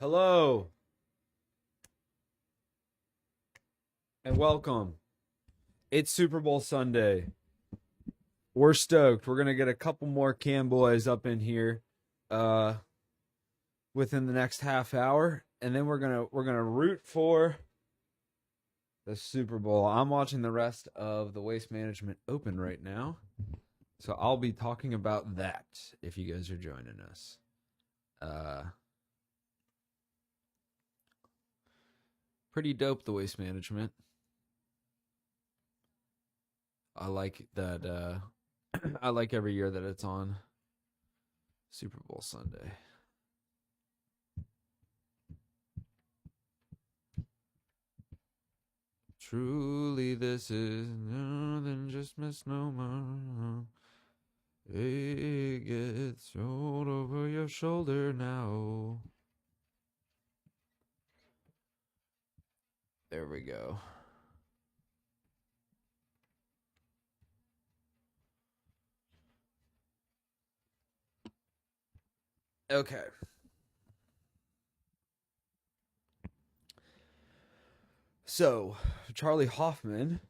Hello and welcome. It's Super Bowl Sunday. We're stoked. We're gonna get a couple more Camboys up in here uh within the next half hour, and then we're gonna root for the Super Bowl. I'm watching the rest of the Waste Management Open right now. So I'll be talking about that if you guys are joining us. Pretty dope, the Waste Management. I like that I like every year that it's on Super Bowl Sunday. Truly, this is more than just misnomer. It gets rolled over your shoulder now. There we go. Okay. So, Charlie Hoffman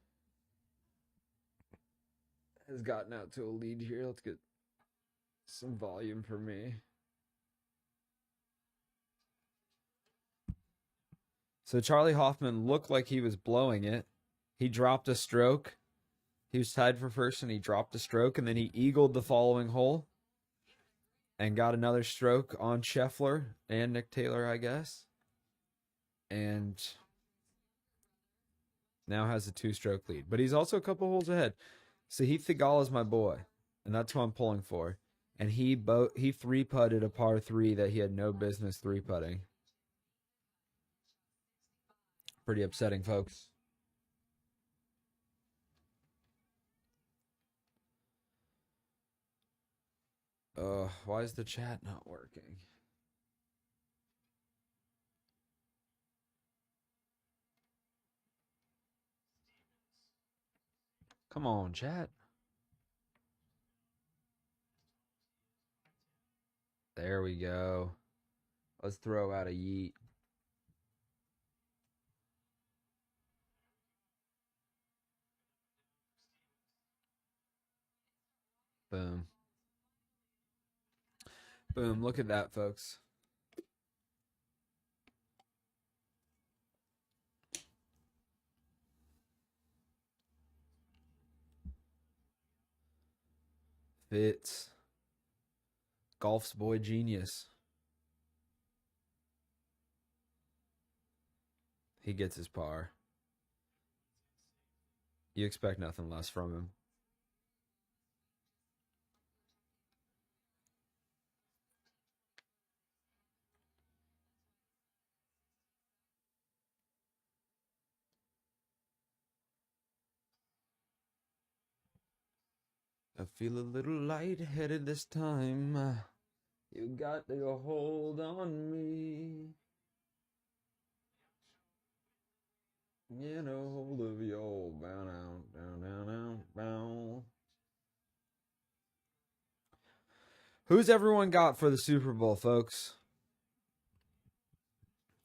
has gotten out to a lead here. Let's get some volume for me. So, Charlie Hoffman looked like he was blowing it. He dropped a stroke. He was tied for first and he dropped a stroke, and then he eagled the following hole and got another stroke on Scheffler and Nick Taylor, I guess. And now has a two-stroke lead. But he's also a couple holes ahead. Sahith Theegala is my boy, and that's who I'm pulling for. And he three-putted a par 3 that he had no business three-putting. Pretty upsetting, folks. Why is the chat not working? Come on, chat. There we go. Let's throw out a yeet. Boom. Boom. Look at that, folks. Fitz. Golf's boy genius. He gets his par. You expect nothing less from him. I feel a little lightheaded this time. You got to hold on me. Get a hold of your bow down, down, down, down, bow. Who's everyone got for the Super Bowl, folks?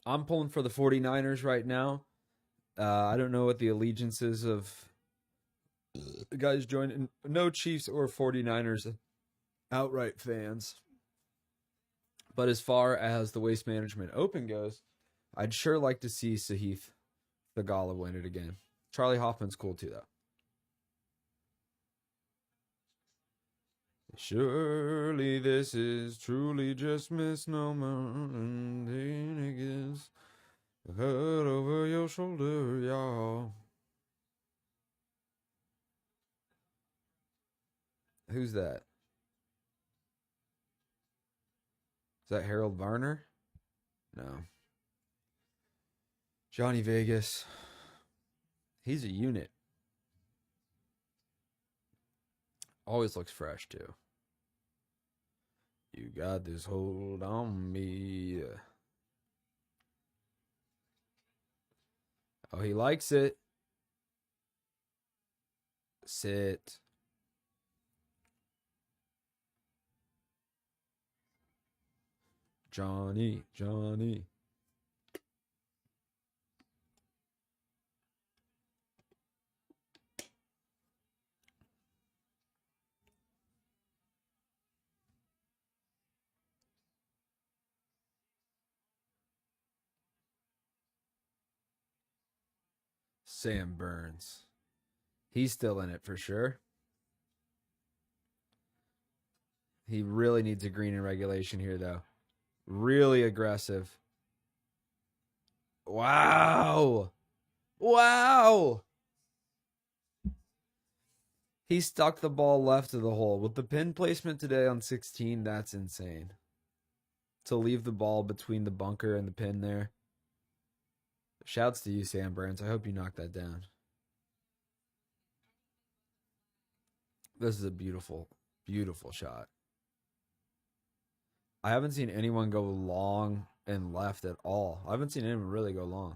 I'm pulling for the 49ers right now. I don't know what the allegiances of the guys joining. No Chiefs or 49ers outright fans. But as far as the Waste Management Open goes, I'd sure like to see Sahith Theegala win it again. Charlie Hoffman's cool too, though. Surely this is truly just misnomer, and then it gets head over your shoulder, y'all. Who's that? Is that Harold Varner? No. Johnny Vegas. He's a unit. Always looks fresh, too. You got this hold on me. Oh, he likes it. Sit. Johnny. Sam Burns. He's still in it for sure. He really needs a green in regulation here, though. Really aggressive. Wow. Wow. He stuck the ball left of the hole. With the pin placement today on 16, that's insane. To leave the ball between the bunker and the pin there. Shouts to you, Sam Burns. I hope you knock that down. This is a beautiful, beautiful shot. I haven't seen anyone go long and left at all. I haven't seen anyone really go long.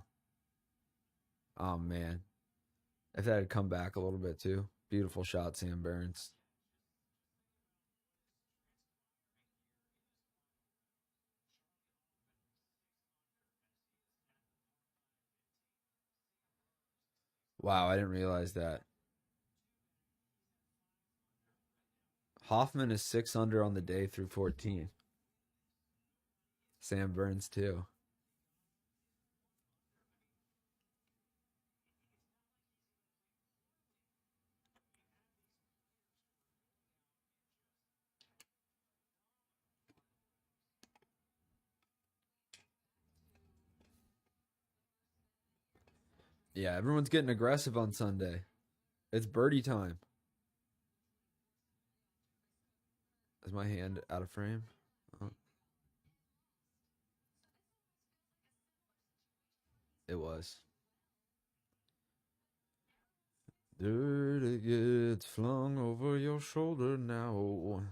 Oh, man. If that had come back a little bit, too. Beautiful shot, Sam Burns. Wow, I didn't realize that. Hoffman is 6 under on the day through 14. Sam Burns, too. Yeah, everyone's getting aggressive on Sunday. It's birdie time. Is my hand out of frame? Oh, it was. Dirty gets flung over your shoulder now.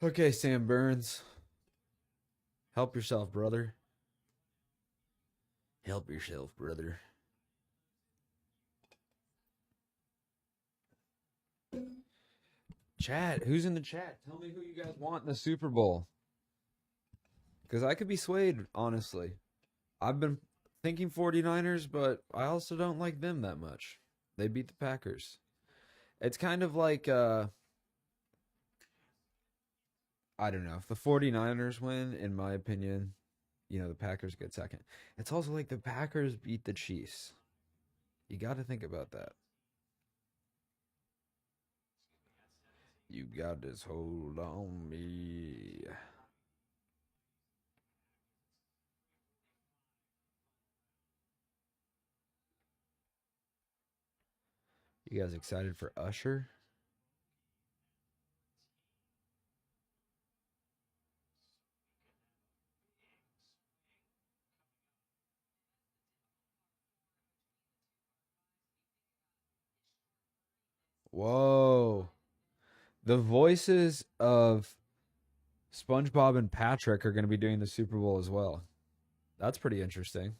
Okay, Sam Burns. Help yourself, brother. Help yourself, brother. Chat, who's in the chat? Tell me who you guys want in the Super Bowl. Because I could be swayed, honestly. I've been thinking 49ers, but I also don't like them that much. They beat the Packers. It's kind of like, I don't know. If the 49ers win, in my opinion, the Packers get second. It's also like the Packers beat the Chiefs. You got to think about that. You got this hold on me. You guys excited for Usher? Whoa. The voices of SpongeBob and Patrick are going to be doing the Super Bowl as well. That's pretty interesting.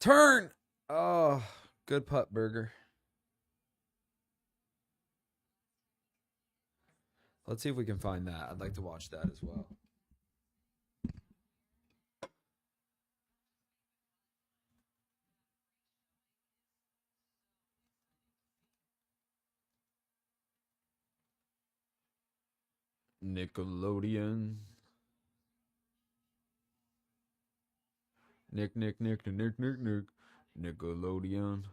Turn! Oh, good putt, Burger. Let's see if we can find that. I'd like to watch that as well. Nickelodeon. Nick. Nickelodeon.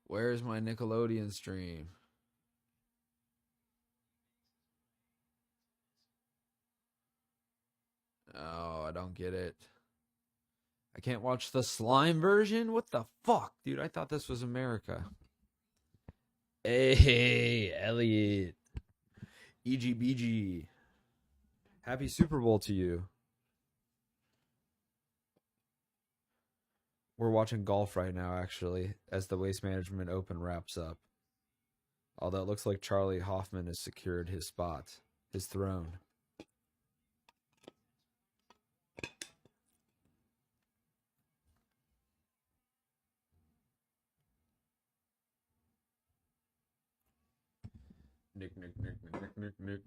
Where's my Nickelodeon stream? Oh, I don't get it. I can't watch the slime version? What the fuck, dude? I thought this was America. Hey, Elliot. EGBG. Happy Super Bowl to you. We're watching golf right now, actually, as the Waste Management Open wraps up. Although it looks like Charlie Hoffman has secured his spot, his throne. Nick.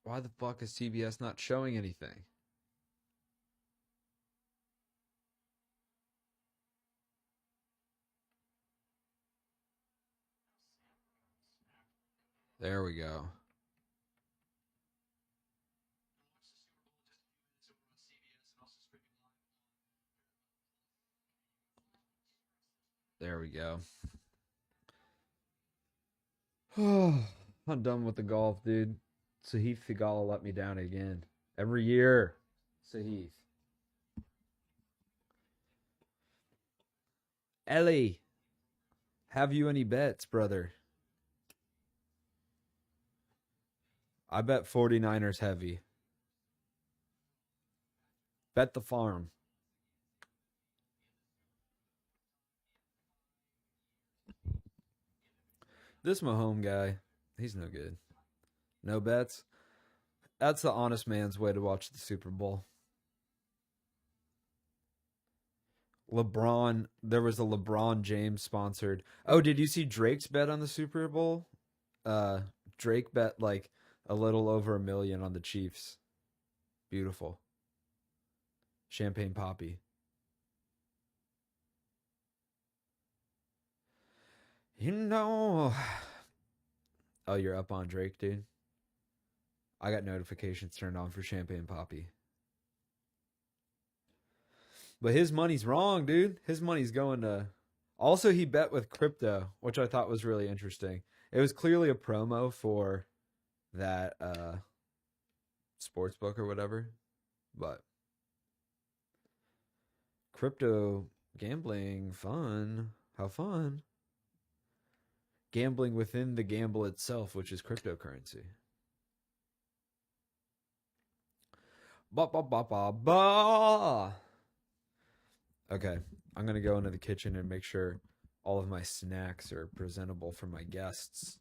Why the fuck is CBS not showing anything? There we go. There we go. I'm done with the golf, dude. Sahith Theegala let me down again. Every year. Sahith. Ellie, have you any bets, brother? I bet 49ers heavy. Bet the farm. This Mahomes guy, he's no good. No bets. That's the honest man's way to watch the Super Bowl. LeBron, there was a LeBron James sponsored. Oh, did you see Drake's bet on the Super Bowl? Drake bet like a little over $1 million on the Chiefs. Beautiful. Champagne Poppy. You know. Oh, you're up on Drake, dude? I got notifications turned on for Champagne Poppy. But his money's wrong, dude. His money's going to... Also, he bet with crypto, which I thought was really interesting. It was clearly a promo for that sports book or whatever. But crypto gambling, fun. How fun. Gambling within the gamble itself, which is cryptocurrency. Ba ba ba ba ba. Okay, I'm gonna go into the kitchen and make sure all of my snacks are presentable for my guests.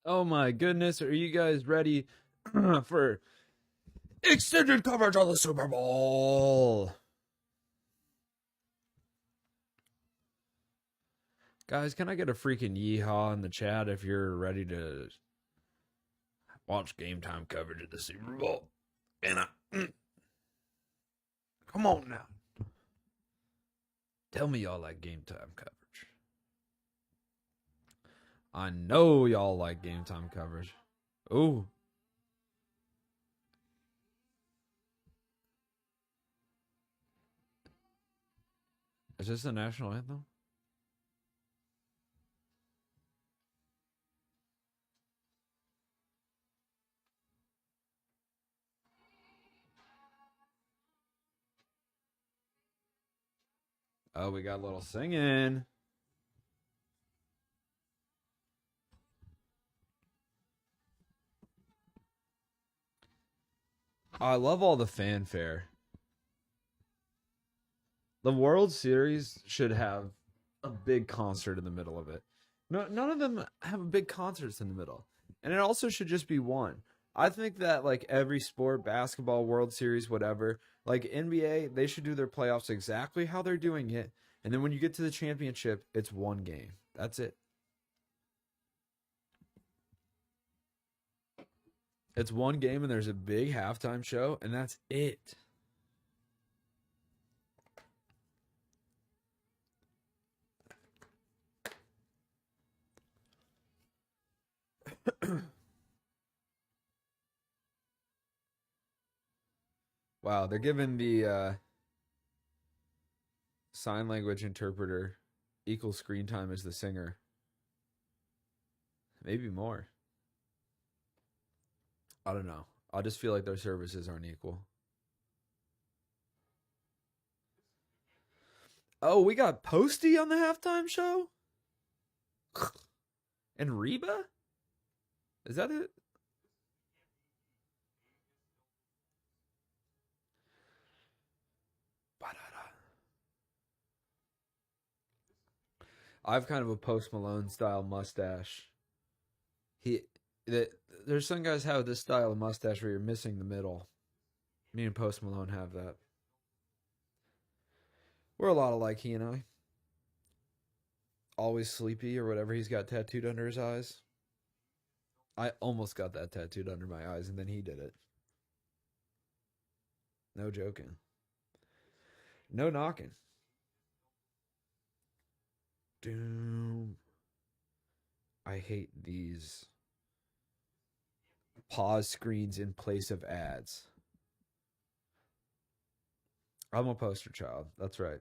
Oh my goodness, are you guys ready for extended coverage of the Super Bowl? Guys, can I get a freaking yeehaw in the chat if you're ready to watch game time coverage of the Super Bowl? And come on now. Tell me y'all like game time coverage. I know y'all like game time coverage. Ooh. Is this the national anthem? Oh, we got a little singing. I love all the fanfare. The World Series should have a big concert in the middle of it. No, none of them have big concerts in the middle. And it also should just be one. I think that like every sport, basketball, World Series, whatever, like NBA, they should do their playoffs exactly how they're doing it. And then when you get to the championship, it's one game. That's it. It's one game and there's a big halftime show, and that's it. Wow, they're giving the sign language interpreter equal screen time as the singer. Maybe more. I don't know. I just feel like their services aren't equal. Oh, we got Posty on the halftime show? And Reba? Is that it? I have kind of a Post Malone style mustache. He that there's some guys have this style of mustache where you're missing the middle. Me and Post Malone have that. We're a lot alike, he and I. Always sleepy or whatever he's got tattooed under his eyes. I almost got that tattooed under my eyes and then he did it. No joking. No knocking. Doom. I hate these pause screens in place of ads. I'm a poster child. That's right.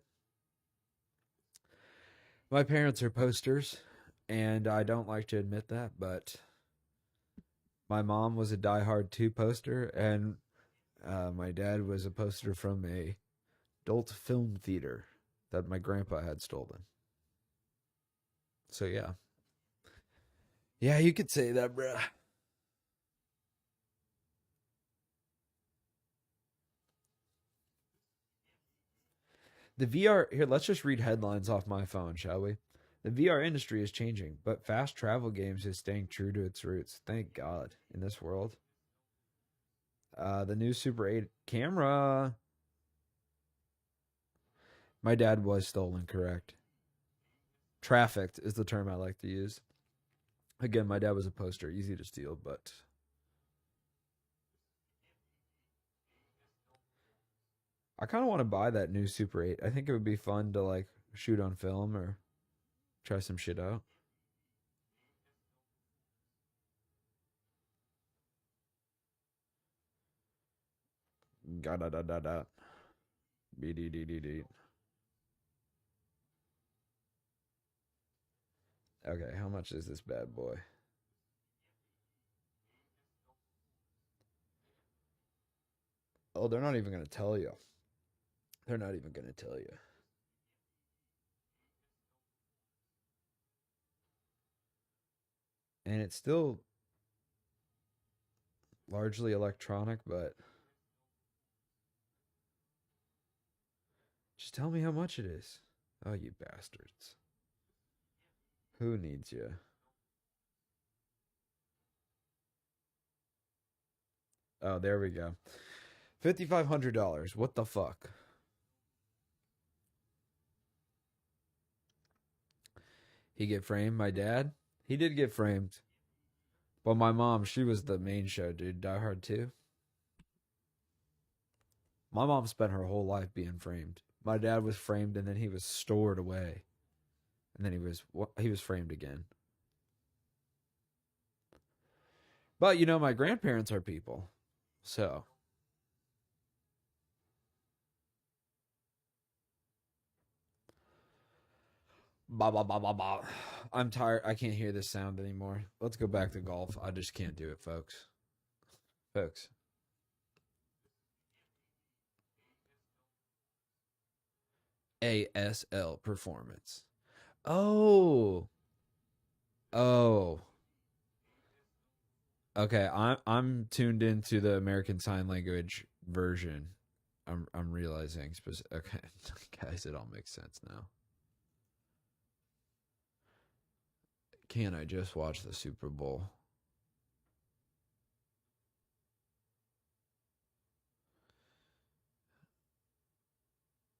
My parents are posters, and I don't like to admit that, but my mom was a diehard 2 poster, and my dad was a poster from a adult film theater that my grandpa had stolen. So yeah. Yeah, you could say that, bruh. The VR here, let's just read headlines off my phone, shall we? The VR industry is changing, but fast travel games is staying true to its roots. Thank God in this world. The new Super 8 camera. My dad was stolen, correct. Trafficked is the term I like to use. Again, my dad was a poster, easy to steal, but I kind of want to buy that new Super 8. I think it would be fun to like shoot on film or try some shit out. Da da da da da. B D D D D. Okay, how much is this bad boy? Oh, they're not even going to tell you. They're not even going to tell you. And it's still largely electronic, but just tell me how much it is. Oh, you bastards. Who needs you? Oh, there we go. $5,500. What the fuck? He get framed? My dad? He did get framed. But my mom, she was the main show, dude. Die Hard 2. My mom spent her whole life being framed. My dad was framed and then he was stored away. And then he was framed again. But you know, my grandparents are people. So, ba ba ba ba ba. I'm tired. I can't hear this sound anymore. Let's go back to golf. I just can't do it, folks. Folks. ASL performance. Oh. Oh. Okay, I'm tuned into the American Sign Language version. I'm realizing okay, guys, it all makes sense now. Can I just watch the Super Bowl?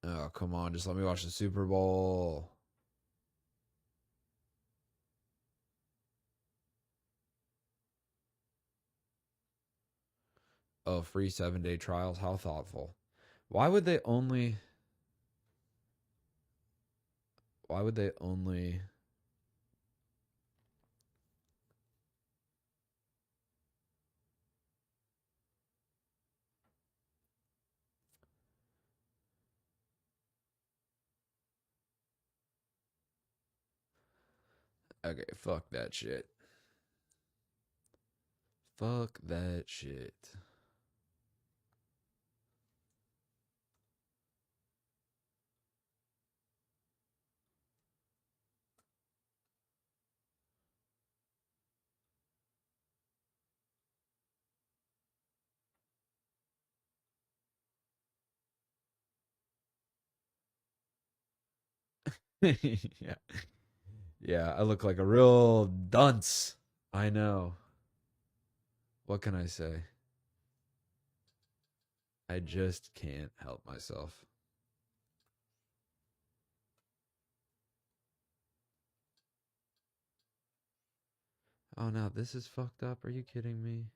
Oh, come on, just let me watch the Super Bowl. Oh, free 7-day trials. How thoughtful. Why would they only why would they only Okay, fuck that shit. Fuck that shit. Yeah. Yeah, I look like a real dunce. I know. What can I say? I just can't help myself. Oh no, this is fucked up. Are you kidding me?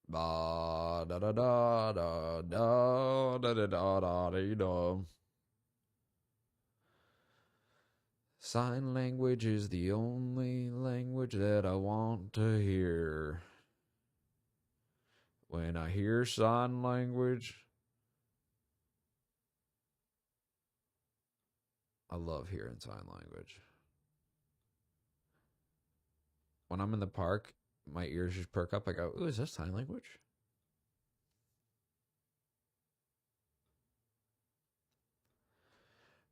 Da da da da da da da da da da da. Sign language is the only language that I want to hear. When I hear sign language, I love hearing sign language. When I'm in the park, my ears just perk up. I go, "Ooh, is that sign language?"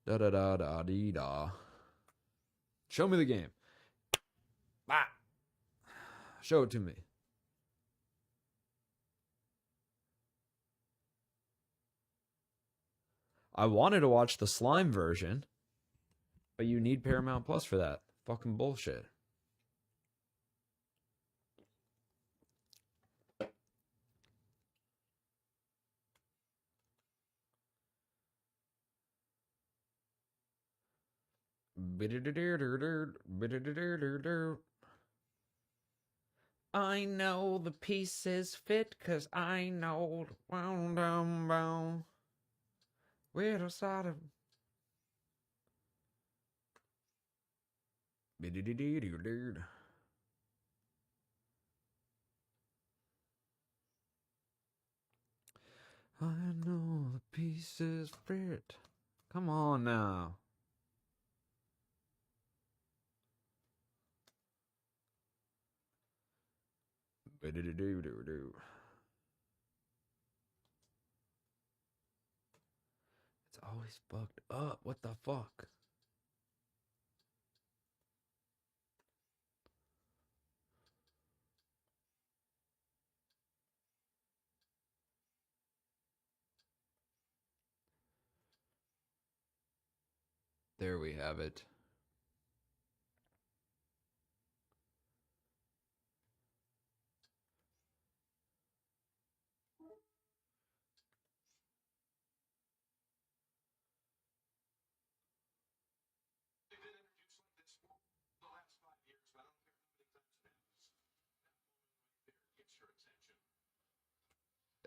Da da da da dee da. Show me the game. Ah, show it to me. I wanted to watch the slime version, but you need Paramount Plus for that. Fucking bullshit. I know the pieces fit, 'cause I know where to start of. I know the pieces fit. Come on now. It's always fucked up. What the fuck? There we have it.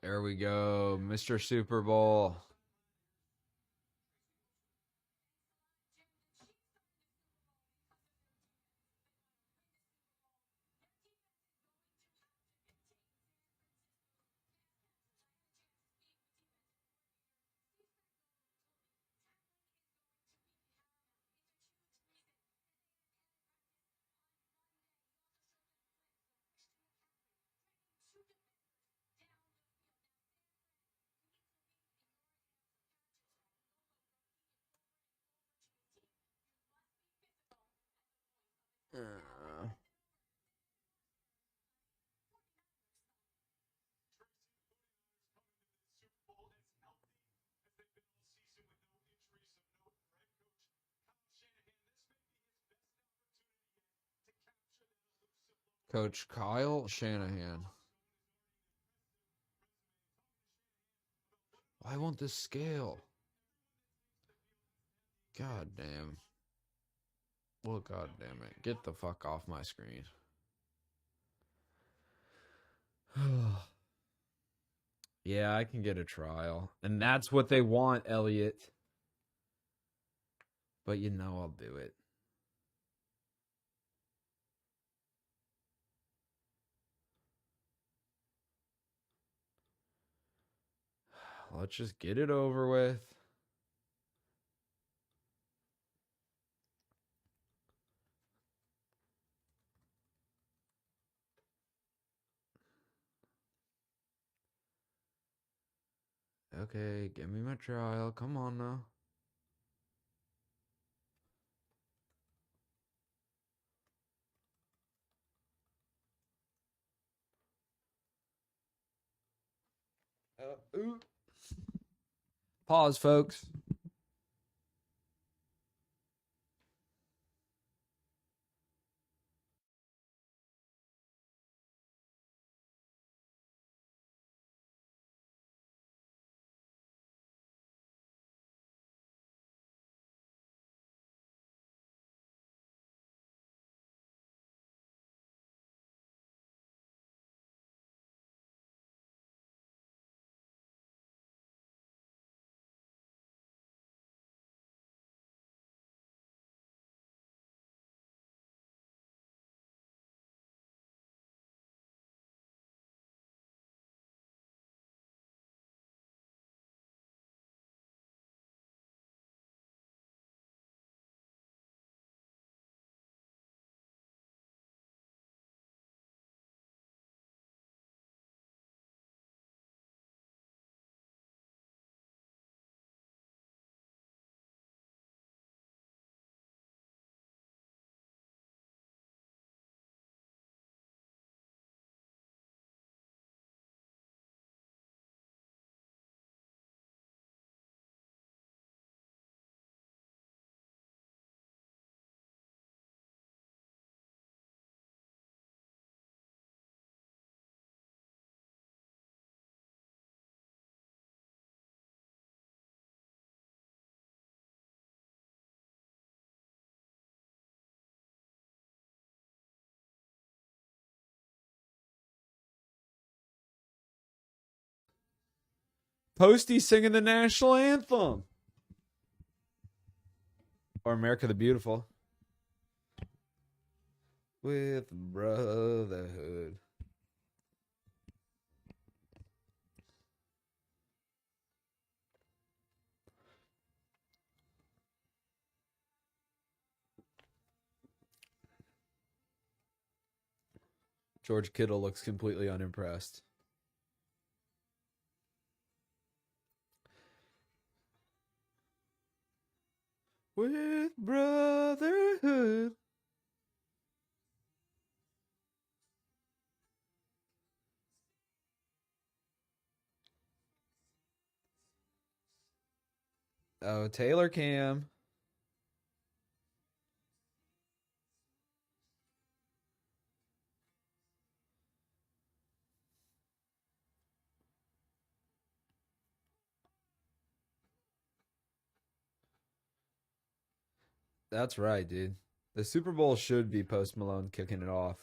There we go, Mr. Super Bowl. Coach Kyle Shanahan. Why won't this scale? God damn. Well, god damn it. Get the fuck off my screen. Yeah, I can get a trial. And that's what they want, Elliot. But you know I'll do it. Let's just get it over with. Okay, give me my trial. Come on now. Ooh. Pause, folks. Posty singing the national anthem. Or America the Beautiful. With brotherhood. George Kittle looks completely unimpressed. With brotherhood. Oh, Taylor Cam. That's right, dude. The Super Bowl should be Post Malone kicking it off.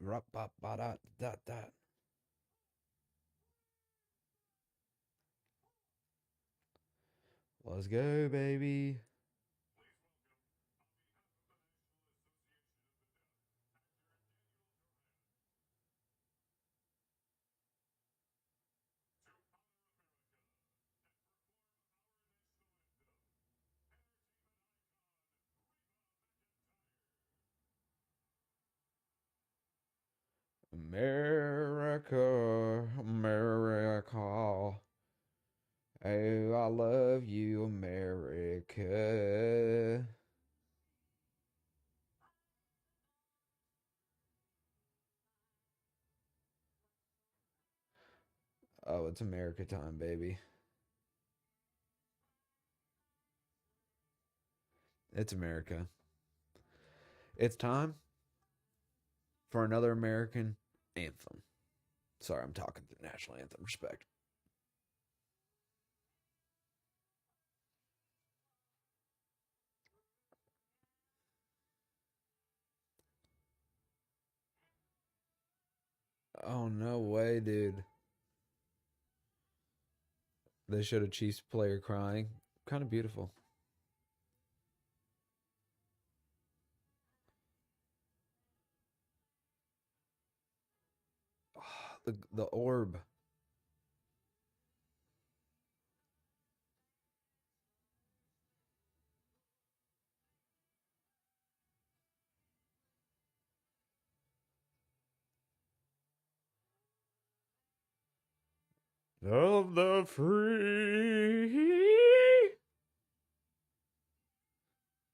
Rup-bop-ba-da-da-da. Let's go, baby. America, America. Oh, I love you, America. Oh, it's America time, baby. It's America. It's time for another American anthem. Sorry, I'm talking the national anthem. Respect. Oh, no way, dude. They showed a Chiefs player crying. Kind of beautiful. Oh, the orb. Of the free,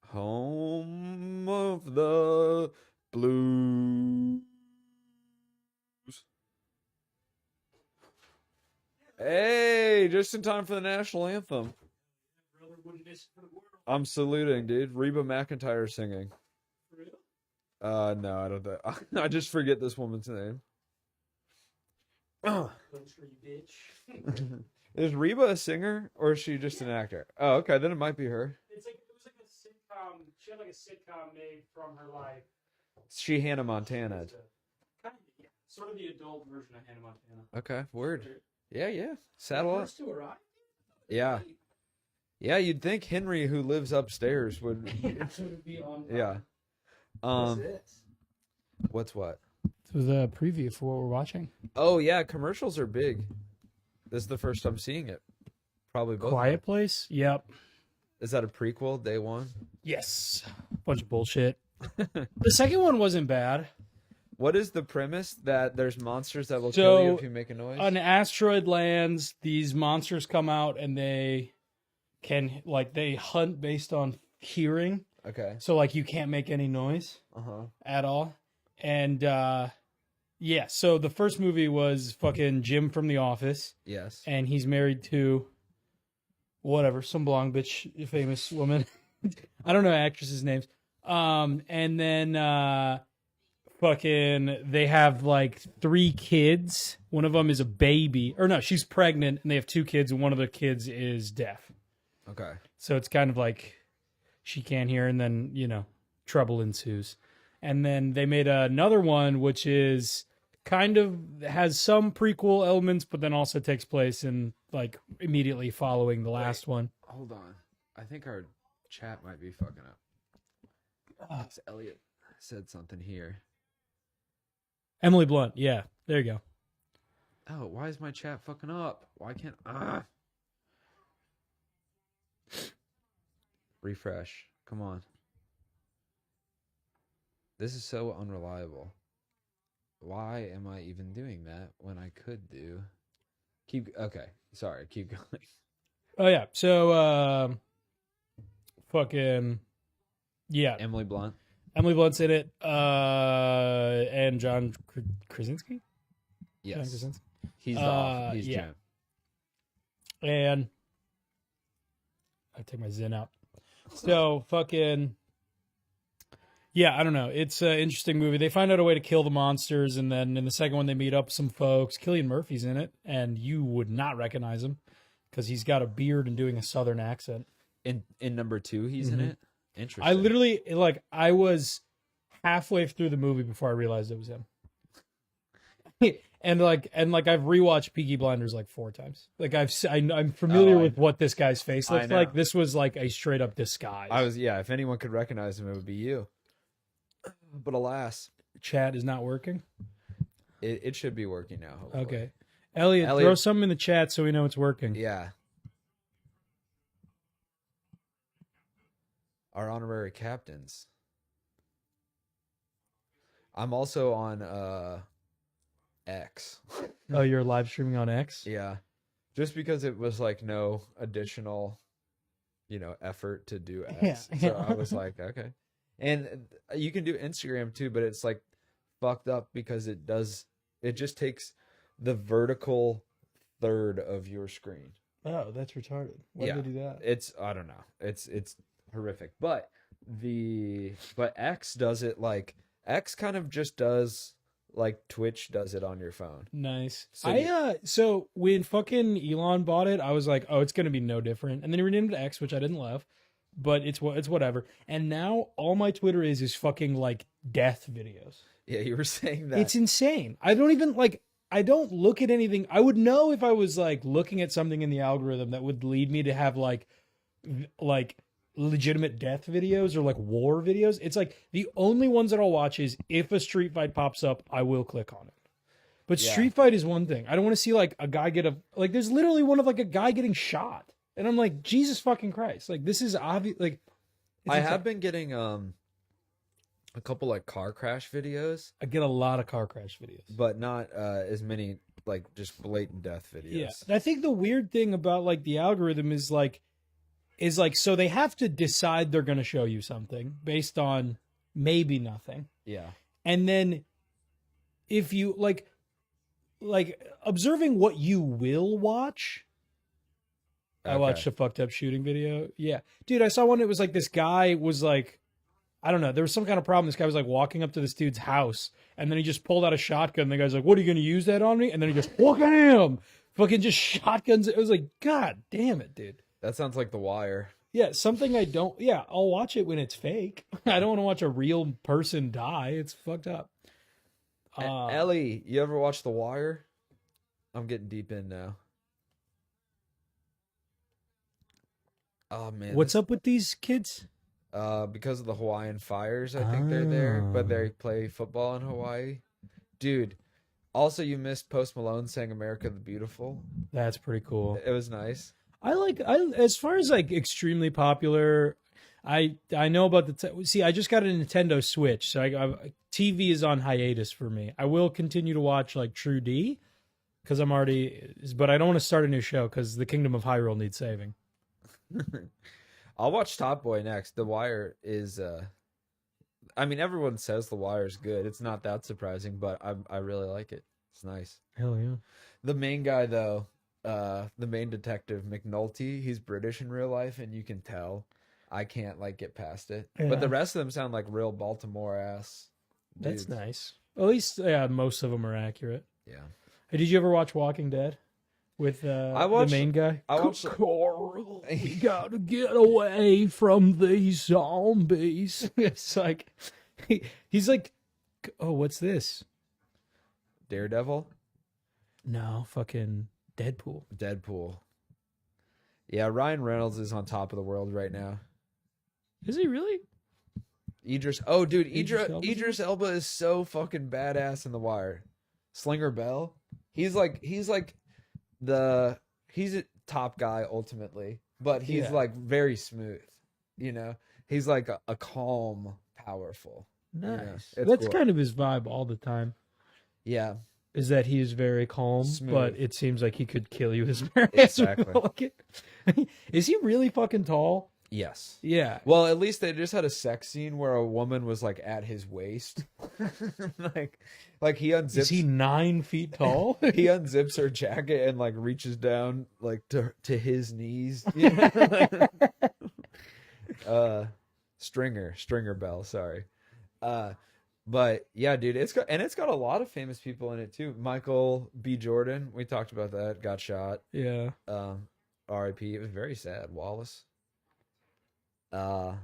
home of the blues. Hey, just in time for the national anthem. I'm saluting, dude. Reba McEntire singing. No, I don't think. I just forget this woman's name. Is Reba a singer or is she just an actor? Oh, okay, then it might be her. It was like a sitcom. She had like a sitcom made from her life. She Hannah Montana. Kind of, yeah, sort of the adult version of Hannah Montana. Okay, word. Yeah. Saddle up. First to arrive. Yeah. Yeah, you'd think Henry, who lives upstairs, would. Be on. Yeah. What's this? What's what? This was a preview for what we're watching. Oh yeah, commercials are big. This is the first time seeing it. Probably both. Quiet Place. Yep. Is that a prequel? Day one. Yes. Bunch of bullshit. The second one wasn't bad. What is the premise? That there's monsters that will kill you if you make a noise? An asteroid lands, these monsters come out and they can they hunt based on hearing. Okay. So like you can't make any noise at all. And yeah, so the first movie was fucking Jim from The Office. Yes. And he's married to whatever, some blonde bitch, famous woman. I don't know actresses' names. And then fucking they have like 3 kids. One of them is a baby. Or no, she's pregnant and they have 2 kids and one of the kids is deaf. Okay. So it's kind of like she can't hear and then, trouble ensues. And then they made another one which is kind of has some prequel elements but then also takes place in like immediately following the last one. Hold on. I think our chat might be fucking up. Elliot said something here. Emily Blunt, yeah. There you go. Oh, why is my chat fucking up? Why can't refresh? Come on. This is so unreliable. Why am I even doing that when I could do? Okay. Sorry, keep going. Oh yeah. So fucking yeah. Emily Blunt. Emily Blunt's in it. And John Krasinski? Yes. John Krasinski? He's off. He's yeah. Jim. And I take my Zen out. So fucking yeah, I don't know. It's an interesting movie. They find out a way to kill the monsters, and then in the second one they meet up some folks. Cillian Murphy's in it, and you would not recognize him because he's got a beard and doing a southern accent. In number 2, he's in it. Interesting. I literally I was halfway through the movie before I realized it was him. and I've rewatched Peaky Blinders like 4 times. Like I'm familiar with what this guy's face looks like. This was like a straight up disguise. If anyone could recognize him, it would be you. But alas, chat is not working. It should be working now. Hopefully. Okay, Elliot, throw something in the chat so we know it's working. Yeah. Our honorary captains. I'm also on X. Oh, you're live streaming on X? Yeah. Just because it was like no additional, effort to do X. Yeah. So I was like, okay. And you can do Instagram too, but it's like fucked up because it just takes the vertical third of your screen. Oh, that's retarded. Why do they do that? I don't know. It's horrific. But X does it like X kind of just does like Twitch does it on your phone. Nice. So when fucking Elon bought it, I was like, oh, it's gonna be no different. And then he renamed it X, which I didn't love, but it's whatever. And now all my Twitter is fucking like death videos. Yeah, you were saying that. It's insane. I don't look at anything. I would know if I was like looking at something in the algorithm that would lead me to have like legitimate death videos or like war videos. It's like the only ones that I'll watch is if a street fight pops up, I will click on it. But street fight is one thing. I don't want to see like a guy there's literally one of like a guy getting shot. And I'm like, Jesus fucking Christ. Like this is obvious. Like I have been getting a couple like car crash videos. I get a lot of car crash videos. But not as many like just blatant death videos. Yeah. I think the weird thing about like the algorithm is so they have to decide they're going to show you something based on maybe nothing. Yeah. And then if you like observing what you will watch. Okay. I watched a fucked up shooting video. Yeah. Dude, I saw one. It was like this guy was like, I don't know. There was some kind of problem. This guy was like walking up to this dude's house and then he just pulled out a shotgun. The guy's like, what are you going to use that on me? And then he just, look at him. Fucking just shotguns. It was like, God damn it, dude. That sounds like The Wire. Yeah, something I'll watch it when it's fake. I don't want to watch a real person die. It's fucked up. Ellie, you ever watch The Wire? I'm getting deep in now. Oh, man. What's up with these kids? Because of the Hawaiian fires, I think they're there. But they play football in Hawaii. Dude, also you missed Post Malone saying America the Beautiful. That's pretty cool. It was nice. As far as like extremely popular, I know about I just got a Nintendo Switch, so TV is on hiatus for me. I will continue to watch like True D because but I don't want to start a new show because the Kingdom of Hyrule needs saving. I'll watch Top Boy next. The Wire is everyone says The Wire is good. It's not that surprising, but I really like it. It's nice. Hell yeah. The main guy though, the main detective McNulty, he's British in real life, and you can tell. I can't like get past it. Yeah. But the rest of them sound like real Baltimore ass dudes. That's nice. At least most of them are accurate. Yeah. Hey, did you ever watch Walking Dead with the main guy? I watched Carl, we gotta get away from these zombies. It's like he's like, oh, what's this? Daredevil? No, fucking Deadpool. Yeah, Ryan Reynolds is on top of the world right now. Is he really? Idris Elba is so fucking badass in The Wire. Slinger Bell. He's a top guy ultimately, but he's like very smooth. He's like a calm, powerful. Nice. That's cool. Kind of his vibe all the time. Yeah. Is that he is very calm, smooth. But it seems like he could kill you as Exactly. Is he really fucking tall? Yes. Yeah. Well, at least they just had a sex scene where a woman was like at his waist. like he unzips. Is he 9 feet tall? He unzips her jacket and like reaches down like to his knees. Stringer Bell, sorry. But yeah, dude, it's got a lot of famous people in it too. Michael B. Jordan, we talked about that, got shot. Yeah. R.I.P. It was very sad. Wallace. Yeah,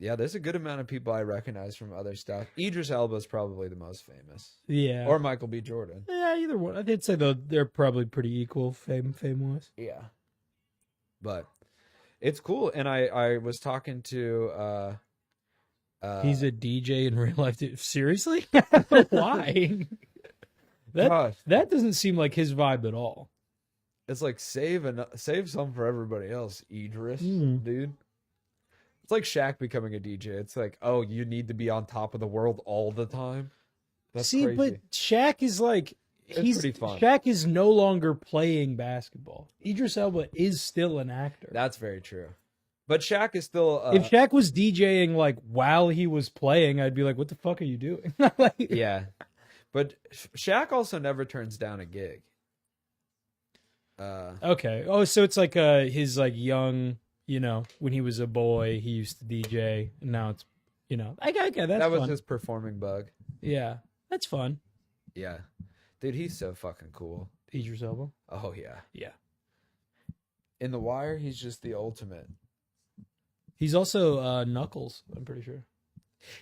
Yeah, there's a good amount of people I recognize from other stuff. Idris Elba is probably the most famous. Yeah. Or Michael B. Jordan. Yeah, either one. I'd say though they're probably pretty equal fame-wise. Yeah. But it's cool. And I was talking to He's a DJ in real life. Seriously? Why? That doesn't seem like his vibe at all. It's like save some for everybody else, Idris, dude. It's like Shaq becoming a DJ. It's like, oh, you need to be on top of the world all the time. That's crazy. But Shaq is like it's pretty fun. Shaq is no longer playing basketball. Idris Elba is still an actor. That's very true. But Shaq is still. If Shaq was DJing like while he was playing, I'd be like, "What the fuck are you doing?" Yeah, but Shaq also never turns down a gig. Okay. Oh, so it's like his like young, when he was a boy, he used to DJ, and now it's, okay, that was fun. his performing bug. Yeah, that's fun. Yeah, dude, he's so fucking cool. Idris Elba. Oh yeah, yeah. In The Wire, he's just the ultimate. He's also Knuckles, I'm pretty sure.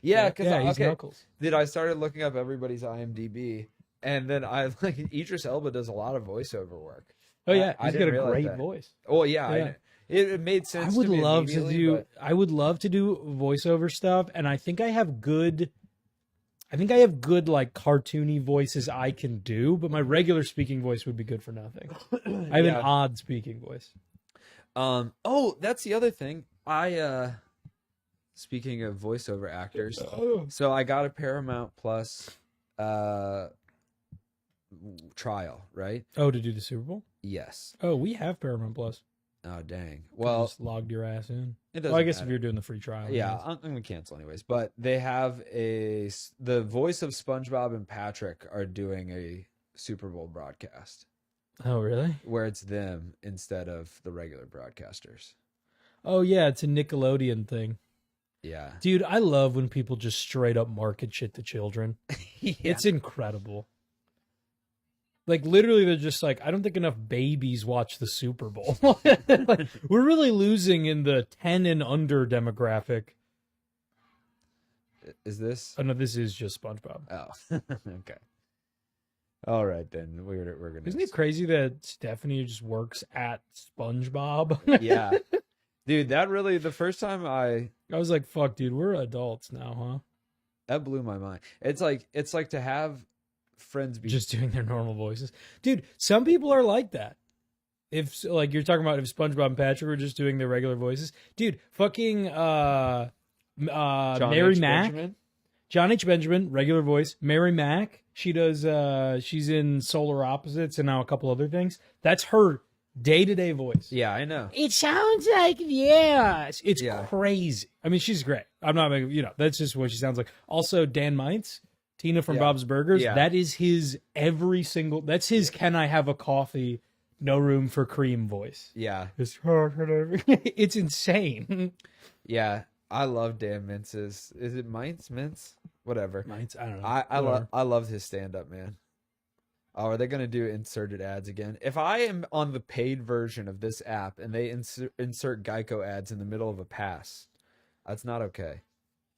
Yeah, because he's Knuckles. I started looking up everybody's IMDb, and then Idris Elba does a lot of voiceover work. Oh yeah, I he's got a realize great that. voice. Oh yeah. It made sense. I would love to do. But... I would love to do voiceover stuff, and I think I have good. Like cartoony voices I can do, but my regular speaking voice would be good for nothing. I have an odd speaking voice. Oh, that's the other thing. Speaking of voiceover actors, so I got a Paramount Plus trial, right? Oh, to do the Super Bowl? Yes. Oh, we have Paramount Plus. Oh, dang. Well, just logged your ass in. It doesn't I guess matter. if you're doing the free trial. Yeah, I'm going to cancel anyways. But they have the voice of SpongeBob and Patrick are doing a Super Bowl broadcast. Oh, really? Where it's them instead of the regular broadcasters. Oh, yeah, it's a Nickelodeon thing. Yeah. Dude, I love when people just straight up market shit to children. Yeah. It's incredible. Like, literally, they're just like, I don't think enough babies watch the Super Bowl. Like, we're really losing in the 10 and under demographic. Is this? Oh, no, this is just SpongeBob. Oh, okay. All right, then. We're going to... Isn't it crazy that Stephanie just works at SpongeBob? Yeah. Dude, that really, the first time I was like, fuck, dude, we're adults now, huh? That blew my mind. It's like to have friends be just doing their normal voices. Dude, some people are like that. If like you're talking about if SpongeBob and Patrick were just doing their regular voices. Dude, fucking Mary Mack. John H. Benjamin, regular voice. Mary Mack, she does she's in Solar Opposites and now a couple other things. That's her day-to-day voice. Yeah, I know. It sounds like it's crazy. I mean, she's great. I'm not making, that's just what she sounds like. Also, Dan Mintz, Tina from Bob's Burgers. Yeah. That is his that's his can I have a coffee, no room for cream voice. Yeah. It's insane. Yeah. I love Dan Mintz's. Is it Mintz? Whatever. Mintz, I don't know. I love his stand-up, man. Oh, are they going to do inserted ads again? If I am on the paid version of this app and they insert Geico ads in the middle of a pass, that's not okay.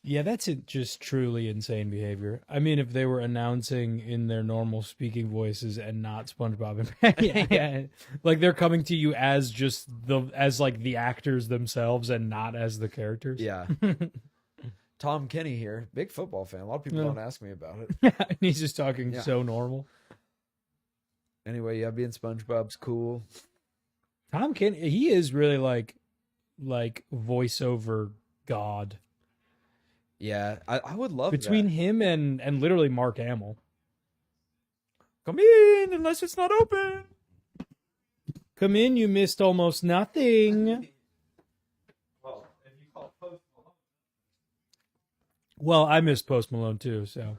Yeah, that's just truly insane behavior. I mean, if they were announcing in their normal speaking voices and not SpongeBob and yeah, like they're coming to you as just as the actors themselves and not as the characters. Yeah. Tom Kenny here, big football fan. A lot of people don't ask me about it. And he's just talking so normal. Anyway, yeah, being SpongeBob's cool. Tom Kenny, he is really like voiceover god. Yeah, I would love between him and literally Mark Hamill. Come in unless it's not open. Come in, you missed almost nothing. Well, if you call Post Malone. Well, I missed Post Malone too, so.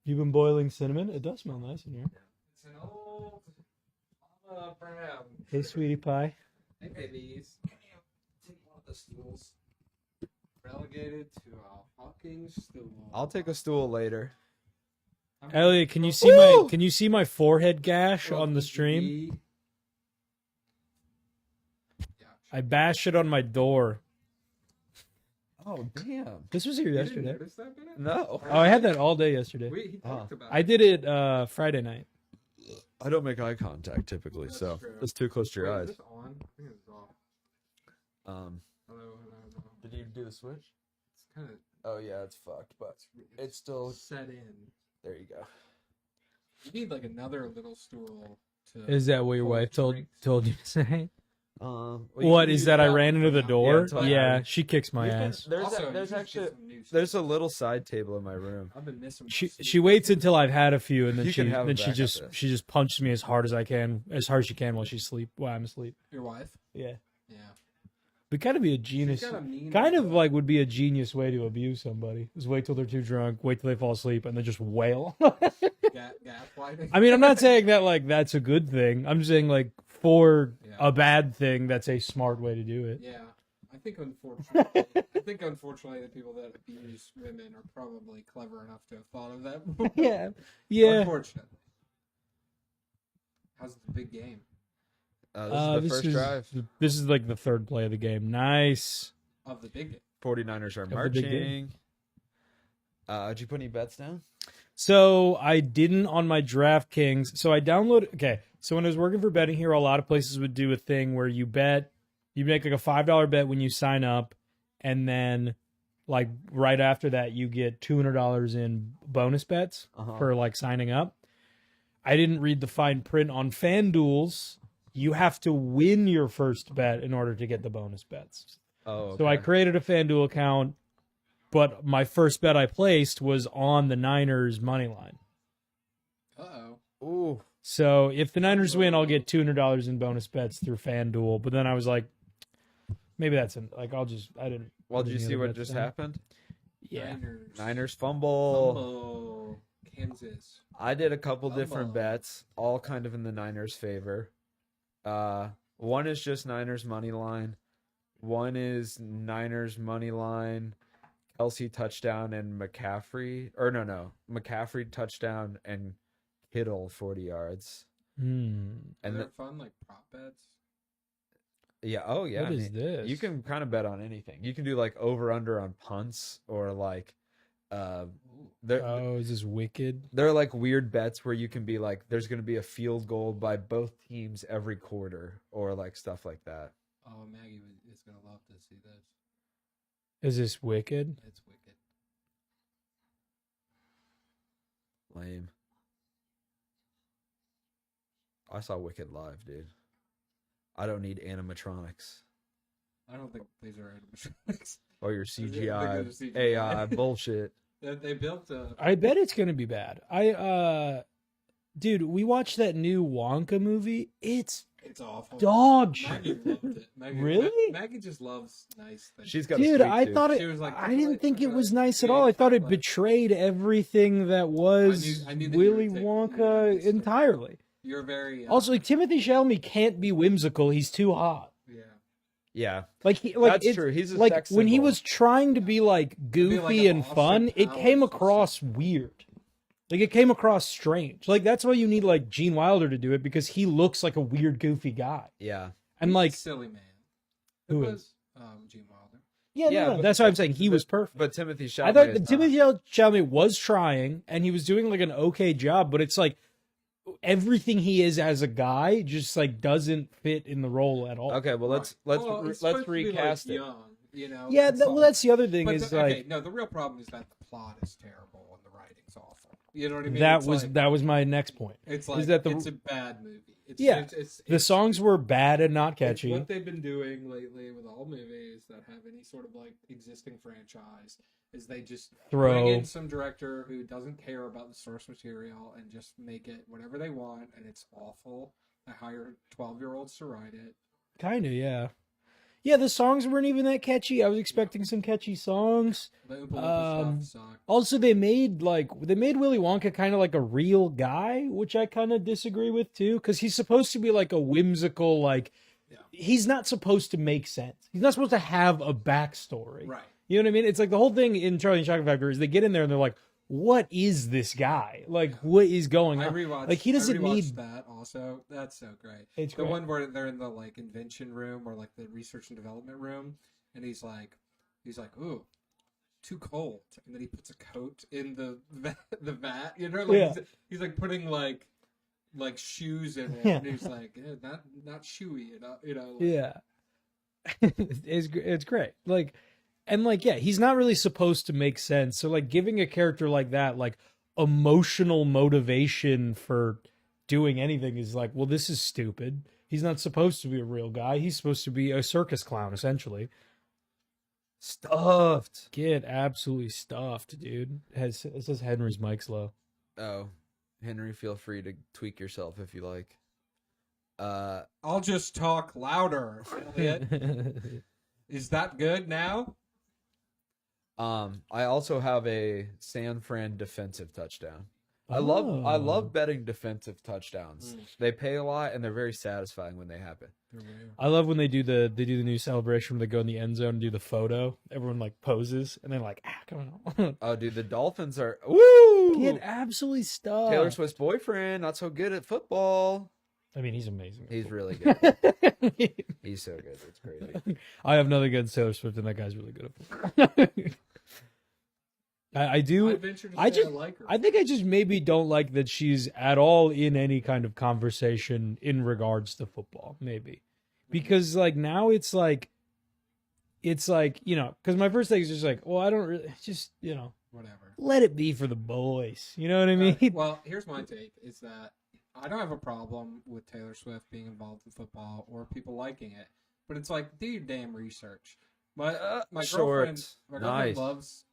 You've been boiling cinnamon? It does smell nice in here. It's an old Mama Brown. Hey, sweetie pie. Hey, babies. Take one of the stools. Relegated to a fucking stool. I'll take a stool later. Elliot, can you see my forehead gash on the stream? I bashed it on my door. Oh damn! This was here You didn't yesterday. notice that, Bennett? No, Oh, I had that all day yesterday. He talked about I did it Friday night. I don't make eye contact typically, That's so true. it's too close to your Wait, eyes. is this on? I think it's off. Hello. Did you do the switch? It's kind of Oh yeah, it's fucked, but it's still set in. there. You go. You need like another little stool to. Is that what your hold wife drinks. told you to say? Well, What you is can that? I use ran into the Yeah, door. it's fine. Yeah, she kicks my You can- ass. There's Also, there's you should actually get some new there's a stuff. little side table in my room. I've been missing. my She seat. waits until I've had a few, and then You can have then it she back just after this. she just punches me as hard as she can while she's asleep. While I'm asleep. Your wife? Yeah, Yeah. but kind of be a She's genius. got a mean. Kind of like would be a genius way to abuse somebody. Is wait till they're too drunk, wait till they fall asleep, and then just wail. gaslighting. I mean, I'm not saying that like that's a good thing. I'm just saying like for Yeah. a bad thing, that's a smart way to do it. Yeah, I think unfortunately, the people that abuse women are probably clever enough to have thought of that. Yeah, yeah. Unfortunately. How's the big game? This is the first drive. This is like the third play of the game. Nice. Of the big game. 49ers are the big marching. Did you put any bets down? So I didn't on my DraftKings. So I downloaded. Okay. So when I was working for Betting Hero, a lot of places would do a thing where you bet, you make like a $5 bet when you sign up, and then like right after that you get $200 in bonus bets for like signing up. I didn't read the fine print on FanDuel's. You have to win your first bet in order to get the bonus bets. Oh, So I created a FanDuel account, but my first bet I placed was on the Niners money line. Uh-oh. Ooh. So if the Niners win, I'll get $200 in bonus bets through FanDuel. But then I was like, maybe that's I didn't. Well, put did you any see other what bets just down. happened? Yeah. Niners fumble. Fumble. Kansas. I did a couple different Fumble. bets, all kind of in the Niners' favor. One is just Niners money line. One is Niners money line, Kelsey touchdown and McCaffrey. Or no. McCaffrey touchdown and Kittle 40 yards. Hmm. And And they're fun, like prop bets. yeah, oh yeah. What is this? You can kind of bet on anything. You can do like over under on punts or like they're Is this wicked? they're like weird bets where you can be like there's going to be a field goal by both teams every quarter or like stuff like that. Oh, Maggie is going to love to see this. Is this wicked? It's wicked. Lame. I saw Wicked live, dude. I don't need animatronics I don't think these are animatronics. or your They're CGI, CGI. AI bullshit. They built a. I bet it's gonna be bad. Dude, we watched that new Wonka movie. It's It's awful. dog shit. Maggie loved it. Maggie, Really? Maggie just loves nice things. She's got Dude, a I sweet thought She it. was like, I didn't think it was nice at yeah, all. I thought it chocolate. betrayed everything that was I knew that you Willy would take- Wonka yeah, entirely. You're very. Also, like Timothy Chalamet can't be whimsical. He's too hot. Yeah. Yeah, Like that's it's- true. He's a like sex when he symbol. was trying to be like be goofy like an and fun, Austin it Powers came or across weird. Like it came across strange. Like that's why you need like Gene Wilder to do it because he looks like a weird goofy guy. Yeah, And He's like a silly man. Who It is? was, Gene Wilder. yeah, Yeah, no, but- that's what I'm saying. He was perfect. but Timothy Chalamet. I thought is Timothy not. Chalamet was trying and he was doing like an okay job, but it's like everything he is as a guy just like doesn't fit in the role at all. Okay, well Well, it's let's supposed to be, like, recast it. young, you know. Yeah, it's well, all- that's the other thing But is okay, like no, the real problem is that the plot is terrible and the writing's awful. You know what I mean? that It's was like, that was my next point. It's like that the- it's a bad movie. It's, Yeah, it's The songs were bad and not it's catchy. what they've been doing lately with all movies that have any sort of like existing franchise is they just Throw- bring in some director who doesn't care about the source material and just make it whatever they want, and it's awful. They hire 12-year-olds to write it. Kind of, yeah. Yeah, the songs weren't even that catchy. I was expecting some catchy songs. The Oompa Loompa stuff sucked. Also, they made Willy Wonka kind of like a real guy, which I kind of disagree with too, because he's supposed to be like a whimsical, like Yeah. he's not supposed to make sense. He's not supposed to have a backstory. Right. You know what I mean? It's like the whole thing in Charlie and the Chocolate Factory is they get in there and they're like, what is this guy? Like, what is going I on? rewatched. Like, he doesn't I rewatched need. that also. That's so great. It's The great. one where they're in the like invention room or like the research and development room, and he's like, ooh, too cold, and then he puts a coat in the vat. You know, like Yeah. he's like putting like shoes in it, Yeah. and he's like, not shoey, you know. Like, Yeah. It's great. Like, and like, yeah, he's not really supposed to make sense. So like giving a character like that, like emotional motivation for doing anything is like, well, this is stupid. He's not supposed to be a real guy. He's supposed to be a circus clown, essentially. Stuffed. Get absolutely stuffed, dude. It says Henry's mic's low. Oh, Henry, feel free to tweak yourself if you like. I'll just talk louder, Elliot. Is that good now? I also have a San Fran defensive touchdown. I Oh. love betting defensive touchdowns. Mm. They pay a lot and they're very satisfying when they happen. I love when they do the new celebration when they go in the end zone and do the photo. Everyone like poses and they're like, come on. Oh, dude, the Dolphins are woo. Get absolutely stuffed. Taylor Swift's boyfriend, not so good at football. I mean, he's amazing. He's really good. He's so good. It's crazy. I have nothing against Taylor Swift, and that guy's really good at football. I do. I'd venture to say I just. like her. I think I just maybe don't like that she's at all in any kind of conversation in regards to football. Maybe because like now it's like you know, because my first thing is just like, well, I don't really just Whatever. let it be for the boys. You know what I mean? Well, here's my take: is that I don't have a problem with Taylor Swift being involved in football or people liking it, but it's like, do your damn research. My girlfriend, Shorts. my girlfriend Nice. loves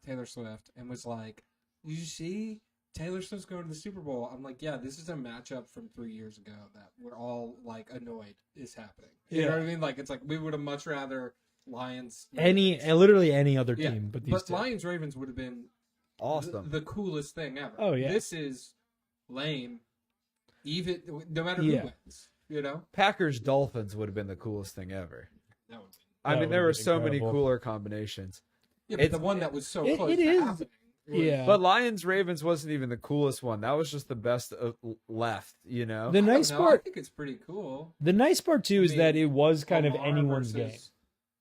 Taylor Swift and was like, "Did you see Taylor Swift's going to the Super Bowl?" I'm like, "Yeah, this is a matchup from 3 years ago that we're all like annoyed is happening." You know Yeah. what I mean? Like, it's like we would have much rather Lions. Literally any other Yeah, team, but these two. Lions Ravens would have been Awesome. the coolest thing ever. Oh, yeah. This is lame. Even no matter Yeah. who wins, you know. Packers Dolphins would have been the coolest thing ever. That would be. I That mean, there would've were been so incredible. many cooler combinations. Yeah, but It's- the one that was so it- close it to is. happening. was- Yeah. But Lions Ravens wasn't even the coolest one. That was just the best left, you know? The I don't nice know, part- I think it's pretty cool. The nice part too I is mean, that it was kind of Lamar anyone's versus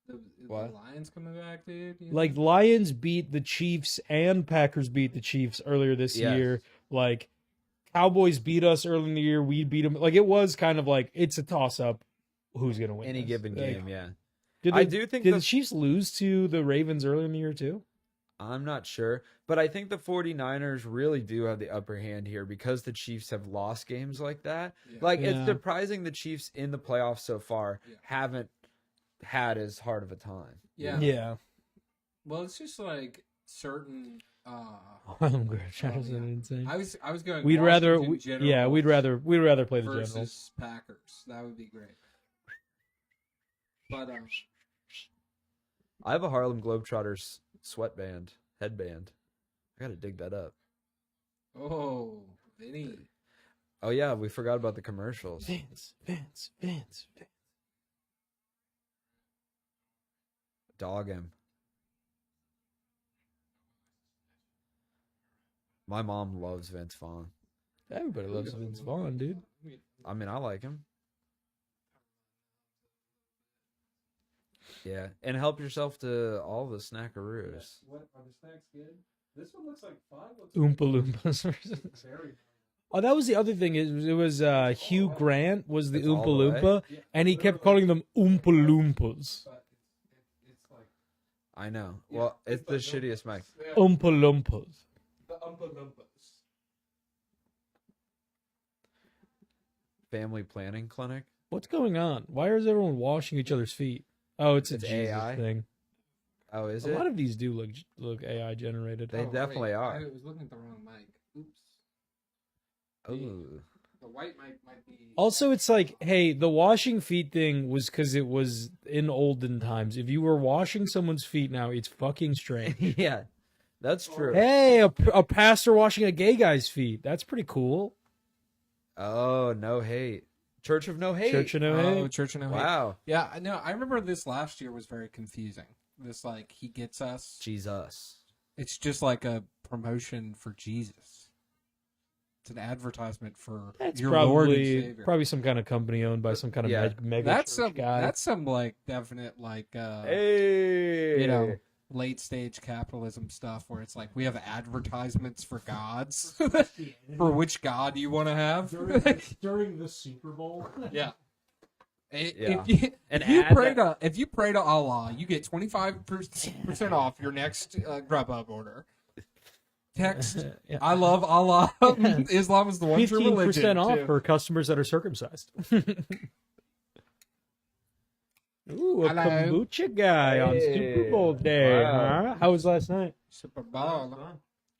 game. The What? Lions coming back, dude. you Like know? Lions beat the Chiefs and Packers beat the Chiefs earlier this Yes. year. Like Cowboys beat us early in the year. We beat them. Like it was kind of like it's a toss up. Who's gonna win? Any this. given Like, game, yeah. Did I they- do think Did the- the Chiefs lose to the Ravens early in the year too? I'm not sure, but I think the 49ers really do have the upper hand here because the Chiefs have lost games like that. Yeah. Like, Yeah. it's surprising the Chiefs in the playoffs so far Yeah. haven't had as hard of a time. Yeah. Yeah. Well, it's just like certain. I'm good. Shadows yeah. are insane. I was going. We'd rather, Washington yeah, we'd Generals rather play the versus Generals. Packers. That would be great. But I have a Harlem Globetrotters sweatband, headband. I gotta dig that up. oh, Vinny. Oh, yeah, we forgot about the commercials. Vince. Dog him. My mom loves Vince Vaughn. Everybody loves Vince Vaughn, dude. I mean, I like him. Yeah, and help yourself to all the snackaroos. What are the snacks good? This one looks like fun. Oompa Loompas. Very. Oh, that was the other thing. It was Hugh Grant was the It's all Oompa the way? Loompa, Yeah, and he kept calling them Oompa Loompas. But it's like I know. Well, it's the shittiest mic. Yeah, Oompa Loompas. the Oompa Loompas. Family planning clinic. What's going on? Why is everyone washing each other's feet? Oh, it's a It's Jesus AI? thing. Oh, is A it? lot of these do look AI generated. They definitely are. I was looking at the wrong mic. Oops. Ooh. The white mic might be. Also, it's like, hey, the washing feet thing was because it was in olden times. If you were washing someone's feet now, it's fucking strange. Yeah, that's true. Hey, a pastor washing a gay guy's feet. That's pretty cool. Oh, no hate. Church of No Hate. Church of No Oh, Hate. Church of No Hate. Wow. Yeah, I know. I remember this last year was very confusing. This like he gets us. Jesus. It's just like a promotion for Jesus. It's an advertisement for That's your Lord and probably Savior. some kind of company owned by some kind of Yeah. mega That's church some guy. that's some like definite like Hey, you know, late stage capitalism stuff where it's like we have advertisements for gods. For which god you want to have? during the Super Bowl. Yeah. Yeah. If you pray to Allah, you get 25% off your next Grubhub order. Text Yeah. I love Allah. Islam is the one true 15% religion. off too. for customers that are circumcised. Ooh, a Hello. kombucha guy on Hey. Super Bowl day, Wow. huh? How was last night? Super Bowl.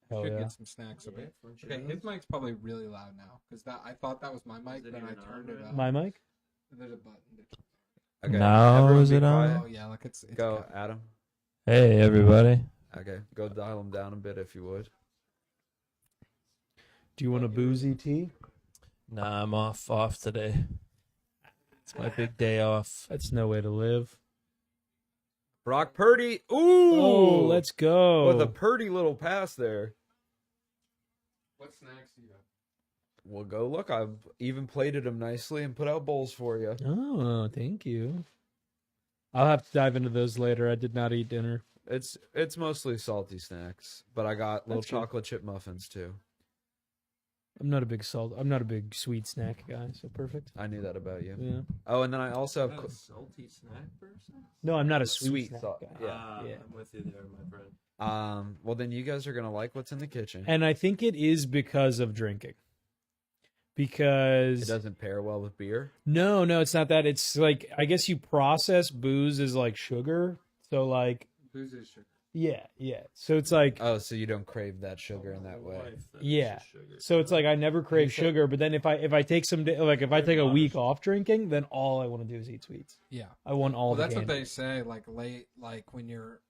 Hell Should yeah. get some snacks a bit. Okay, his mic's probably really loud now because I thought that was my mic, it then I even on, turned it bro? up. My mic? There's a button. Okay. Now everyone is be it on? quiet. Oh yeah, look, it's Go, got- Adam. Hey, everybody. Okay, go dial him down a bit if you would. Do you want a boozy tea? Nah, I'm off today. It's my big day off. That's no way to live. Brock Purdy. Ooh, Oh, let's go. with a Purdy little pass there. What snacks do you have? Well, go look. I've even plated them nicely and put out bowls for you. Oh, thank you. I'll have to dive into those later. I did not eat dinner. It's mostly salty snacks, but I got little That's good. chocolate chip muffins too. I'm not a big sweet snack guy, so perfect. I knew that about you. Yeah. Oh, and then I also have. Not a salty snack person? No, I'm not a sweet, Sweet snack salt, guy. yeah. Yeah. I'm with you there, my friend. Well, then you guys are gonna like what's in the kitchen. And I think it is because of drinking. Because It doesn't pair well with beer. no, it's not that. It's like I guess you process booze as like sugar. So like Booze is sugar. yeah. So it's like Oh, so you don't crave that sugar in that My way. wife, that Yeah. is sugar. so it's like I never crave sugar, but then if I take some like if I take a week off drinking, then all I want to do is eat sweets. Yeah. I want all Well, the that's what candy. they say. Like like when your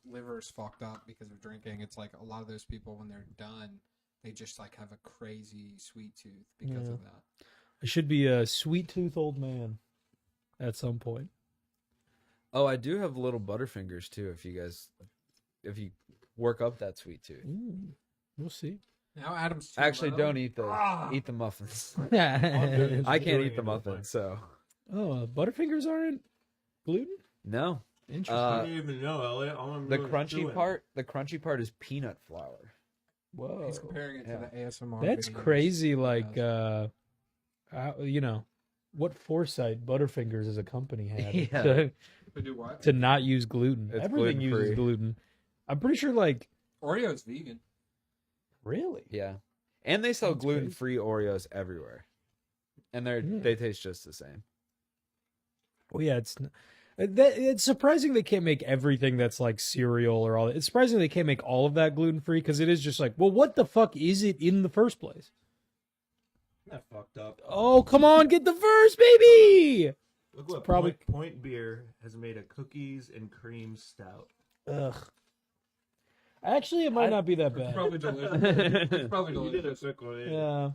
liver's fucked up because of drinking. It's like a lot of those people when they're done, they just like have a crazy sweet tooth because of that. I should be a sweet tooth old man at some point. Oh, I do have little Butterfingers too. If you work up that sweet tooth. We'll see. Now Adam's too Actually, low. don't eat the muffins. oh, I can't eat the muffins, so Butterfingers aren't gluten? no. Interesting. I don't even know, Elliot. All I'm The really crunchy doing. part is peanut flour. Whoa. He's comparing it Yeah. to the ASMR. That's videos. crazy. Like, what foresight Butterfingers as a company had Yeah. To do what? to not use gluten. It's Everything uses gluten-free. gluten. I'm pretty sure, like, Oreo's vegan. really? Yeah, and they sell That's gluten-free Oreos everywhere, and they taste just the same. Well, yeah, it's surprising they can't make everything that's like cereal or all that. It's surprising they can't make all of that gluten free because it is just like, well, what the fuck is it in the first place? That fucked up. Oh, come on, get the verse, baby! Look what probably- Point Beer has made a cookies and cream stout. Ugh. Actually, it might not be that It's bad. probably delicious. It's probably You did a delicious. quick one. Yeah.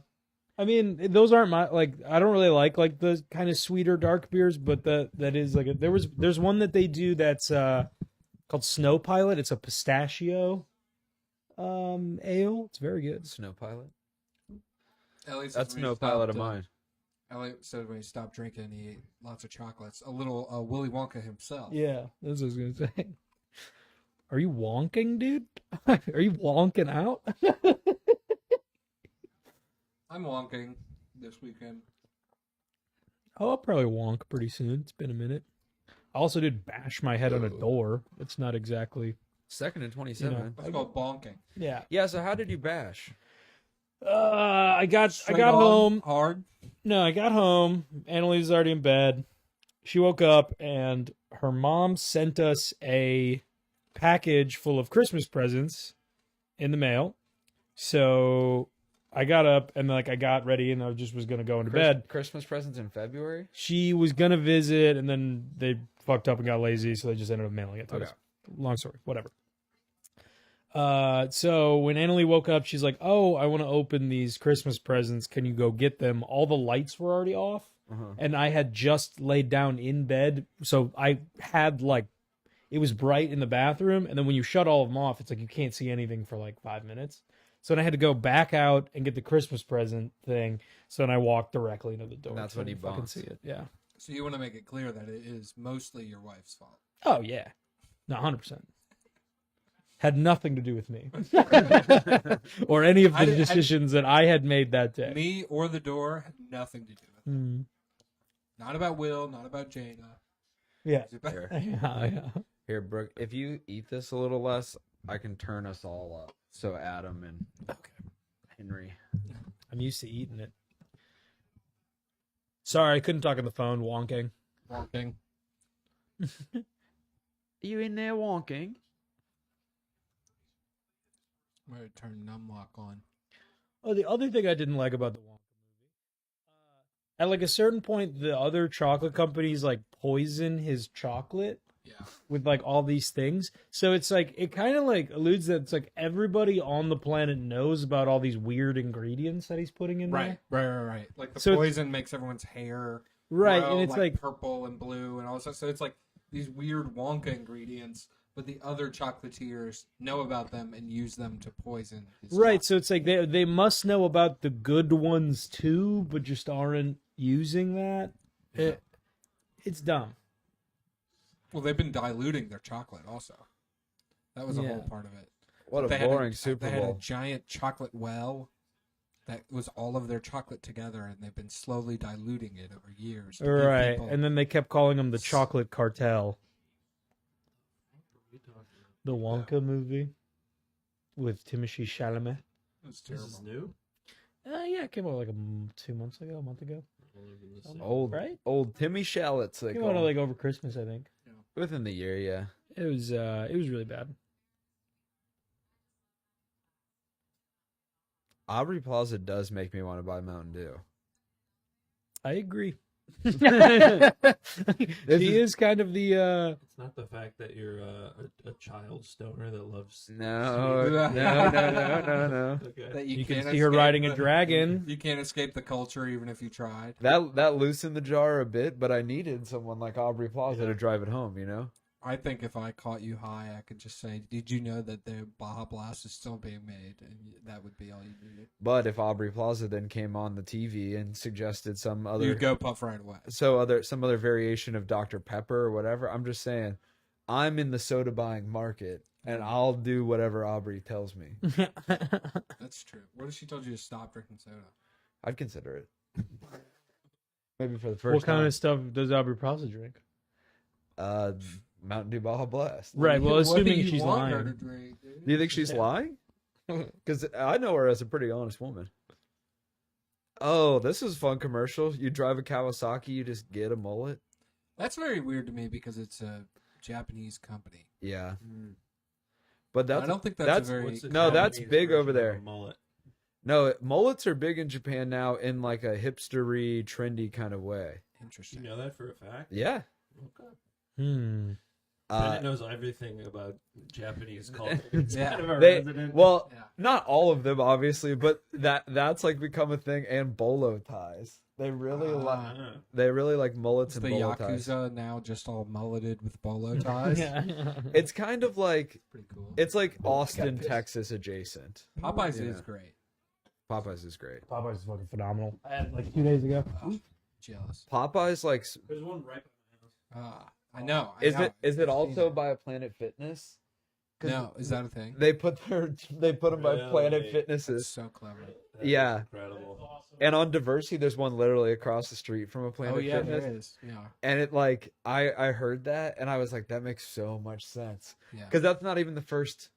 I mean, those aren't my like. I don't really like the kind of sweeter dark beers, but that is like there's one that they do that's called Snow Pilot. It's a pistachio ale. It's very good. Snow Pilot. Elliot says That's when he no pilot of stopped, mine. Elliot said when he stopped drinking, he ate lots of chocolates. A little Willy Wonka himself. Yeah, that's what I was gonna say. Are you wonking, dude? Are you wonking out? I'm wonking this weekend. Oh, I'll probably wonk pretty soon. It's been a minute. I also did bash my head on a door. It's not exactly. 2nd and 27. You know. That's called bonking. Yeah. Yeah. So how did you bash? I got Straight on, home. hard. No, I got home. Annalise already in bed. She woke up and her mom sent us a package full of Christmas presents in the mail. So I got up and like I got ready and I just was gonna go into bed. Christmas presents in February. She was gonna visit and then they fucked up and got lazy, so they just ended up mailing it to Okay. us. Long story, whatever. So when Annalie woke up, she's like, "Oh, I want to open these Christmas presents. Can you go get them?" All the lights were already off, Uh-huh. and I had just laid down in bed, so I had like it was bright in the bathroom, and then when you shut all of them off, it's like you can't see anything for like 5 minutes. So then I had to go back out and get the Christmas present thing. So then I walked directly into the door. And that's so when I he fucking bounced. see it. Yeah. So you want to make it clear that it is mostly your wife's fault. Oh yeah, no, 100%. Had nothing to do with me or any of the decisions that I had made that day. Me or the door had nothing to do with it. Mm. Not about Will, not about Jana. Yeah. It's about- Yeah. Here, Brooke, if you eat this a little less, I can turn us all up. So Adam and Henry. I'm used to eating it. Sorry, I couldn't talk on the phone. Wonking. Walking. You in there wonking? I'm going to turn Numlock on. Oh, the other thing I didn't like about the Wonka movie, at like a certain point, the other chocolate companies like poison his chocolate Yeah. with like all these things. So it's like it kind of like alludes that it's like everybody on the planet knows about all these weird ingredients that he's putting in there. Right. Like the So it's- poison makes everyone's hair Right, grow, and it's like purple and blue and all this stuff. So it's like these weird Wonka ingredients, but the other chocolatiers know about them and use them to poison his right. chocolate. So it's like they must know about the good ones too, but just aren't using that. It's dumb. Well, they've been diluting their chocolate also. That was a Yeah. whole part of it. What a They had boring Super They had a Bowl. giant chocolate well that was all of their chocolate together, and they've been slowly diluting it over years. to give Right, people- and then they kept calling them the Chocolate Cartel. The Wonka movie with Timothée Chalamet. It was This terrible. is new. Yeah, it came out like 2 months ago, a month ago. Old, Right? old Timmy Shallots. They Came call out him. like over Christmas, I think. Within the year, yeah. It was really bad. Aubrey Plaza does make me want to buy Mountain Dew. I agree. This She is kind of the It's not the fact that you're a child stoner that loves. No, Yeah. no. Okay. That you can can't see her escape riding a the- dragon. You can't escape the culture even if you tried. That loosened the jar a bit, but I needed someone like Aubrey Plaza to drive it home, you know? I think if I caught you high, I could just say, "Did you know that the Baja Blast is still being made?" And that would be all you needed. But if Aubrey Plaza then came on the TV and suggested some other You'd go puff right away. some other variation of Dr. Pepper or whatever, I'm just saying I'm in the soda buying market and I'll do whatever Aubrey tells me. That's true. What if she told you to stop drinking soda? I'd consider it. Maybe for the first What kind time. of stuff does Aubrey Plaza drink? Mountain Dew Baja Blast. Right. Well, What do assuming you she's want her lying. to drink, dude? Do you think she's lying? Because I know her as a pretty honest woman. Oh, this is a fun commercial. You drive a Kawasaki, you just get a mullet. That's very weird to me because it's a Japanese company. Yeah. But that's I don't think that's, that's- a very. What's the No, that's Japanese big version over of there. a mullet? no, mullets are big in Japan now in like a hipstery, trendy kind of way. You Interesting. know that for a fact? Yeah. Okay. Hmm. Bennett knows everything about Japanese culture. Yeah. Kind of a They, resident. well, Yeah. not all of them, obviously, but that's like become a thing. And bolo ties. They really like Ah. mullets Is and the bolo ties. Yakuza now just all mulleted with bolo ties? Yeah. It's kind of like Pretty cool. it's like Austin, Texas adjacent. Popeyes Yeah. is great. Popeyes is great. Popeyes is fucking phenomenal. I had it like 2 days ago. Jealous. Popeyes like There's one right by my house. I know. I is know. it is it I've seen also it. by a Planet Fitness? 'Cause No, is that a thing? They put them by Planet Really? Fitnesses. So clever. That is Yeah. incredible. And on Diversity, there's one literally across the street from a Planet Oh yeah, Fitness. there is. Yeah, And it like I heard that and I was like, that makes so much sense yeah. because that's not even the first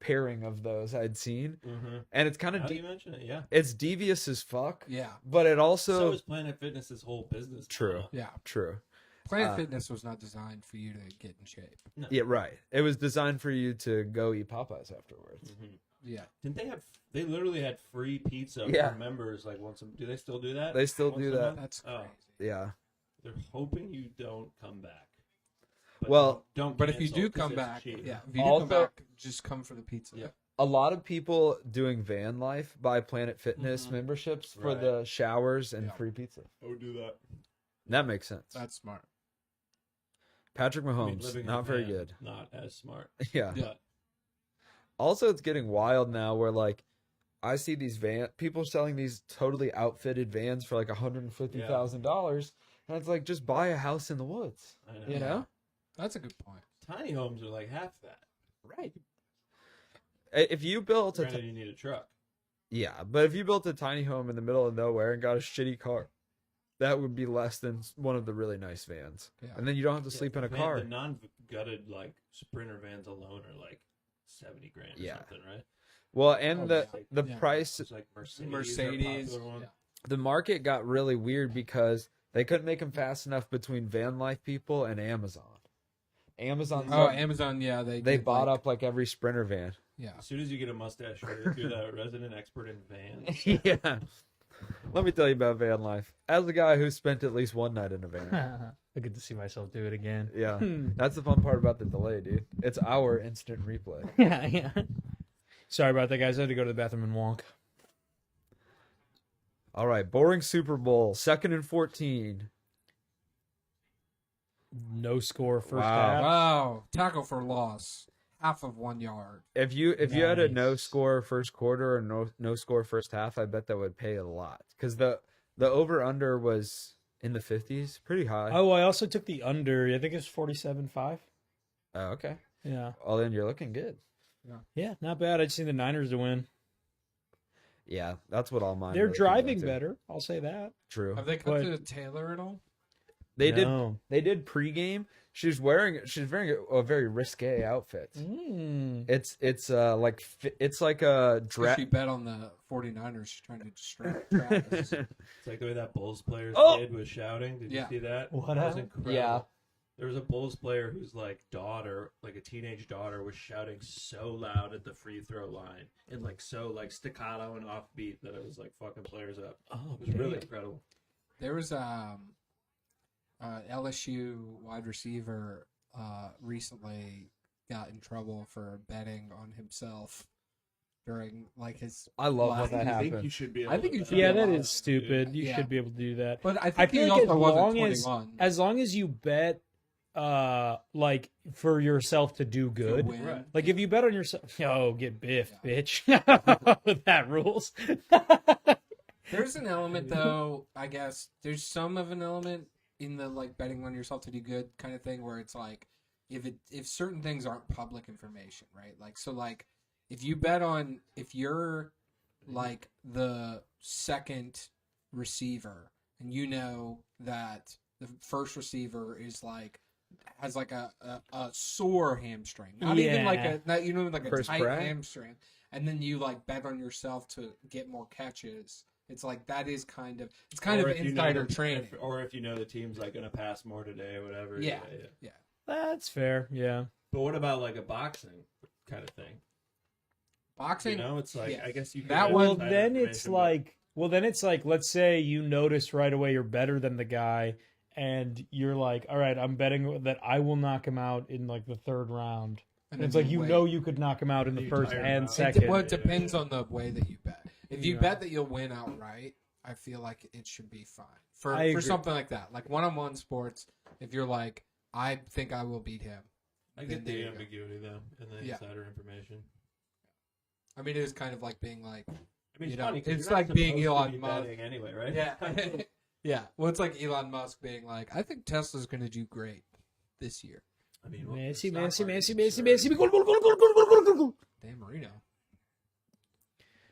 pairing of those I'd seen, Mm-hmm. and it's kind How of do you mention it? Yeah. it's devious as fuck, Yeah, but it So also is Planet Fitness's whole business. True. model. yeah. true. Planet Fitness was not designed for you to get in shape. Yeah, right. It was designed for you to go eat Popeyes afterwards. Mhm. Yeah, Didn't they have? They literally had free pizza Yeah. for members. Like once. Do they still do that? They still Once do a that. month? that's Oh. crazy. Yeah. They're hoping you don't come back. But Well- don't. But if you cancel, do 'cause come it's back, cheap. yeah, if you do Also- come back, just come for the pizza. Yeah. A lot of people doing van life buy Planet Fitness Mhm. memberships for Right. the showers and Yeah. free pizza. I would do that. That makes sense. That's smart. Patrick I mean, Mahomes, living in not a very van, good. Not as smart. Yeah. Yeah. But Also, it's getting wild now where like I see these people selling these totally outfitted vans for like $150,000, and it's like just buy a house in the woods. I know. You know? That's a good point. Tiny homes are like half that. Right. If you built Granted, you need a truck. yeah, but if you built a tiny home in the middle of nowhere and got a shitty car, that would be less than one of the really nice vans. Yeah. And then you don't have to sleep in a car. The non-gutted like Sprinter vans alone are like 70 grand or Yeah. something, right? Well, and Oh, the yeah. the Yeah. price, It's like Mercedes. Mercedes. Are a popular one. Yeah. the market got really weird because they couldn't make them fast enough between van life people and Amazon. Amazon, Oh, Amazon. Yeah, they did, bought like, up like every Sprinter van. Yeah. As soon as you get a mustache, you're the resident expert in vans. Yeah. Let me tell you about van life. As a guy who spent at least one night in a van. I get to see myself do it again. Yeah. That's the fun part about the delay, dude. It's our instant replay. Yeah. Sorry about that, guys. I had to go to the bathroom and wonk. All right, boring Super Bowl, 2nd and 14. No score first Wow. half. Wow. Tackle for loss. Half of 1 yard. If you had a Nice. no score first quarter or no score first half, I bet that would pay a lot because the over under was in the 50s, pretty high. Oh, I also took the under. I think it's 47.5. Oh, okay. Yeah. Well, then you're looking good. Yeah, not bad. I just need the Niners to win. Yeah, that's what all mine. They're really came driving down to. better. I'll say that. True. Have they cut But- to Taylor at all? They No. did pregame. She's wearing a very risque outfit. Mm. It's like a She bet on the 49ers. She's trying to distract Travis. It's like the way that Bulls player's Oh! kid was shouting. Did Yeah. you see that? What That was happened? incredible. Yeah. There was a Bulls player whose like daughter, like a teenage daughter, was shouting so loud at the free throw line and like so like staccato and offbeat that it was like fucking players up. Oh, It was really damn. incredible. There was LSU wide receiver recently got in trouble for betting on himself during like his. I love Last- when that I think happens. you should be. Able I think to you should bet be Yeah, on that allowed is to stupid. You Yeah. should be able to do that. But I I think he feel like also as wasn't long as 21. as long as you bet, like for yourself to do to good. win. Right. Like if you bet on yourself, oh, get biffed, bitch. That rules. There's an element though, I guess. There's some of an element in the like betting on yourself to do good kind of thing where it's like if certain things aren't public information, right? Like so like if you're like the second receiver and you know that the first receiver is like has like a sore hamstring. Not even like Yeah. like a Chris tight Pratt? hamstring. And then you like bet on yourself to get more catches. It's like that is kind of Or if you know insider the- training. or if you know the team's like gonna pass more today or whatever. Yeah. That's fair. Yeah. But what about like a boxing kind of thing? Boxing, You know, it's like yeah. I guess you. could That have one- Well, insider then it's information, like, let's say you notice right away you're better than the guy, and you're like, all right, I'm betting that I will knock him out in like the third round. And it's like you wait. know you could knock him out in The the first entire and round. second. Well, it depends on the way that you bet. If you Yeah. bet that you'll win outright, I feel like it should be fine for I agree. something like that, like one-on-one sports. If you're like, I think I will beat him. I get There the you go. ambiguity though, and the Yeah. insider information. I mean, it is kind of like being like, I mean, You it's know, funny 'cause it's you're not like being supposed to Elon be Musk. betting anyway, right? yeah, yeah. Well, it's like Elon Musk being like, I think Tesla's going to do great this year. I mean, well, Messi, the Messi, stock Messi, market's Messi, absurd. Messi, goal, goal, goal, goal, goal, goal, goal, goal. Dan Marino.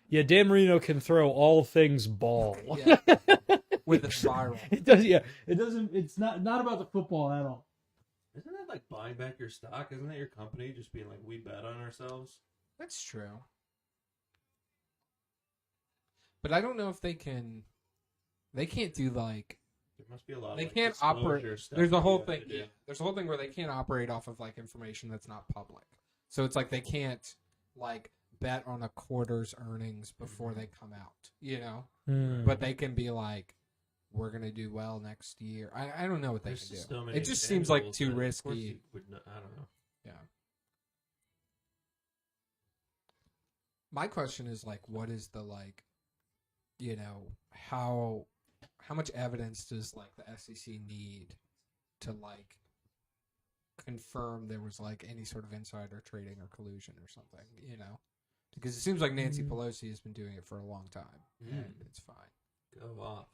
Yeah, Dan Marino can throw all things ball. Yeah. With a spiral. It does. Yeah, it doesn't. It's not about the football at all. Isn't that like buying back your stock? Isn't that your company just being like, we bet on ourselves? That's true. But I don't know if they can. They can't do like. There must be a lot. Of, They like, can't disclosure operate. stuff There's that a you whole have to thing. do. Yeah, there's a whole thing where they can't operate off of like information that's not public. So it's like they can't like bet on a quarter's earnings before they come out. You know, Hmm. but they can be like, "We're gonna do well next year." I don't know what they There's can do. so many It just seems like intangibles too that, of course, risky. you would not- I don't know. Yeah. My question is like, what is the like, you know, how much evidence does like the SEC need to like confirm there was like any sort of insider trading or collusion or something, you know, because it seems like Nancy Pelosi has been doing it for a long time, and it's fine. Go off.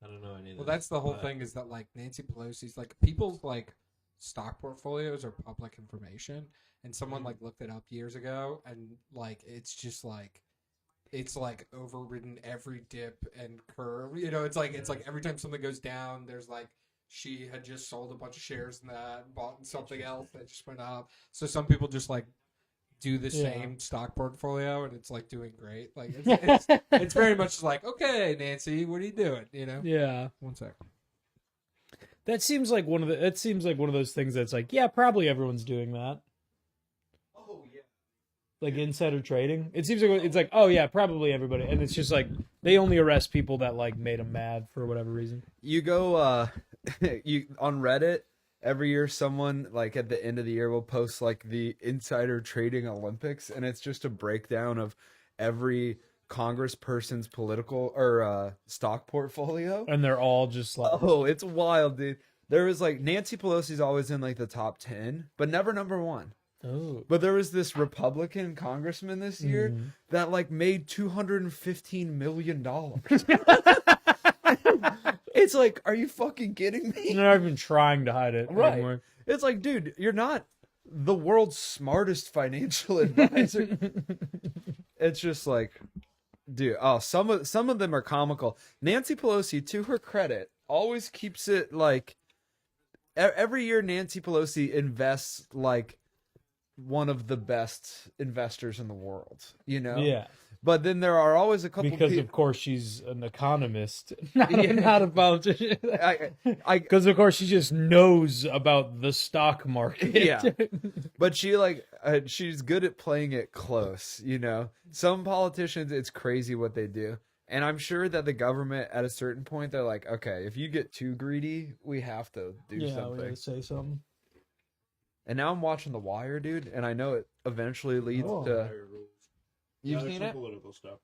I don't know any of Well, this, that's the whole but- thing is that like Nancy Pelosi's like people's like stock portfolios are public information, and someone like looked it up years ago, and like it's just like it's like overridden every dip and curve. You know, it's like every time something goes down, there's like she had just sold a bunch of shares in that and bought something else that just went up. So some people just like do the same stock portfolio, and it's like doing great. Like it's very much like, okay, Nancy, what are you doing? You know? Yeah. One sec. That seems like one of those things that's like, yeah, probably everyone's doing that. Oh yeah. Like insider trading. It seems like it's like, oh yeah, probably everybody. And it's just like they only arrest people that like made them mad for whatever reason. You go you on Reddit every year, someone like at the end of the year will post like the insider trading Olympics, and it's just a breakdown of every congressperson's political or stock portfolio. And they're all just like, Oh, it's wild, dude. There was like Nancy Pelosi's always in like the top 10, but never number 1. oh. But there was this Republican congressman this year Mhm. that like made $215 million. It's like, are you fucking kidding me? They're not even trying to hide it Right. anymore. It's like, dude, you're not the world's smartest financial advisor. It's just like, dude, some of them are comical. Nancy Pelosi, to her credit, always keeps it like every year Nancy Pelosi invests like one of the best investors in the world, you know? Yeah. But then there are always a couple Because people. of course she's an economist, not, Yeah. not a politician. Because of course she just knows about the stock market. Yeah. But she like she's good at playing it close, you know. Some politicians, it's crazy what they do, and I'm sure that the government at a certain point they're like, okay, if you get too greedy, we have to do yeah, we something. gotta say something. And now I'm watching The Wire, dude, and I know it eventually leads Oh. to. Higher rules. You've There's seen some it? Political stuff.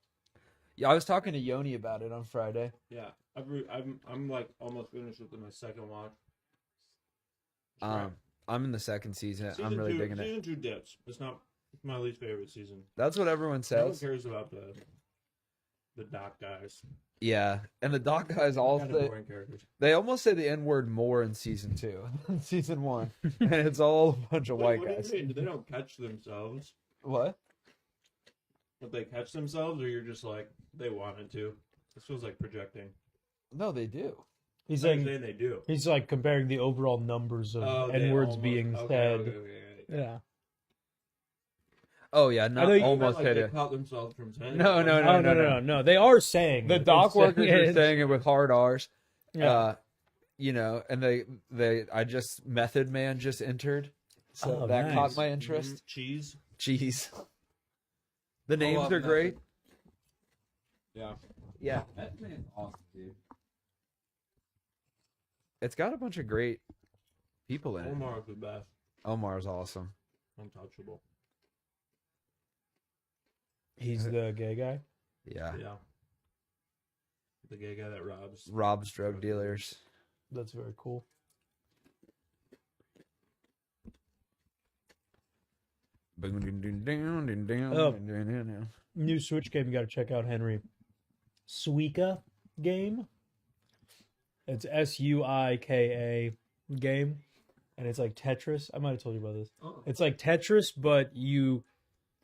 Yeah, I was talking to Yoni about it on Friday. Yeah, I'm like almost finished with my second watch. It's great. I'm in the second season. Season I'm really two, digging it. Season 2 dips. It's not my least favorite season. That's what everyone No one says. cares about the doc guys. Yeah, and the doc guys all Kind say of boring characters. they almost say the N word more in season 2 than season 1, and it's all a bunch of white What do guys. you mean? They don't catch themselves. What? But they catch themselves, or you're just like they wanted to. This feels like projecting. No, they do. He's I'm saying saying they do. he's like comparing the overall numbers of Oh, they N-words almost- being okay, said. okay. Yeah. Oh yeah, I not know you- almost like hit they it. caught themselves from saying. No, it. no, Oh no. They are saying The it. dock They're workers saying are it. saying it with hard R's. Yeah. You know, and I just Method Man just entered, so Oh, that nice. caught my interest. Cheese. Jeez, the names love are great. Method. Yeah. Yeah, That man's awesome, dude. it's got a bunch of great people in it. Omar's the best. Omar's awesome. Untouchable. He's the gay guy. Yeah, Yeah. The gay guy that robs drug dealers. That's very cool. New Switch game you got to check out, Henry. Suika game. It's Suika game, and it's like Tetris. I might have told you about this. Oh. It's like Tetris, but you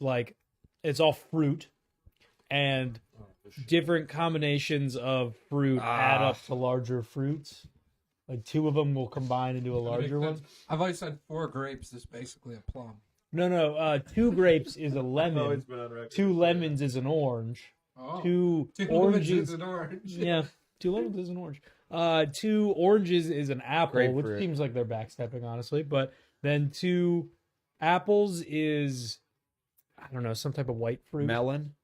like it's all fruit, and different combinations of fruit add up to larger fruits. Like 2 of them will combine into a larger one. I've always said 4 grapes is basically a plum. No. 2 grapes is a Oh, lemon. it's been on record. 2 lemons is an orange. Oh. 2 Two oranges. lemons is an orange. Yeah, 2 lemons is an orange. 2 oranges is an apple, which Grapefruit. seems like they're backstepping, honestly. But then 2 apples is, I don't know, some type of white fruit. Melon,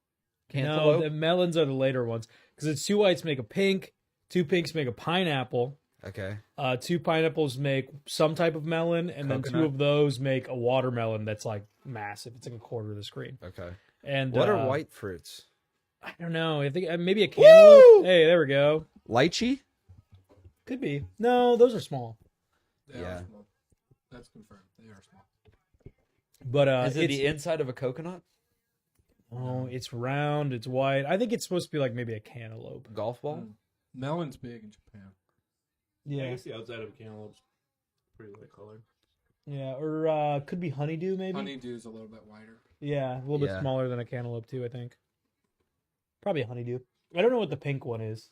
No, cantaloupe. the melons are the later ones because it's 2 whites make a pink, 2 pinks make a pineapple. Okay, 2 pineapples make some type of melon, and then 2 Coconut. of those make a watermelon that's like massive. It's like a quarter of the screen. okay. And What are white fruits? I don't know. I think maybe a cantaloupe. Woo! Hey, there we go. Lychee. Could be. No, those are small. They Yeah. are small. That's confirmed. They are small. But Is it it's the inside of a coconut? it's round, it's white. I think it's supposed to be like maybe a cantaloupe. Golf ball? Mm. Melon's big in Japan. I Yeah, guess the outside of a cantaloupe's pretty light colored. yeah, or could be honeydew maybe. Honeydew's a little bit wider. Yeah, a little bit Yeah. smaller than a cantaloupe too. I think. Probably a honeydew. I don't know what the pink one is.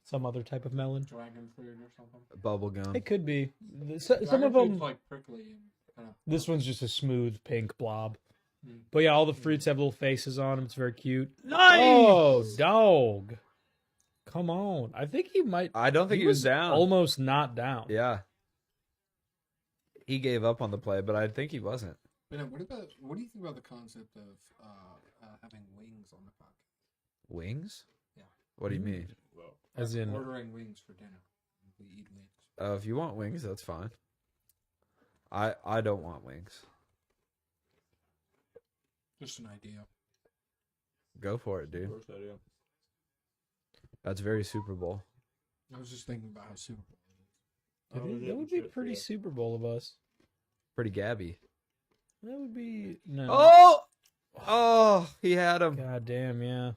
Some other type of melon. Dragon fruit or something. Bubble gum. It could be. Some Dragon of fruit's them. like prickly and kind of. This one's just a smooth pink blob. Mm. But yeah, all the fruits have little faces on them. It's very cute. Nice! Oh, dog. Come on. I think he might. I don't think he was down. Almost not down. Yeah. He gave up on the play, but I think he wasn't. But what do you think about the concept of having wings on the podcast? Wings? Yeah. What do you mean? Well, As in. Ordering wings for dinner. We eat wings. If you want wings, that's fine. I don't want wings. Just an idea. Go for it, dude. first idea. That's very Super Bowl. I was just thinking about how Super Bowl That, Oh, is- yeah, that would be shit, pretty yeah. Super Bowl of us. Pretty Gabby. That would be. No. Oh! Oh, he had him. God damn, yeah.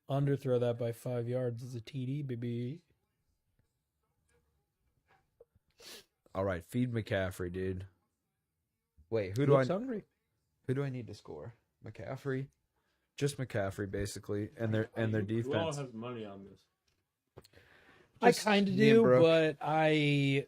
Underthrow that by 5 yards is a TD, baby. All right, feed McCaffrey, dude. Wait, who Looks hungry. who do I need to score? McCaffrey? Just McCaffrey, basically, and their Who all defense. has money on this? I Just kind of me and do, Brook. but I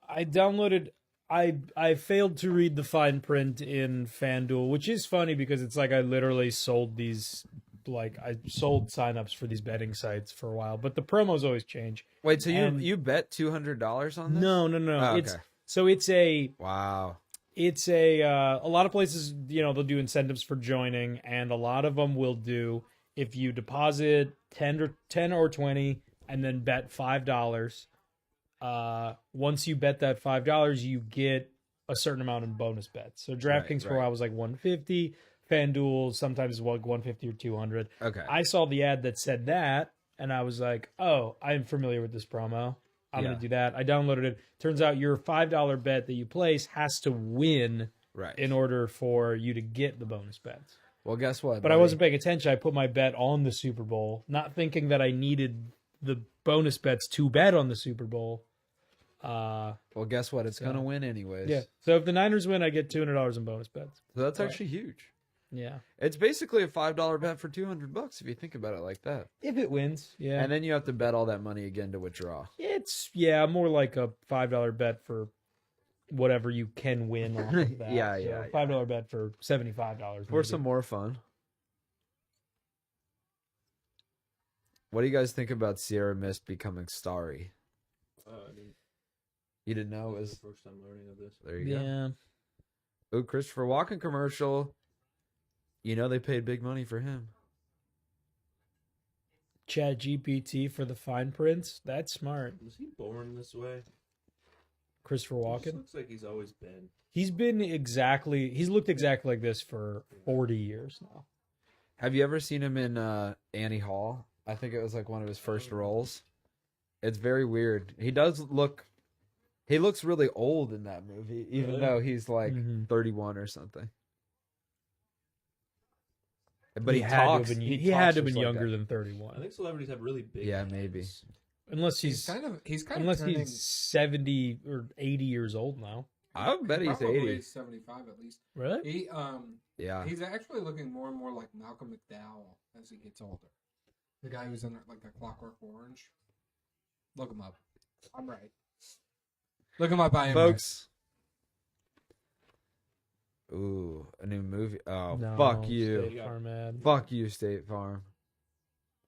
downloaded. I failed to read the fine print in FanDuel, which is funny because it's like I literally sold these. Like I sold signups for these betting sites for a while, but the promos always change. Wait, so And- you bet $200 on this? No. Oh, It's okay. so it's a Wow. a lot of places, they'll do incentives for joining, and a lot of them will do if you deposit 10 or 20 and then bet $5. Once you bet that $5, you get a certain amount in bonus bets. So DraftKings for a right. while was like 150, FanDuel sometimes is like 150 or 200. Okay. I saw the ad that said that, and I was like, oh, I'm familiar with this promo. I'm Yeah. going to do that. I downloaded it. Turns out your $5 bet that you place has to win Right. in order for you to get the bonus bets. Well, guess what? But I buddy? wasn't paying attention. I put my bet on the Super Bowl, not thinking that I needed the bonus bets to bet on the Super Bowl. Well, guess what? It's So- gonna win anyways. Yeah. So if the Niners win, I get $200 in bonus bets. So that's Right. actually huge. Yeah. It's basically a $5 bet for $200 if you think about it like that. If it wins, yeah. And then you have to bet all that money again to withdraw. It's more like a $5 bet for whatever you can win off of that. Yeah, So yeah. $5 bet for $75. For some more fun. What do you guys think about Sierra Mist becoming starry? I mean, You didn't know it this is was the first time learning of this. there. You go. Yeah. Ooh, Christopher Walken commercial. You know they paid big money for him. Chat GPT for the fine prints. That's smart. Was he born this way? Christopher He just Walken. looks like he's always been. He's looked exactly like this for 40 years now. Have you ever seen him in Annie Hall? I think it was like one of his first roles. It's very weird. He looks really old in that movie, even Really? though he's like Mhm. 31 or something. But he had talks. to have been, he he had talks to have been just like younger that. than I 31. think celebrities have really big. Yeah, heads. maybe. Unless He's he's kind of unless turning, he's 70 or 80 years old now. I bet he's probably 80. 75 at least. Really? He Yeah. he's actually looking more and more like Malcolm McDowell as he gets older. The guy who's in like that Clockwork Orange. Look him up. I'm right. Look him up, I am Folks. Ooh, a new movie. Oh, fuck you. State Farm ad. Fuck you, State Farm.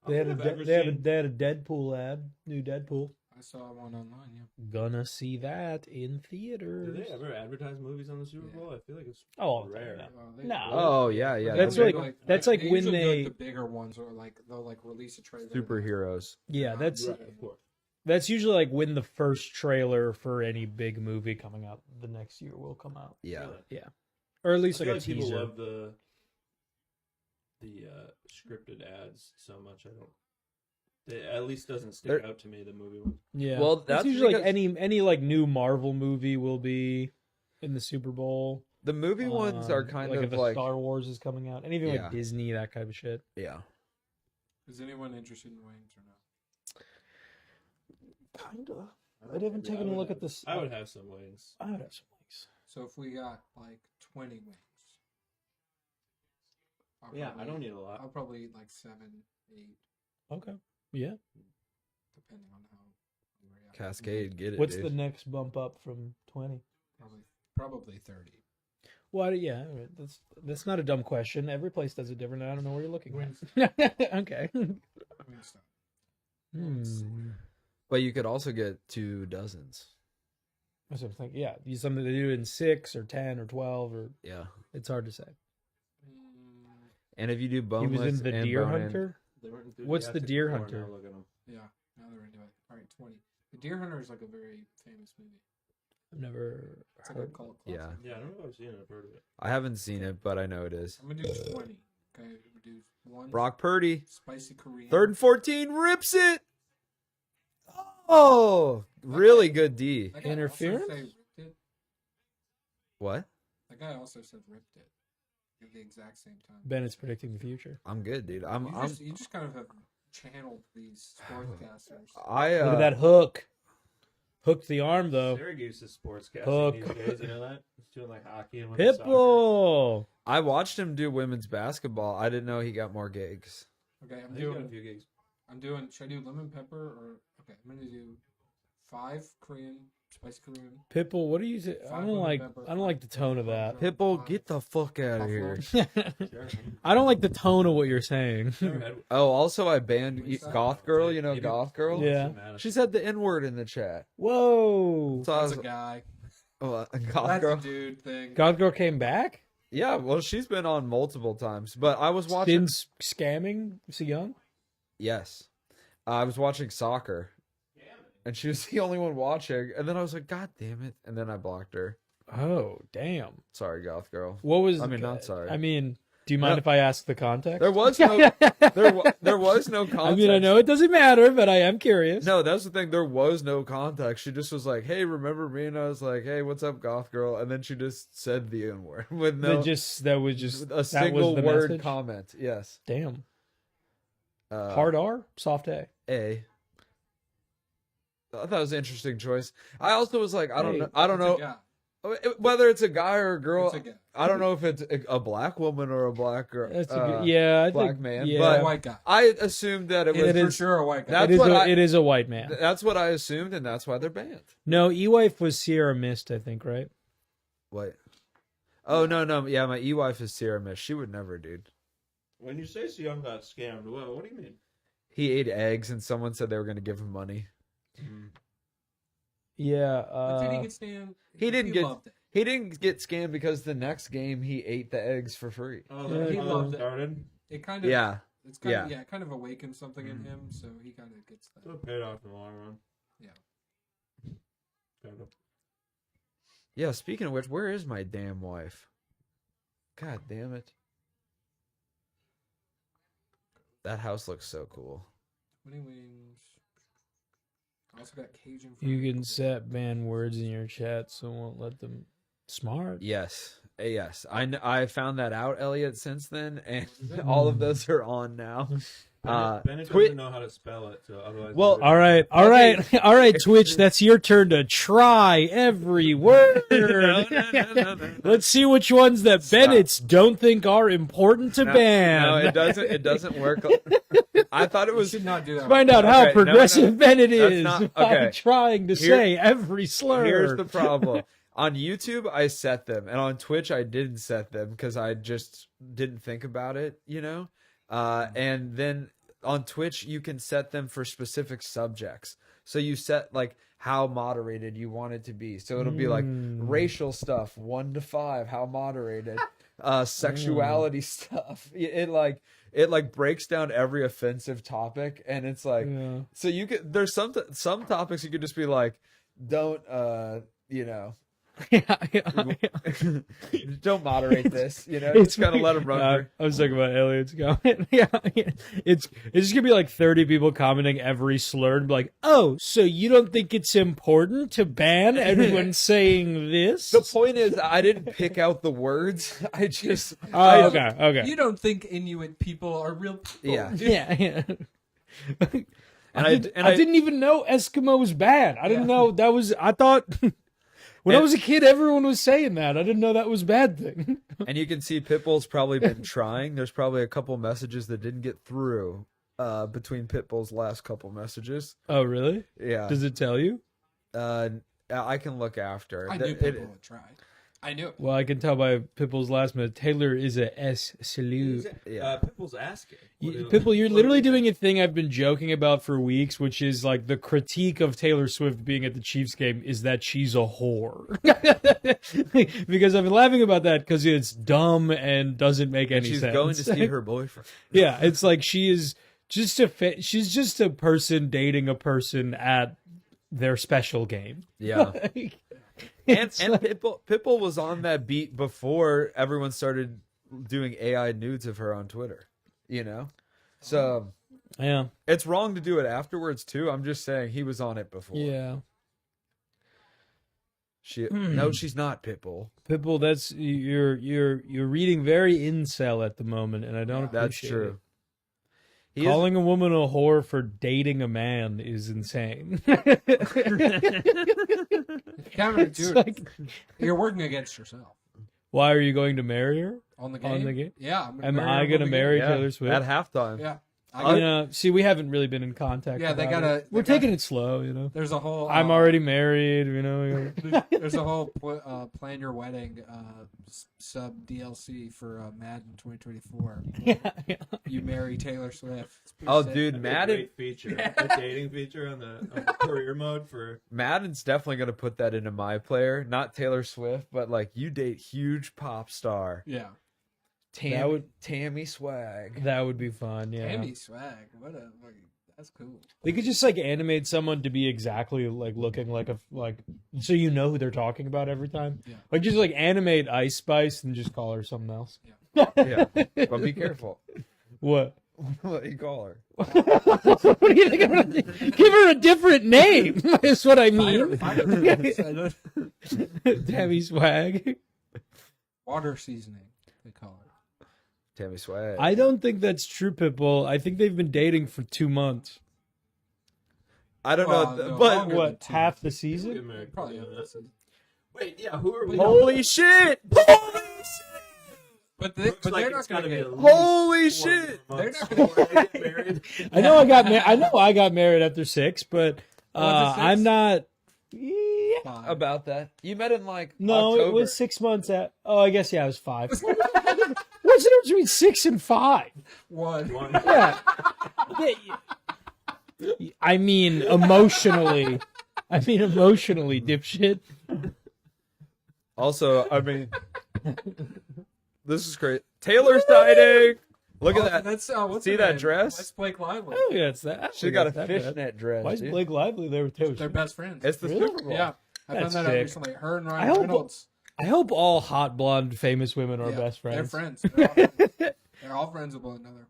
They had, I don't a, think I've ever they, had a, seen- they had a Deadpool ad. New Deadpool. I saw one online. Yeah. Gonna see that in Do theaters. they ever advertise movies on the Super Yeah. Bowl? I feel like it's Oh, all the rare. time, They- No. Oh, yeah, yeah. That's they're like- big that's like they when usually do, they- the bigger ones are like they'll like release a trailer. superheroes. Yeah, that's Right, of course. that's usually like when the first trailer for any big movie coming out the next year will come out. Yeah. Really. Or at I least feel like a like people teaser. love the scripted ads so much. It at least doesn't stick They're- out to me. The movie one. Yeah. Well, that's that's usually like because- any like new Marvel movie will be in the Super Bowl. The movie ones are kind like of if a like Star Wars is coming out, and even Yeah. like Disney, that kind of shit. yeah. Is anyone interested in wings or not? Kinda. I haven't taken a look at this. I would have some wings. I would have some wings. So if we got like 20 wings. I don't need a lot. I'll probably eat like 7, 8, Okay. Yeah. depending on how hungry I am. Cascade, get it. What's dude. the next bump up from 20? Probably 30. Well, yeah, that's not a dumb question. Every place does it different. I don't know where you're looking Wings. at. Okay. Wingstop. Hmm. But you could also get 2 dozens. That's what I'm thinking. Yeah, you something to do in 6 or 10 or 12 or Yeah. it's hard to say. And if you do He boneless was in the and Deer bone-in- Hunter. They weren't What's the enthusiastic Deer before, Hunter? now look at 'em. Yeah, now they're into it. All right, 20. The Deer Hunter is like a very famous movie. I've never It's like a heard. cult Yeah. classic. Yeah, I don't know if I've seen it. I've heard of it. I haven't seen it, but I know it is. I'm gonna do 20. Okay, we do 1 Brock Purdy, spicy Korean. 3rd and 14, rips it. Oh, really good D. That guy Interference? also say ripped it. What? That guy also said ripped it at the exact same time. Bennett's predicting the future. I'm good, dude. You just kind of have channeled these sportscasters. I Look at that hook. Hooked the arm though. Syracuse is sportscasting Hook. these days. You know that? He's doing like hockey and women's soccer. Pitbull. I watched him do women's basketball. I didn't know he got more gigs. Okay, I think he's got a few gigs. I'm doing. Should I do lemon pepper or? Okay, I'm gonna do 5 Korean spicy Korean. Pitbull. What do you say? I Five don't lemon like. pepper, I don't like the tone of that. Pitbull, get the fuck out of Buffalo. here. Sure. I don't like the tone of what you're saying. Never had. Oh, also I banned What's that? Goth Girl. You know Maybe- Goth Girl? Yeah. She said the N word in the chat. Whoa. So I That's was, a guy. Goth That's Girl. a dude thing. God Girl came back. Yeah, well, she's been on multiple times, but I was watching. Since scamming. Is he young? Yes, I was watching soccer, and she was the only one watching. And then I was like, "God damn it!" And then I blocked her. Oh damn. Sorry, Goth Girl. What was? I mean, not sorry. I mean, do you mind No. if I ask the context? There was no. there was no context. I mean, I know it doesn't matter, but I am curious. No, that's the thing. There was no context. She just was like, "Hey, remember me?" And I was like, "Hey, what's up, Goth Girl?" And then she just said the N word with no That was just a single the word message? comment. Yes. Damn. Uh, Hard R, soft A. A. I thought it was an interesting choice. I also was like, I don't Hey, know. I don't It's a know guy. whether it's a guy or a girl. It's a guy. I don't know if it's a black woman or a black girl. That's a good, yeah, I black think, man, Yeah, but- A white guy. I assumed that it was. It For is- sure a white guy. That's it is. what It is a white man. That's what I assumed, and that's why they're banned. No, E-Wife was Sierra Mist, I think, right? What? Oh no! Yeah, my e-wife is Sierra Mish. She would never, dude. When you say Young got scammed, what do you mean? He ate eggs, and someone said they were going to give him money. Yeah. But did he get stand? He didn't get- loved it. He didn't get scammed because the next game he ate the eggs for free. Oh, Yeah, that's he how loved it it. started. It kind of Yeah, It's kind Yeah. of it kind of awakens something in him, so he kind of gets that. So it paid off in the long run. Yeah. Kind of. yeah. Speaking of which, where is my damn wife? God damn it! That house looks so cool. 20 wings. I also got Cajun. You fried can pickle. set ban words in your chat, so it won't let them. Smart. Yes, yes. I found that out, Elliot, since then, and all of those are on now. Bennett Twi- doesn't know how to spell it, so otherwise. Well, he would- All right, all right, all right, Twitch. That's your turn to try every word. No. Let's see which ones that Bennett's don't think are important to ban. No, it doesn't. It doesn't work. I thought it You was. should not do that. Find out how Okay, no, progressive Bennett That's is not- by okay. trying to Here- say every slur. Here's the problem. On YouTube, I set them, and on Twitch, I didn't set them because I just didn't think about it, you know. And then on Twitch, you can set them for specific subjects. So you set like how moderated you want it to be. So it'll be like racial stuff, 1 to 5, how moderated. Sexuality stuff. It like breaks down every offensive topic, and it's like Yeah. so you could. There's some topics you could just be like, don't you know. Don't moderate this. You know, It's just gotta let them run. I was talking about aliens comment. Yeah, it's just gonna be like 30 people commenting every slur and be like, "Oh, so you don't think it's important to ban everyone saying this?" The point is, I didn't pick out the words. I just. Oh, okay. You don't think Inuit people are real people? Yeah. Yeah. And I didn't even know Eskimo was bad. I didn't know that was. I thought when I was a kid, everyone was saying that. I didn't know that was a bad thing. And you can see Pitbull's probably been trying. There's probably a couple messages that didn't get through between Pitbull's last couple messages. Oh, really? Yeah. Does it tell you? I can look after. I knew people would try. I knew it. Well, I can tell by Pitbull's last minute. Taylor is a S salute. Yeah. Pitbull's asking. Pitbull, you're literally doing a thing I've been joking about for weeks, which is like the critique of Taylor Swift being at the Chiefs game is that she's a whore. Because I've been laughing about that because it's dumb and doesn't make any She's sense. going to see her boyfriend. Yeah, it's like she is just she's just a person dating a person at their special game. Yeah. And It's like- Pitbull was on that beat before everyone started doing AI nudes of her on Twitter. You know? So yeah. it's wrong to do it afterwards too. I'm just saying he was on it before. Yeah. No, she's not Pitbull. Pitbull, that's you're reading very incel at the moment, and I don't appreciate That's true. it. He is- Calling a woman a whore for dating a man is insane. Cameron, It's dude, like, you're working against yourself why are you going to marry her? on the game. On the game? Yeah. I'm Am marry I her going to on the marry game. Yeah, Taylor Swift? at halftime. Yeah. See, we haven't really been in contact. Yeah, they about gotta- it. We're they gotta- taking it slow, you know. There's a whole. I'm already married, you know. There's a whole plan your wedding sub DLC for Madden 2024. Yeah. You marry Taylor Swift. It's pretty Oh, sick. dude, That'd be a Madden. great feature, the dating feature on the career mode for. Madden's definitely gonna put that into my player. Not Taylor Swift, but like you date huge pop star. Yeah. Tammy Swag. That would be fun. Yeah. Tammy Swag. That's cool. They could just like animate someone to be exactly like looking like so you know who they're talking about every time. Yeah. Like just like animate Ice Spice and just call her something else. Yeah, but be careful. What? What you call her? What do you think? I'm gonna give her a different name. Is what I mean. Tammy Swag. Water seasoning, they call it. Tammy Swag. I don't think that's true, Pitbull. I think they've been dating for 2 months. I don't know, no, but longer What? than 2 Half the months. season? Probably Yeah, over the season. Wait, yeah, who are we? holy shit! Holy shit! But Looks they're like not it's going to gotta be get. at least Holy 4 shit! months They're not before they get married. I know I got married after 6, but Was it 6? I'm not. Yeah. Five. About that, you met in like No, October. it was 6 months at. Oh, I guess yeah, it was 5. What's the difference between 6 and 5? One. Yeah. I mean, emotionally, dipshit. Also, I mean, this is great. Taylor sighting. Look at that. That's what's See her that name? dress? That's Blake Lively. Oh yeah, it's that. She got a It's that bad. fishnet dress. Why is dude. Blake Lively there with Toast? They're best friends. It's the Really? Super Bowl. Yeah, I That's found that out sick. recently. Her and I Ryan hope- Reynolds. I hope all hot blonde famous women are Yeah, best friends. They're friends. They're all friends with one another.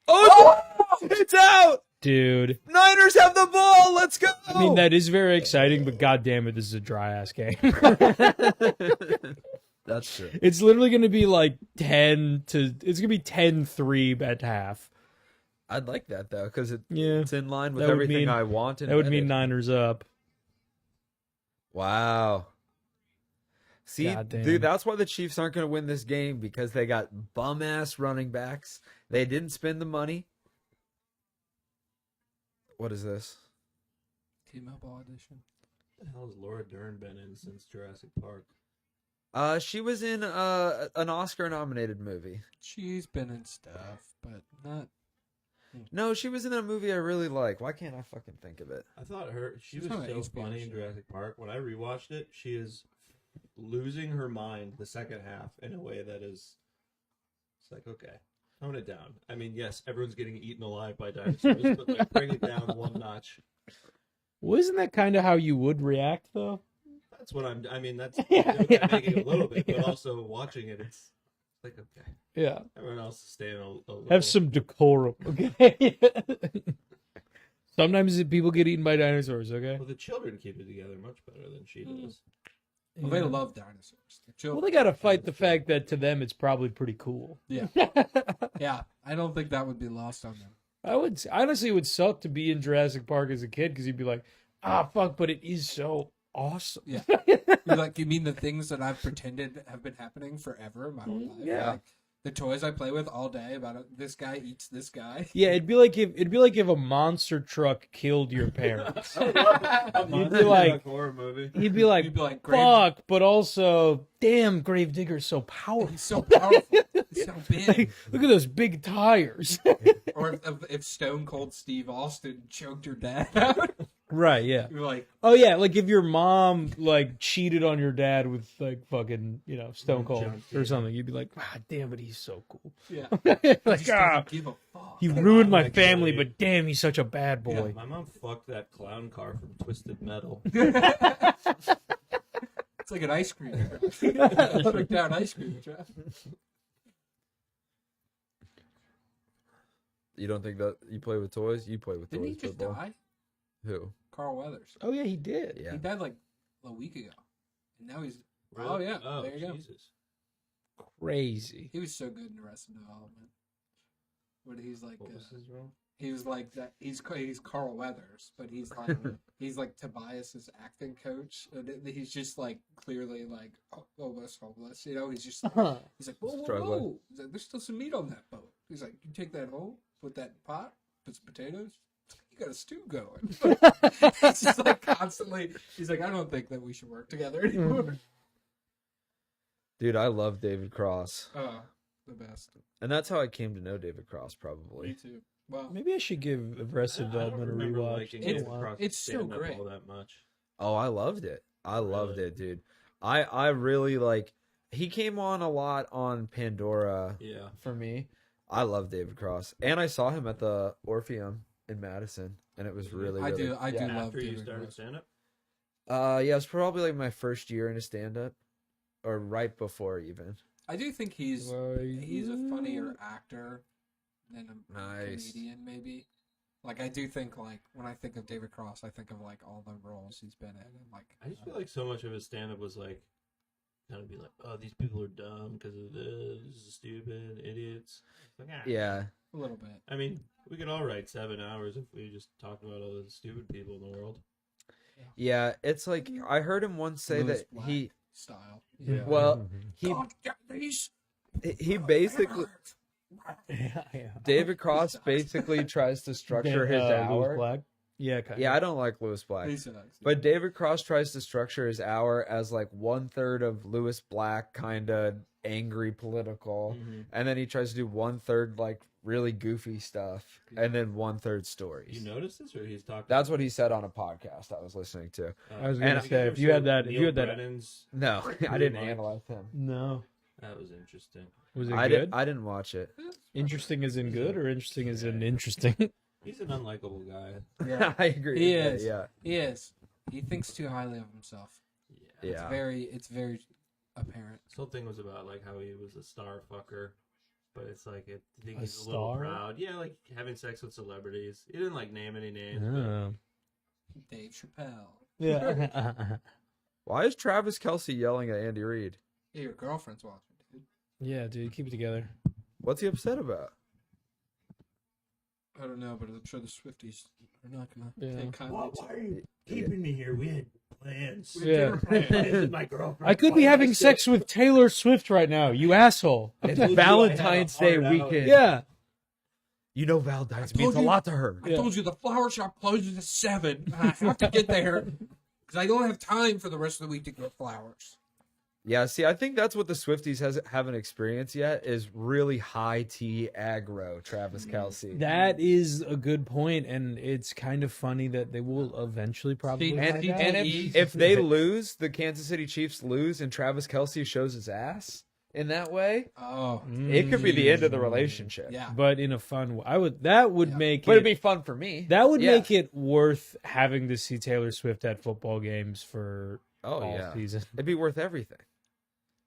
Oh, it's out! Dude. Niners have the ball. Let's go. I mean, that is very exciting, but god damn it, this is a dry ass game. That's true. It's literally going to be like it's going to be 10-3 at half. I'd like that though, because Yeah. it's in line with That would everything mean- I want. And That would mean edit. Niners up. Wow. See, Goddamn. dude, that's why the Chiefs aren't going to win this game, because they got bum ass running backs. They didn't spend the money. What is this? T-Mobile audition. What the hell has Laura Dern been in since Jurassic Park? She was in an Oscar-nominated movie. She's been in stuff, but not. No, she was in a movie I really like. Why can't I fucking think of it? I thought she She's was on so HBO funny in show. Jurassic Park. When I rewatched it, she is losing her mind the second half in a way that is. It's like, okay, tone it down. I mean, yes, everyone's getting eaten alive by dinosaurs, but like, bring it down one notch. Well, isn't that kind of how you would react, though? That's what I mean, that's Yeah, I'm yeah, making a little bit, yeah. but also watching it, it's like, okay, Yeah. everyone else is staying a little. Have some decorum, okay? Sometimes people get eaten by dinosaurs, okay? Well, the children keep it together much better than she does. Well, they love dinosaurs. Well, they got to fight the fact that to them it's probably pretty cool. Yeah. Yeah, I don't think that would be lost on them. I would honestly, it would suck to be in Jurassic Park as a kid because you'd be like, ah, fuck, but it is so awesome. Yeah. You're like, you mean the things that I've pretended have been happening forever my whole life? Yeah. Like, the toys I play with all day about this guy eats this guy. Yeah, it'd be like if a monster truck killed your parents. You'd be like, horror movie. he'd be like, You'd be like, fuck, but also, damn, Gravedigger's so powerful. He's so powerful. He's so big. Like, look at those big tires. Or if Stone Cold Steve Austin choked your dad out, Right, yeah. you're like, Oh yeah, like if your mom like cheated on your dad with like fucking, Stone Cold or something, you'd be like, ah, damn it, he's so cool. yeah. Like, Just ah, doesn't give a fuck. he ruined my Actually- family, but damn, he's such a bad Yeah, boy. my mom fucked that clown car from Twisted Metal. It's like an ice cream truck. Tricked out ice cream truck. You don't think that you play with toys? You play with Didn't toys. he just football. die? Who? Carl Weathers. Oh yeah, he did. Yeah. He died like a week ago. And now he's. Oh, yeah. Oh, There you go. Jesus. Crazy. He was so good in Arrested Development. But he's like. What was his role? He was like that. He's Carl Weathers, but he's like he's like Tobias's acting coach. And he's just like clearly like almost homeless. He's just like, he's like whoa, whoa, Struggling. whoa. He's like, there's still some meat on that boat. He's like, you take that home, put that in a pot, put some potatoes. You got a stew going. It's just like constantly. He's like, I don't think that we should work together anymore. Dude, I love David Cross. The best. And that's how I came to know David Cross, probably. Me too. Well, Maybe I should give Arrested I don't Development a remember rewatch. liking It's- David Cross it's so stand-up great. all that much. Oh, I loved it. I loved Really? it, dude. I really like. He came on a lot on Pandora Yeah. for me. I love David Cross, and I saw him at the Orpheum in Madison, and it was really. I really, do love After you David started Cross. stand-up? Yeah, it's probably like my first year in a stand-up, or right before even. I do think he's a funnier actor than a Nice. comedian, maybe. Like I do think like when I think of David Cross, I think of like all the roles he's been in, and like I just feel like so much of his stand-up was like, kind of be like, oh, these people are dumb because of this, stupid, idiots. It's like, Yeah, a little bit. I mean, we could all write 7 hours if we just talked about all the stupid people in the world. yeah. It's like I heard him once say Louis that Black he. style. Yeah. Well, he God, get these. he basically Yeah. David Cross basically tries to structure his Louis hour. Black. Yeah, kind Yeah, I don't like Louis Black. He sucks. But David Cross tries to structure his hour as like 1/3 of Louis Black, kind of angry political, and then he tries to do 1/3 like really goofy stuff, and then 1/3 stories. You notice this, or he's talking? That's what he said on a podcast I was listening to. I was gonna And- say if you had that, Brennan's, No, I didn't Mike. analyze him. no, that was interesting. was it I good? didn't watch it. Interesting as in good, or interesting as in interesting? He's an unlikable guy. Yeah, I agree. he with that, is. Yeah, he is. He thinks too highly of himself. yeah. It's very apparent. This whole thing was about like how he was a star fucker, but it's like I think A he's a little star? proud. Yeah, like having sex with celebrities. He didn't like name any names. but Oh. Dave Chappelle. Yeah. Why is Travis Kelce yelling at Andy Reid? Hey, your girlfriend's watching, dude. Yeah, dude, keep it together. What's he upset about? I don't know, but I'm sure the Swifties are not gonna Yeah. take kindly to are you keeping me here? We had plans. Yeah. with my girlfriend. I could be having sex with Taylor Swift right now, you asshole. It's told you I had a Valentine's Day hard out. weekend. Yeah. You know Valentine's I means a told you- lot to her. I told you the flower shop closes at 7, and I have to get there because I don't have time for the rest of the week to get flowers. Yeah, see, I think that's what the Swifties haven't experienced yet is really high T aggro Travis Kelce. That is a good point, and it's kind of funny that they will eventually probably See, find And, out. and if they lose, the Kansas City Chiefs lose, and Travis Kelce shows his ass in that way, Oh, it could be the end of the relationship. yeah. But in a fun way. That would Yeah. make But it it'd be fun for me. that would Yeah. make it worth having to see Taylor Swift at football games for Oh all yeah, season. it'd be worth everything.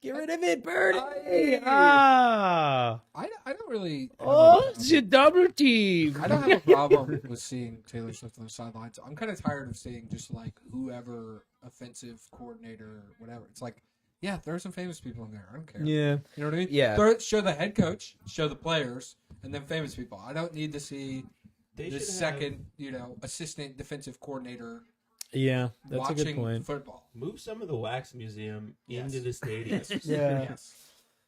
Get rid of it, Birdie. Hey. Ah. I don't really. have Oh, a- it's a double team. I don't have a problem with seeing Taylor Swift on the sidelines. I'm kind of tired of seeing just like whoever offensive coordinator, whatever. It's like, yeah, there are some famous people in there. I don't care. Yeah. You know what I mean? Yeah. Show the head coach, show the players, and then famous people. I don't need to see They the should second, assistant defensive coordinator Yeah, that's a good watching point. football. move some of the wax museum Yes. into the stadium. Yeah. Yes.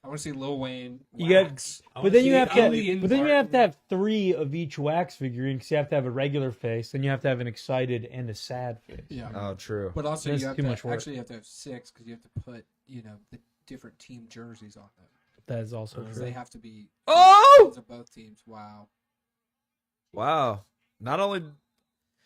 I want to see Lil Wayne. You got- wax. I But wanna then you see have to, Ali but then you have to Martin. have 3 of each wax figurine because you have to have a regular face, then you have to have an excited and a sad face. Yeah. Oh, true. But also, That's you have too to much work. actually you have to have 6 because you have to put the different team jerseys on them. That is also Because true. they have to be Oh! fans of both teams. Wow. Wow. Not only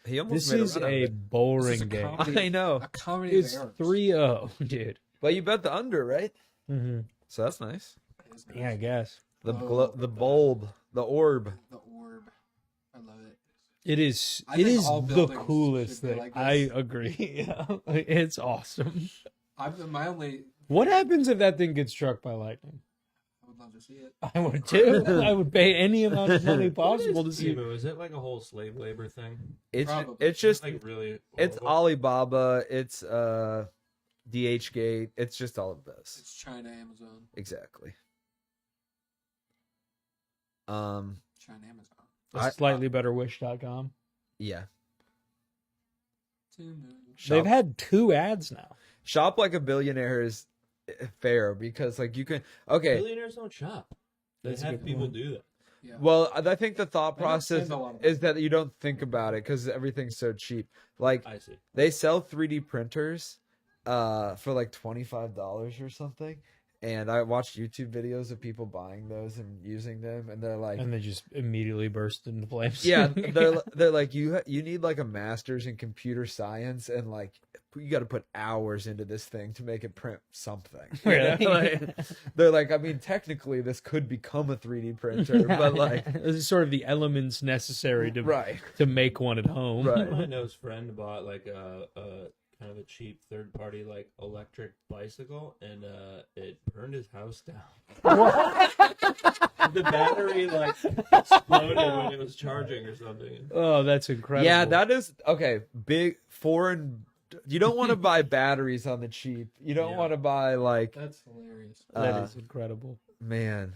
he almost This made is a run out a of it. boring This is a game. comedy. I know, A comedy It's of errors. 3-0, dude. but you bet the under, right? Mm-hmm. So that's nice. It is nice. Yeah, I guess. The Oh. the bulb, the orb. The orb. I love it. It is. I It think is all the buildings coolest should be thing. like I this. agree. It's awesome. My only. What happens if that thing gets struck by lightning? I would love to see it. I would too. I would pay any amount of money possible to see. Timu? Is it like a whole slave labor thing? Probably. It's just Like really? it's horrible? Alibaba, it's DHgate, it's just all of this. It's China, Amazon. Exactly. China, Amazon. I- Slightly better wish.com. Yeah. They've Shop, had 2 ads now. shop like a billionaire is fair because like you can okay. Billionaires don't shop. They That's a have good people point. do that. Yeah. Well, I think the thought They don't process spend a lot of is that you don't think about it because everything's so cheap. Like I see. they sell 3D printers for like $25 or something. And I watched YouTube videos of people buying those and using them, and they're like, And they just immediately burst into flames. yeah, they're like you need like a master's in computer science, and like you got to put hours into this thing to make it print something. You know? Really? Like, they're like, I mean, technically this could become a 3D printer, but like, this is sort of the elements necessary to right, to make one at home. Right. My nose friend bought like a kind of a cheap third party like electric bicycle, and it burned his house down. The battery like exploded when it was charging or something. Oh, that's incredible. yeah, that is okay. Big foreign. You don't want to buy batteries on the cheap. You don't Yeah. want to buy like, That's hilarious. that is incredible. man,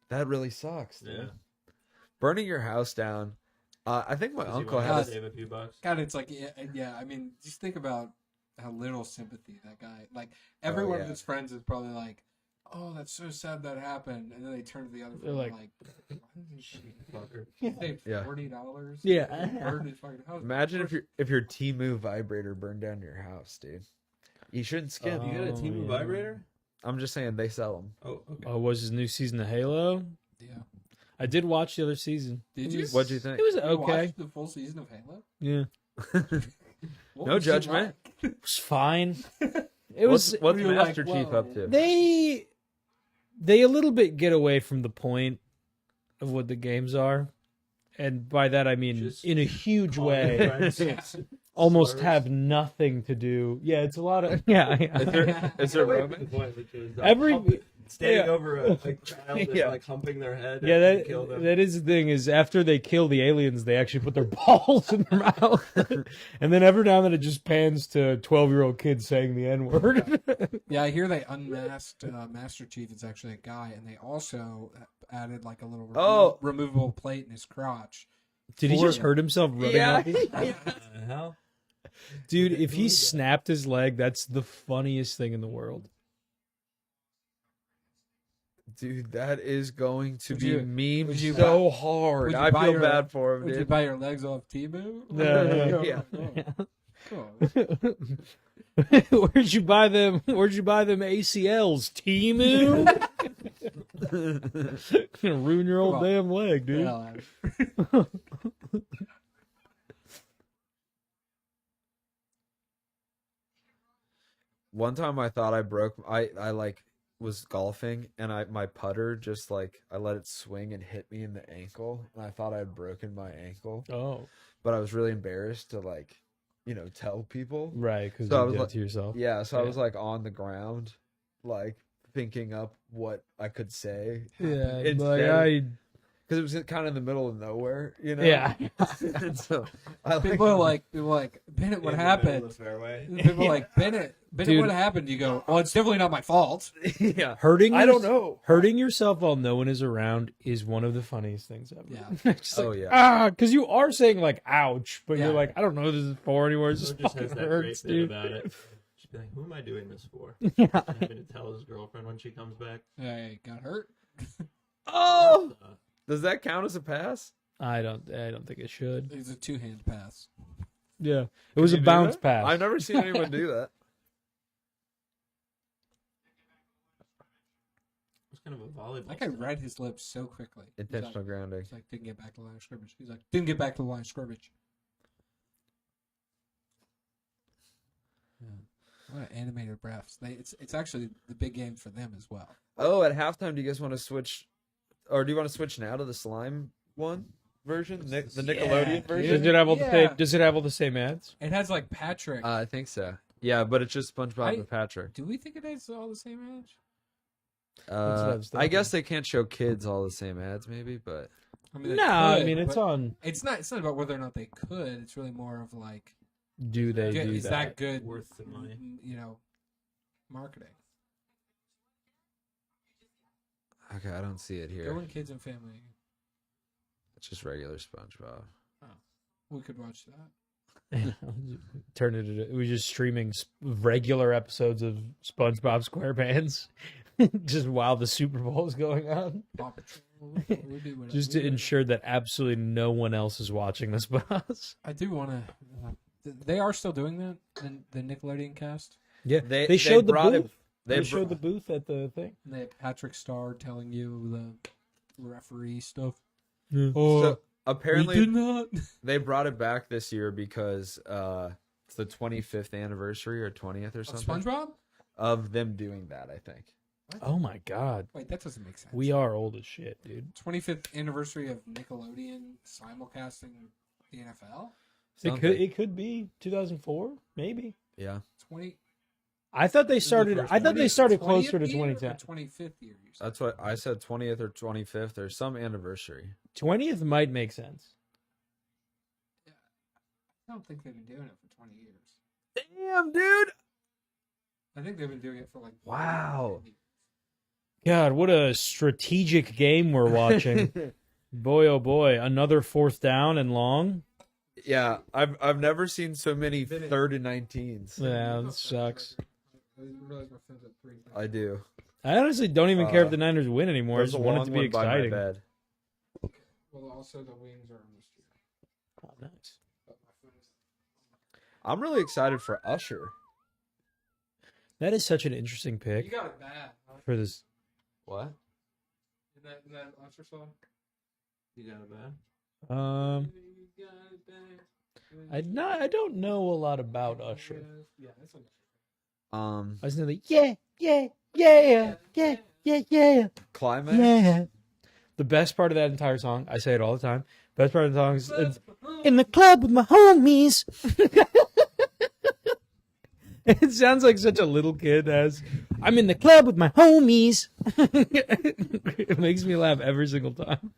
that really sucks. Dude. Yeah. Burning your house down. I think my Does he uncle want to has. save a few bucks. God, it's like, yeah. I mean, just think about how little sympathy that guy. Like, every one of yeah. his friends is probably like, "Oh, that's so sad that happened," and then they turn to the other They're friend like, like, "Why did she Fucker. pay Yeah. $40? Yeah. Burned his fucking house." Imagine if your Timu vibrator burned down your house, dude. You shouldn't skip. You got a Timu yeah. vibrator? I'm just saying they sell them. Oh, okay. Was his new season of Halo? Yeah. I did watch the other season. Did It you? was- What'd you think? It was You okay. watched the full season of Halo? Yeah, What No was it judgment. like? it was fine. It was. What's you were like, Master Chief whoa. up to? They a little bit get away from the point of what the games are, and by that I mean Just in a huge Calling way. your friends. Almost slurs. have nothing to do. Yeah, it's a lot of yeah. Is there Get room? away from the point, which is, Every standing yeah. over a child that's Yeah. like humping their head. yeah, after you kill them. that is the thing is after they kill the aliens, they actually put their balls in their mouth, and then every now and then it just pans to 12-year-old kids saying the N-word. Yeah, I hear they unmasked Master Chief. It's actually a guy, and they also added like a little removable plate in his crotch. Did he just hurt himself rubbing Yeah. up his- The hell? Dude, if he snapped his leg, that's the funniest thing in the world. Dude, that is going to Would be you- memed would you so buy- hard. would you I buy feel your- bad for him, Would you dude. buy your legs off Timu? No, Oh. Where'd you buy them? Where'd you buy them ACLs? Timu? Gonna ruin your old Come on. damn leg, dude. Yeah. One time I thought I broke. I like was golfing and my putter just like I let it swing and hit me in the ankle, and I thought I had broken my ankle, Oh, but I was really embarrassed to like tell people. Right, because So I you was did like- it to yourself. Yeah, so I Yeah. was like on the ground, like thinking up what I could say. Yeah, Instead like of- Because it was kind of in the middle of nowhere, Yeah. And so I People are like, Bennett, what In the middle happened? of the fairway. People are like, Bennett, Dude. what happened? You go, well, it's definitely not my fault. yeah. Hurting. I don't know. Hurting yourself while no one is around is one of the funniest things ever. Yeah. Just Oh, like, yeah. because you are saying like "ouch," but Yeah. you're like, I don't know what this is for anymore. It Joe just just fucking has that hurts, great bit dude. about it. She'd be like, "Who am I doing this for?" Yeah. Having to tell his girlfriend when she comes back. Hey, got hurt? Oh, Uh, does that count as a pass? I don't think it should. It's a two-hand pass. Yeah, it was a Can you do bounce that? pass. I've never seen anyone do that. it's kind of a volleyball. That guy style. read his lips so quickly. Intentional grounding. He's like, didn't get back to the line of scrimmage. He's like, didn't get back to the line of scrimmage. Yeah. What an animated refs. It's actually the big game for them as well. Oh, at halftime, do you guys want to switch, or do you want to switch now to the slime one version, the Nickelodeon version? Does it have all the Yeah. same? Does it have all the same ads? It has like Patrick. I think so. Yeah, but it's just SpongeBob and Patrick. Do we think it has all the same age? what I was I guess thinking. they can't show kids all the same ads, maybe, but I mean, they No, I could, mean it's but on. It's not about whether or not they could. It's really more of like, Do they do is that? that good? Worth the money. Marketing. okay, I don't see it here. Go in Kids and Family. It's just regular SpongeBob. We could watch that. Turn it into. We're just streaming regular episodes of SpongeBob SquarePants, just while the Super Bowl is going on, Paw Patrol. We do whatever. just to ensure that absolutely no one else is watching this bus. I do want to. They are still doing that. The Nickelodeon cast. Yeah, They they showed the brought booth. it- They br- showed the booth at the thing. And they have Patrick Starr telling you the referee stuff. Yeah. Oh, So apparently, we did not. they brought it back this year because it's the 25th anniversary or 20th or Of something SpongeBob? of them doing that. I think. Oh my god, Wait, that doesn't make sense. we are old as shit, dude. 25th anniversary of Nickelodeon simulcasting the NFL. Something. It could be 2004, maybe. Yeah. 20. I thought they started. I thought they started 20th closer to year or 2010. 25th year. You said? That's what I said. 20th or 25th or some anniversary. 20th might make sense. I don't think they've been doing it for 20 years. Damn, dude. I think they've been doing it for like. Wow. God, what a strategic game we're watching. Boy, oh boy, another fourth down and long. Yeah, I've never seen so many 3rd and 19s. Yeah, that sucks. I didn't realize my phone's at 3. I do. I honestly don't even care if the Niners win anymore. I There's just a want it long to be one by my exciting. bed. Well, also the wings are on this year. Oh, nice. But my phone's. I'm really excited for Usher. That is such an interesting You pick got it bad. Huh? for this. What? In that Usher song? You got it bad. You got it bad. I don't know a lot about Usher. Yeah, that's what. I just know the yeah. Climax. Yeah. The best part of that entire song, I say it all the time. Best part of the song is in the club with my homies. It sounds like such a little kid as I'm in the club with my homies. It makes me laugh every single time.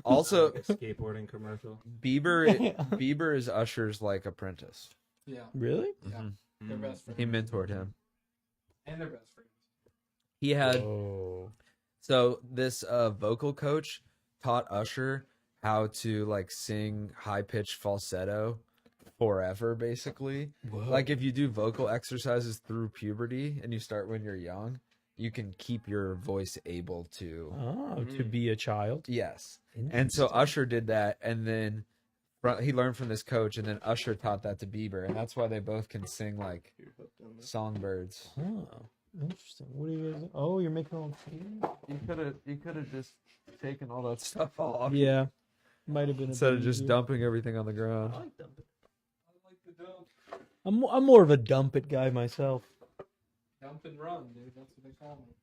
Also, Like a skateboarding commercial. Bieber is Usher's like apprentice. Yeah, Really? yeah. Mm. They're best friends. He mentored him. And they're best friends. He had Oh. so this vocal coach taught Usher how to like sing high pitched falsetto forever, basically. Whoa. Like if you do vocal exercises through puberty and you start when you're young, you can keep your voice able to. Oh, to be a child. Yes. And so Usher did that, and then he learned from this coach, and then Usher taught that to Bieber, and that's why they both can sing like You're hooked on this. songbirds. Oh, interesting. What are you guys? Oh, you're making all. You could have just taken all that stuff off Yeah, might have been. instead of just dumping everything on the ground. I like the dump. I'm more of a dump it guy myself. Dump and run, dude. That's what they call me.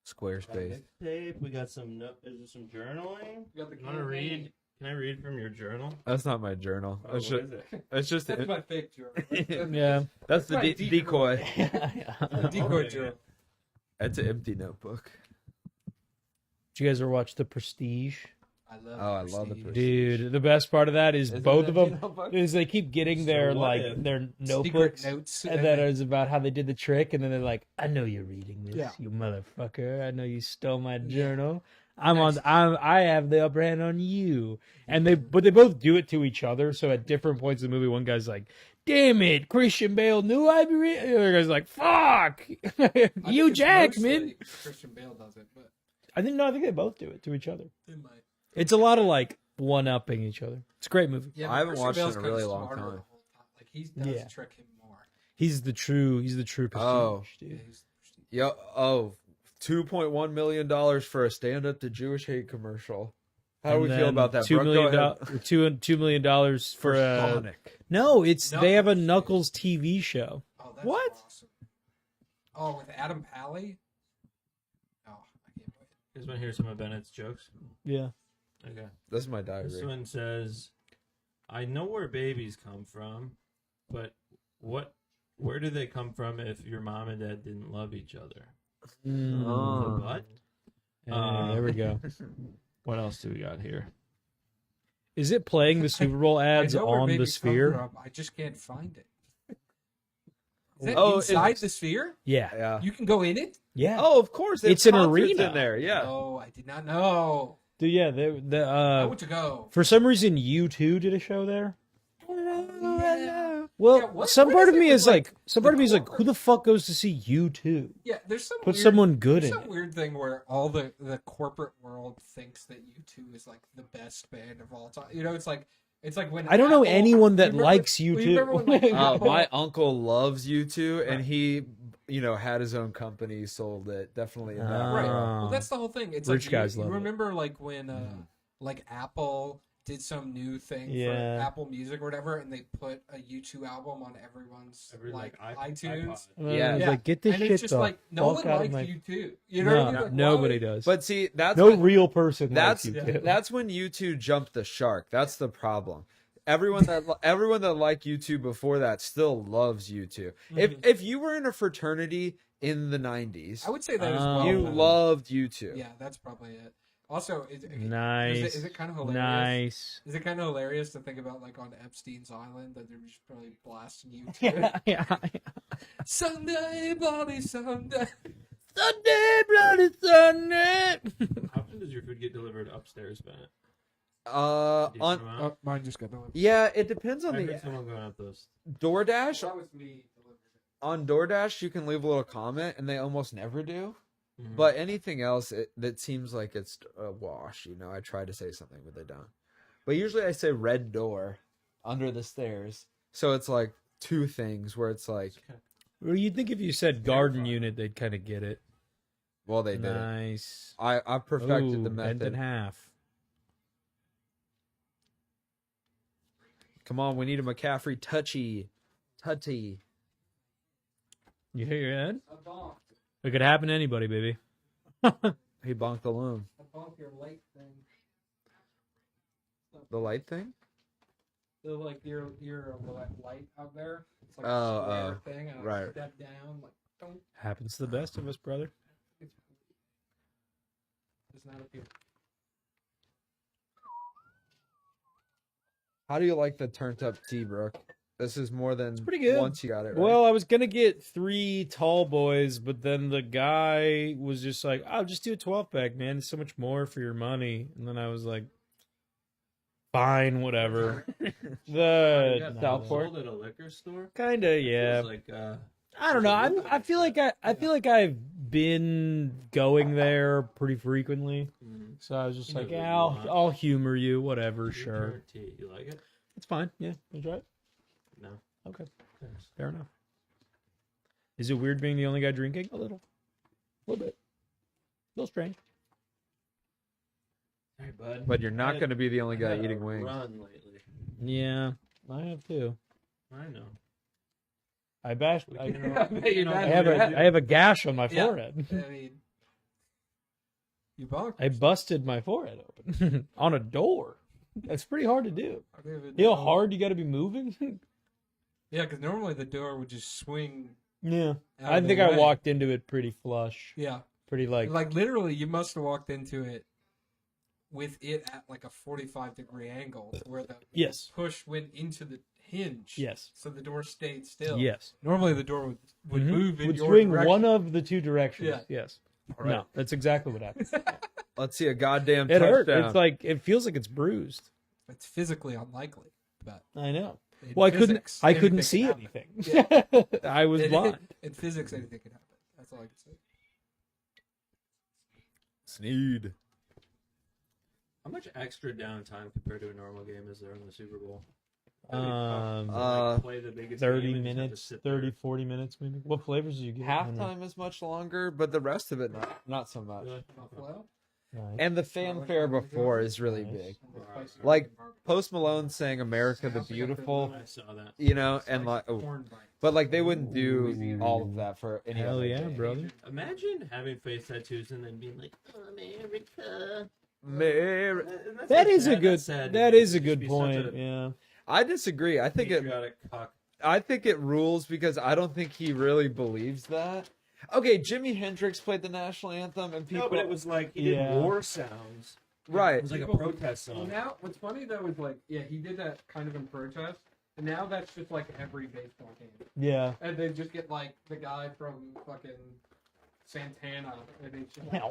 Squarespace. Tape. We got some. Is there some journaling? You got the You want to read Can I read from your journal? That's not my journal. Oh, It's what just, is it? it's just That's my fake journal. Yeah. that's the my decoy. Decoy Okay. journal. It's an empty notebook. Did you guys ever watch The Prestige? I love. Oh, I love the Prestige. Prestige. Dude, the best part of that is Is it both an of empty them notebook? is they keep getting their So what like if- their Secret notebooks, notes. and that is about how they did the trick, and then they're like, "I know you're reading this, Yeah. you motherfucker. I know you stole my Yeah. journal. I have the upper hand on you." And they both do it to each other. So at different points in the movie, one guy's like, "Damn it, Christian Bale knew I'd be reading." The other guy's like, "Fuck, I think you it's Jackman." mostly Christian Bale does it, but I think they both do it to each other. they might. It's a lot of like one upping each other. It's a great movie. Yeah, I haven't Christian watched it in Bale's a kinda really long smarter time. the whole time. Like he does Yeah. trick him more. He's the true prestige, Oh. Yeah, dude. he's Yo, oh, $2.1 million for a stand-up to Jewish hate commercial. How do we feel about that? $2 Brooke, million, go ahead. $2 million for a Sonic. no. It's they have a Knuckles. Knuckles TV show. Oh, that's What? awesome. Oh, with Adam Pally. Oh, I can't wait. You guys want to hear some of Bennett's jokes? Yeah, Okay. This is my This diary. one says, "I know where babies come from, but where do they come from if your mom and dad didn't love each other?" Oh. What? There we go. What else do we got here? Is it playing the Super Bowl ads I know where on the babies come Sphere? from, I just can't find it. Is it Oh, inside it's- the Sphere? Yeah, Yeah. You can go in it? yeah. Oh, of course. they have It's an concerts arena. in there. Yeah. Oh, I did not know. Dude, yeah. I want to go. For some reason, U2 did a show there. Yeah. Well, Yeah, what- some what part is of it me with, is like, some the part of me is like, corporate- who the fuck goes to see U2? Yeah, there's some Put weird, someone good there's in some it. weird thing where all the corporate world thinks that U2 is like the best band of all time. You know, it's like when I don't know Apple- anyone that you remember- likes you U2. remember when, like, Apple- My uncle loves U2, and Right. he, had his own company, sold it. Definitely in that. Ah. Right. era. Well, that's the whole thing. It's Rich like guys you love it. remember like when like Apple did some new thing for Yeah. Apple Music or whatever, and they put a U2 album on everyone's Every, like like, iTunes. Yeah. It's like, get this And shit it's just the like no fuck one out likes of my... U2. You know what I No, mean? Like, nobody why- does. But see, that's no when, real person that's likes U2. that's when U2 jumped the shark. That's the problem. Everyone that liked U2 before that still loves U2. If you were in a fraternity in the 90s, I would say that as well. you though. loved U2. Yeah, that's probably it. Also, Nice. Is it kind of hilarious? Nice. Is it kind of hilarious to think about like on Epstein's Island that they're just probably blasting you? Yeah. Sunday, bloody Sunday. Sunday, bloody Sunday. How often does your food get delivered upstairs, Bennett? On Oh, mine just got delivered. yeah, it depends on I heard the someone going out those. DoorDash. That was me. On DoorDash, you can leave a little comment, and they almost never do. Mhm. But anything else, that seems like it's a wash. I try to say something, but they don't. But usually I say red door under the stairs. So it's like two things where it's like, Well, you'd think if you said garden unit, they'd kind of get it. well, they did it. Nice. I perfected Ooh, the bent in method. half. Come on, we need a McCaffrey touchy. Tutty. You hear your head? A bonk. It could happen to anybody, baby. He bonked alone. A bonk your light thing. The light thing? So like your light out there. It's like Oh, a square thing. And I right. step down. Like, don't. Happens to the best of us, brother. It's not up here. How do you like the turned up tea, Brooke? This is more than pretty good. once you got it right. Well, I was gonna get 3 tall boys, but then the guy was just like, "I'll just do a 12-pack, man. It's so much more for your money." And then I was like, "Fine, whatever." You The got Southport, sold at a liquor store. kind of, yeah. Feels like I don't know. I feel like I feel like I've been going there pretty frequently, so I was just You know like, what "Yeah, you want." I'll humor you, whatever, your sure, turn tea. You like it? it's fine. Yeah, you try it. No. Okay, Thanks. fair enough. Is it weird being the only guy drinking? A little bit, a little strange. All right, bud. But you're I not had- going to be the only I guy had a eating wings. Run lately. Yeah, I have too. I know. I bashed. We I, can- I bet you you know, don't. I have a gash on my Yeah. forehead. I mean, you bonked. I busted my forehead open on a door. That's pretty hard to do. I don't even You know how know. hard you got to be moving? Yeah, because normally the door would just swing. Yeah. Out I of the think I way. walked into it pretty flush. Yeah, Pretty like literally, you must have walked into it with it at like a 45-degree angle, to where the Yes. push went into the hinge. Yes. So the door stayed still. Yes. Normally the door would Mhm. move in Would your swing direction. one of the two directions. Yeah. Yes. All right. No, that's exactly what happened. Let's see a goddamn It hurt. touchdown. It's like it feels like it's bruised. It's physically unlikely, but I know. in Well, physics, I couldn't anything see can happen. anything. I was blind. In physics, anything can happen. That's all I can say. Sneed. How much extra downtime compared to a normal game is there in the Super Bowl? Play the biggest 30 game and just have to minutes, sit there. 30, 40 minutes maybe. What flavors do you get? Halftime is much longer, but the rest of it not so much. Really? Buffalo? Nice. And the fanfare before is really Nice. big. Right. Like Post Malone saying "America the Beautiful," I saw that. you know, and like, Corn bites. but like they wouldn't do all of that for any Hell other yeah, game. brother. Imagine having face tattoos and then being like, America. That is a sad. good. That's sad. That is a It'd good be point. such a Yeah. I disagree. I think it. patriotic cock. I think it rules because I don't think he really believes that. Okay, Jimi Hendrix played the national anthem, and people. No, but it was like he Yeah. did war sounds. right. It was like a People- protest Well, song. now what's funny though is like, yeah, he did that kind of in protest, and now that's just like every baseball game, Yeah. and they just get like the guy from fucking Santana, and it's just like,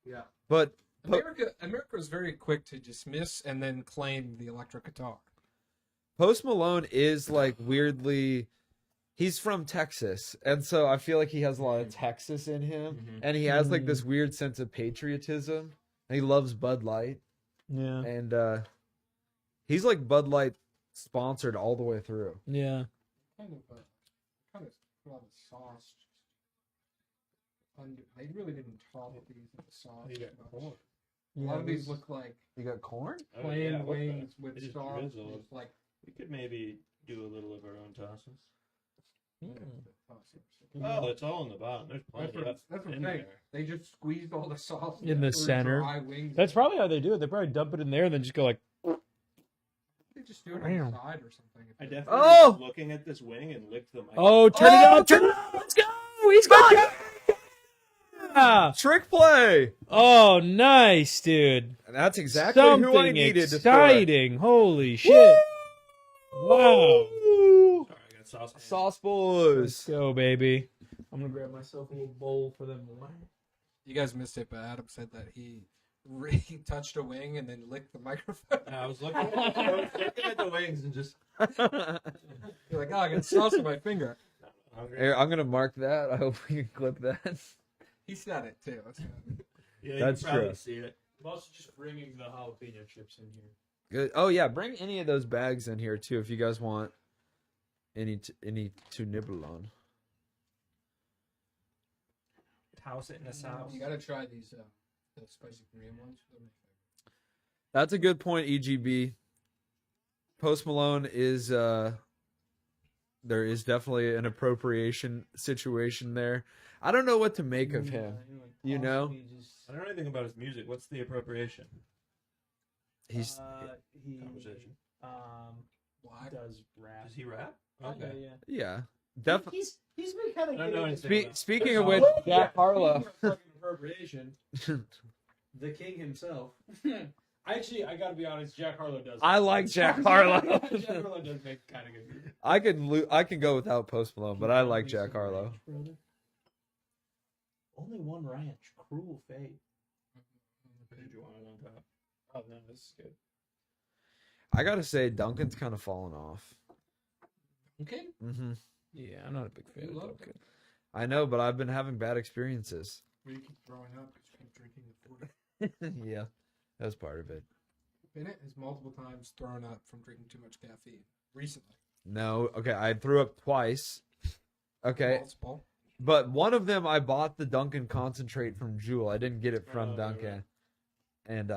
yeah. But America was very quick to dismiss and then claim the electric guitar. Post Malone is like weirdly. He's from Texas, and so I feel like he has a lot of Texas in him, Mhm. and he has like this weird sense of patriotism. And he loves Bud Light, Yeah. and he's like Bud Light sponsored all the way through. Yeah. Kind of a lot of sauce. They really didn't top these with the sauce. You got much. corn. A lot of these look like You got corn? plain wings with It just sauce. drizzled. It's like We could maybe do a little of our own tosses. Mm. Oh, it's all in the bottom. There's plenty That's what I'm in saying. there. They just squeezed all the sauce In the through center. dry wings. That's probably how they do it. They probably dump it in there and then just go like, They just do it on Damn. the side or something. I definitely Oh! was looking at this wing and licked the mic. oh, turn it up, turn it up, let's go, he's gone. Yeah. Trick play. Oh, nice, dude. And that's exactly Something who I needed exciting. Holy shit. Wow. to Sorry, I got sauce. Sauce Let's boys. go, baby. I'm gonna grab myself a little bowl for them. You guys missed it, but Adam said that he touched a wing and then licked the microphone. I was looking at the wings and just You're like, oh, I got sauce on my finger. hungry. Here, I'm gonna mark that. I hope we can clip that. He said it too. That's good. Yeah, That's you can probably true. see it. I'm also just bringing the jalapeno chips in here. Good. Oh yeah, bring any of those bags in here too if you guys want any to nibble on. House it in the sauce. You gotta try these the spicy Korean ones. They're my favorite. That's a good point, EGB. Post Malone is there is definitely an appropriation situation there. I don't know what to make of him. You know? I don't know anything about his music. What's the appropriation? He's he Conversation. Why? does rap. Does he rap? Yeah, Okay. yeah. yeah, definitely. He's been kind of I don't know anything about Speaking of which, Oh, Jack Harlow. appropriation. The king himself. I gotta be honest. Jack Harlow does. I like Jack Harlow. Jack Harlow does make kind of good music. I can go without Post Malone, but I like Jack Harlow. Only one ranch. Cruel fate. Did you want it on top? Oh no, this is good. I gotta say, Duncan's kind of fallen off. Okay. hmm Yeah, I'm not a big fan You of love Dunkin'. I know, but I've been having bad experiences. Where you keep throwing up because you keep drinking the 40. Yeah, that's part of it. Bennett has multiple times thrown up from drinking too much caffeine recently. No, okay, I threw up twice. Okay, Multiple. but one of them I bought the Dunkin' concentrate from Jewel. I didn't get it from Oh, Dunkin', and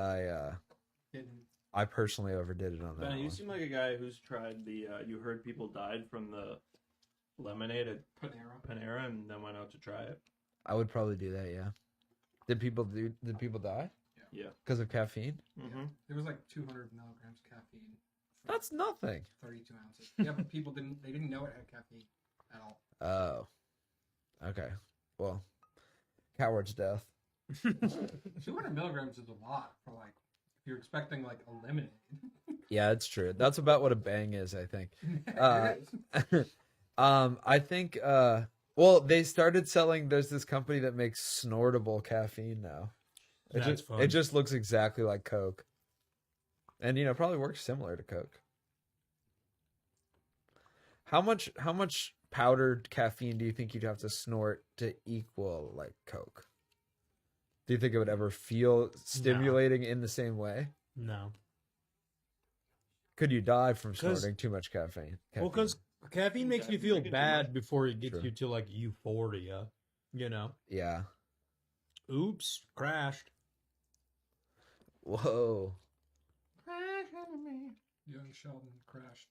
I personally overdid it on that. Ben, you one. seem like a guy who's tried the. You heard people died from the lemonade at Panera. Panera and then went out to try it. I would probably do that. Yeah. Did people die Yeah. because of caffeine? Mm-hmm. It was like 200 milligrams caffeine. for That's nothing. 32 ounces. Yeah, but people didn't know it had caffeine at all. Oh. Okay. Well, coward's death. 200 milligrams is a lot for like if you're expecting like a lemonade. Yeah, it's true. That's about what a bang is, I think. It is. I think well, they started selling, there's this company that makes snortable caffeine now. That's fun. It just looks exactly like Coke. And probably works similar to Coke. How much powdered caffeine do you think you'd have to snort to equal like Coke? Do you think it would ever feel stimulating in the same way? No. Could you die from 'Cause- snorting too much caffeine? Well, because caffeine makes you feel Drinking too bad much. before it gets Sure. you to like euphoria. Yeah. Oops, crashed. Whoa. Young Sheldon crashed.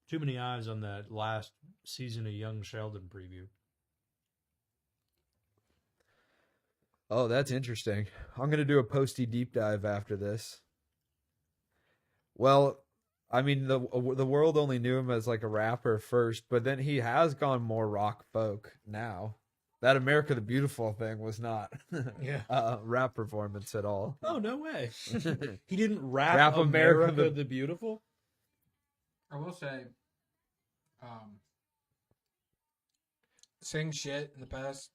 Too many eyes on that last season of Young Sheldon preview. Oh, that's interesting. I'm going to do a Posty deep dive after this. Well, I mean, the world only knew him as like a rapper first, but then he has gone more rock folk now. That America the Beautiful thing was not Yeah. a rap performance at all. Oh, no way. He didn't rap, Rap America, America the Beautiful? I will say, saying shit in the past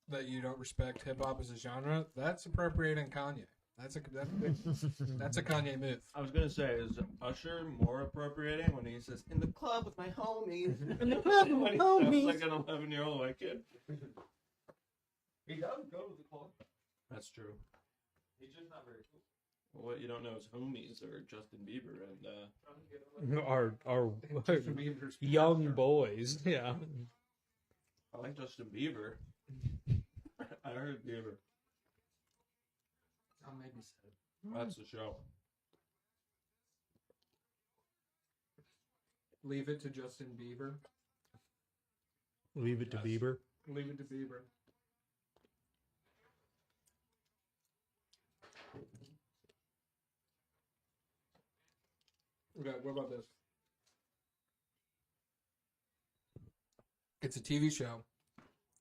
that you don't respect hip hop as a genre, that's appropriating Kanye. That's a Kanye move. I was gonna say, is Usher more appropriating when he says "in the club with my homies"? In the club with my When he sounds homies. like an 11-year-old white kid. He does go to the club. That's true. He's just not very cool. Well, what you don't know is homies or Justin Bieber and Our Justin Bieber's young pastor. boys. Yeah. I like Justin Bieber. I heard Bieber. Oh, maybe so. That's the show. Leave it to Justin Bieber. Leave it to Yes. Bieber. Leave it to Bieber. Okay, what about this? It's a TV show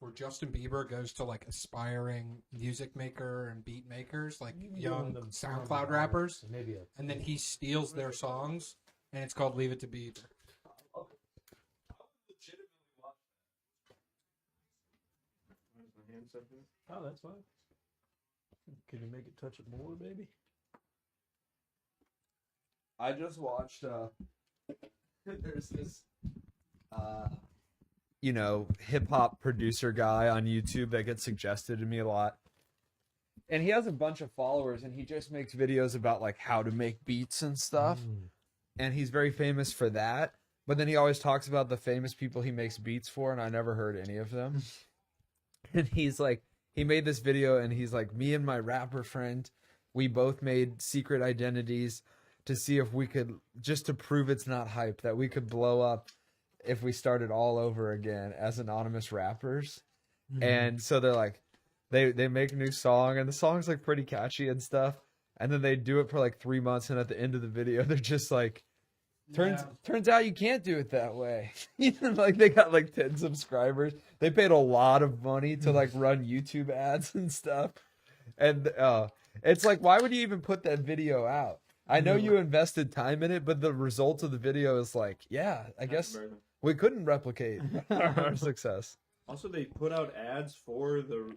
where Justin Bieber goes to like aspiring music maker and beat makers, like young SoundCloud rappers, Maybe and then he steals their songs, and it's called Leave It to Bieber. Oh, that's fine. Can you make it touch it more, baby? I just watched there's this hip hop producer guy on YouTube that gets suggested to me a lot. And he has a bunch of followers and he just makes videos about like how to make beats and stuff. And he's very famous for that. But then he always talks about the famous people he makes beats for, and I never heard any of them. And he's like, he made this video and he's like, me and my rapper friend, we both made secret identities to see if we could, just to prove it's not hype, that we could blow up if we started all over again as anonymous rappers. And so they're like, they make a new song and the song's like pretty catchy and stuff. And then they do it for like 3 months. And at the end of the video, they're just like, turns out you can't do it that way. Like they got like 10 subscribers. They paid a lot of money to like run YouTube ads and stuff. And it's like, why would you even put that video out? I know you invested time in it, but the result of the video is like, yeah, I guess we couldn't replicate our success. Also, they put out ads for the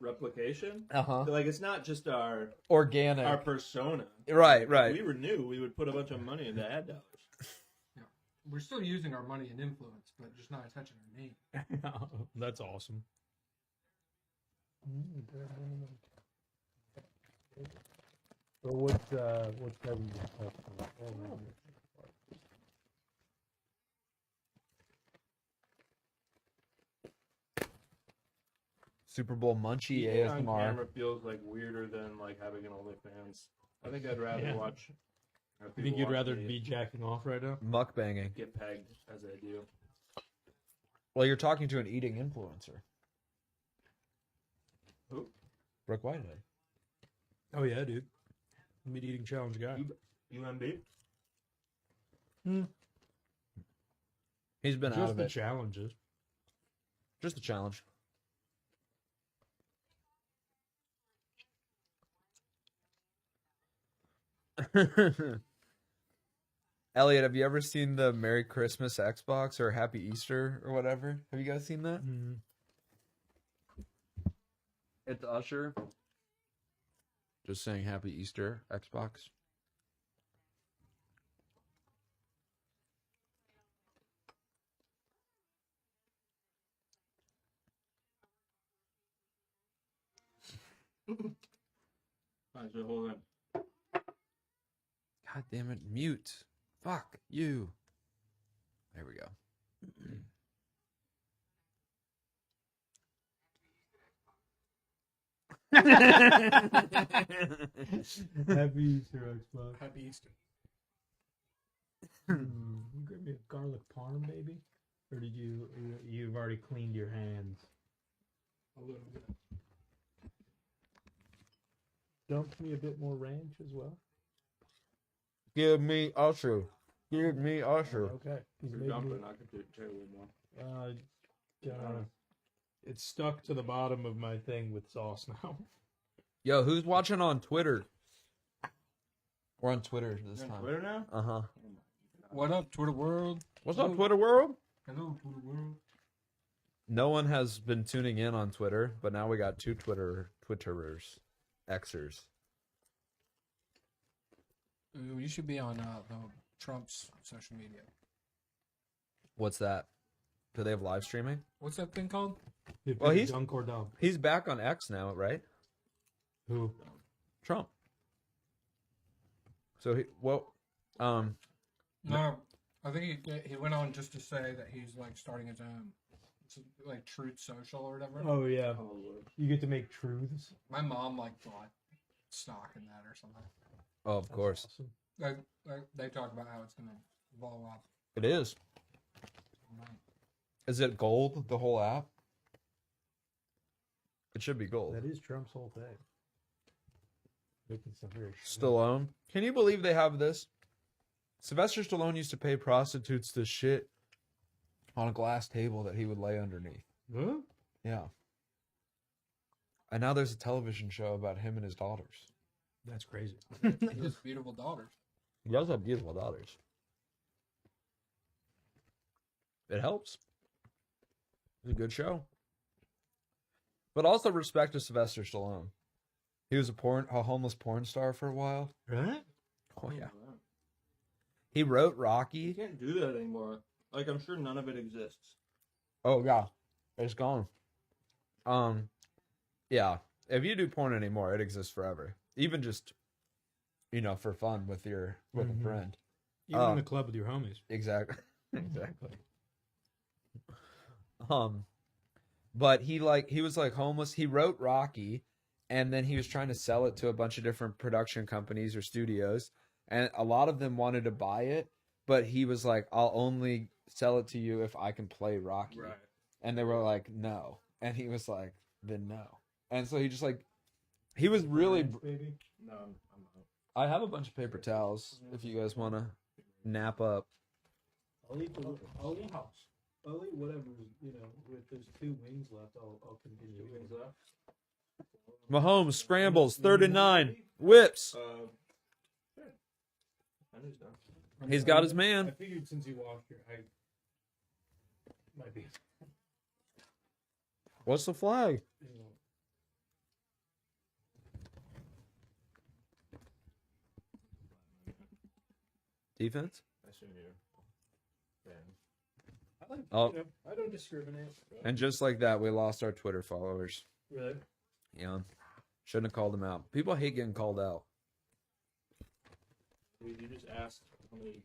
replication. Uh-huh. Like, it's not just our Organic. persona. Right, If right. we were new, we would put a bunch of money into ad dollars. We're still using our money and influence, but just not touching our name. That's awesome. So what's Kevin's Super Bowl munchie Eating on ASMR. camera feels like weirder than like having an OnlyFans. I think I'd rather Yeah. watch. You think you'd rather be jacking off right now? Mukbanging. get pegged as I do? Well, you're talking to an eating influencer. Who? Brook Whitehead. Oh yeah, dude. Meat eating challenge guy. UMB? He's been out Just of the it. challenges. Just a challenge. Elliot, have you ever seen the Merry Christmas Xbox or Happy Easter or whatever? Have you guys seen that? Mm. It's Usher. Just saying Happy Easter, Xbox. Alright, so hold on. God damn it, mute. Fuck you. There we go. Happy Easter, Xbox. Happy Easter. You grab me a garlic parm, baby? Or did you've already cleaned your hands? A little bit. Dump me a bit more ranch as well. Give me Usher. Give me Usher. Okay. He's You're making dumping, me, I can do it terribly more. it's stuck to the bottom of my thing with sauce now. Yo, who's watching on Twitter? We're on Twitter this You're on time. Twitter now? Uh-huh. What up, Twitter world? What's up, Twitter world? Hello, Twitter world. No one has been tuning in on Twitter, but now we got two Twitterers. Xers. Ooh, you should be on the Trump's social media. What's that? Do they have live streaming? What's that thing called? Well, he's- dunk or dump. He's back on X now, right? Who? Trump. So No, I think he went on just to say that he's like starting his own, like Truth Social or whatever. Oh yeah. Oh, Lord. You get to make truths. My mom like bought stock in that or something. oh, of course. Awesome. They talk about how it's gonna blow up. It is. Is it gold, the whole app? It should be gold. That is Trump's whole thing. Making some very Stallone. Can you believe they have this? Sylvester Stallone used to pay prostitutes to shit on a glass table that he would lay underneath. Huh? Yeah. And now there's a television show about him and his daughters. That's crazy. He has beautiful daughters. He does have beautiful daughters. It helps. It's a good show. But also respect to Sylvester Stallone. He was a homeless porn star for a while. Right? Oh yeah. He wrote You Rocky. can't do that anymore. Like, I'm sure none of it exists. Oh yeah. It's gone. Yeah. If you do porn anymore, it exists forever. Even just, for fun with a friend. Even in the club with your homies. Exactly. Exactly. But he was like homeless. He wrote Rocky, and then he was trying to sell it to a bunch of different production companies or studios, and a lot of them wanted to buy it, but he was like, I'll only sell it to you if I can play Rocky. Right. And they were like, no. And he was like, then no. And so he just he was really. Baby. No, I'm not. I have a bunch of paper towels if you guys want to nap up. I'll eat whatever, if there's 2 wings left, I'll continue. 2 wings left. Mahomes scrambles 39 whips. Sure. I know he's done. He's got his I man. figured since you walked here, I might be. What's the flag? Defense. I assume you. Ben. Oh, I don't discriminate. and just like that, we lost our Twitter followers. Really? Yeah, shouldn't have called them out. People hate getting called out. You just asked how many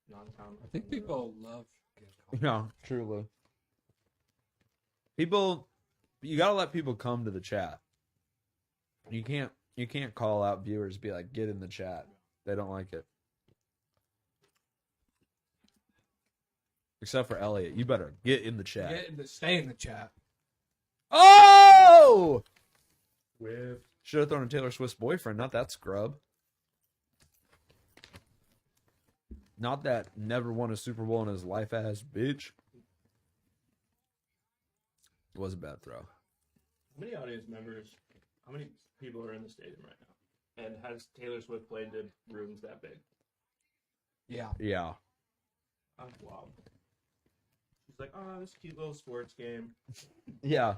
non-com. I think people love getting called. Yeah, truly. People, you gotta let people come to the chat. You can't call out viewers. Be like, get in the chat. They don't like it. Except for Elliot. You better get in the chat. Stay in the chat. Oh! With Should have thrown a Taylor Swift's boyfriend, not that scrub. Not that never won a Super Bowl in his life ass bitch. It was a bad throw. how many audience members? How many people are in the stadium right now? And has Taylor Swift played to rooms that big? Yeah. Yeah. Wow. She's like, oh, this cute little sports game. Yeah.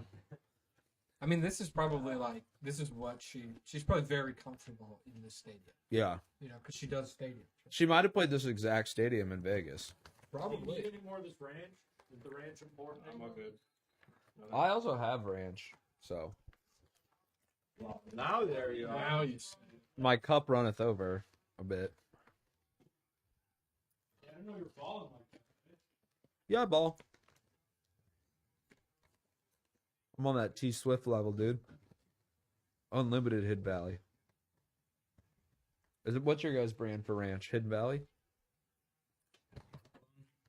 I mean, this is probably like, this is what she's probably very comfortable in this stadium. Yeah. You know, because she does stadium. She might have played this exact stadium in Vegas. Do you Probably. need any more of this ranch? Is the ranch important? I'm all good. I also have ranch, so Well, now there you are. Now you see. my cup runneth over a bit. Yeah, I didn't know you were falling like that. Yeah, ball. I'm on that T Swift level, dude. Unlimited Hidden Valley. What's your guys' brand for ranch? Hidden Valley?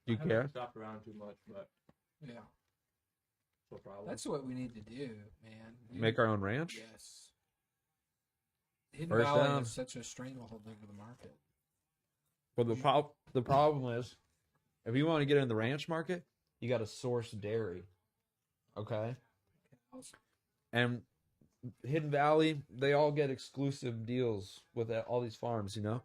Do you I haven't care? Stopped around too much, but Yeah. no problem. That's what we need to do, man. Make our own ranch? Yes. Hidden First Valley down. is such a stranglehold over the market. Well, the problem is, if you want to get in the ranch market, you got to source dairy. Okay? And Hidden Valley, they all get exclusive deals with all these farms, you know?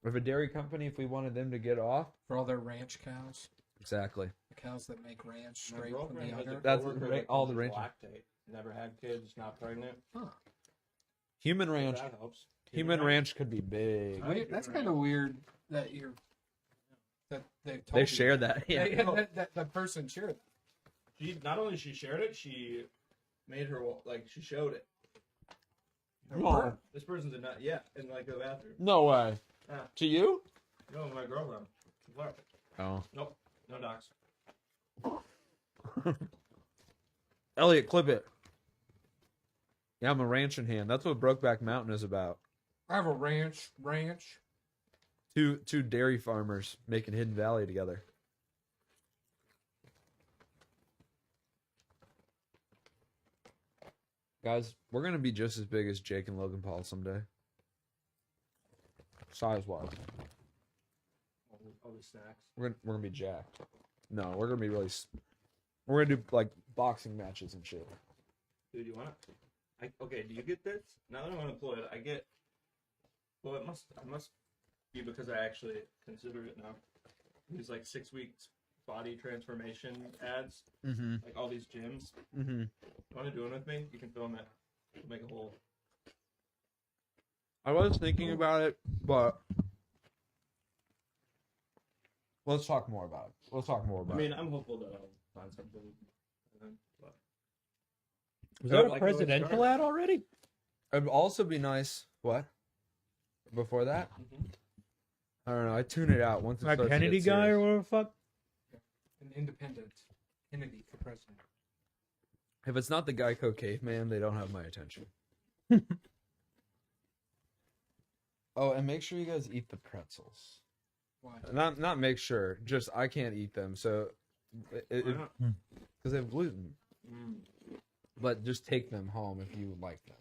If a dairy company, if we wanted them to get off. For all their ranch cows, Exactly. the cows that make ranch My straight from girlfriend the has a udder. That's coworker right, that all the uses ranch- lactate. Never had kids, not pregnant. Huh. Human ranch. That helps. Human ranch could be big. That's kind of weird that they told They you share that. Yeah. that person shared it. She not only she shared it, she made her like she showed it. Oh. This person's a nut. Yeah, in like the bathroom. No way. Yeah. To you? No, my girlfriend. What? Oh. Nope. No docs. Elliot, clip it. Yeah, I'm a ranch in hand. That's what Brokeback Mountain is about. I have a ranch. Two dairy farmers making Hidden Valley together. Guys, we're gonna be just as big as Jake and Logan Paul someday. Size wise. All the snacks. We're gonna be jacked. No, we're gonna be really. We're gonna do like boxing matches and shit. Dude, you want it? Okay, do you get this? Now that I'm unemployed, I get. Well, it must be because I actually consider it now. These like 6 weeks body transformation ads, Mm-hmm. like all these gyms. Mm-hmm. You want to do one with me? You can film it. We'll make a whole. I was thinking about it, but let's talk more about it. I mean, I'm hopeful that I'll find something. But Was Oh, that a like how it presidential started. ad already? It'd also be nice. What? Before that? I don't know. I tune it out once it That starts to Kennedy get guy or serious. whatever the fuck? An independent Kennedy for president. If it's not the Geico caveman, they don't have my attention. Oh, and make sure you guys eat the pretzels. Why? Not make sure. Just I can't eat them, so Why because not? they have gluten. Mm. But just take them home if you like them.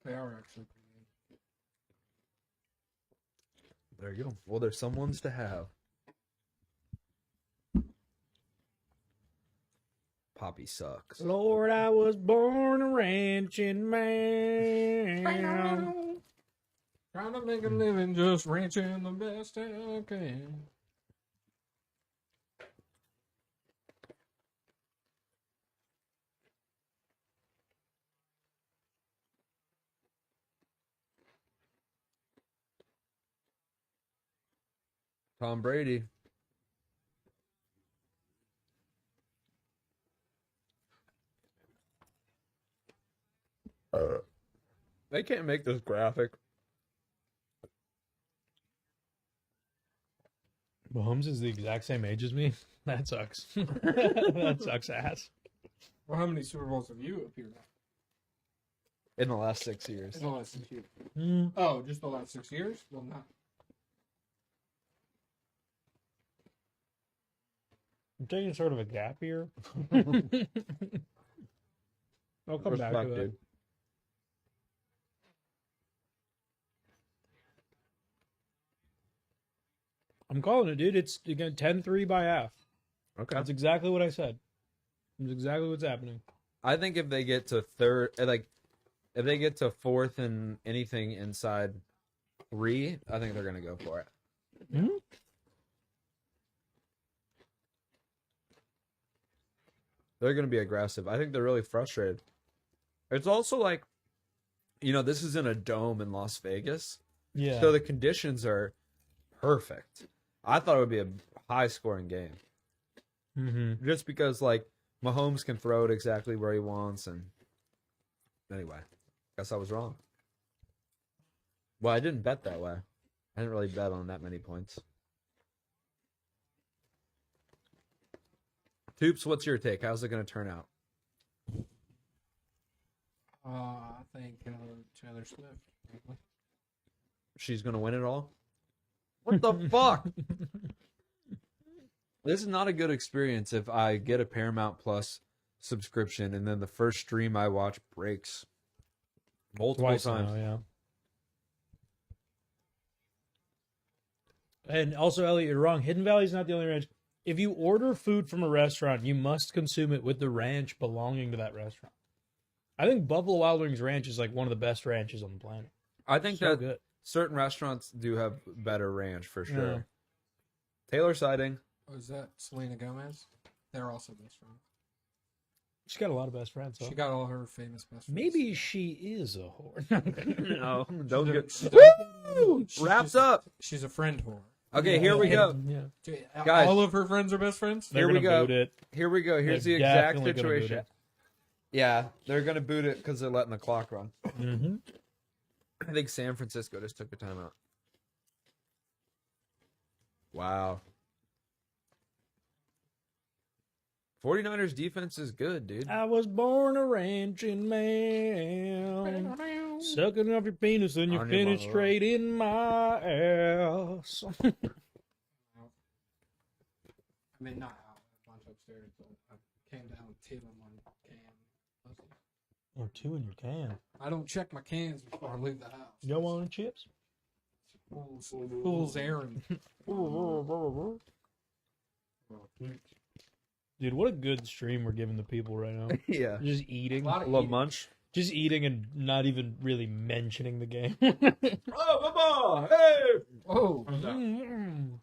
They are actually pretty good. There you go. Well, there's some ones to have. Poppy sucks. Lord, I was born a ranching man. Trying to make a living just ranching the best I can. Tom Brady. They can't make this graphic. Mahomes is the exact same age as me. That sucks. That sucks ass. Well, how many Super Bowls have you appeared at? In the last 6 years. In the last 6 years. Mm. Oh, just the last 6 years? Well, not. I'm taking sort of a gap here. I'll come back Respect, to it. dude. I'm calling it, dude. It's again 10-3 by half. Okay. That's exactly what I said. That's exactly what's happening. I think if they get to third, like, if they get to fourth and anything inside 3, I think they're gonna go for it. Mhm. They're gonna be aggressive. I think they're really frustrated. It's also like, this is in a dome in Las Vegas, Yeah. so the conditions are perfect. I thought it would be a high-scoring game, Mm-hmm. just because like Mahomes can throw it exactly where he wants, and anyway, guess I was wrong. Well, I didn't bet that way. I didn't really bet on that many points. Toups, what's your take? How's it going to turn out? I think Taylor Swift. Probably. She's going to win it all? What the fuck? This is not a good experience if I get a Paramount Plus subscription and then the first stream I watch breaks multiple Twice times. now, yeah. And also, Elliot, you're wrong. Hidden Valley is not the only ranch. If you order food from a restaurant, you must consume it with the ranch belonging to that restaurant. I think Buffalo Wild Wings Ranch is like one of the best ranches on the planet. I think So that good. certain restaurants do have better ranch for sure. Yeah. Taylor sighting. Oh, is that Selena Gomez? They're also best friends. She's got a lot of best friends. Huh? She got all her famous best friends. Maybe she is a whore. No, don't get. She's Woo! Wraps up. She's a friend whore. Okay, here we go. Yeah. Guys. All of her friends are best friends? They're Here we gonna go. boot it. Here we go. Here's They're the exact definitely gonna boot situation. it. Yeah, they're gonna boot it because they're letting the clock run. Mm-hmm. I think San Francisco just took a timeout. Wow. 49ers defense is good, dude. I was born a ranching man, sucking off your penis and you On your finish mama. straight in my ass. I mean, not out. A bunch upstairs. So I came down with 2 in one can. Or 2 in your can. I don't check my cans before I leave the house. You want chips? Fool's errand. Dude, what a good stream we're giving the people right now. Yeah. Just eating. A lot A of little eating. munch. Just eating and not even really mentioning the game. Oh, mama! Hey! Oh, mm-hmm.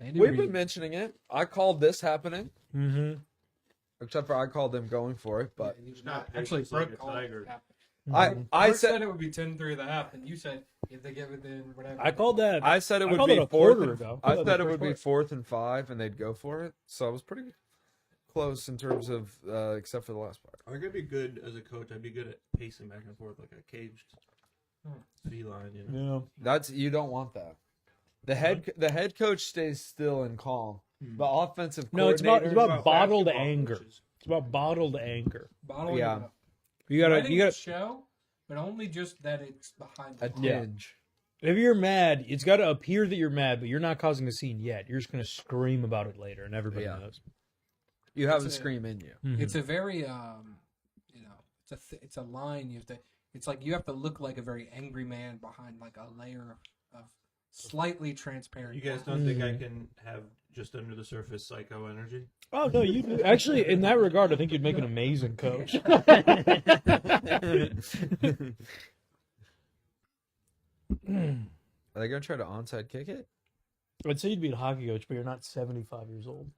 Andy We've Reid. been mentioning it. I called this happening, except for I called them going for it. But And he's Not actually patience like Brook a called tiger. it happened. I Brook said it would be 10-3 at the half, and you said if they get within whatever. I called that. I said it I would called be it a fourth. quarter And, ago. I Called it said the it would be first 4th and 5, and they'd go for it. So I was pretty close in terms of, except for the last part. I'm gonna be good as a coach. I'd be good at pacing back and forth like a caged feline. Yeah. That's you don't want that. The head coach stays still and calm. The offensive No, it's coordinator. about bottled basketball anger. coaches. It's about bottled anger. Bottling Yeah. it up. You Letting gotta. it show, but only just that it's behind the a line. Yeah. tinge. If you're mad, it's got to appear that you're mad, but you're not causing a scene yet. You're just gonna scream about it later, and everybody Yeah. knows. You have It's a a- scream in you. It's a very it's a line you have to. It's like you have to look like a very angry man behind like a layer of slightly transparent. You guys don't think I can have just under the surface psycho energy? Oh no, you do. Actually, in that regard, I think you'd make an amazing coach. Are they gonna try to onside kick it? I'd say you'd be a hockey coach, but you're not 75 years old.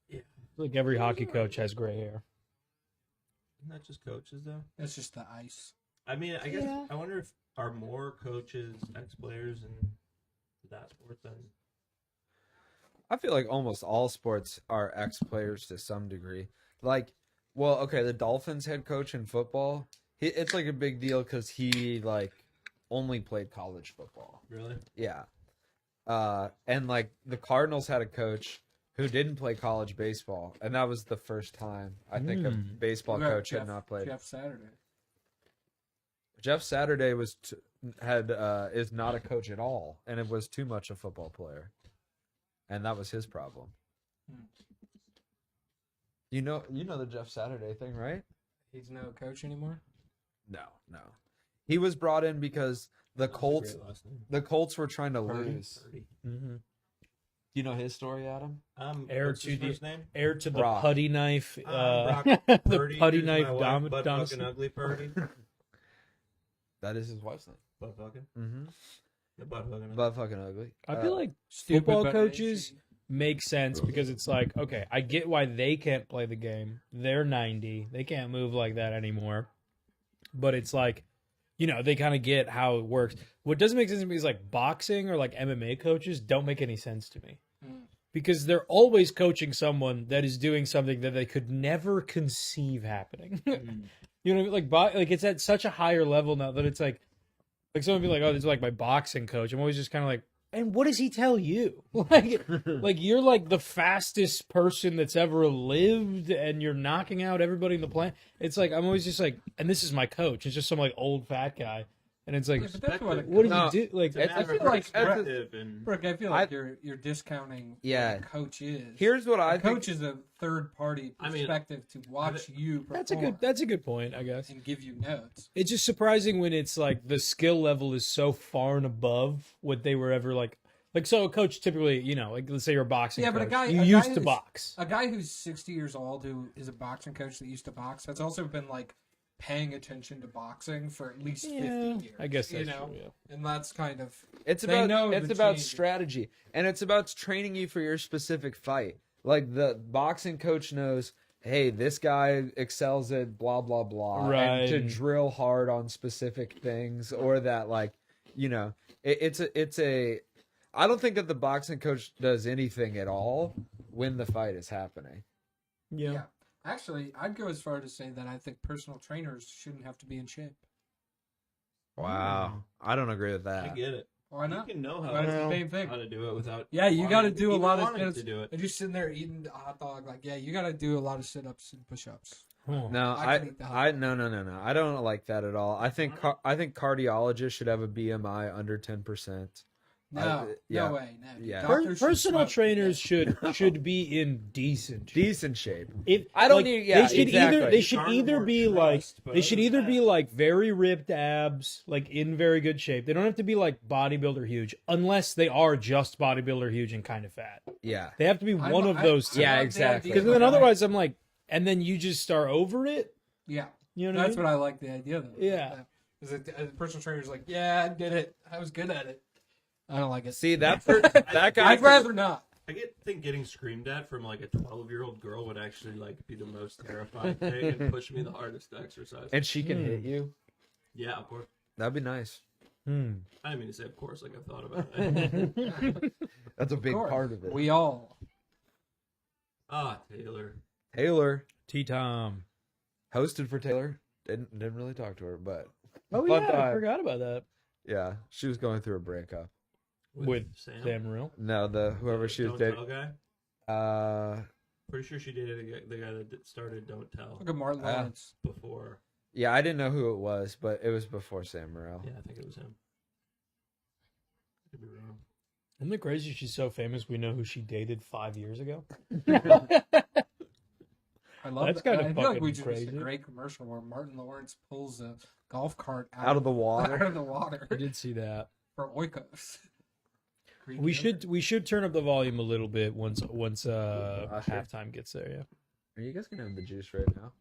Yeah. I feel like every hockey coach has gray hair. Isn't that just coaches though? That's just the ice. I mean, I guess Yeah. I wonder if are more coaches ex-players in that sport than I feel like almost all sports are ex-players to some degree. Like, well, okay, the Dolphins head coach in football, it's like a big deal because he like only played college football. really. Yeah. And like the Cardinals had a coach who didn't play college baseball, and that was the first time I think a baseball You got coach had not played. Jeff Saturday. Jeff Saturday is not a coach at all, and it was too much a football player, and that was his problem. You know the Jeff Saturday thing, right? He's no coach anymore. No. He was brought in because the That's a Colts great last name. the Colts were trying to Purdy. lose. Purdy. Mm-hmm. Do you know his story, Adam? Heir What's his to the- first name? Heir to the Brock. putty knife. Brock The Purdy, putty who's knife my wife, butt dynasty. fucking ugly Purdy. That is his wife's name. Butt fucking. Mm-hmm. The butt fucking. But fucking ugly. I feel like Stupid, football but coaches lazy. make sense because it's like, okay, I get why they can't play the game. They're 90. They can't move like that anymore. But it's like, you know, they kind of get how it works. What doesn't make sense to me is like boxing or like MMA coaches don't make any sense to me. Mm. Because they're always coaching someone that is doing something that they could never conceive happening. You know what I mean? Like it's at such a higher level now that it's like someone be like, oh, this is like my boxing coach. I'm always just kind of like, and what does he tell you? Like you're like the fastest person that's ever lived, and you're knocking out everybody in the planet. It's like I'm always just like, and this is my coach. It's just some like old fat guy, and it's like, Yeah, but that's what it- what do No, you do? Like, It's a I matter feel of like- perspective and Brooke, I feel like you're discounting Yeah. what a coach is. Here's what I a think. coach is a third party I mean, perspective to watch you perform that's a good point, I guess. and give you notes. It's just surprising when it's like the skill level is so far and above what they were ever like. Like, so a coach typically, you know, like let's say you're a boxing Yeah, coach. but a guy you a used guy to who's- box. A guy who's 60 years old who is a boxing coach that used to box has also been like paying attention to boxing for at least 50 years. I guess that's you know? true, yeah. And that's kind of It's They know about the it's about changes. strategy, and it's about training you for your specific fight. Like the boxing coach knows, hey, this guy excels at blah blah blah, and to Right. drill hard on specific things, or that like, you know, it's a. I don't think that the boxing coach does anything at all when the fight is happening. Yeah. yeah. Actually, I'd go as far to say that I think personal trainers shouldn't have to be in shape. Wow, I don't agree with I that. get it. Why not? You can know But it's the how same thing. to do it without. Yeah, you got to do a even lot of wanting sit-ups. to do it. And just sitting there eating a hot dog, like, yeah, you got to do a lot of sit-ups and push-ups. Oh. No, I can eat the hot dog. no. I don't like that at all. I think cardiologists should have a BMI under 10%. No, yeah. no way. No. Yeah. Doctors should Personal smoke. trainers should be in decent shape. Decent shape. If I don't like, need- yeah, they should exactly. either they should Garner either more be trust, like but they should other either than be that- like very ripped abs, like in very good shape. They don't have to be like bodybuilder huge, unless they are just bodybuilder huge and kind of fat. Yeah. They have to be one of those two. Yeah, love the exactly. idea, Because then but otherwise, I'm like, and then you just start over it. Yeah. You know what That's I mean? what I like the idea of. Yeah. Is that the personal trainer's like, yeah, I did it. I was good at it. I don't like it. See that that guy. I'd rather not. Think getting screamed at from like a 12-year-old girl would actually like be the most terrifying thing and push me the hardest to exercise. And she can hit you. Yeah, of course. That'd be nice. I didn't mean to say of course, like I've thought about it. That's a big Of course. part of it. We all. Taylor. Taylor T-Tom. hosted for Taylor. Didn't really talk to her, but Oh Fun yeah, I time. forgot about that. yeah, she was going through a breakup. With Sam Rill. No, whoever she was Don't dating. Tell guy. Uh, Pretty sure she dated the guy that started Don't Tell Look at Martin Lawrence. before. yeah, I didn't know who it was, but it was before Sam Morril. Yeah, I think it was him. Could be wrong. Isn't it crazy she's so famous we know who she dated 5 years ago? I love That's that. kinda I feel like fucking we just missed a crazy. great commercial where Martin Lawrence pulls a golf cart Out of the water. out of the water I did see that. for Oikos. We should turn up the volume a little bit once sure. halftime gets there. Yeah. Are you guys gonna have the juice right now?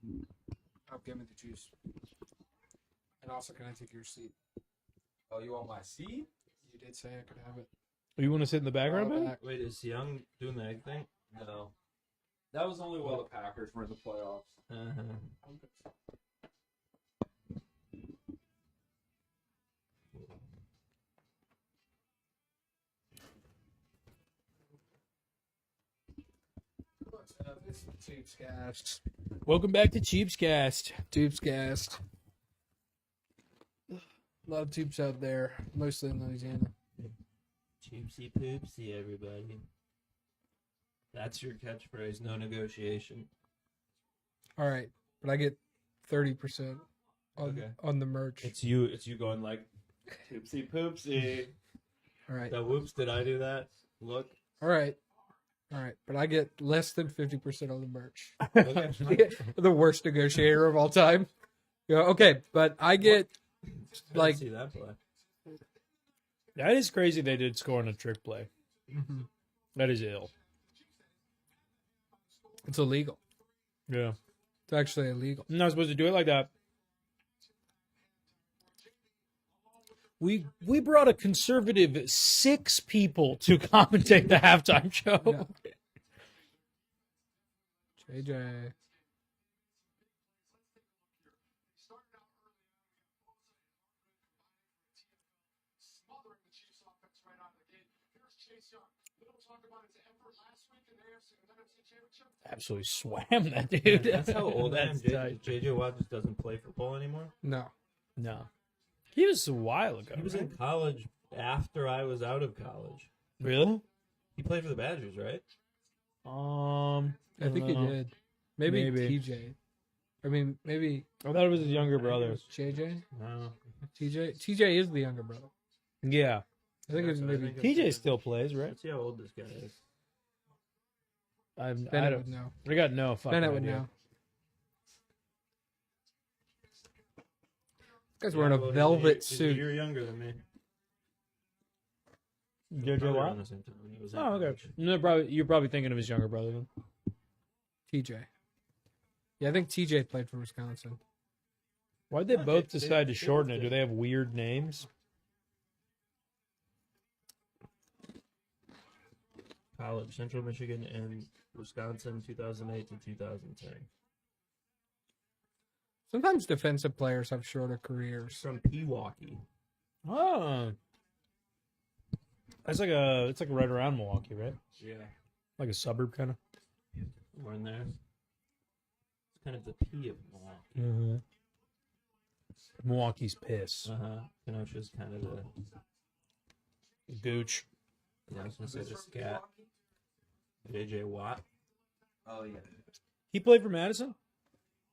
Oh, give me the juice. And also, can I take your seat? Oh, you want my seat? You did say I could have it. You want to sit in the background, man? Back. Wait, is Young doing the egg thing? No. That was only while the Packers were in the playoffs. Uh-huh. What's up? It's the Toups Cast. Welcome back to Cheapscast. Toups Cast. A lot of tubes out there, mostly in Louisiana. Choopsy poopsy, everybody. That's your catchphrase. No negotiation. All right, but I get 30% Okay. on the merch. It's you going like poopsy poopsy. All right, That whoops, did I do that? Look. all right. All right, but I get less than 50% on the merch. Okay. The worst negotiator of all time. Okay, but I get like see that play. That is crazy they did score on a trick play. That is ill. it's illegal. Yeah. It's actually illegal. I'm not supposed to do it like that. We brought a conservative 6 people to commentate the halftime show. Yeah. JJ. Absolutely swam that dude. That's how old I am. That's tight. JJ Watt just doesn't play football anymore. No. No. He was a while ago. He was right? in college after I was out of college. Really? He played for the Badgers, right? I think he did. Maybe TJ. I mean, maybe I thought it was his younger brother. JJ? No. TJ? TJ is the younger brother. Yeah. I think it's That's what I maybe think. TJ still plays, right? Let's see how old this guy is. I Bennett don't. would know. I got no fucking Bennett would idea. know. This guy's wearing a Well, velvet he's a suit. year younger than me. JJ Probably Watt? around the same time. He was in Oh, okay. college. No, you're probably thinking of his younger brother then. TJ. Yeah, I think TJ played for Wisconsin. Why'd they Yeah, both they- decide to they shorten both it? did. Do they have weird names? College, Central Michigan and Wisconsin, 2008 to 2010. Sometimes defensive players have shorter careers. From Pewaukee. Oh. It's like right around Milwaukee, right? Yeah. Like a suburb kind of. We're in there. It's kind of the P of Milwaukee. Mm-hmm. Milwaukee's piss. Kenosha's kind of the, Gooch. I was going to say the scat. JJ Watt. Oh yeah. He played for Madison?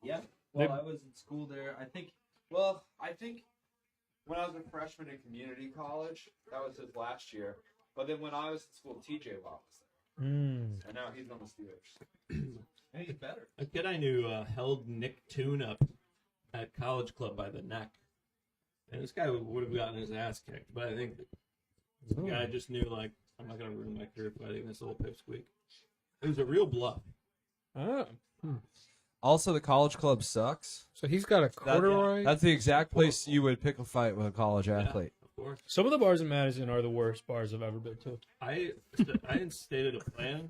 Yeah. Well, They- I was in school there. I think when I was a freshman in community college, that was his last year. But then when I was in school, TJ Watt was there, and now he's on the Steelers. And he's better. A kid I knew held Nick Toon up at College Club by the neck. And this guy would have gotten his ass kicked. But I think the guy just knew, like, I'm not going to ruin my career fighting this little pipsqueak. It was a real bluff. Oh. Also, the college club sucks. So he's got a corduroy. That's the exact place you would pick a fight with a college athlete. Yeah, of course. Some of the bars in Madison are the worst bars I've ever been to. I instated a plan,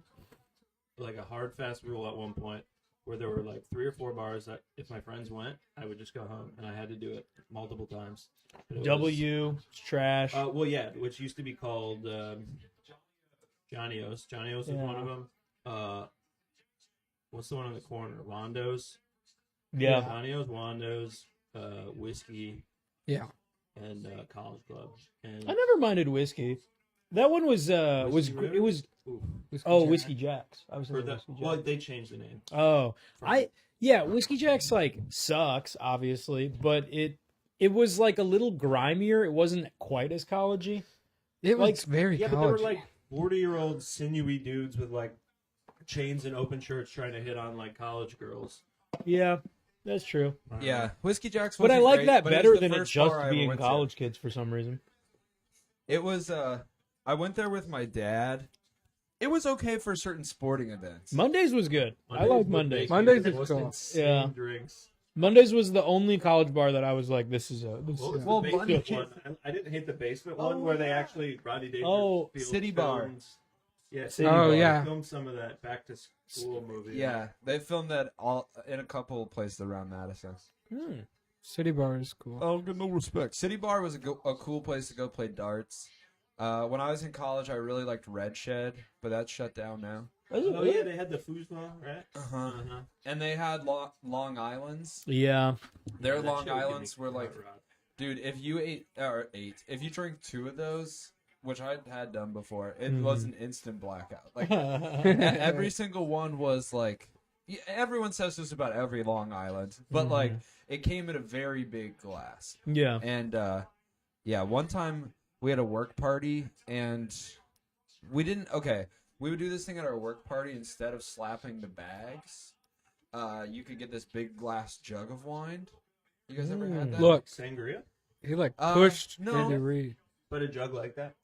like a hard, fast rule at one point, where there were like 3 or 4 bars that if my friends went, I would just go home, and I had to do it multiple times. It was- W, it's trash. well, yeah, which used to be called Johnny O's. Johnny O's is one of them. What's the one on the corner? Wando's. yeah. Johnny O's, Wando's, Whiskey, Yeah. and College Club. And I never minded whiskey. That one was Whiskey it River? was Ooh, Whiskey Jacks. I was for thinking the, Whiskey Jacks. well, they changed the name. Oh, Whiskey Jacks like sucks, obviously, but it was like a little grimier. It wasn't quite as collegey. It Like- was very Yeah, but they were college. like 40-year-old sinewy dudes with like chains and open shirts trying to hit on like college girls. Yeah, that's true. Yeah, Whiskey Jacks. But I wasn't like great, that but it was better the than it first just bar I ever being went to. college kids for some reason. It was. I went there with my dad. It was okay for certain sporting events. Mondays was good. I like Mondays. Mondays the is most cool. insane Yeah. drinks. Mondays was the only college bar that I was like, this is What was Well, the basement Mondays- one? I didn't hate the basement one where they actually Rodney Dangerfield Oh, City Bar. filmed- Yeah, City Oh, Bar. yeah. Filmed some of that back to school movie. Yeah, they filmed that all in a couple of places around Madison. City Bar is cool. Oh, get no respect. City Bar was a cool place to go play darts. When I was in college, I really liked Red Shed, but that's shut down now. Oh yeah, they had the foosball, right? Uh-huh. And they had Long Islands. Yeah. Their That Long shit would give me Islands were like, hot rod. dude, if you if you drink 2 of those, which I had done before, it was an instant blackout. Like every single one was like, everyone says this about every Long Island, but like it came in a very big glass. Yeah. And one time we had a work party and we didn't. Okay, We would do this thing at our work party. Instead of slapping the bags, you could get this big glass jug of wine. You guys ever had that? Look, Sangria, he like Uh, pushed no. Andy Reid. but a jug like that.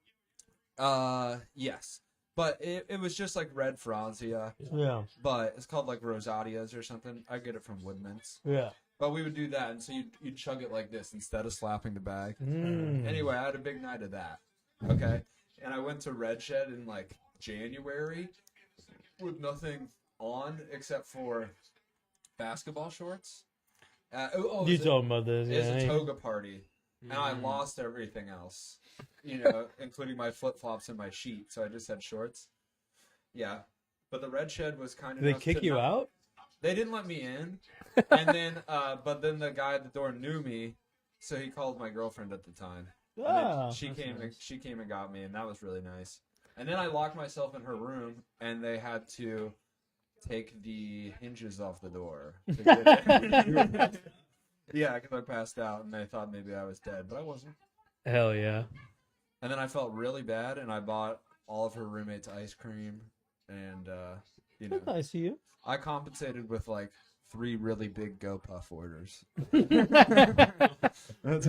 Yes. But it was just like red Franzia, Yeah. but it's called like Rosatias or something. I get it from Woodman's. Yeah. But we would do that, and so you'd chug it like this instead of slapping the bag. Mm. Anyway, I had a big night of that. Okay, and I went to Red Shed in like January with nothing on except for basketball shorts. You told him about this. It was Yeah. a toga party, and I lost everything else, including my flip flops and my sheet. So I just had shorts. Yeah, but the Red Shed was kind of. Did they kick you out? They didn't let me in, and then, but then the guy at the door knew me, so he called my girlfriend at the time. And then Ah, she came and got me, and that was really nice. And then I locked myself in her room, and they had to take the hinges off the door. To get in. Yeah, because I passed out, and they thought maybe I was dead, but I wasn't. hell yeah. And then I felt really bad, and I bought all of her roommates ice cream, and I see you. I compensated with like 3 really big Go Puff orders. That's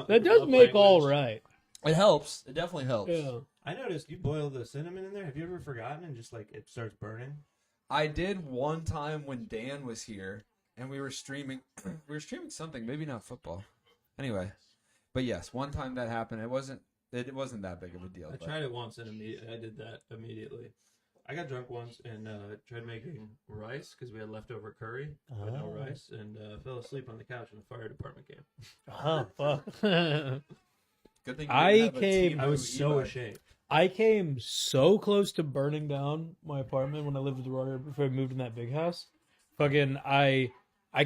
That does make all right. It helps. It definitely helps. Yeah. I noticed you boil the cinnamon in there. Have you ever forgotten and just like it starts burning? I did one time when Dan was here, and we were streaming. We were streaming something, maybe not football. Anyway, but yes, one time that happened. It wasn't that big of a deal. I tried it once and I did that immediately. I got drunk once and tried making rice because we had leftover curry, but no Oh. rice, and fell asleep on the couch when the fire department came. Oh, fuck. Good thing I you didn't have a came- team I was who so e-bike. ashamed. I came so close to burning down my apartment when I lived with Rory before I moved in that big house. Fucking, I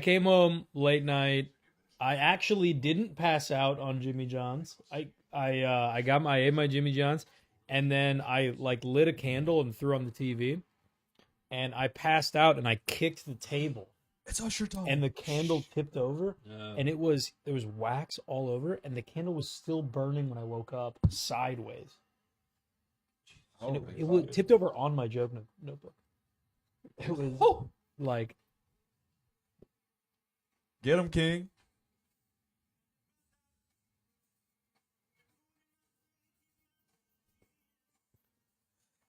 came home late night. I actually didn't pass out on Jimmy John's. I ate my Jimmy John's, and then I like lit a candle and threw on the TV, and I passed out and I kicked the table, It's Usher time. and the candle tipped over, No. and there was wax all over, and the candle was still burning when I woke up sideways. And Holy it was fuck. tipped over on my joke notebook. It was like, Get him, King.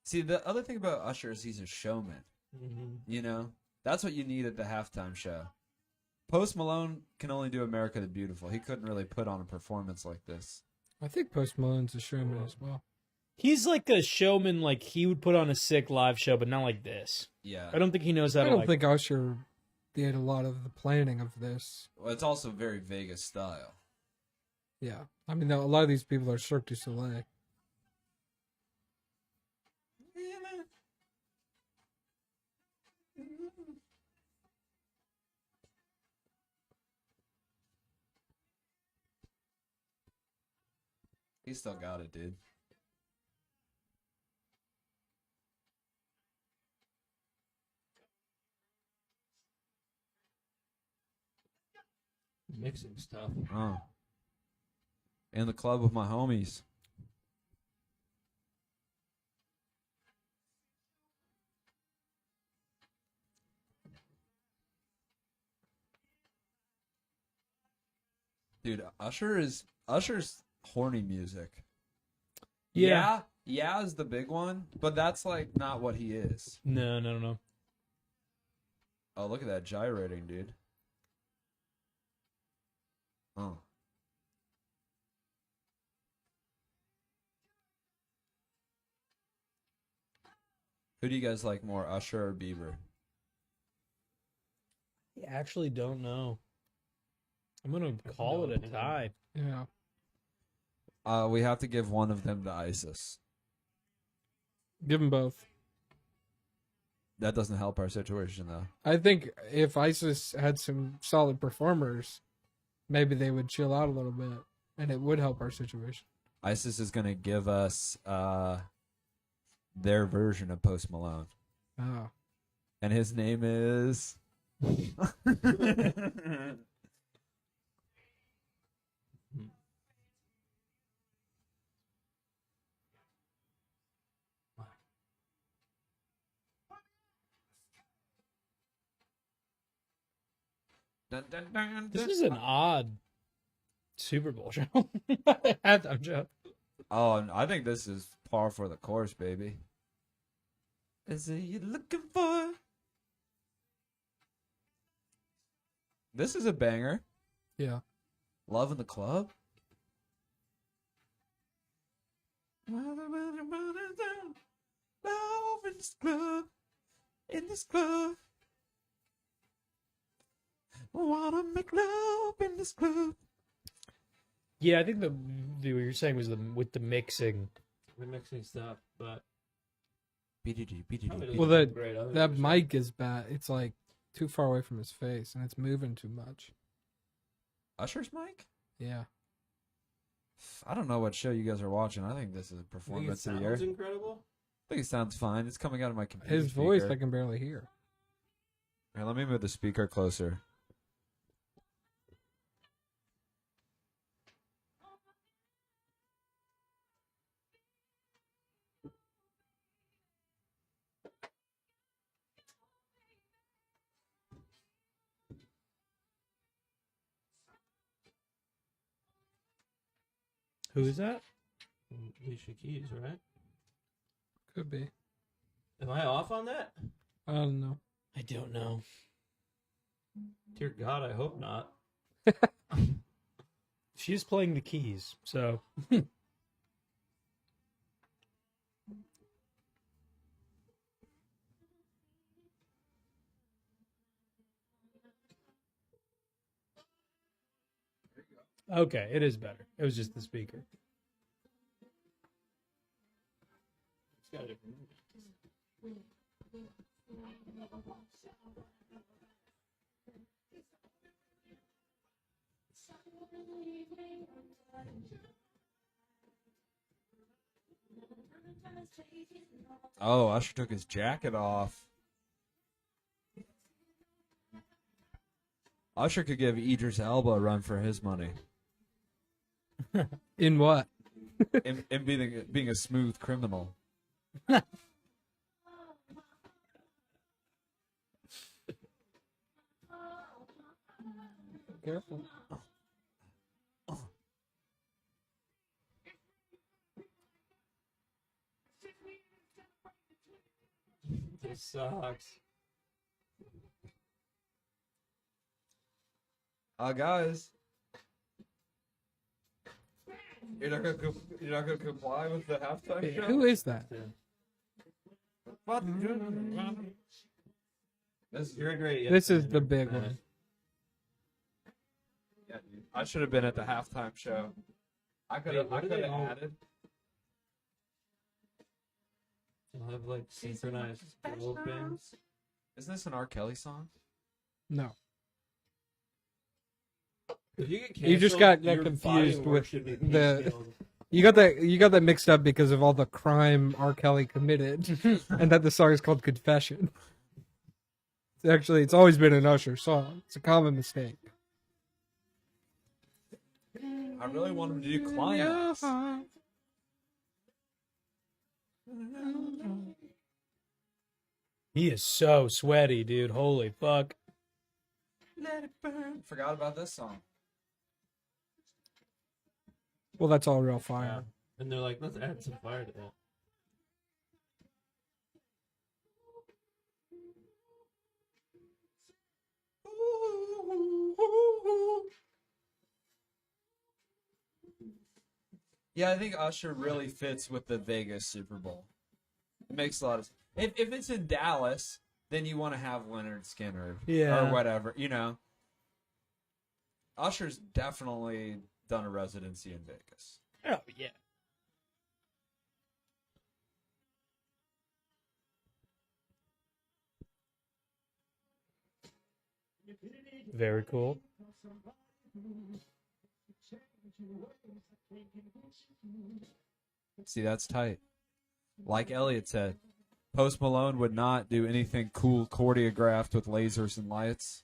See, the other thing about Usher is he's a showman. You know, that's what you need at the halftime show. Post Malone can only do America the Beautiful. He couldn't really put on a performance like this. I think Post Malone's a showman as well. he's like a showman. Like he would put on a sick live show, but not like this. Yeah. I don't think he knows how I to. don't Like, think Usher did a lot of the planning of this. Well, it's also very Vegas style. Yeah, I mean, a lot of these people are Cirque du Soleil. He still got it, dude. Mixing stuff. Oh. In the club with my homies. Dude, Usher's horny music. yeah. Yeah is the big one, but that's like not what he is. No. Oh, look at that gyrating, dude. Oh. Who do you guys like more, Usher or Bieber? I actually don't know. I'm gonna call it a tie. Yeah, We have to give one of them to ISIS. give them both. That doesn't help our situation, though. I think if ISIS had some solid performers, maybe they would chill out a little bit, and it would help our situation. ISIS is going to give us their version of Post Malone. Oh, And his name is... Dun, dun, dun, This dun. is an odd Super Bowl show. Halftime show. Oh, I think this is par for the course, baby. Is it you looking for? This is a banger. Yeah. Love in the Club. Love in this club. In this club. Wanna make love in this club. Yeah, I think the what you're saying was with the mixing. We're mixing stuff, but BDD, Well, doesn't great. I think that it's- mic is bad. It's like too far away from his face, and it's moving too much. Usher's mic? Yeah. I don't know what show you guys are watching. I think this is a I think it performance of the year. sounds incredible. I think it sounds fine. It's coming out of my computer. His voice, speaker. I can barely hear. Here, let me move the speaker closer. Who is that? Alicia Keys, right? Could be. Am I off on that? I don't know. I don't know. Dear God, I hope not. She's playing the keys, so okay, it is better. It was just the speaker. It's got a different. Oh, Usher took his jacket off. Usher could give Idris Elba a run for his money. In what? in being a smooth criminal. Careful. This sucks. Guys, you're not gonna comply with the halftime show. Who is that? This is You're great. This is the big one. Yeah, dude. I should have been at the halftime show. I could have. Wait, I what are could they have all- added. They'll have like synchronized opens. Isn't this an R. Kelly song? No. If you get You just canceled, got your confused body work with should be the- piecemealed. You got that mixed up because of all the crime R. Kelly committed, and that the song is called Confession. It's always been an Usher song. It's a common mistake. I really want him to do climax. He is so sweaty, dude. Holy fuck. Let it burn. Forgot about this song. Well, that's all real Yeah. fire. And they're like, let's add some fire to that. Yeah, I think Usher really fits with the Vegas Super Bowl. It makes a lot of sense. If it's in Dallas, then you want to have Leonard Skinner Yeah. or whatever, you know. Usher's definitely done a residency in Vegas. Oh, yeah. Very cool. See, that's tight. Like Elliot said, Post Malone would not do anything cool choreographed with lasers and lights.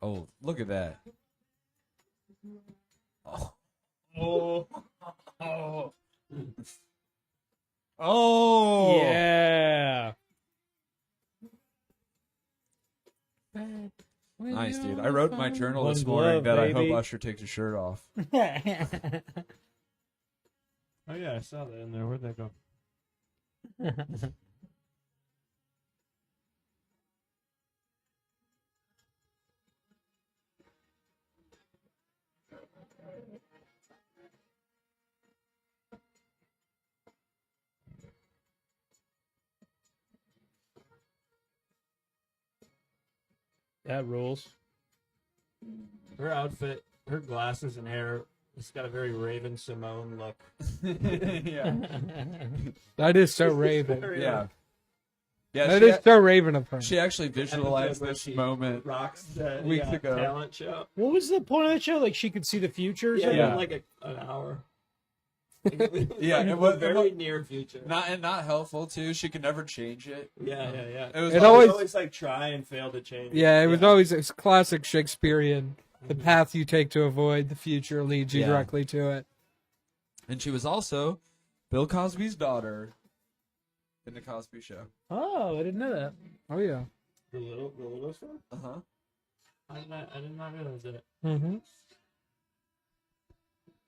Oh, look at that. Oh. Oh. Oh. Oh. Yeah. Nice, dude. I wrote in my journal this One morning glove, that I baby. hope Usher takes his shirt off. Oh yeah, I saw that in there. Where'd that go? That rules. Her outfit, her glasses and hair, it's got a very Raven Simone look. Yeah. That is so Raven. Yeah. Yeah, That is so Raven of her. she actually visualized this moment. Rocks the Weeks ago. talent show. What was the point of that show? Like she could see the future? Or Yeah, something? Yeah. like an hour. Yeah, Like it was very near future. not helpful too. She could never change it. Yeah. It was It like- always- like try and fail to change. Yeah, it was always it's classic Shakespearean. The path you take to avoid the future leads you Yeah. directly to it. and she was also Bill Cosby's daughter in the Cosby Show. Oh, I didn't know that. Oh yeah. The little one. Uh huh. I did not realize that. Mm-hmm.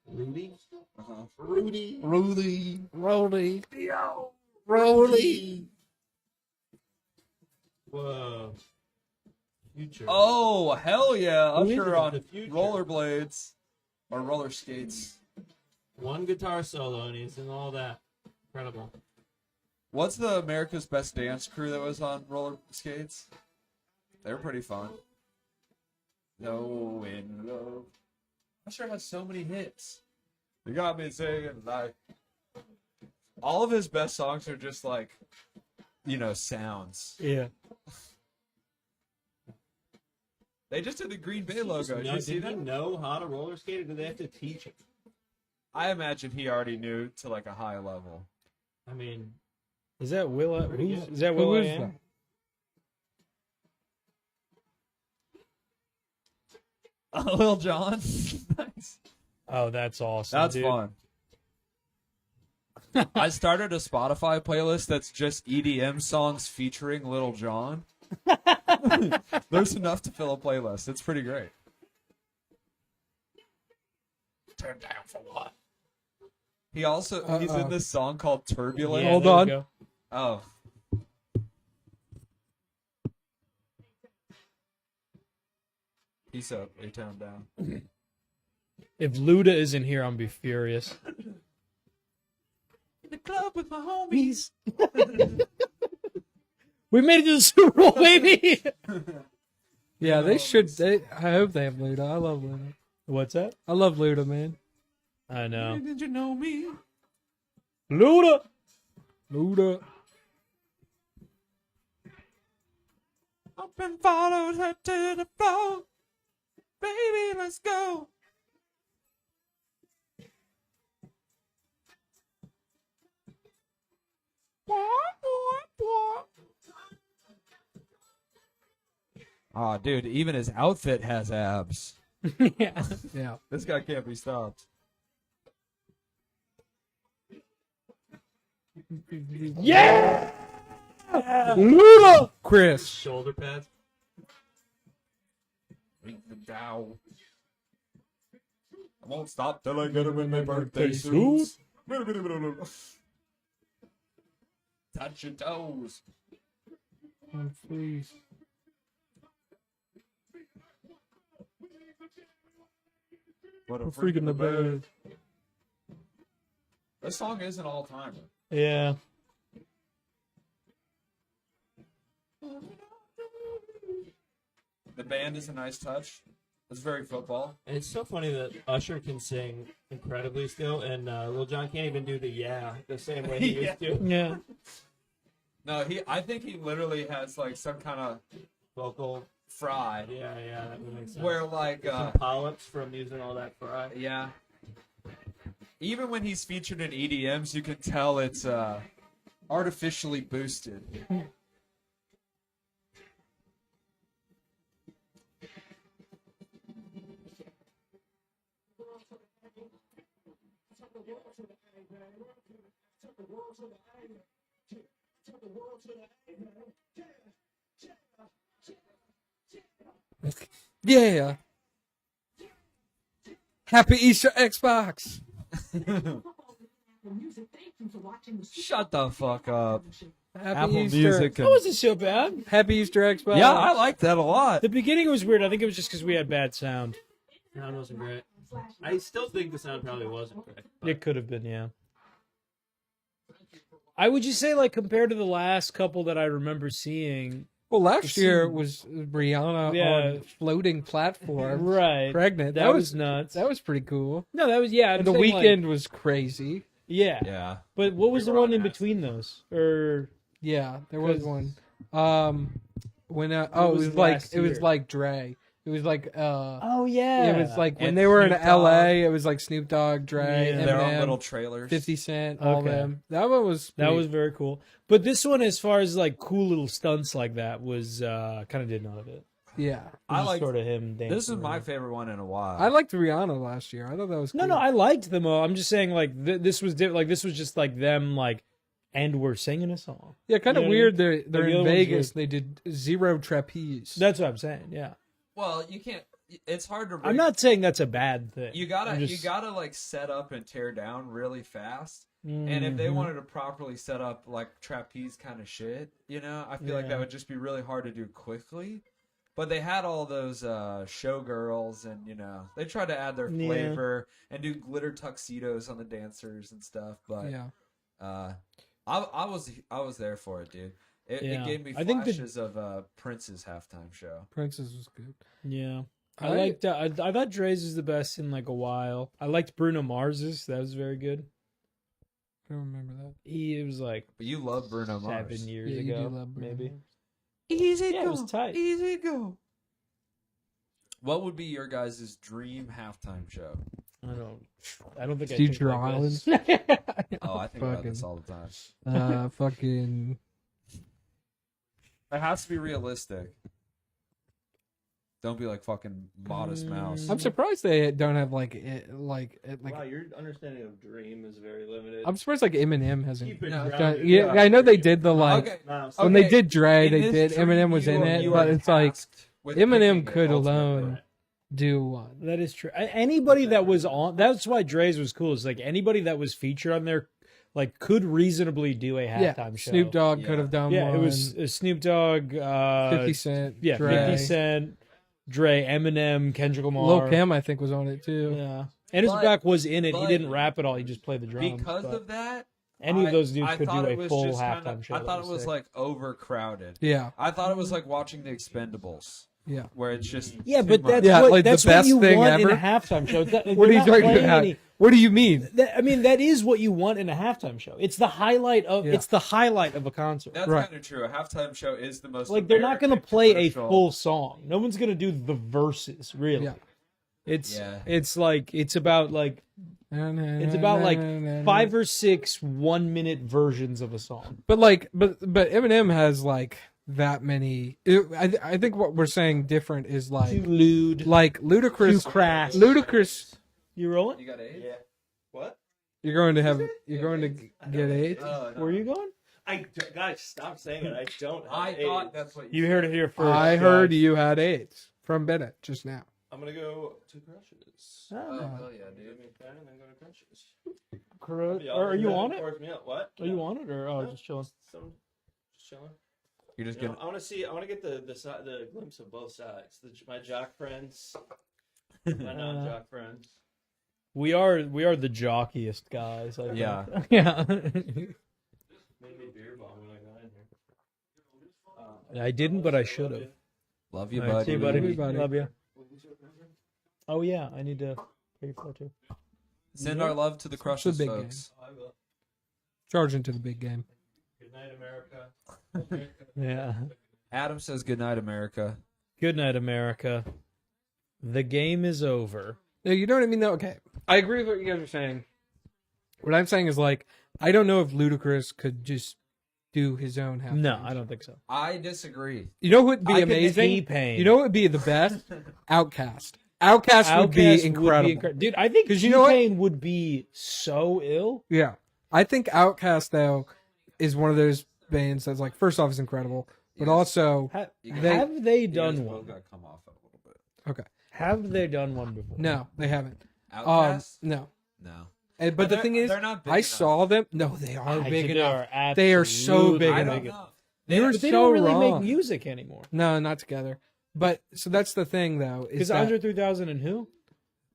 Rudy. Uh huh. Rudy. Rudy. Rolly. Whoa. Future. Oh hell yeah! Who is Usher it? on The future. rollerblades or roller skates. One guitar solo and he's in all that. Incredible. What's the America's Best Dance crew that was on roller skates? They were pretty fun. No in love. Usher has so many hits. You got me singing like. All of his best songs are just like, sounds. Yeah. They just did the Green Bay logo. Did you see Did he that? know how to roller skate or did they have to teach him? I imagine he already knew to like a high level. I mean, Is that Willa? Pretty Who's, good. is that Who Willa? is that? Lil Jon. Nice. Oh, that's awesome. That's dude. fun. I started a Spotify playlist that's just EDM songs featuring Lil Jon. There's enough to fill a playlist. It's pretty great. Turn down for what? He's in this song called Turbulent. Yeah, Hold there we on. go. Oh. Peace up, A-Town down. If Luda isn't here, I'm be furious. In the club with my homies. We made it to the Super Bowl, baby. Yeah, they should. I hope they have Luda. I love Luda. What's that? I love Luda, man. I know. Did you know me? Luda. Luda. Up and followed her to the floor. Baby, let's go. Ah, dude, even his outfit has abs. Yeah. Yeah. This guy can't be stopped. Yeah. Luda. Chris. shoulder pads. Ring the Dow. I won't stop till I get them in my birthday suit. suits. Touch your toes. Oh, please. What a We're freaking the bed. This song is an all-timer. Yeah. The band is a nice touch. It's very football. And it's so funny that Usher can sing incredibly still, and Lil Jon can't even do the same way he used to. Yeah. No, I think he literally has like some kind of Vocal. fry Yeah, that would make sense. where like Some polyps from using all that fry. yeah. Even when he's featured in EDMs, you can tell it's artificially boosted. Yeah. Happy Easter, Xbox. Shut the fuck up. Happy Apple Easter. Music. That wasn't so bad. Happy Easter, Xbox. Yeah, I like that a lot. The beginning was weird. I think it was just because we had bad sound. Sound wasn't great. I still think the sound probably wasn't great. but- It could have been, yeah. I would just say, like, compared to the last couple that I remember seeing, Well, last year it was Rihanna Yeah. on floating platform, right? pregnant. That was nuts. that was pretty cool. No, that was I'm And the saying, like, weekend was crazy. yeah. Yeah. But what was We the were one on in acid. between those? Or Yeah, there was 'Cause- one. When it was was like last it was year? like Dre. It was like oh yeah, it was like when And they were in Snoop LA. It was like Snoop Dogg, Dre, Yeah. Their own Eminem, little trailers. 50 Cent, all Okay. them. That one was that pretty- was very cool. But this one, as far as like cool little stunts like that, was kind of did none of it. yeah. I Just like sort of him dancing. This is my around. favorite one in a while. I liked Rihanna last year. I thought that was No, cool. no, I liked them all. I'm just saying, like this was like this was just like them, like, and we're singing a song. Yeah, kind You of know what I weird. mean? They're Like, the in other ones Vegas. were- They did zero trapeze. That's what I'm saying. Yeah, Well, you can't. It's hard to. I'm not saying that's a bad thing. You gotta. I'm You just- gotta like set up and tear down really fast. And if they Mhm. wanted to properly set up like trapeze kind of shit, I feel like Yeah. that would just be really hard to do quickly. But they had all those showgirls, and they tried to add their Yeah. flavor and do glitter tuxedos on the dancers and stuff. But Yeah. I was there for it, dude. It Yeah. gave me I think the- flashes of Prince's halftime show. Princess was good. Yeah. I I- liked. I thought Dre's was the best in like a while. I liked Bruno Mars's. That was very good. I don't remember that. It was like But you love Bruno Mars. 7 years Yeah, you do ago, love Bruno maybe. Mars. Easy Yeah, it was tight. Easy go. What would be your guys' dream halftime show? I don't think I Steve think like Island. this. Oh, I think about Fucking- this all the time. Fucking. It has to be realistic. Don't be like fucking Modest Mouse. I'm surprised they don't have like Wow, your understanding of dream is very limited. I'm surprised like Eminem hasn't. Keep it done- grounded. yeah, I know they did the like Okay. Mouse. when they Okay, did Dre, in they this did dream, Eminem was in you it, are but it's like tasked with Eminem picking could the ultimate alone winner. do one. That is true. Anybody that was on, that's why Dre's was cool. Is like anybody that was featured on there, like could reasonably do a Yeah, halftime show. Snoop Dogg Yeah. could have done Yeah, one. it was Snoop Dogg, 50 Cent. yeah, Dre. 50 Cent, Dre, Eminem, Kendrick Lamar. Lil Kim, I think, was on it too. Yeah, and But- Back was in it. He but didn't rap at all. He just played the drums. Because but of that, any of those dudes I could do thought it a was full just halftime kinda- show. I thought that it was sick. like overcrowded. Yeah, I thought it was like watching the Expendables, yeah. where it's just Yeah, too but much. that's Yeah, what like the that's what best you thing want in a ever. halftime show. What are They're you not talking playing about? any- What do you mean? I mean, that is what you want in a halftime show. It's the highlight of Yeah. it's the highlight of a concert. That's Right. kind of true. A halftime show is the most Like they're not going to American play a commercial. full song. No one's going to do the verses, really. Yeah. Yeah. It's about like 5 or 6 1-minute versions of a song. But Eminem has like that many. I think what we're saying different is Too like lewd, Ludacris. too crass. Ludacris. You rolling? You got AIDS? Yeah. What? You're going to get AIDS. Where are you going? Guys, stop saying it. I don't. Have I AIDS. thought that's what You heard it here first. I heard guys. you had AIDS from Bennett just now. I'm gonna go to Crushes. Oh, hell yeah, Give dude. me a pen and then go to Crushes. Are you on it? Pours me up. What? Are you on it or just chilling? Just chilling. You're just You know, gonna. I want to get the glimpse of both sides. My jock friends, my non-jock friends. We are the jockiest guys. I think. Yeah. Yeah. Made me beer bomb when I got in here. I didn't, but I should have. Love you, All right, buddy. see you, buddy. Love you, buddy. Love you. Oh yeah, I need to pay for that too. Send our love to the Crushes, big folks. I will. Charge into the big game. Good night, America. Yeah. Adam says good night, America. Good night, America. The game is over. No, you know what I mean though? Okay. I agree with what you guys are saying. What I'm saying is like I don't know if Ludacris could just do his own half. No, I don't think so. I disagree. You know what would be I could amazing? T-Pain. You know what would be the best? Outcast. Outcast would be Outkast incredible. Dude, I think 'Cause you know what? T-Pain would be so ill. Yeah. I think Outcast though is one of those bands that's like first off is incredible, but Yes. also You Have they You guys done both one? gotta come off it a little Okay. Have they done one before? No, they haven't. Outcast? No. No. But the they're- thing is, they're not big I enough. saw them. No, they are I big think enough. are They are so big absolutely I enough. don't big. know. You're But they so don't really make wrong. music anymore. No, not together. But so that's the thing, though. Is Because that Andre 3000 and who?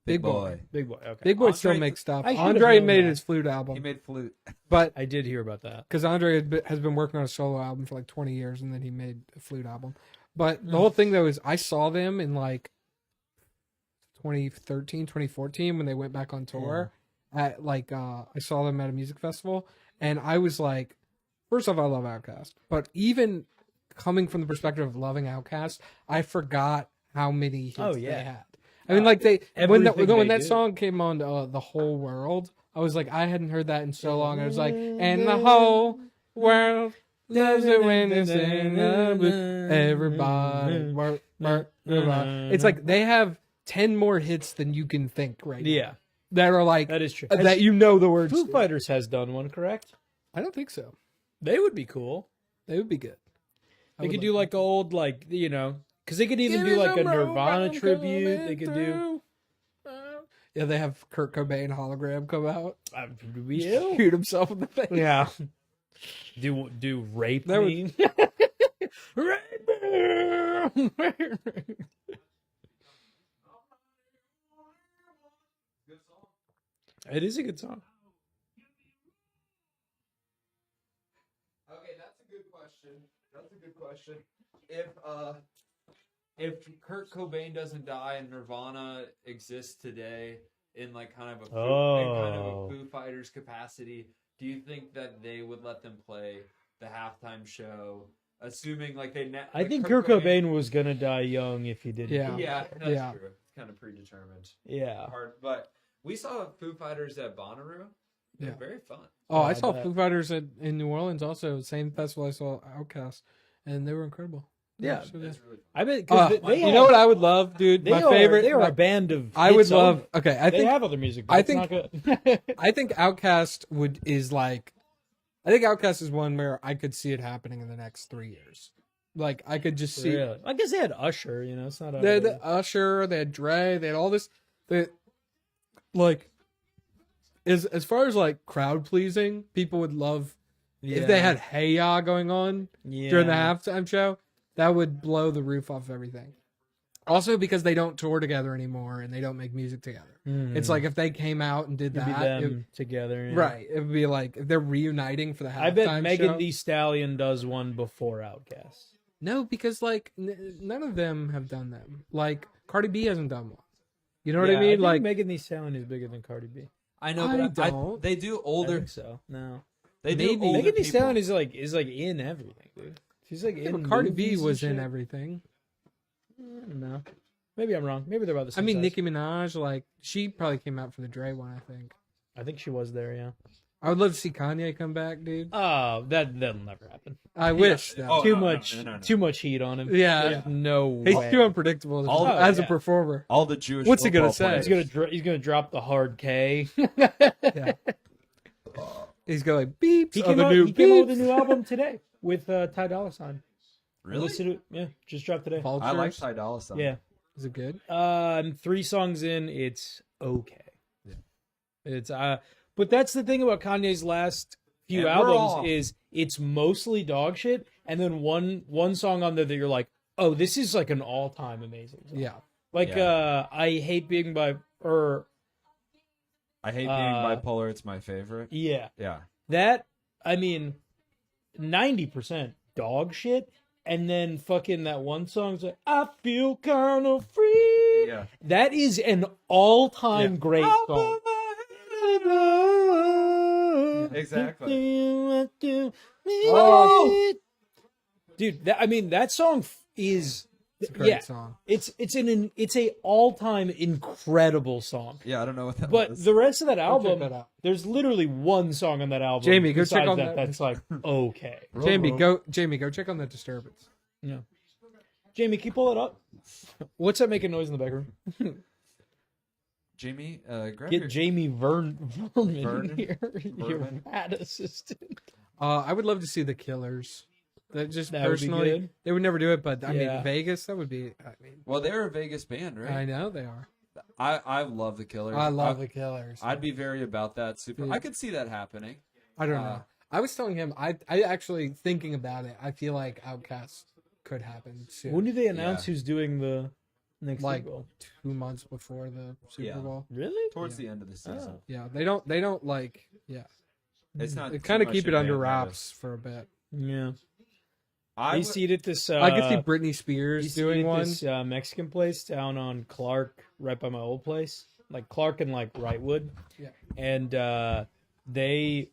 Big Boy. Big Boy. Okay. Big Boy Andre still makes stuff. I should have Andre known made that. his flute He album, made flute. but I did hear about that. because Andre has been working on a solo album for like 20 years, and then he made a flute album. But the whole thing though is, I saw them in like 2013, 2014 when they went back on tour. At like I saw them at a music festival, and I was like, first off, I love Outkast, but even coming from the perspective of loving Outkast, I forgot how many hits Oh, they yeah. had. I mean, like when everything when they that do. song came on The Whole World, I was like, I hadn't heard that in so long. I was like, and the whole world loves it when it's in the blue. Everybody work. It's like they have 10 more hits than you can think right now. Yeah, That are like that is true. that you know the words. Foo to. Fighters has done one, correct? I don't think so. They would be cool. They would be good. They could do like old, like, you know, because they could even do like a Nirvana tribute. They could do. Yeah, they have Kurt Cobain hologram come out, Ew. shoot himself in the face. Yeah. Do rape That me? Rape me. It is a good song. Okay, that's a good question. That's a good question. If Kurt Cobain doesn't die and Nirvana exists today in like kind of a Foo Fighters capacity, do you think that they would let them play the halftime show? Assuming like they, I think Kurt Cobain was gonna die young if he didn't. Yeah. Yeah, that's Yeah. true. It's kind of predetermined. Yeah. Hard, but we saw Foo Fighters at Bonnaroo. They're Yeah. very fun. Oh, I I saw bet. Foo Fighters in New Orleans also, same festival I saw Outkast, and they were incredible. Yeah. So That's really fun. I bet because you know what I would love, dude? They My are, favorite. They are my- a band of. I would hits love. only. Okay, I They think have other music. But I it's think- not good. I think Outkast is like. I think Outkast is one where I could see it happening in the next 3 years. Like I could just see. Really? I guess they had Usher. You know, it's not. They had the Usher, they had Dre, they had all this. They, like, as far as like crowd pleasing, people would love if they had Hey Ya going on during the halftime show. That would blow the roof off of everything. Also, because they don't tour together anymore and they don't make music together. It's like if they came out and did It'd be that, them together. Yeah. right? It would be like if they're reuniting for the halftime I bet Megan show. Thee Stallion does one before Outkast. No, because like none of them have done them. Like Cardi B hasn't done one. You know what I mean? think Like Megan Thee Stallion is bigger than Cardi B. I know, I but don't. they do I older. think so. No, They do Maybe. older Megan Thee people. Stallion is like in everything, dude. She's like yeah, in. but Cardi B movies and was in shit. everything. I don't know. Maybe I'm wrong. Maybe they're about the I same. mean, size. Nicki Minaj, like she probably came out for the Dre one. I think. I think she was there. Yeah. I would love to see Kanye come back, dude. Oh, that'll never happen. I wish. Though. Oh, Too no, no, much. no, no, no. Too much heat on him. Yeah. There's no He's way. too unpredictable as, All- as a yeah. performer. All the Jewish. What's he gonna football say? He's players. he's gonna drop the hard K. Yeah. He's going beeps. He on came the out. new He came out with a beeps. new album today with Ty Dolla $ign. Really? Listen to it. Yeah, just dropped today. Vultures. I like Ty Dolla $ign. Yeah. Is it good? 3 songs in, it's okay. Yeah. It's but that's the thing about Kanye's last few And we're albums off. is it's mostly dog shit, and then one song on there that you're like, oh, this is like an all time amazing song. Yeah. Like Yeah. I hate being I hate being bipolar. It's my favorite. yeah. Yeah. That, I mean, 90% dog shit, and then fucking that one song's like, I feel kind of free. Yeah. That is an all-time Yeah. great song. Exactly. Oh! Dude, that song is It's a great yeah. song. It's a all-time incredible song. Yeah, I don't know what that But was. the rest of that check album, that out. there's literally one song on that album. Jamie, go check besides on that. that. That's like okay. Jamie, go check on that disturbance. Yeah. Jamie, can you pull it up? What's that making noise in the back room? Jamie, grab Get your... Jamie Vernon Vernon? here, your Vernon? mad assistant. I would love to see the Killers That just That would be personally, good. they would never do it. But I Yeah. mean, Vegas, that would be. I mean, Well, they're a Vegas band, right? I know they are. I love the Killers. I love the Killers. I'd be very about that. Super. Yeah. I could see that happening. I don't know. I was telling him, I actually thinking about it. I feel like Outcast could happen soon. When do they announce Yeah. who's doing the next Like Super Bowl? 2 months before the Super Yeah. Bowl. Really? Towards the end of the season. Oh. Yeah, they don't like. Yeah, It's not. they too kind of much keep it under advance wraps for a bit. Yeah. I I would- see it at this. I could see Britney you Spears see doing it at one. This Mexican place down on Clark, right by my old place, like Clark and like Wrightwood. Yeah. And they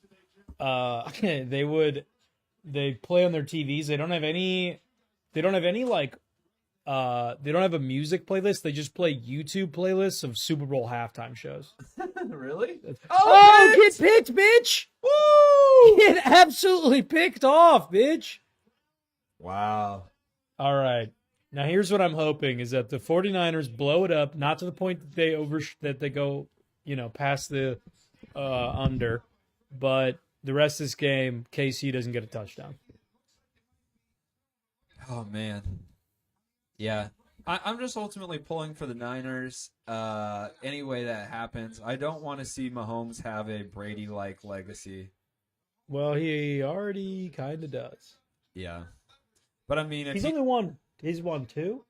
they play on their TVs. They don't have any like they don't have a music playlist. They just play YouTube playlists of Super Bowl halftime shows. really? Oh, get picked, bitch! Woo! Get absolutely picked off, bitch. Wow. All right. Now here's what I'm hoping is that the 49ers blow it up, not to the point that they go, past the under, but the rest of this game, KC doesn't get a touchdown. Oh man. Yeah. I'm just ultimately pulling for the Niners. Any way that happens, I don't want to see Mahomes have a Brady-like legacy. Well, he already kind of does. Yeah. But I mean, if He's he, only won. He's won 2,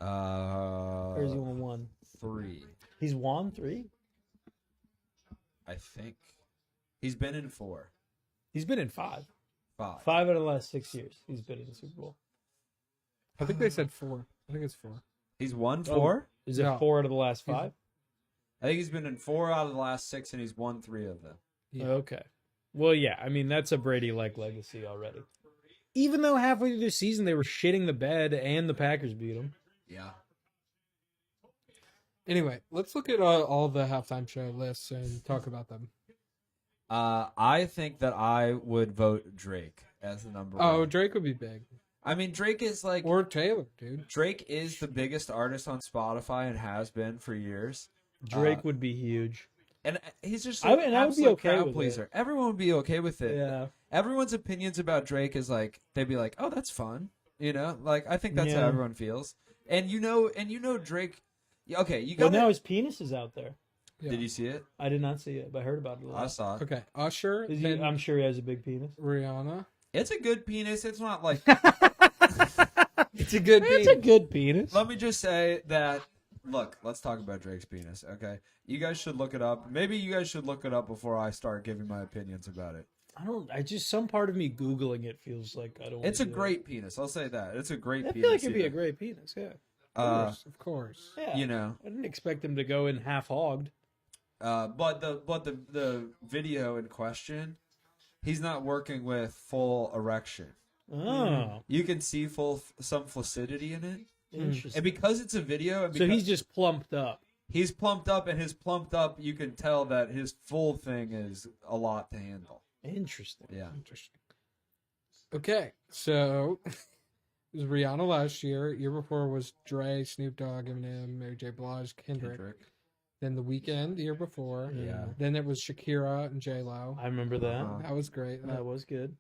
uh, or has he won 1? 3, He's won 3. I think. He's been in 4, He's been in 5. 5. 5 out of the last 6 years. He's been in the Super Bowl. I think they said 4. I think it's 4. He's won 4. Is it No. 4 out of the last 5? I think he's been in 4 out of the last 6, and he's won 3 of them. Yeah. Okay. Well, yeah. I mean, that's a Brady-like legacy already. Even though halfway through the season they were shitting the bed and the Packers beat them. Yeah. Anyway, let's look at all the halftime show lists and talk about them. I think that I would vote Drake as the number Oh, one. Drake would be big. I mean, Drake is like Or Taylor, dude. Drake is the biggest artist on Spotify and has been for years. Drake would be huge. And he's just I an would be absolute okay crowd with it. pleaser. Everyone would be okay with it. Yeah. Everyone's opinions about Drake is like they'd be like, "Oh, that's fun," Like I think that's how Yeah. everyone feels. And Drake. Okay, you Well, got. now his penis is out there. Yeah. Did you see it? I did not see it, but I heard about it a I lot. saw it. Okay, Usher, Is he, then I'm sure he has a big penis. Rihanna. It's a good penis. It's not like. It's a good It's a good penis. Let me just say that. Look, let's talk about Drake's penis. Okay, you guys should look it up. Maybe you guys should look it up before I start giving my opinions about it. Some part of me Googling it feels like I don't It's a wanna do great penis. I'll say that. It's a great it. I penis. feel like it'd be a yeah. great penis, yeah. Of course. Yeah. I didn't expect him to go in half hogged. But the video in question, he's not working with full erection. Oh. You can see some flaccidity in it, Interesting. and because it's a video, and So because he's just plumped up. he's plumped up, and his plumped up, you can tell that his full thing is a lot to handle. Interesting. Yeah. Interesting. Okay, so it was Rihanna last year. Year before was Dre, Snoop Dogg, Eminem, Mary J. Blige, Kendrick. Then The Weeknd the year before. Yeah. Then it was Shakira and J Lo. I remember that. Uh-huh. That was great. That was good.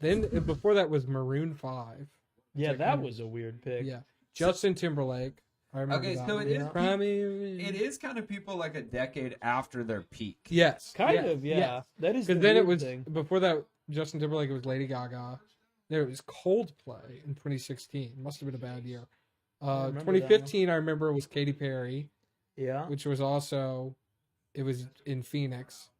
Then before that was Maroon 5. Yeah, like that kind of- was a weird pick. Yeah, Justin Timberlake. I remember Okay, that so one. it is- Cry Me- It is kind of people like a decade after their peak. Yes, Kind yeah, of, yeah. That is the Because then it weird was thing. before that. Justin Timberlake. It was Lady Gaga. Then it was Coldplay in 2016. Must have been a bad year. remember that 2015. I remember it was Katy Perry, Yeah. which was also it was in Phoenix.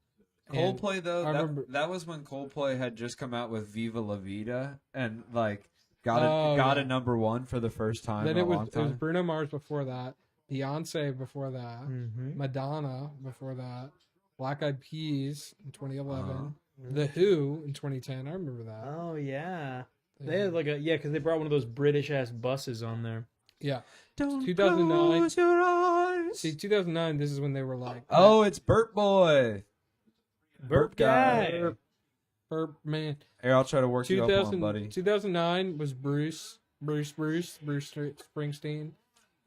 And Coldplay though, I remember- that was when Coldplay had just come out with Viva La Vida and like Oh, got yeah. a number one for the first time Then in it a was long it was time. Bruno Mars before that, Beyonce before that, Mm-hmm. Madonna before that, Black Eyed Peas in 2011, Uh-huh. The Who in 2010. I remember that. Oh yeah. They had like because they brought one of those British ass buses on there. Yeah. Don't 2009. close your eyes. See, 2009. This is when they were like, Oh, it's Burt Boy. Burp guy. Burp man. Here, I'll try to work you up on, buddy. 2009 was Bruce Springsteen,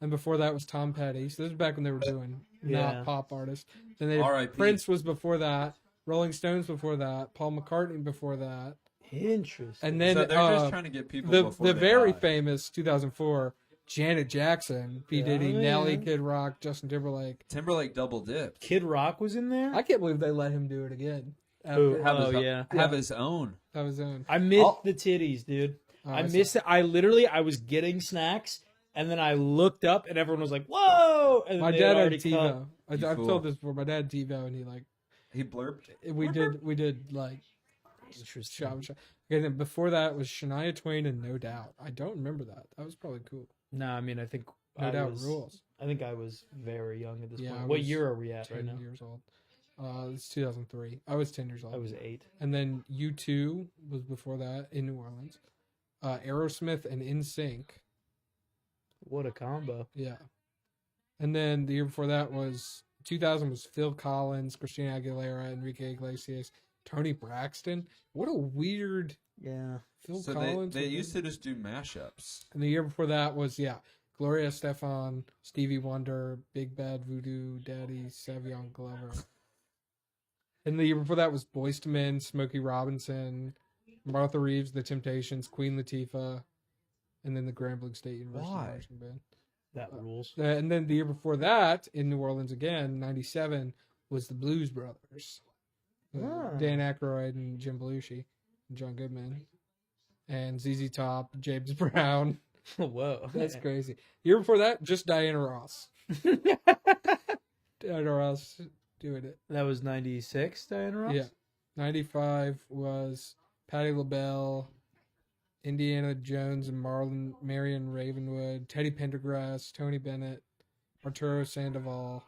and before that was Tom Petty. So this is back when they were doing Yeah. not pop artists. Then they R.I.P. Prince was before that. Rolling Stones before that. Paul McCartney before that. Interesting. And then So they're just trying to get people before the they very die. famous 2004 Janet Jackson, P Diddy, Yeah. Nelly, Kid Rock, Justin Timberlake. Timberlake double dipped. Kid Rock was in there. I can't believe they let him do it again. Oh, After yeah. Have his own. that was own. I missed the titties, dude. I saw- missed it. I was getting snacks, and then I looked up, and everyone was like, "Whoa!" And My they dad had already cut. TiVo. You I've fool. told this before. My dad had TiVo, and He blurped. we did like Interesting. shop. Okay, then before that was Shania Twain and No Doubt. I don't remember that. That was probably cool. No, I mean, I think No I Doubt was, rules. I think I was very young at this Yeah, I point. What was year are we at 10 right now? years old. It's 2003. I was 10 years old. I was 8. And then U2 was before that in New Orleans. Aerosmith and NSYNC. What a combo! Yeah. And then the year before that was 2000 was Phil Collins, Christina Aguilera, Enrique Iglesias, Tony Braxton. What a weird Yeah. Phil So Collins. they was used in- to just do mashups. And the year before that was Gloria Estefan, Stevie Wonder, Big Bad Voodoo Daddy, Savion Glover. And the year before that was Boyz II Men, Smokey Robinson, Martha Reeves, The Temptations, Queen Latifah, and then the Grambling State University Why? Marching Band. That rules. And then the year before that, in New Orleans again, 97, was the Blues Brothers. Dan Aykroyd and Jim Belushi and John Goodman. And ZZ Top, James Brown. Whoa. That's crazy. The year before that, just Diana Ross. Diana Ross doing it. That was 96, Diana Ross? Yeah. 95 was Patti LaBelle, Indiana Jones and Marion Ravenwood, Teddy Pendergrass, Tony Bennett, Arturo Sandoval.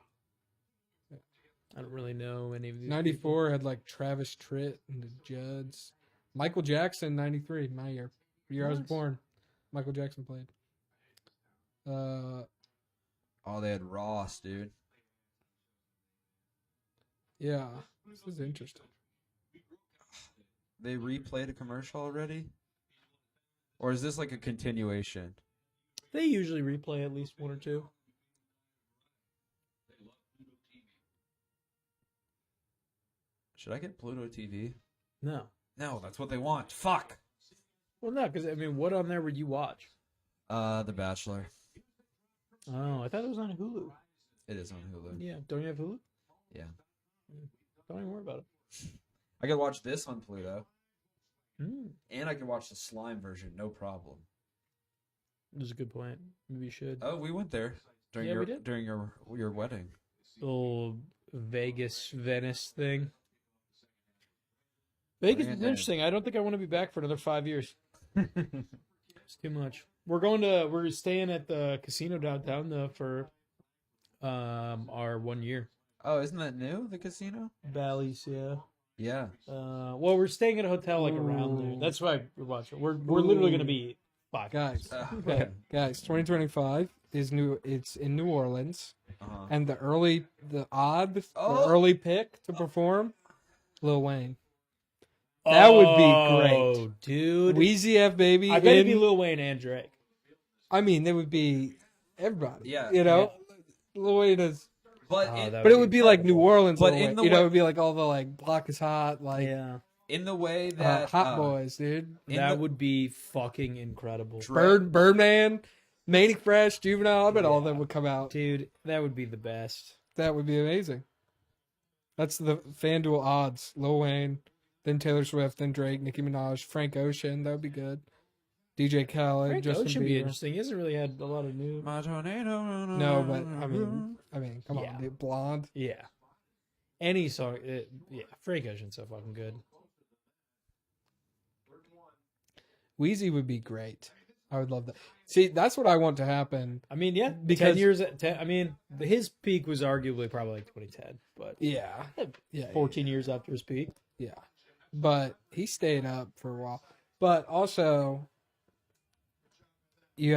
I don't really know any of these. 94 had like Travis Tritt and the Judds. Michael Jackson, 93, my year. The year I was Nice. born. Michael Jackson played. Oh, they had Ross, dude. Yeah, this is interesting. They replayed a commercial already? Or is this like a continuation? They usually replay at least one or two. Should I get Pluto TV? No. No, that's what they want. Fuck. Well, no, because, I mean, what on there would you watch? The Bachelor. Oh, I thought it was on Hulu. It is on Hulu. Yeah. Don't you have Hulu? Yeah. Don't even worry about it. I could watch this on Pluto. Mm, And I could watch the slime version, no problem. that's a good point. Maybe you should. Oh, we went there during Yeah, we did. during your wedding. Little Vegas, Venice thing. Vegas Bring is it in. interesting. I don't think I want to be back for another 5 years. It's too much. We're staying at the casino downtown though for our 1 year. Oh, isn't that new? The casino? Bally's, yeah. Yeah. Well, we're staying at a hotel like around there. That's why we're watching. We're literally gonna be 5 Guys, Okay. guys, 2025 is new. It's in New Orleans, Uh-huh. and the early pick to perform, Lil Wayne. That would be great. Dude. Wheezy F baby. I bet it'd be Lil Wayne and Drake. I mean, they would be everybody. Yeah, you know, Lil Wayne is, But Oh, it- that but it would be like New Orleans. But Lil in Wayne. the you know, way- it would be like all the like Block is Hot, like Yeah. in the way that Hot Boys, dude. in That the- would be fucking incredible. Birdman, Manic Fresh, Juvenile. I bet all of them would come out. Dude, that would be the best. That would be amazing. That's the FanDuel odds. Lil Wayne, then Taylor Swift, then Drake, Nicki Minaj, Frank Ocean. That would be good. DJ Khaled, Frank Justin Ocean would be Bieber. interesting. He hasn't really had a lot of new. My tornado. No, but I mean, come Yeah. on, dude. Blonde. Yeah. Any song. Frank Ocean's so fucking good. Wheezy would be great. I would love that. See, that's what I want to happen. I mean, yeah, Because- 10 years. I mean, his peak was arguably probably like 2010, but Yeah. Yeah. 14 years after his peak. Yeah. But he stayed up for a while. But also, he's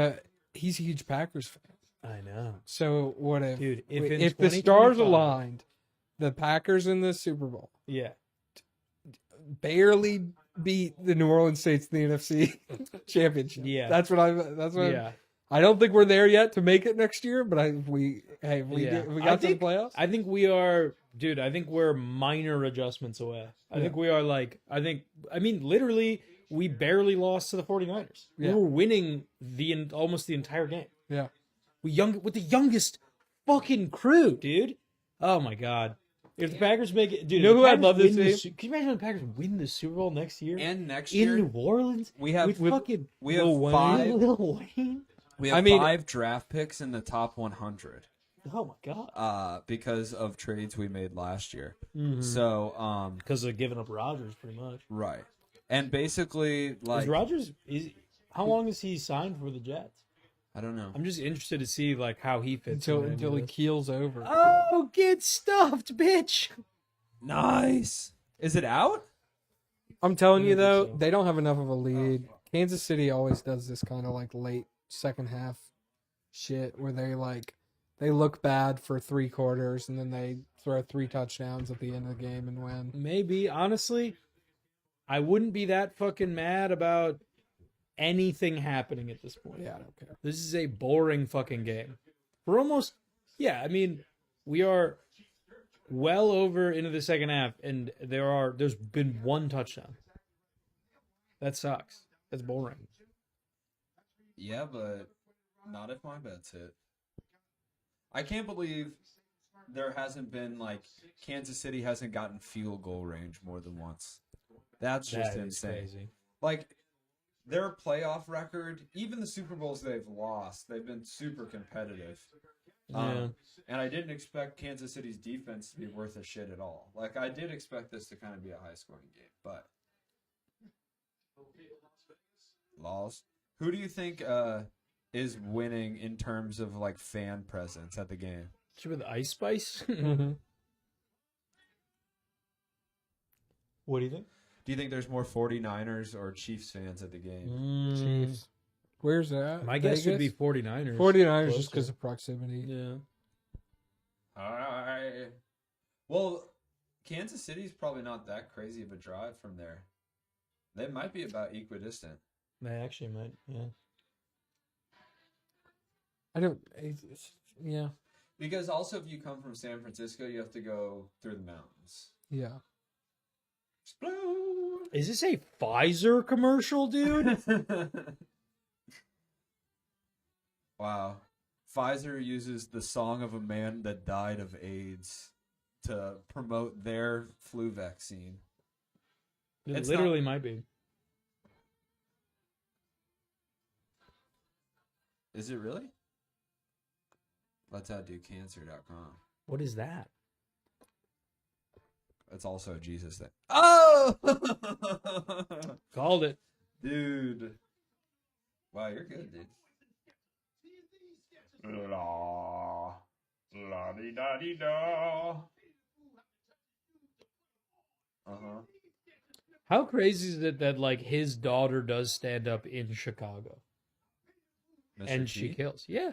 a huge Packers fan. I know, So what if, dude. If if the stars aligned, the Packers in the Super Bowl yeah, barely beat the New Orleans Saints in the NFC Championship. Yeah. That's what yeah. I don't think we're there yet to make it next year, but if we Yeah. got to the I think- playoffs. I think we are dude, I think we're minor adjustments away. I think we are like, literally, we barely lost to the 49ers. Yeah. We were winning almost the entire game. Yeah. With the youngest fucking crew, dude. Oh my god. If the Packers make it, dude, You know who the I'd Packers love to win the see? Can you imagine the Packers win the Super Bowl next year And next in year New Orleans? we have with fucking we have Lil Wayne. five Lil Wayne. we have I mean- 5 draft picks in the top 100 Oh my god. because of trades we made last year. Mm-hmm. So Because of giving up Rodgers, pretty much. right. And basically like Is Rodgers? How long is he signed for the Jets? I don't know. I'm just interested to see like how he fits Until he in. keels over. Oh, get stuffed, bitch! Nice. Is it out? I'm telling you I think though, so. they don't have enough of a lead. Kansas City always does this kind of like late second half shit where they look bad for 3 quarters and then they throw 3 touchdowns at the end of the game and win. Maybe, honestly, I wouldn't be that fucking mad about anything happening at this point. Yeah, I don't care. This is a boring fucking game. We're almost, we are well over into the second half, and there's been 1 touchdown. That sucks. That's boring. Yeah, but not if my bet's hit. I can't believe there hasn't been like Kansas City hasn't gotten field goal range more than once. That's just That is insane. crazy. Like their playoff record, even the Super Bowls they've lost, they've been super competitive. Yeah. And I didn't expect Kansas City's defense to be worth a shit at all. Like I did expect this to kind of be a high scoring game, but laws. Who do you think is winning in terms of like fan presence at the game? Should with Ice Spice? Mm-hmm. What do you think? Do you think there's more 49ers or Chiefs fans at the game? Chiefs. Where's that? My guess would be Vegas? 49ers. 49ers just Closer. because of proximity. Yeah. Well, Kansas City's probably not that crazy of a drive from there. They might be about equidistant. They actually might, yeah. Yeah. Because also, if you come from San Francisco, you have to go through the mountains. Yeah. Explode! Is this a Pfizer commercial, dude? Wow. Pfizer uses the song of a man that died of AIDS to promote their flu vaccine. It It's literally might be. Is it really? Let's outdo cancer.com. What is that? That's also a Jesus thing. Oh! Called it. Dude. Wow, you're good, dude. La. La-dee-da-dee-da. Uh-huh. How crazy is it that like his daughter does stand up in Chicago Mr. and she T? kills? Yeah.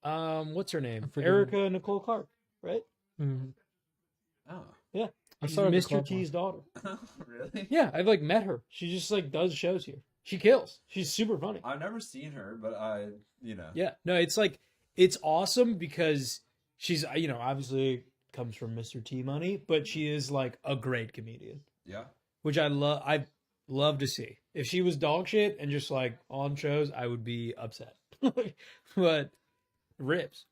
What's her name? forget Erica Nicole Clark, right? Mm-hmm. Oh. Yeah. I She's saw her at the Mr. club T's daughter. Really? Yeah, I've like met her. She just like does shows here. She kills. She's super funny. I've never seen her, but Yeah. No, it's like it's awesome because she's obviously comes from Mr. T money, but she is like a great comedian, Yeah. which I love to see. If she was dog shit and just like on shows, I would be upset. But rips.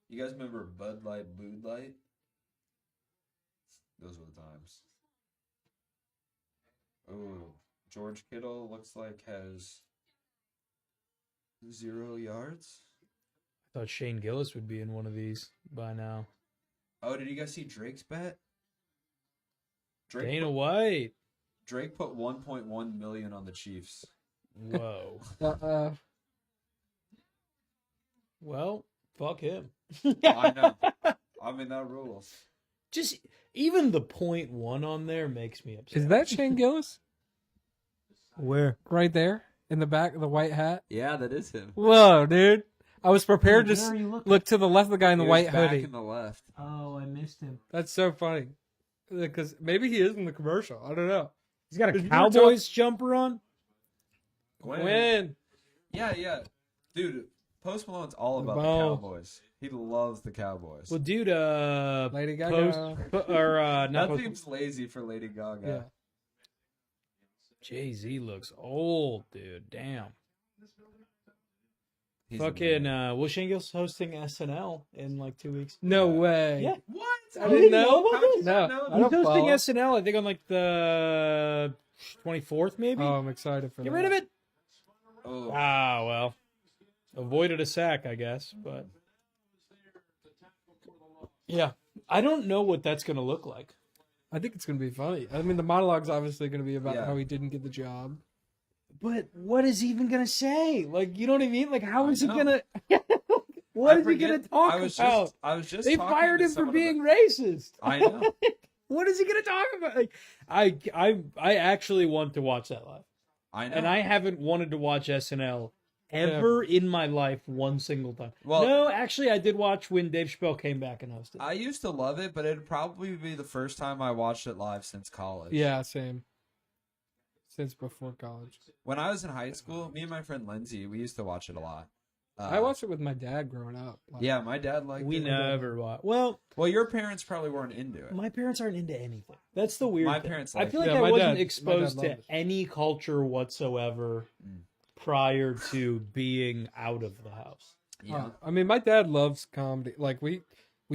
You guys remember Bud Light, Bud Light? Those were the times. Oh, George Kittle looks like has 0 yards. I thought Shane Gillis would be in one of these by now. Oh, did you guys see Drake's bet? Dana White. Drake put 1.1 million on the Chiefs. Whoa. Well, fuck him. I know. I mean, that rules. Just even the 0.1 on there makes me upset. Is that Shane Gillis? Where? Right there in the back of the white hat? Yeah, that is him. Whoa, dude. I was prepared to Where are you looking? look to the left of the guy in the He was white back hoodie. in the left. Oh, I missed him. That's so funny. Because maybe he is in the commercial. I don't know. He's got a If you were Cowboys jumper on. Gwen. Yeah. Dude, Post Malone's all about the Well- Cowboys. He loves the Cowboys. Well, dude, Lady Gaga. not that Post, seems lazy for Lady Gaga. Yeah. Jay-Z looks old, dude. Damn. He's Fucking amazing. Will Shingle's hosting SNL in like 2 weeks. No way. Yeah. What? I didn't know. about How'd you this? not No, know I that? He's don't hosting follow. SNL, I think on like the 24th, maybe. Oh, I'm excited for Get that. rid of it. Oh. Ah, well. Avoided a sack, I guess, but yeah, I don't know what that's gonna look like. I think it's gonna be funny. I mean, the monologue's obviously gonna be about Yeah. how he didn't get the job. But what is he even gonna say? Like, you know what I mean? Like, how I is he know. gonna? What I is he gonna forget- talk I was about? I was just They talking fired to him for someone being about- racist. I know. What is he gonna talk about? Like, I actually want to watch that live, I know. and I haven't wanted to watch SNL ever in my life one single time. Well- no, actually, I did watch when Dave Chappelle came back and hosted. I used to love it, but it'd probably be the first time I watched it live since college. Yeah, same. Since before college, When I was in high school, me and my friend Lindsay, we used to watch it a lot. I watched it with my dad growing up. Like, Yeah, my dad liked We it. never watched. Well, Well, your parents probably weren't into it. my parents aren't into anything. That's the weird My thing. parents I like feel it. like Yeah, I my wasn't dad- my exposed dad to loved it. any culture whatsoever Mm. prior to being out of the house. Yeah. I mean, my dad loves comedy. Like we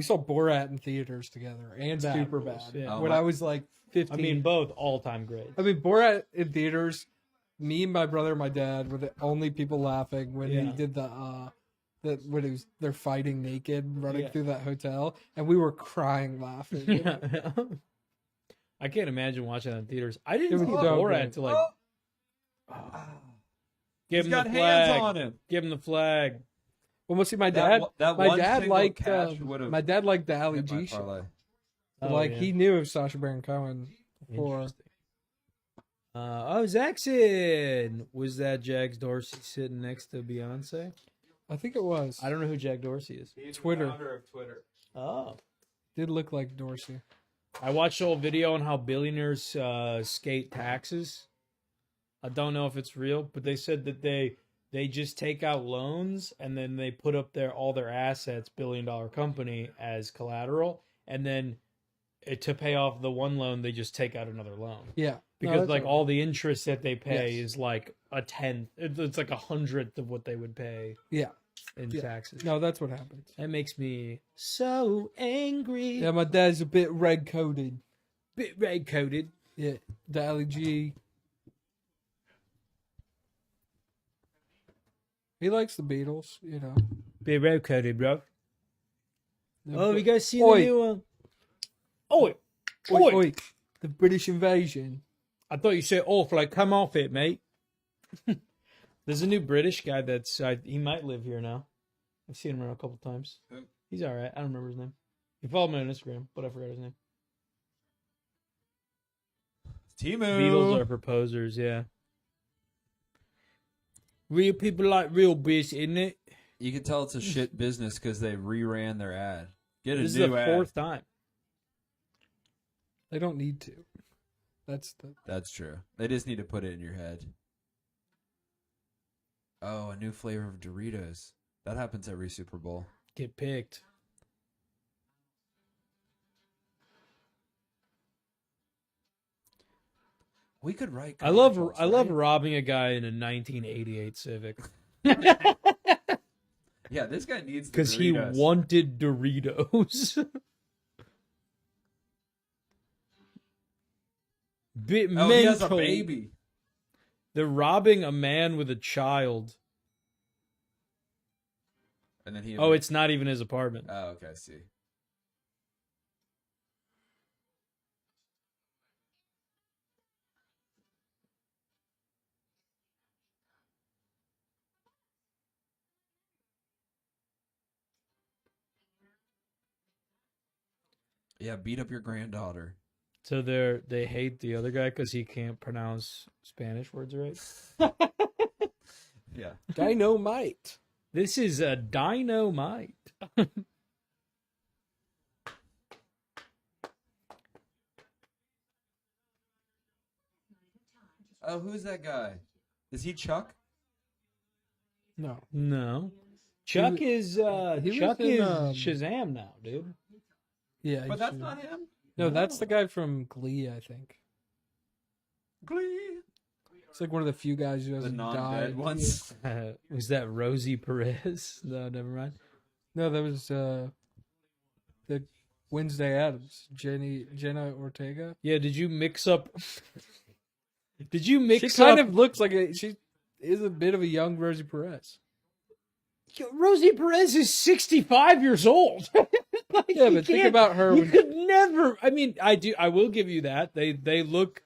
saw Borat in theaters together and That Super rules, Bad yeah. Oh, when my- I was like 15. I mean, both all-time great. Borat in theaters. Me, my brother, and my dad were the only people laughing when he Yeah. did when it was they're fighting naked running Yeah. through that hotel, and we were crying laughing. Yeah. I can't imagine watching that in theaters. I didn't It see was so Borat good. to like give He's him got the hands flag. on him. Give him the flag. Well, see, my That dad, one- that my one dad single liked, catch would've my dad liked the Ali hit my G show. parlay. Oh, Like yeah. he knew of Sacha Baron Cohen before. Interesting. Zaxxon. Was that Jags Dorsey sitting next to Beyonce? I think it was. I don't know who Jack Dorsey is. He's the Twitter. founder of Twitter. Oh. Did look like Dorsey. I watched a whole video on how billionaires skate taxes. I don't know if it's real, but they said that they just take out loans and then they put up all their assets, billion-dollar company, as collateral, and then to pay off the one loan, they just take out another loan. Yeah, Because that's like right. all the interest that they pay Yes. is like a tenth. It's like 100th of what they would pay Yeah. in Yeah. taxes. No, that's what happens. That makes me so angry. Yeah, my dad's a bit red coated. Bit red coated. Yeah, the Ali G. He likes the Beatles, you know. Bit red coated, bro. The Oh, Br- you guys seen Oi. the new one? Oi. Oi, Oi. oi. The British invasion. I thought you said off, like come off it, mate. There's a new British guy that's he might live here now. I've seen him around a couple times. Who? He's all right. I don't remember his name. He followed me on Instagram, but I forgot his name. Timu. Beatles are proposers, yeah. Real people like real bitch, isn't it? You can tell it's a shit business because they reran their ad. Get a This is new the ad. fourth time. They don't need to. That's the That's true. They just need to put it in your head. Oh, a new flavor of Doritos. That happens every Super Bowl. Get picked. We could write. I love commercials, right? robbing a guy in a 1988 Civic Yeah, this guy needs the because he Doritos. wanted Doritos. Bit Oh, mental. he has a baby. They're robbing a man with a child. And then he. Oh, it's not even his apartment. Oh, okay. I see. Yeah, beat up your granddaughter. So they hate the other guy because he can't pronounce Spanish words right. Yeah. dynamite. This is a dynamite. Oh, who's that guy? Is he Chuck? No. No. Chuck is Chuck in, is Shazam. Shazam now, dude. Yeah. But that's should- not him. No, that's the guy from Glee, I think. Glee. It's like one of the few guys who The hasn't non-dead died. ones. Was that Rosie Perez? No, never mind. No, that was the Wednesday Addams, Jenna Ortega. Yeah, did you mix up? Did you mix She kind up? of looks like she is a bit of a young Rosie Perez. Rosie Perez is 65 years old. Like, Yeah, you but think can't- about her You when could never. I mean, I will give you that. They look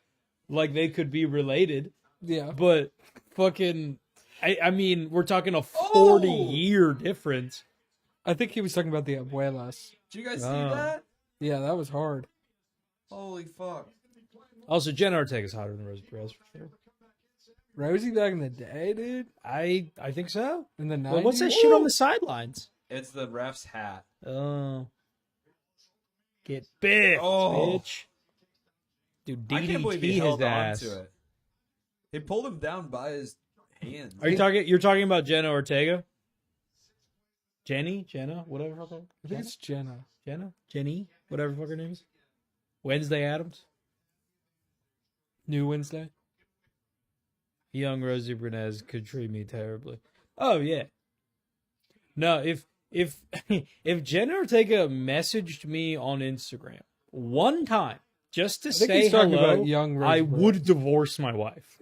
like they could be related, yeah. but fucking. I mean, we're talking a 40-year difference. I think he was talking about the abuelas. Did you guys see Oh. that? Yeah, that was hard. Holy fuck. Also, Jenna Ortega's hotter than Rosie Perez for sure. Rosie back in the day, dude. I think so. In the 90s. Well, what's that shit on the sidelines? It's the ref's hat. Oh. Get biffed, Oh. bitch. Dude, I can't believe he DDT his held on ass. to it. He pulled him down by his hands. Are you talking? You're talking about Jenna Ortega? Jenna, whatever her name. I think it's Jenna. Jenny, whatever fuck her name is. Wednesday Addams. New Wednesday. Young Rosie Perez could treat me terribly. Oh yeah. No, if if Jenna Ortega messaged me on Instagram one time just to I think say he's talking hello, about young Rosie I Perez. would divorce my wife.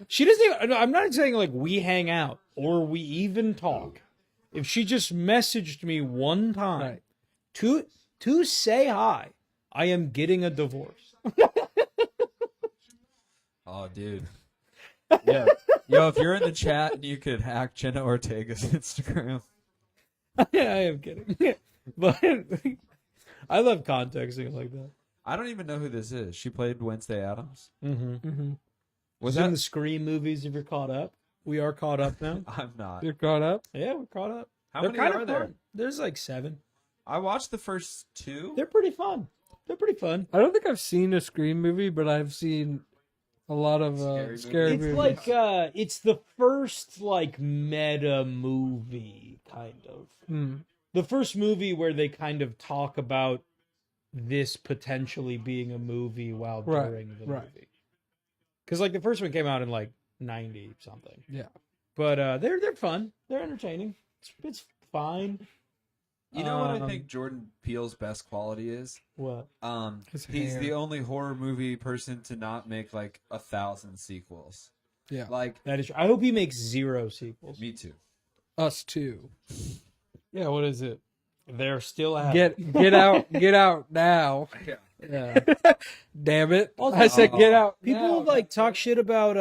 She doesn't even, I'm not saying like we hang out or we even talk. If she just messaged me one time Right. to say hi, I am getting a divorce. Oh, dude. Yeah. Yo, if you're in the chat and you could hack Jenna Ortega's Instagram. Yeah, I am kidding. But I love contexting like that. I don't even know who this is. She played Wednesday Addams. Mm-hmm. Mm-hmm. Was in that? the Scream movies if you're caught up? We are caught up now. I'm not. You're caught up. Yeah, we're caught up. How They're many kind are of there? fun. There's like 7. I watched the first 2. They're pretty fun. They're pretty fun. I don't think I've seen a Scream movie, but I've seen a lot of scary It's movies. like it's the first like meta movie kind of. Mm. The first movie where they kind of talk about this potentially being a movie while Right, during the right. movie. Because like the first one came out in like 90 something. Yeah. But they're fun. They're entertaining. It's fine. You know what I Um, think Jordan Peele's best quality is? What? His He's hair. the only horror movie person to not make like 1,000 sequels. Yeah. Like, That is. I hope he makes 0 sequels. me too. Us too. Yeah. What is it? They're still out. Get out now. Yeah. Damn it! Also, I said get out. People now. like talk shit about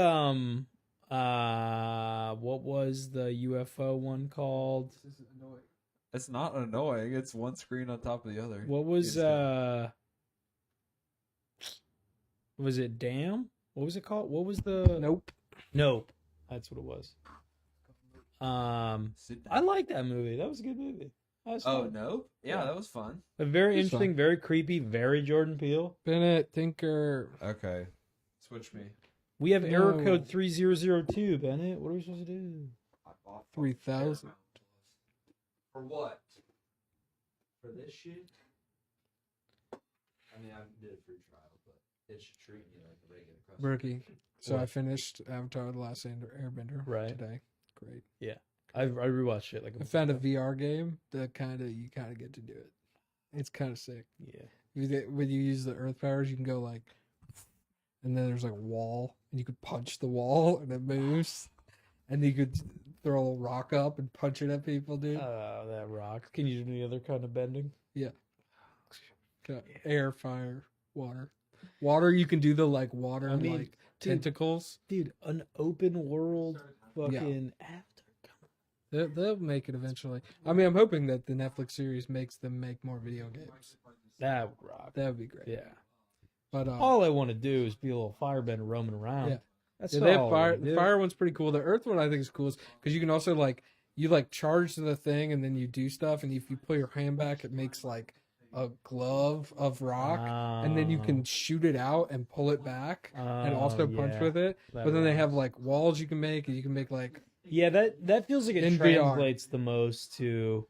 what was the UFO one called? It's not annoying. It's one screen on top of the other. What was You just it Damn? What was it called? What was the Nope. That's what it was. sit down. I like that movie. That was a good movie. That was Oh, fun. no? Yeah, that was fun. A very It was interesting, fun. very creepy, very Jordan Peele. Bennett Tinker. Okay. Switch me. We have error No. code 3002, Bennett. What are we supposed to do? I bought 3,000. For what? For this shit? I mean, I did a free trial, but it should treat me like a regular customer. Berkey. So What? I finished Avatar: The Last Airbender Right. today. Great. I rewatched it. I found a VR game that you kind of get to do it. It's kind of sick. Yeah. When you use the earth powers, you can go like, and then there's like a wall, and you could punch the wall, and it moves, and you could throw a rock up and punch it at people, dude. Oh, that rocks. Can you do any other kind of bending? Air, fire, water. Water, you can do the like water, I mean, like dude, tentacles. Dude, an open world fucking after. They'll make it eventually. I mean, I'm hoping that the Netflix series makes them make more video games. That would rock. That would be great. Yeah. But All I want to do is be a little firebender roaming around. Yeah. That's yeah, they have all I fire. wanna The do. fire one's pretty cool. The earth one I think is cool because you can also like charge the thing and then you do stuff, and if you pull your hand back, it makes like a glove of rock, and then you can shoot it out and pull it back, and also punch with it. But then they have like walls you can make, and you can make like Yeah, that feels like it In VR. translates the most to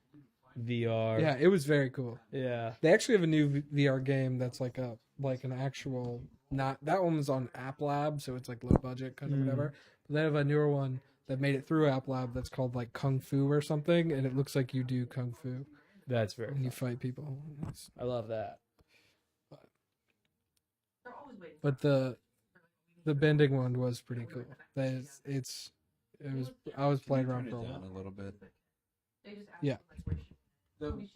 VR. Yeah, it was very cool. Yeah. They actually have a new VR game that's like an actual, not that one was on App Lab, so it's like low budget kind of whatever. But they have a newer one that made it through App Lab that's called like Kung Fu or something, and it looks like you do Kung Fu That's very when you fun. fight people. It's- I love that. But the bending one was pretty cool. I was playing Turn around it for a down while. a little bit. Yeah. The-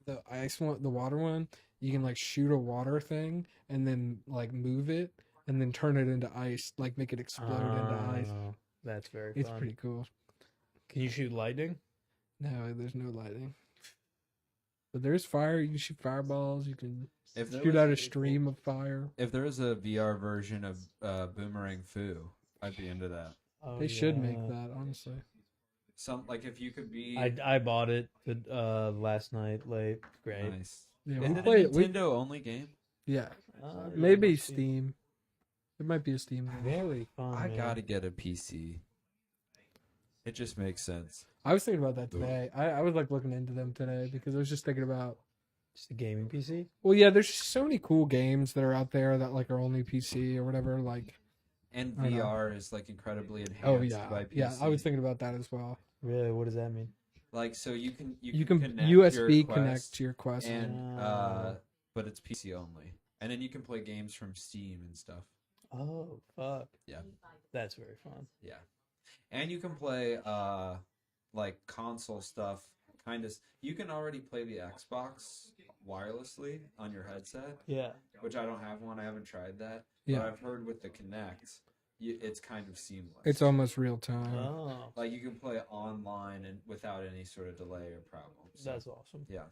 The ice one, the water one, you can like shoot a water thing and then like move it and then turn it into ice, like make it explode into ice. Oh, that's very It's fun. pretty cool. Can you shoot lightning? No, there's no lighting. But there's fire. You can shoot fireballs. You can If there shoot was out a- a stream of fire. If there was a VR version of Boomerang Foo, I'd be into that. Oh, They should make yeah. that, honestly. Like if you could be I bought it last night late. Great. nice. Yeah, Is we it play a it. Nintendo only game? Yeah, Yeah, maybe must be. Steam. It might be a Steam game. Very fun. I man. gotta get a PC. It just makes sense. I was thinking about that today. I was like looking into them today because I was just thinking about. Just a gaming PC. Well, yeah, there's just so many cool games that are out there that like are only PC or whatever. Like, And I know. VR is like incredibly enhanced oh yeah, by PC. yeah. I was thinking about that as well. Really? What does that mean? like so you can You can connect USB your connect Quest to your Quest. and Oh. but it's PC only. And then you can play games from Steam and stuff. Oh fuck. Yeah. That's very fun. Yeah. And you can play like console stuff kind of you can already play the Xbox wirelessly on your headset, Yeah. which I don't have one. I haven't tried that. Yeah. But I've heard with the Kinect, it's kind of seamless. It's almost real time. Oh, like you can play online and without any sort of delay or problem. So, that's awesome. yeah.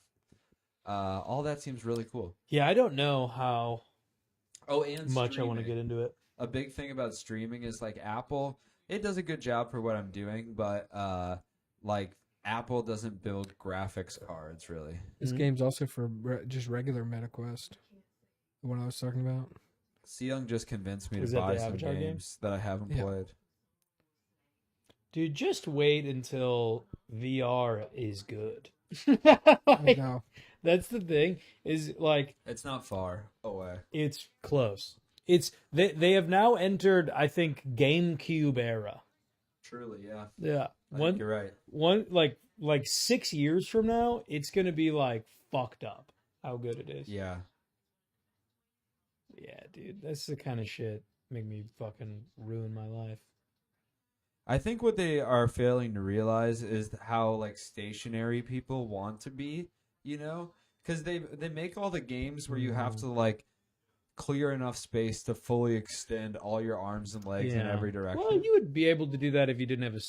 All that seems really cool. Yeah, I don't know how Oh, and much I want to streaming. get into it. A big thing about streaming is like Apple, it does a good job for what I'm doing, but like Apple doesn't build graphics cards really. This Mhm. game's also for just regular MetaQuest. The one I was talking about. Seyoung just convinced me Is to that buy the some Avatar game? games that I haven't Yeah. played. Dude, just wait until VR is good. I know. That's the thing. Is like It's not far away. it's close. It's they have now entered, I think, GameCube era. Truly, yeah. Yeah. I think you're right. One like 6 years from now, it's gonna be like fucked up how good it is. Yeah. Yeah, dude. That's the kind of shit make me fucking ruin my life. I think what they are failing to realize is how like stationary people want to be, you know? Cuz they make all the games where you have to like clear enough space to fully extend all your arms and legs in Yeah. every direction. Well, you would be able to do that if you didn't have a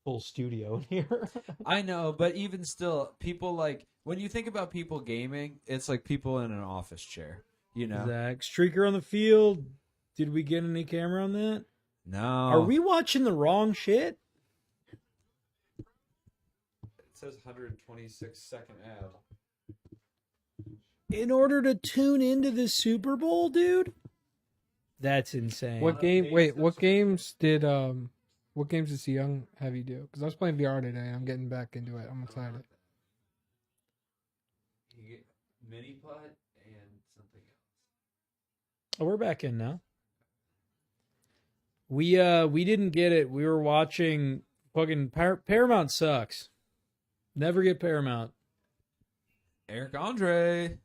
full studio in here. I know, but even still, people like when you think about people gaming, it's like people in an office chair, you know? Zach, streaker on the field. Did we get any camera on that? No. Are we watching the wrong shit? It says 126-second ad. In order to tune into the Super Bowl, dude? That's insane. What game? Wait, what games did Seyoung have you do? Because I was playing VR today. And I'm getting back into it. I'm excited. You get mini putt and something else. Oh, we're back in now. We didn't get it. We were watching fucking Paramount sucks. Never get Paramount. Eric Andre.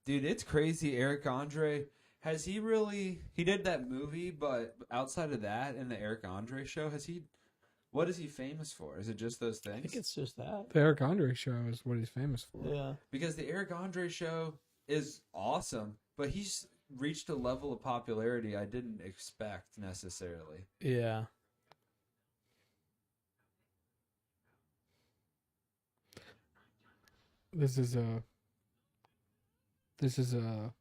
Dude, it's crazy. Eric Andre, has he really? He did that movie, but outside of that, and the Eric Andre show, what is he famous for? Is it just those I things? think it's just that. The Eric Andre show is what he's famous for. Yeah. Because the Eric Andre show is awesome, but he's reached a level of popularity I didn't expect necessarily. Yeah. This is a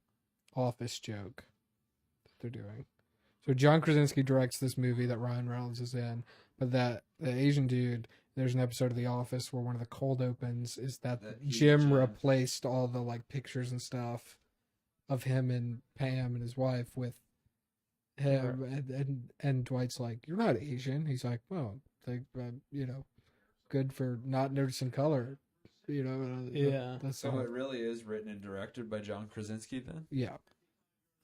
office joke that they're doing. So John Krasinski directs this movie that Ryan Reynolds is in, but that the Asian dude there's an episode of The Office where one of the cold opens is that That he's Jim Jim. replaced all the like pictures and stuff of him and Pam and his wife with him, and Dwight's like, "You're not Asian." He's like, "Well, good for not noticing color." That's So all. it really is written and directed by John Krasinski then? Yeah.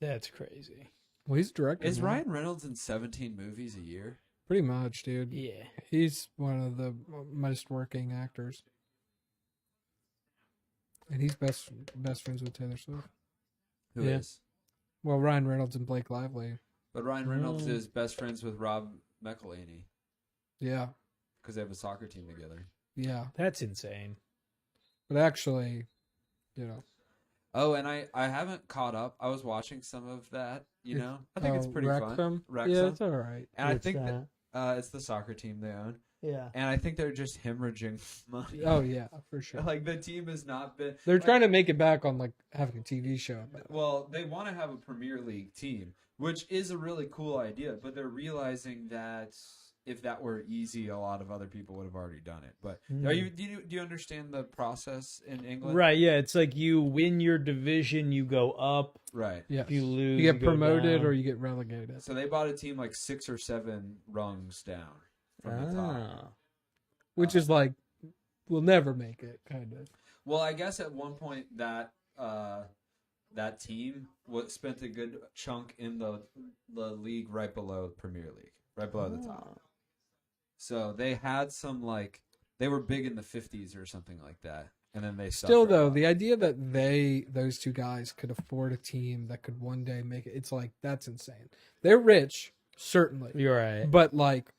That's crazy. Well, he's directing. Is now. Ryan Reynolds in 17 movies a year? Pretty much, dude. Yeah. He's one of the most working actors, and he's best friends with Taylor Swift. Who Yeah. is? Well, Ryan Reynolds and Blake Lively. But Ryan Reynolds Mm. is best friends with Rob McElhaney Yeah, because they have a soccer team together. yeah. That's insane. But actually, Oh, and I haven't caught up. I was watching some of that. I think it's pretty fun. Wrexham? Wrexham. Yeah, it's all right. And I What's think that? that it's the soccer team they own, Yeah. and I think they're just hemorrhaging money. Oh yeah, for sure. Like the team has not been. They're like, trying to make it back on like having a TV show about it. Well, they want to have a Premier League team, which is a really cool idea, but they're realizing that if that were easy, a lot of other people would have already done it. But do you understand the process in England? Right, yeah. It's like you win your division, you go up. Right. Yeah, If you lose, you get go promoted down. or you get relegated. So they bought a team like 6 or 7 rungs down from the top. Ah. Which is like, we'll never make it, kind of. Well, I guess at one point that team spent a good chunk in the league right below Premier League, right below the top. So they had some they were big in the 50s or something like that, and then they Still, suffered though, off. the idea that those two guys could afford a team that could one day make it, it's like, that's insane. They're rich, certainly. You're right. But like,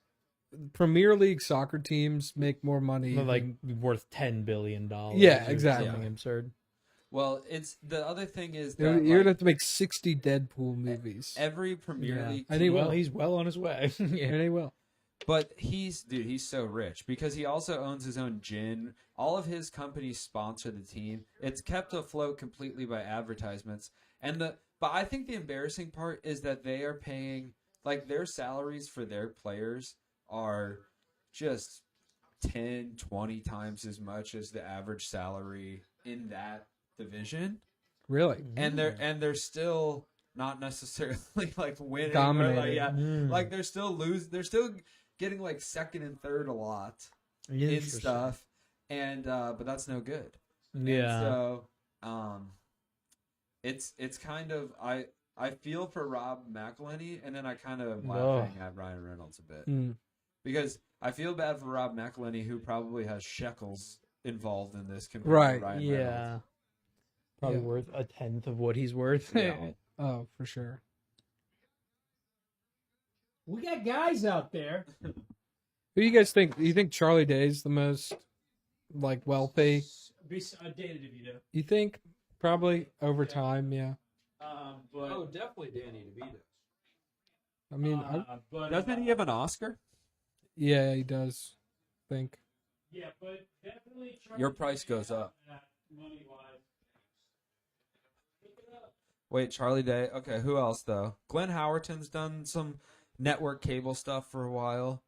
Premier League soccer teams make more money. Like than- worth $10 billion. Yeah, or exactly. Something absurd. Well, it's the other thing is you're that going to have to make 60 Deadpool movies. every Premier Yeah. League And he team, will. He's well on his way. Yeah. And they will. but he's so rich because he also owns his own gin. All of his companies sponsor the team. It's kept afloat completely by advertisements. But I think the embarrassing part is that they are paying their salaries for their players are just 10, 20 times as much as the average salary in that division. Really? And they're still not necessarily winning. Dominating. They're still they're still getting second and third a lot in Interesting. stuff, and but that's no good. Yeah. And so it's kind of I feel for Rob McElhenney, and then I kind of am laughing at Ryan Reynolds a bit Mm. because I feel bad for Rob McElhenney, who probably has shekels involved in this compared Right. to Ryan Yeah. Reynolds. Probably Yeah. worth a tenth of what he's worth. Yeah. Oh, for sure. We got guys out there. Who do you guys think? Do you think Charlie Day's the most wealthy? Data DeVito. You think probably over time? Yeah. But Oh, definitely Danny DeVito. I mean, Doesn't he have an Oscar? yeah, he does. Think. yeah, but definitely Your price goes up. money wise. Wait, Charlie Day. Okay, who else though? Glenn Howerton's done some network cable stuff for a while.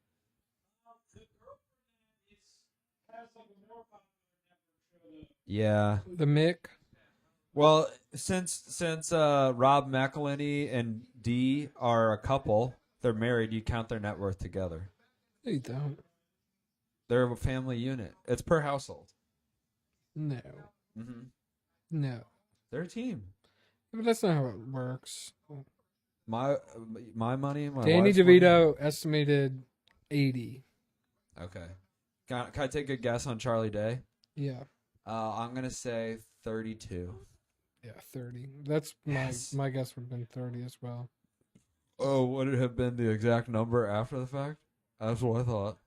Yeah. The Mick. Well, since Rob McElhenney and Dee are a couple, they're married. You count their net worth together. No, you don't. They're a family unit. It's per household. No. Mm-hmm. No. They're a team. But that's not how it works. My money. My Danny wife's money? DeVito estimated 80. Okay. Can I take a guess on Charlie Day? Yeah. I'm gonna say 32. Yeah, 30. That's Yes. my guess would have been 30 as well. Oh, would it have been the exact number after the fact? That's what I thought.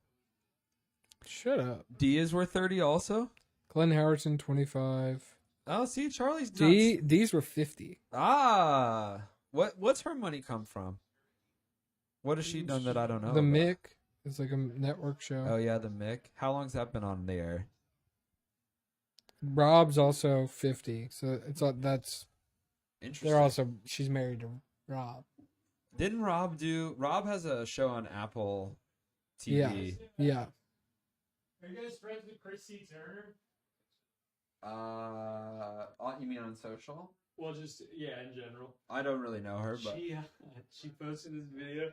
Shut up. D is worth 30 also? Glenn Howerton 25. Oh, see, Charlie's nuts. D's were 50. Ah. What's her money come from? What has she done that I don't know? The about? Mick is like a network show. Oh yeah, the Mick. How long's that been on the air? Rob's also 50. So that's Interesting. she's married to Rob. Didn't Rob has a show on Apple TV. Yeah. Are you guys friends with Chrissy Turner? You mean on social? Well, just in general. I don't really know her, but She posted this video.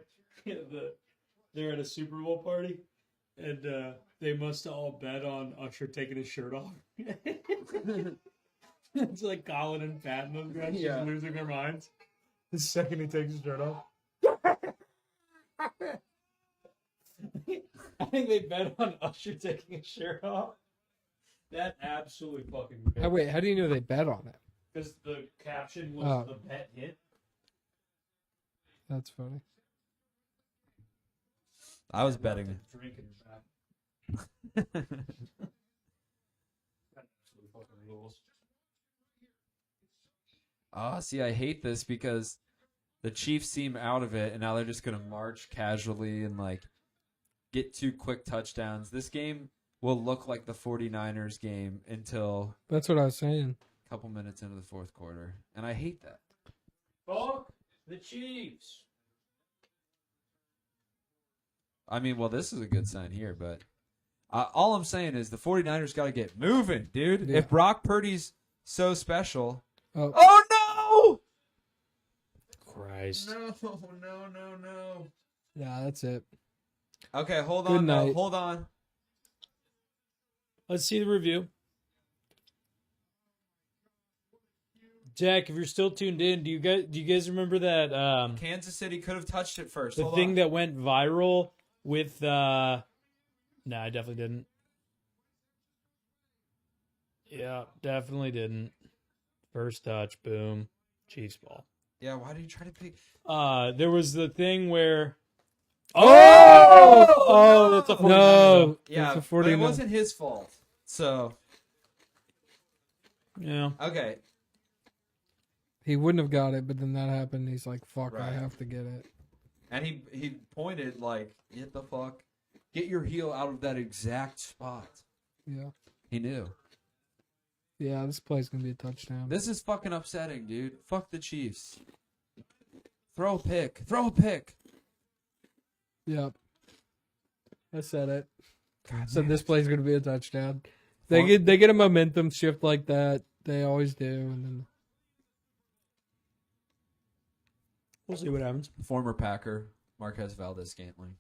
They're at a Super Bowl party, and they must have all bet on Usher taking his shirt off. It's like Colin and Pat and those guys just losing their minds the second he takes his shirt off. I think they bet on Usher taking his shirt off. That absolutely fucking. Wait, how do you know they bet on it? Because the caption was the bet hit. That's funny. I was betting. Drink in your back. That absolutely fucking rules. See, I hate this because the Chiefs seem out of it, and now they're just going to march casually and, like, get 2 quick touchdowns. This game will look like the 49ers game until That's what I was saying. a couple minutes into the fourth quarter, and I hate that. Fuck the Chiefs. I mean, well, this is a good sign here, but all I'm saying is the 49ers got to get moving, dude. Yeah. If Brock Purdy's so special. Oh. Oh, no! Christ. No. Yeah, that's it. Okay, hold Good on. night. Hold on. Let's see the review. Jack, if you're still tuned in, do you guys remember that Kansas City could have touched it first. the Hold thing on. that went viral with no, I definitely didn't. Yeah, definitely didn't. First touch, boom, Chiefs ball. Yeah, why do you try to pick? There was the thing where Oh! that's a 49er. No. Yeah, It's a but it 49. wasn't his fault. So, Yeah. okay. He wouldn't have got it, but then that happened. He's like, fuck, I Right. have to get it. And he pointed like, get the fuck, get your heel out of that exact spot. Yeah. He knew. Yeah, this play's going to be a touchdown. This is fucking upsetting, dude. Fuck the Chiefs. Throw a pick. Throw a pick. Yep. I said it. God, Said man. this play's going to be a touchdown. For- They get a momentum shift like that. They always do. And then We'll see what happens. Former Packer, Marquez Valdez-Scantling.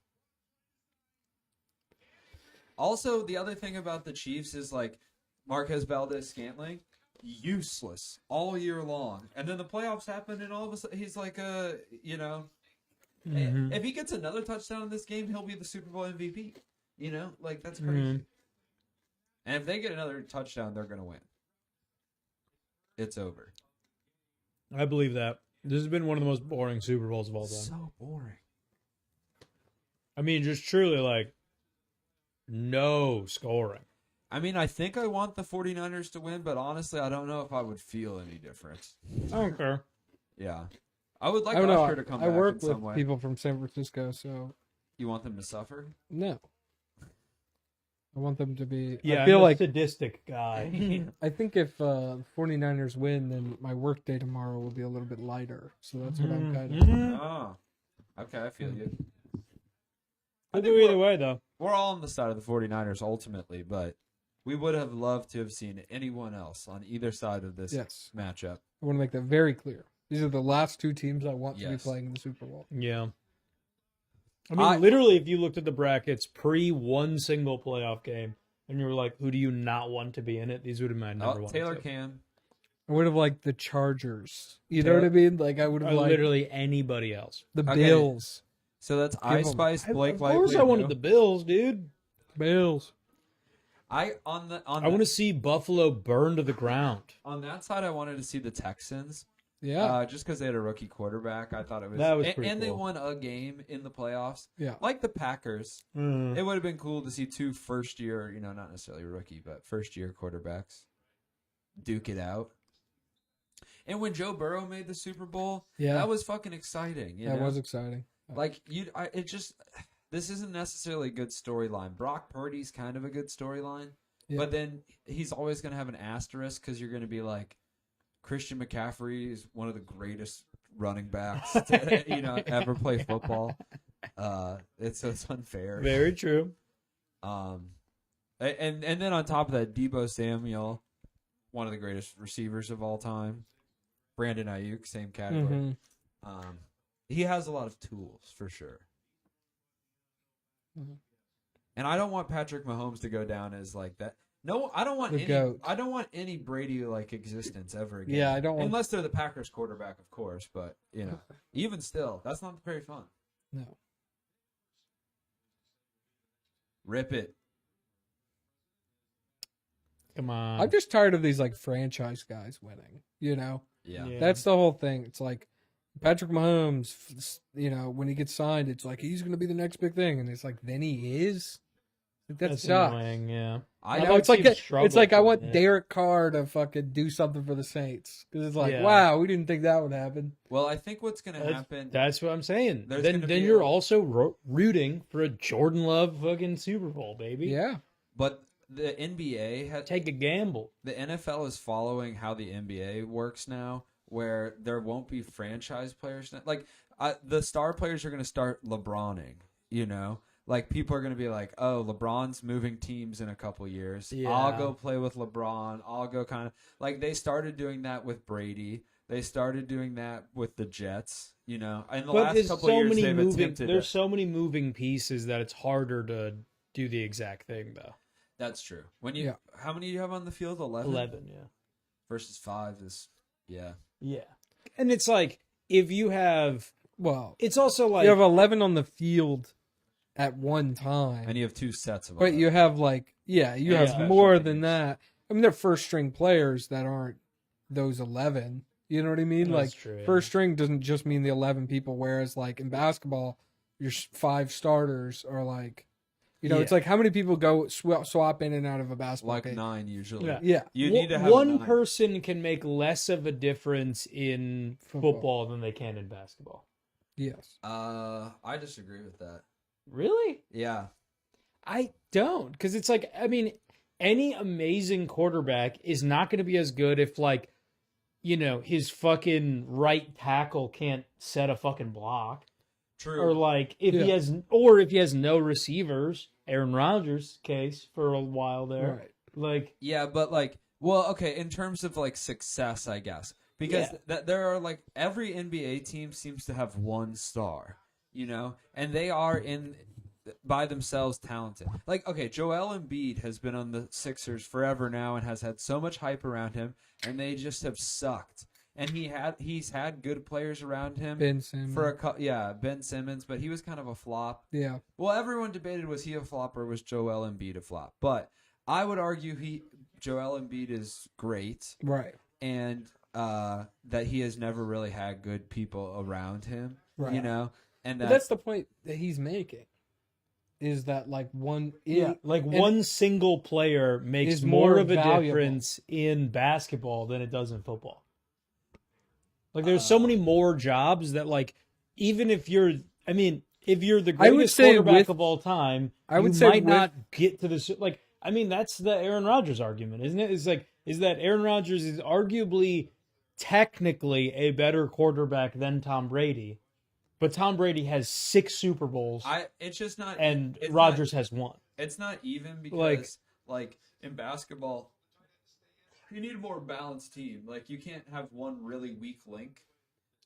Also, the other thing about the Chiefs is like Marquez Valdez-Scantling, useless all year long. And then the playoffs happen and all of a sudden he's like Mhm. if he gets another touchdown in this game, he'll be the Super Bowl MVP. You know, like that's crazy. And if they get another touchdown, they're going to win. It's over. I believe that. This has been one of the most boring Super Bowls of all time. So boring. I mean, just truly like no scoring. I mean, I think I want the 49ers to win, but honestly, I don't know if I would feel any difference. I don't care. Yeah. I would like I don't know. Usher to come I back work in some with way. people from San Francisco, so You want them to suffer? no. I want them to be. Yeah, I feel I'm a like sadistic guy. I think if 49ers win, then my work day tomorrow will be a little bit lighter. So that's what I'm kind of. Mhm. Oh. Okay, I feel you. I'll do either way though. We're all on the side of the 49ers ultimately, but we would have loved to have seen anyone else on either side of this Yes, matchup. I want to make that very clear. These are the last 2 teams I want to be Yes. playing in the Super Bowl. Yeah. I mean, literally, if you looked at the brackets pre one single playoff game, and you were like, "Who do you not want to be in it?" These would have been my number one. Taylor two. Cam. I would have liked the Chargers. You know what I mean? Like I would Or have liked literally anybody else. the Okay. Bills. So that's Give Ice 'em- Spice, Blake Of Lively. course, I wanted the Bills, dude. Bills. I want to see Buffalo burn to the ground. on that side. I wanted to see the Texans. Yeah. Just because they had a rookie quarterback, I thought it was. That was and pretty they cool. won a game in the playoffs. Yeah. Like the Packers, Mm. it would have been cool to see 2 first-year, not necessarily rookie, but first-year quarterbacks duke it out. And when Joe Burrow made the Super Bowl, Yeah. that was fucking exciting. That was exciting. like this isn't necessarily a good storyline. Brock Purdy's kind of a good storyline, Yeah. but then he's always going to have an asterisk because you're going to be like, Christian McCaffrey is one of the greatest running backs to ever play football. It's unfair. Very true. And then on top of that, Debo Samuel, one of the greatest receivers of all time. Brandon Ayuk, same category. Mhm. He has a lot of tools for sure. Mhm. And I don't want Patrick Mahomes to go down as like that. No, I don't want The any. GOAT. I don't want any Brady like existence ever again. Yeah, I don't want. Unless they're the Packers quarterback, of course. But even still, that's not very fun. No. Rip it. Come on. I'm just tired of these like franchise guys winning. Yeah. That's the whole thing. It's like Patrick Mahomes, when he gets signed, it's like he's going to be the next big thing, and it's like then he is. Like, that's sucks. annoying. Yeah. I I know. know it's like see him struggle it's like I for a want minute. Derek Carr to fucking do something for the Saints because it's like, Yeah. wow, we didn't think that would happen. Well, I think what's going to happen. That's what I'm saying. There's Then gonna be you're a- also rooting for a Jordan Love fucking Super Bowl, baby. Yeah, But the NBA had Take a gamble. the NFL is following how the NBA works now, where there won't be franchise players. Like the star players are going to start LeBroning. Like people are going to be like, "Oh, LeBron's moving teams in a couple years. Yeah. I'll go play with LeBron. I'll go kind of like they started doing that with Brady. They started doing that with the Jets. In the But last there's couple so years, many they've moving. attempted. There's so many moving pieces that it's harder to do the exact thing though. That's true. How many do you have on the field? 11, yeah. versus 5 is Yeah. And it's like if you have, well, it's also like you have 11 on the field at one time, and you have 2 sets of. but you have you Yeah. have Special more teams. than that. I mean, they're first string players that aren't those 11. You know what I mean? That's like true, yeah. first string doesn't just mean the 11 people. Whereas like in basketball, your 5 starters are like, it's Yeah. like how many people go swap in and out of a basketball like game? 9 usually. Yeah. Yeah, You need to have one a 9. person can make less of a difference in Football. football than they can in basketball. yes. I disagree with that. Really? Yeah. I don't, because it's like, I mean, any amazing quarterback is not going to be as good if like, his fucking right tackle can't set a fucking block, True. or like if he has no receivers. Aaron Rodgers' case for a while there, Right. like Yeah, but okay, in terms of success, I guess. Because there are every NBA team seems to have one star, and they are by themselves talented. Okay, Joel Embiid has been on the Sixers forever now and has had so much hype around him, and they just have sucked. And he's had good players around him Ben Simmons. Ben Simmons, but he was kind of a flop. Yeah. Well, everyone debated was he a flop or was Joel Embiid a flop, but I would argue Joel Embiid is great, Right. and that he has never really had good people around him, Right. and But that's the point that he's making. Is that one? one single player makes is more more of a valuable. difference in basketball than it does in football. There's so many more jobs that even if you're the I would greatest say quarterback of all time, I would you say might with- not get to this. That's the Aaron Rodgers argument, isn't it? Is that Aaron Rodgers is arguably technically a better quarterback than Tom Brady, but Tom Brady has 6 Super Bowls it's just not, and it's Rodgers has 1. It's not even because in basketball, you need a more balanced team. You can't have one really weak link.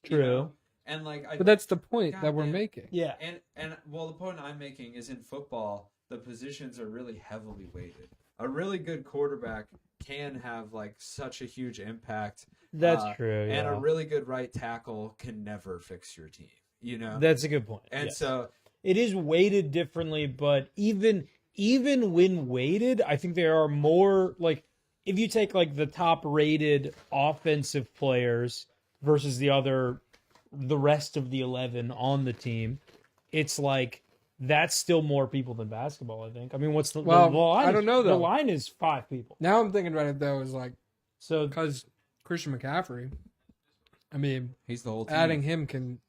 True. And But that's the point that we're Goddamn. making. Yeah. And the point I'm making is in football, the positions are really heavily weighted. A really good quarterback can have such a huge impact. That's true. And Yeah. a really good right tackle can never fix your team. That's a good point. And yes. so It is weighted differently, but even when weighted, I think there are more if you take the top rated offensive players versus the rest of the 11 on the team, it's that's still more people than basketball, I think. I mean, what's the line? I don't know, The though. line is 5 people. Now I'm thinking about it though, is So because Christian McCaffrey. I mean, he's the whole team. adding him can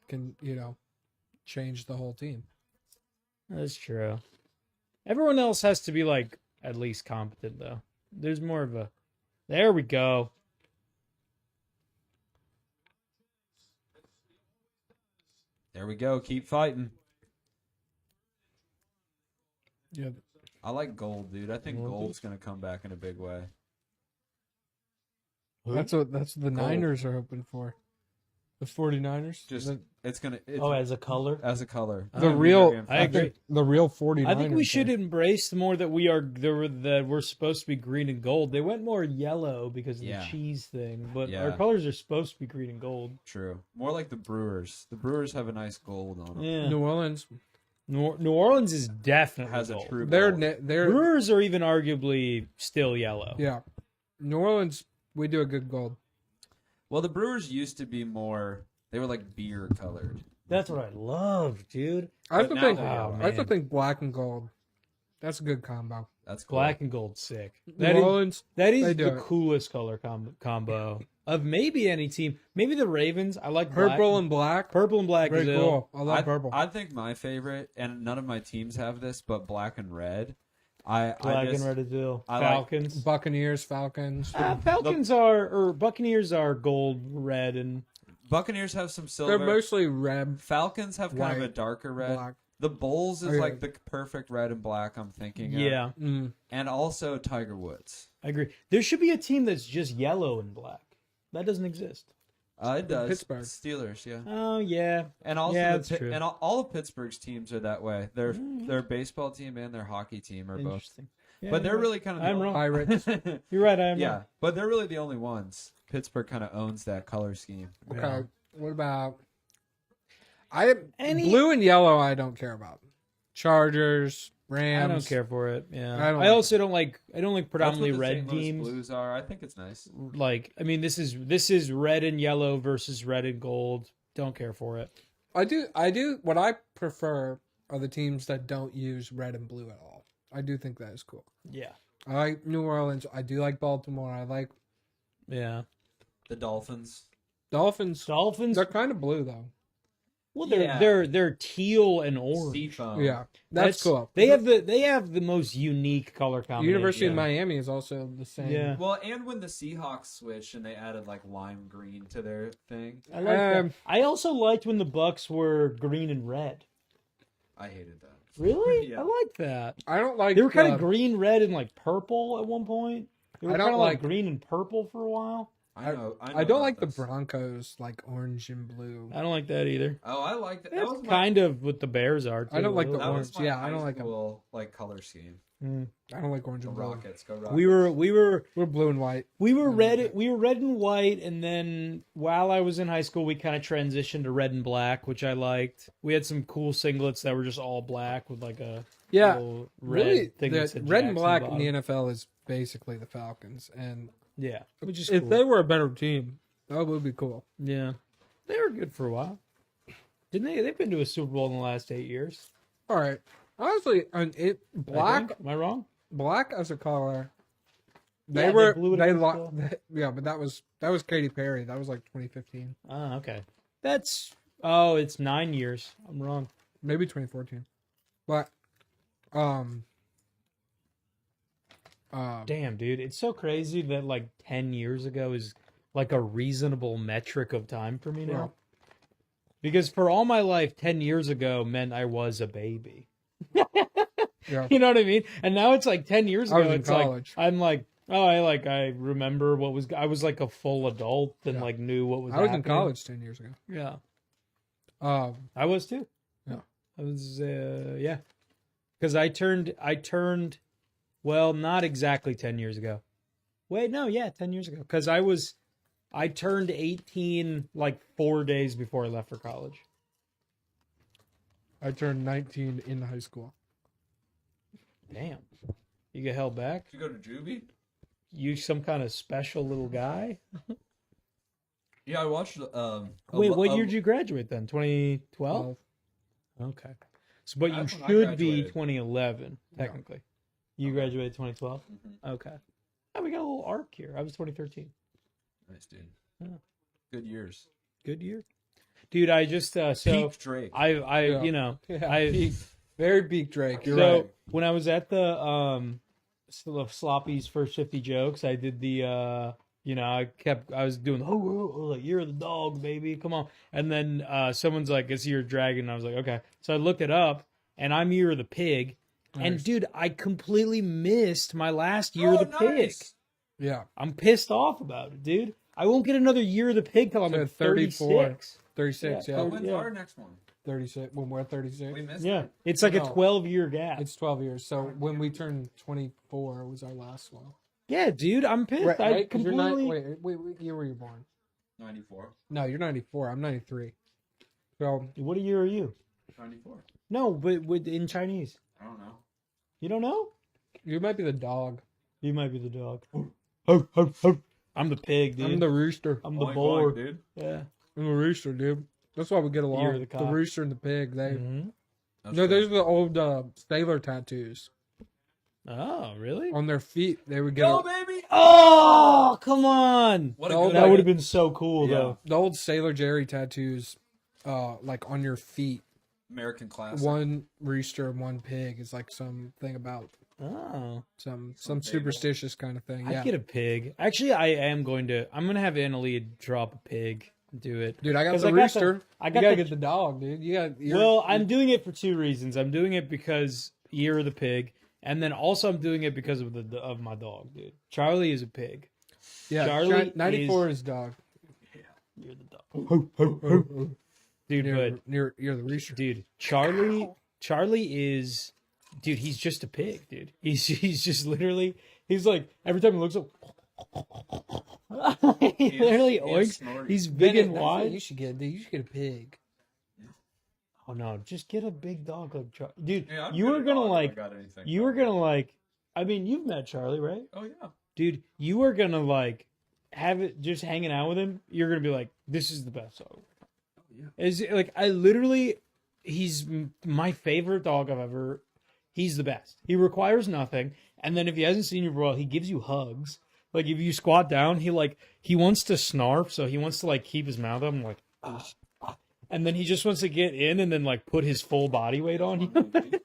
change the whole team. that's true. Everyone else has to be at least competent though. There's more of a there we go. There we go. Keep fighting. Yeah, I like gold, dude. I think Olympics. gold's gonna come back in a big way. that's what the Niners are hoping for. The 49ers. Just it's gonna as a color. as a color. The Oh, real, I agree. think the real 49ers. I think we should are. embrace more that we're supposed to be green and gold. They went more yellow because of Yeah. the cheese thing, but Yeah. our colors are supposed to be green and gold. True. More like the Brewers. The Brewers have a nice gold on them. Yeah. New Orleans. New Orleans is definitely Has a gold. true. They're gold. they're Brewers are even arguably still yellow. yeah. New Orleans, we do a good gold. Well, the Brewers used to be more. They were like beer colored. That's what I love, dude. I have But to now think. they're yellow. I have to think black and gold. That's a good combo. That's cool. Black and gold, sick. New That is, Orleans. that is they do the it. coolest color combo of maybe any team. Maybe the Ravens. I like black. Purple and black. Purple and black Very is cool. ill. I love purple. I think my favorite, and none of my teams have this, but black and red. I Black just, and red is ill. I like- Falcons. Buccaneers, Falcons. Buccaneers are gold, red, and Buccaneers have some silver. They're mostly red, Falcons have kind of white, a darker red. black. The Bulls is Oh, yeah. like the perfect red and black. I'm thinking. Of. yeah, And also Tiger Woods. I agree. There should be a team that's just yellow and black. That doesn't exist. It does. Pittsburgh. Steelers, yeah. Oh yeah, And also, Yeah, the that's Pi- true. and all of Pittsburgh's teams are that way. Their baseball team and their hockey team are both. interesting. Yeah, But they're you're really kind of. the I'm only- wrong. Pirates. You're right. I am Yeah, wrong. but they're really the only ones. Pittsburgh kind of owns that color scheme. Okay. Yeah. What about Any- blue and yellow? I don't care about. Chargers, Rams. I don't care for it. Yeah, I don't I like also don't like. I don't like That's predominantly what the red St. Louis teams. Blues are. I think it's nice. Like, I mean, this is red and yellow versus red and gold. Don't care for it. I do. What I prefer are the teams that don't use red and blue at all. I do think that is cool. Yeah, I like New Orleans. I do like Baltimore. I like yeah. The Dolphins. Dolphins. Dolphins. They're kind of blue though. Well, Yeah. they're teal and orange. Seafoam. Yeah, that's cool. They have the most unique color combination. University of yeah. Miami is also the same. Yeah. Well, and when the Seahawks switched and they added like lime green to their thing, I like that. Um, I also liked when the Bucks were green and red. I hated that. Really? Yeah. I like that. I don't like. They were kind of green, red, and like purple at one point. They were I don't kind of like like- green and purple for a while. I know. I know don't about like the this. Broncos like orange and blue. I don't like that either. Oh, I like that. That That's was my, kind of what the Bears are. Too, I don't like a the that little was orange. my Yeah, I don't high like 'em. school, like color scheme. bit. I don't like orange The and blue. Rockets go Rockets. We were We're blue and white. We were Mm. red. We were red and white, and then while I was in high school, we kind of transitioned to red and black, which I liked. We had some cool singlets that were just all black with like a Yeah, little red really. thing The that said red and Jackson black bottom. in the NFL is basically the Falcons, and Yeah, which is if cool. they were a better team, that would be cool. Yeah, they were good for a while, didn't they? They've been to a Super Bowl in the last 8 years. All right, honestly, I black think. Am I wrong? black as a color. Yeah, They they were blew it they against lost. Yeah, but that was Katy Perry. That was like 2015, Oh, okay. It's 9 years. I'm wrong. maybe 2014. But Damn, dude, it's so crazy that like 10 years ago is like a reasonable metric of time for me now. Yeah. Because for all my life, 10 years ago meant I was a baby. yeah, You know what I mean? And now it's like 10 years I ago, was in it's like college. I'm like, oh, I remember I was like a full adult and Yeah. like knew what was I was in happening. college 10 years ago. Yeah. I I was too. Yeah. I was yeah. Cuz I turned well, not exactly 10 years ago. Wait, no, yeah, 10 years ago cuz I turned 18 like 4 days before I left for college. turned 19 in high school. Damn. You get held back? Did you go to Juvie? You some kind of special little guy? Yeah, I watched. Wait, what year did you graduate then? 2012? Well, Okay. So but you That's when I should be graduated. 2011 technically. You graduated 2012? Mhm. Okay. Oh, we got a little arc here. I was 2013. Nice, dude. Yeah. Good years. Good year. Dude, I just so Peak Drake. I Yeah. you know, yeah, I very peak Drake. You're so right. when I was at the Sloppy's first 50 jokes, I did the I was doing like you're the dog, baby, come on. And then someone's like, "It's your dragon." And I was like, "Okay." So I looked it up, and I'm You're the pig. And Nice. dude, I completely missed my last year of the pig. Yeah, I'm pissed off about it, dude. I won't get another year of the pig till I'm So like 34. 36. 36. Yeah. Yeah, Oh, when's Yeah. our next one? 36. When we're at 36, We missed Yeah, it. it's like a No. 12-year gap. it's 12 years. So when we turned 24 was our last one. Yeah, dude, I'm pissed. I 'Cause you're completely. wait, what year were you born? 94. No, you're 94. I'm 93. So What year are you? 94. No, but in Chinese. I don't know. You don't know? you might be the dog. You might be the dog. Ho, ho, ho. I'm the pig, dude. I'm the rooster. I'm the Oink, boar. oink, dude. Yeah. I'm the rooster, dude. That's why we get along. You're the The cock. rooster and the pig. They Mm-hmm. That's no, good. those are the old sailor tattoos Oh, really? on their feet. They would get Go, baby! Oh, come on. What a No, good That like- would idea. have been so cool, Yeah. though. the old Sailor Jerry tattoos, like on your feet. American classic. One rooster and one pig is like something about Oh. some fable. superstitious kind of thing. I'd Yeah, get a pig. Actually, I'm going to have Annalie drop a pig. Do it. dude, I got 'Cause the I got the- rooster. I You got gotta the- get the dog, dude. You got. Well, I'm doing it for two reasons. I'm doing it because year of the pig, and then also I'm doing it because of of my dog, dude. Charlie is a pig. yeah. Charlie 94 is dog. You're the dog. Dude, but You're the rooster. dude, Charlie is, dude. He's just a pig, dude. He's just literally. He's like every time he looks up, he literally oinks. He's big and That's what wide. you should get, dude. You should get a pig. Oh no, just get a big dog like Charlie, dude. Yeah, I'm you good were at gonna dog if I like. got anything. You were gonna like. I mean, you've met Charlie, right? Oh, yeah. Dude, you were gonna like have it just hanging out with him. You're gonna be like, this is the best dog. yeah. Is like I literally, he's my favorite dog I've ever. He's the best. He requires nothing, and then if he hasn't seen you for a while, he gives you hugs. Like if you squat down, he wants to snarf, so he wants to like keep his mouth up. I'm like, ah. And then he just wants to get in and then like put his full body weight on you.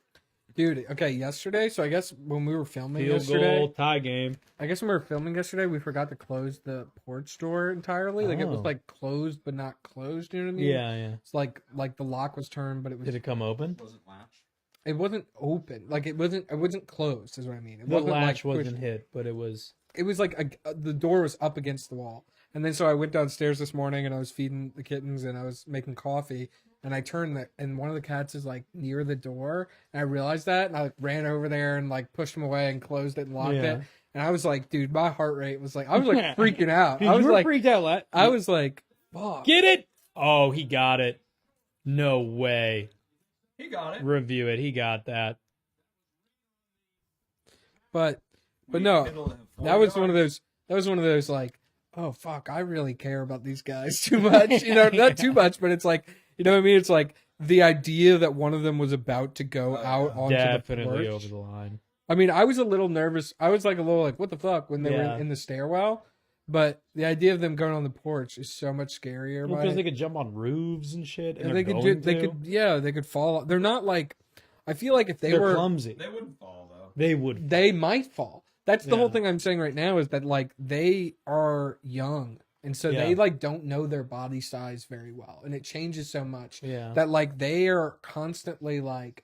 Dude, okay, yesterday, so I guess when we were filming Field yesterday, goal, tie game. I guess when we were filming yesterday, we forgot to close the porch door entirely. Like it was Oh. like closed but not closed, you know what I mean? Yeah, yeah. It's like the lock was turned, but it was Did it come open? Wasn't latch. it wasn't open. Like it wasn't closed is what I mean. It The wasn't latch like wasn't pushed. hit, but it was. It was like the door was up against the wall. And then so I went downstairs this morning and I was feeding the kittens and I was making coffee and I turned and one of the cats is like near the door and I realized that and I like, ran over there and like pushed him away and closed it and locked Yeah. it. And I was like, dude, my heart rate was like I was like freaking out. Dude, I was you were like freaked out. I was like, fuck. Get it? Oh, he got it. No way. He got it. Review it. He got that. But We no, piddled him 40 that was one of yards. those like, oh fuck, I really care about these guys too much. You know, not too much, but it's like, you know what I mean? It's like the idea that one of them was about to go out onto Definitely the porch. over the line. I mean, I was a little nervous. I was like a little like, what the fuck when they Yeah. were in the stairwell. But the idea of them going on the porch is so much scarier. Because they could jump on roofs and shit. And they could they could fall. They're not like, I feel like if They're were, clumsy. They wouldn't fall, though. They would. they might fall. That's the whole Yeah. thing I'm saying right now is that like they are young and so Yeah. they like don't know their body size very well and it changes so much Yeah. that like they are constantly like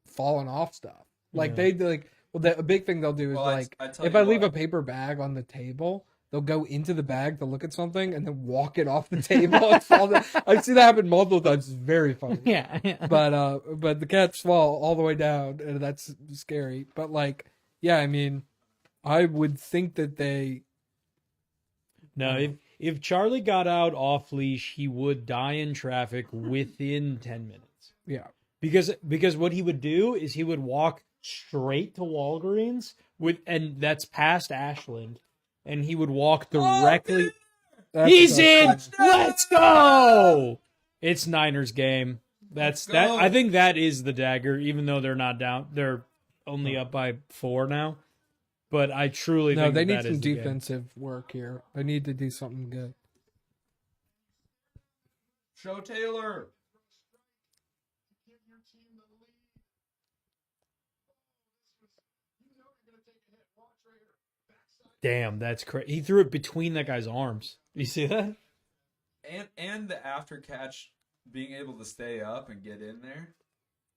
falling off stuff. Like Yeah. they like a big thing they'll do is Well, like tell if you I leave what. a paper bag on the table, they'll go into the bag to look at something and then walk it off the table and fall down. I've seen that happen multiple times. It's very funny. Yeah. yeah. But the cats fall all the way down and that's scary. But like, yeah, I mean, I would think that they No, if Charlie got out off leash, he would die in traffic within 10 minutes. yeah. Because what he would do is he would walk straight to Walgreens and that's past Ashland, and he would walk directly. That's He's so in. funny. Let's go. It's Niners game. That's Let's that. go. I think that is the dagger, even though they're not down. They're only up by 4 now. But I truly No, think they need that some is the game. defensive work here. They need to do something good. Show Taylor. Damn, that's crazy. He threw it between that guy's arms. You see that? And the after catch being able to stay up and get in there.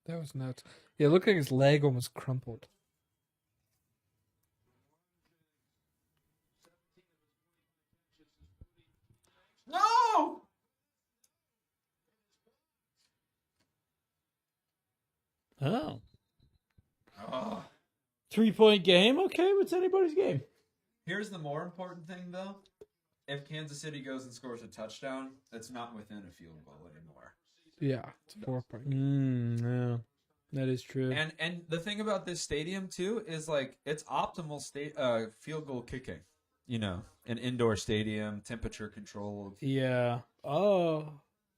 That was nuts. Yeah, it looked like his leg almost crumpled. No! Oh. Oh. 3-point game? Okay, what's anybody's game? Here's the more important thing, though. If Kansas City goes and scores a touchdown, it's not within a field goal anymore. Yeah, it's 4-point. No. That is true. And the thing about this stadium too is like it's optimal field goal kicking. You know, an indoor stadium, temperature controlled. Yeah. Oh.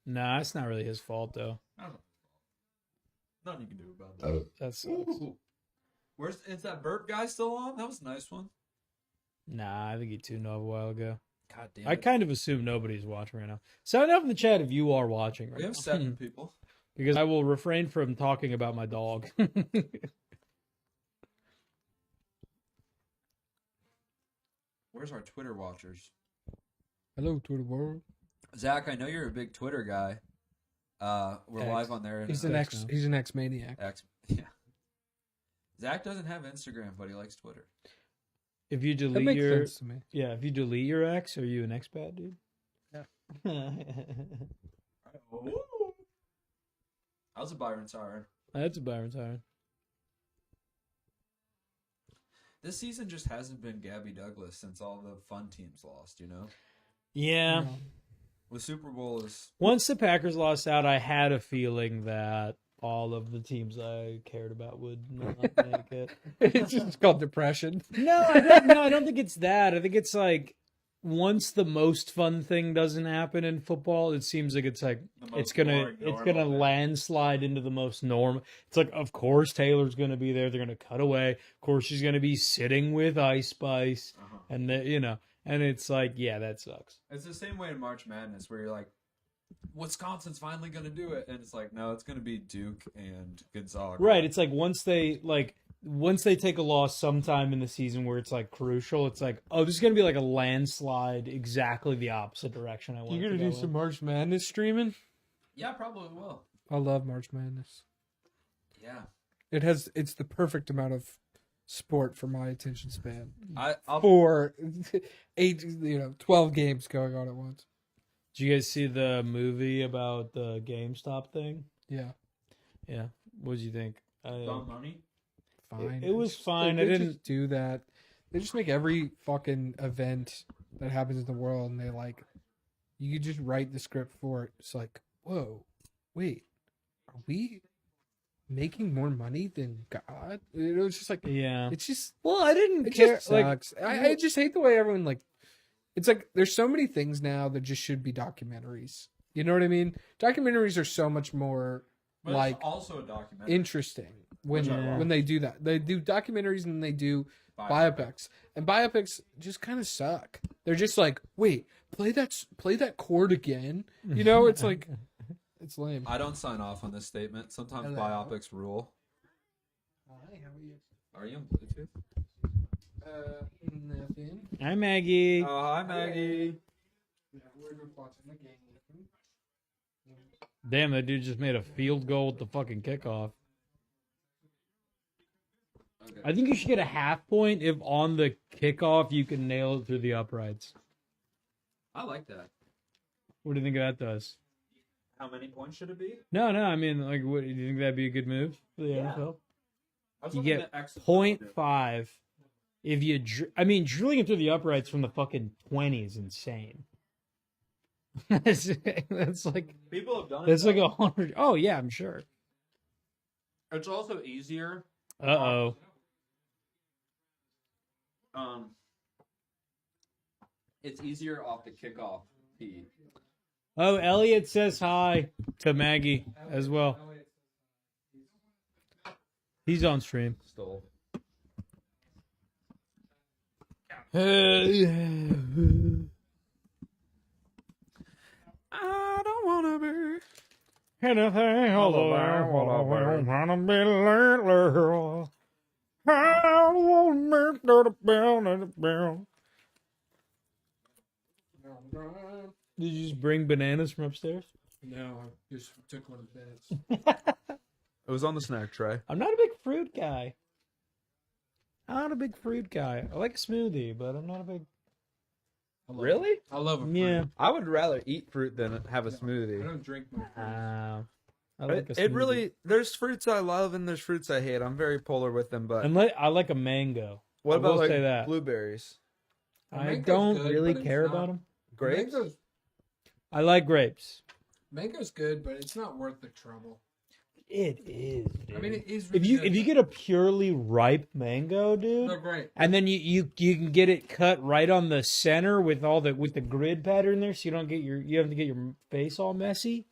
Nah, it's not really his fault, though. Nothing you can do about that. That sucks. Is that burp guy still on? That was a nice one. Nah, I think he tuned off a while ago. God damn I it. kind of assume nobody's watching right now. Sound out in the chat if you are watching right We now. have 7 people. Because I will refrain from talking about my dog. Where's our Twitter watchers? Hello, Twitter world. Zach, I know you're a big Twitter guy. We're X. live on there. He's an an ex ex. now. He's an ex-maniac. Yeah. Zach doesn't have Instagram, but he likes Twitter. If you That delete makes your sense to me. if you delete your ex, are you an expat, dude? Yeah. How's a Byron siren? That's a Byron siren. This season just hasn't been Gabby Douglas since all the fun teams lost, you know? Yeah. No. The Super Bowl is... Once the Packers lost out, I had a feeling that all of the teams I cared about would not make it. It's just called depression. No, I don't think it's that. I think it's like once the most fun thing doesn't happen in football, it seems like it's like it's gonna landslide into the most normal. It's like, of course Taylor's gonna be there. They're gonna cut away. Of course she's gonna be sitting with Ice Spice, and and it's like, yeah, that sucks. It's the same way in March Madness where you're like, Wisconsin's finally going to do it. And it's like, no, it's going to be Duke and Gonzaga. Right. It's like once they take a loss sometime in the season where it's like crucial, it's like, oh, this is going to be like a landslide exactly the opposite direction I want. You gonna do some March Madness streaming? Yeah, probably will. I love March Madness. Yeah. It's the perfect amount of sport for my attention span. I'll For 12 games going on at once. Did you guys see the movie about the GameStop thing? Yeah, Yeah. What did you think? Dumb money. fine. It was fine. They I didn't. just do that. They just make every fucking event that happens in the world, and they like, you could just write the script for it. It's like, whoa, wait, are we making more money than God? It was just like, Yeah. it's just, Well, I didn't it care. just sucks. I just hate the way everyone like. It's like there's so many things now that just should be documentaries. You know what I mean? Documentaries are so much more But like it's also a documentary. interesting when they do that. They do documentaries and they do biopics. And biopics just kind of suck. They're just like, wait, play that chord again. You know, it's like it's lame. I don't sign off on this statement. Sometimes Hello. biopics rule. Hi, how are you? Are you on Bluetooth? Nothing. Hi, Maggie. Oh, hi, Maggie. Yeah, we're just watching the game. Damn, that dude just made a field goal with the fucking kickoff. Okay. I think you should get a half point if on the kickoff you can nail it through the uprights. I like that. What do you think that does? How many points should it be? No, I mean, like, what do you think that'd be a good move for the NFL? I was You looking get at X- 0.5 if you. Drilling it through the uprights from the fucking 20 is insane. that's like People have done it. that's like though. 100. Oh yeah, I'm sure. It's also easier. Uh-oh. It's easier off the kickoff feed. Oh, Elliot says hi to Maggie as well. He's on stream. Stole. I don't wanna be. Anything other than what I'm trying to be lately. I wanna be to the bell. Did you just bring bananas from upstairs? No, I just took one of the beds. It was on the snack tray. I'm not a big fruit guy. I like a smoothie, but I'm not a big. Really? I love a fruit. Yeah. I would rather eat fruit than have a I smoothie. don't drink my fruit. I like a It smoothie. really, there's fruits I love and there's fruits I hate. I'm very polar with them, but I like a mango. what I about will like say that. blueberries? I Mango's don't good, really but it's care not- about them. Grapes? I like grapes. Mango's good, but it's not worth the trouble. It is. Dude. I mean, it is. if Really you good, if you but get a purely ripe mango, dude, they're great. and then you can get it cut right on the center with the grid pattern there, so you don't get you have to get your face all messy.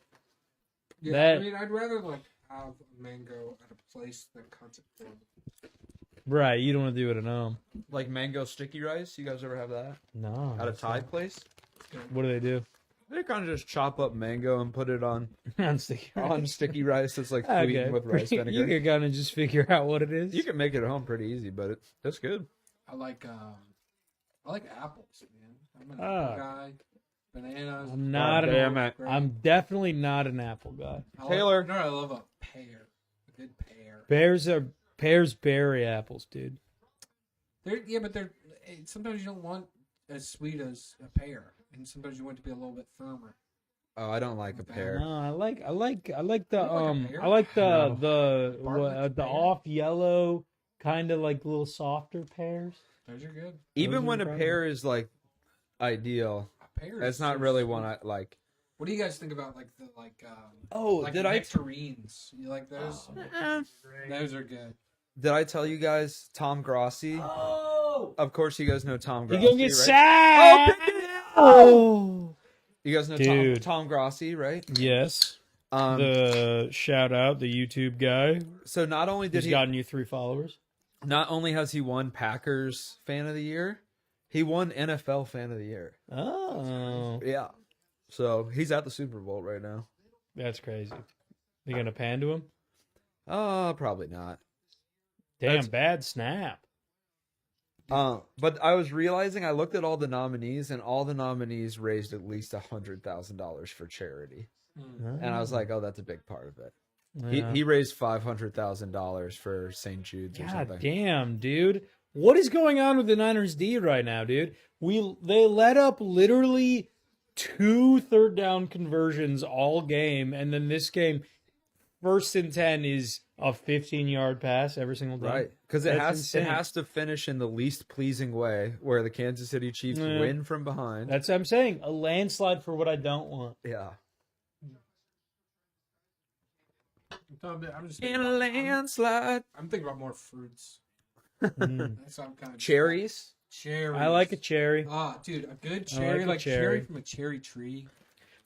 Yeah, that- I mean, I'd rather like have a mango at a place than concentrate. Right, you don't want to do it at home. Like mango sticky rice? You guys ever have that? No. At a Thai place? What do they do? They kind of just chop up mango and put it on On sticky rice. sticky rice. It's like Okay. sweetened with rice You vinegar. can kind of just figure out what it is. You can make it at home pretty easy, but that's good. I like apples, man. I'm an Ah. apple guy. Bananas. I'm not God an. damn it. Great. I'm definitely not an apple guy. Taylor. No, I love a pear. A good pear. Pears berry apples, dude. But they're sometimes you don't want as sweet as a pear, and sometimes you want it to be a little bit firmer. Oh, I don't like a pear. No, I like the You like a pear? I like No. the pear? off yellow kind of like little softer pears. Those are good. Even Those when are a incredible. pear is like ideal, A pear. that's is not so really sweet. one I like. What do you guys think about Oh, like did I nectarines? You like those? Those are good. did I tell you guys Tom Grossi? Oh, Of course, you guys know Tom you Grossi, gonna get right? sad? Oh, You guys know Dude. Tom Grossi, right? yes. The shout out, the YouTube guy So not only did who's he, gotten you 3 followers. not only has he won Packers Fan of the Year, he won NFL Fan of the Year. Oh, Yeah. So he's at the Super Bowl right now. that's crazy. You gonna pan to him? Probably not. Damn, That's- bad snap. But I was realizing I looked at all the nominees, and all the nominees raised at least $100,000 for charity, and I was like, "Oh, that's a big part of it." Yeah. He raised $500,000 for St. Jude's or God something. damn, dude. What is going on with the Niners D right now, dude? They let up literally 2 third down conversions all game, and then this game, 1st and 10 is a 15-yard pass every single time. Right, because That's it insane. has to finish in the least pleasing way, where the Kansas City Chiefs Yeah. win from behind. That's what I'm saying. A landslide for what I don't want. Yeah, I'm just in a landslide. I'm thinking about more fruits. Mm. That's what I'm kind of Cherries. Cherries. I like a cherry. Ah, dude, a good I cherry, like a like cherry cherry. from a cherry tree.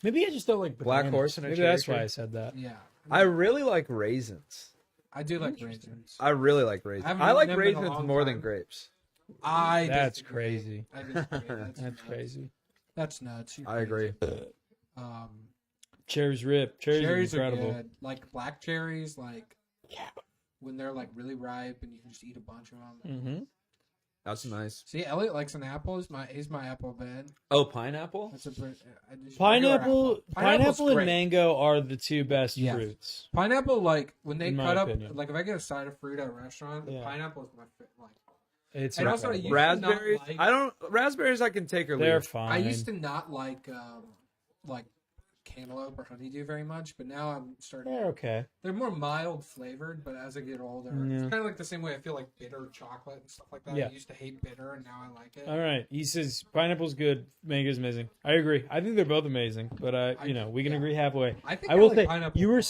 Maybe I just don't like Black bananas. horse and a Maybe cherry that's tree. why I said that. Yeah, I really like raisins. I do like raisins. I really like raisins. haven't I like eaten them in a raisins long more than time. grapes. I That's disagree. crazy. I disagree. That's That's nuts. crazy. That's nuts. You're I agree. crazy. Um, Cherries rip. Cherries, are incredible. good. Like black cherries, like when they're like really ripe and you can just eat a bunch of them. Mm-hmm. That's nice. See, Elliot likes an apple. He's my apple bed. Oh, pineapple. That's a just Pineapple, regular Pineapple's pineapple and great. mango are the 2 best Yeah. fruits. Pineapple, like when they In my cut up, opinion. like if I get a side of fruit at a restaurant, Yeah. pineapple is my like. It's And also, incredible. you- Raspberries. not like- I don't. Raspberries I can take or They're leave. fine. I used to not like cantaloupe or honeydew very much, but now I'm starting. They're okay. They're more mild flavored, but as I get older, Yeah. it's kind of like the same way I feel like bitter chocolate and stuff like that. Yeah. I used to hate bitter, and now I like it. All right. He says pineapple's good, mango's amazing. I agree. I think they're both amazing, but we can yeah. agree halfway. I think I will like say pineapple you were more.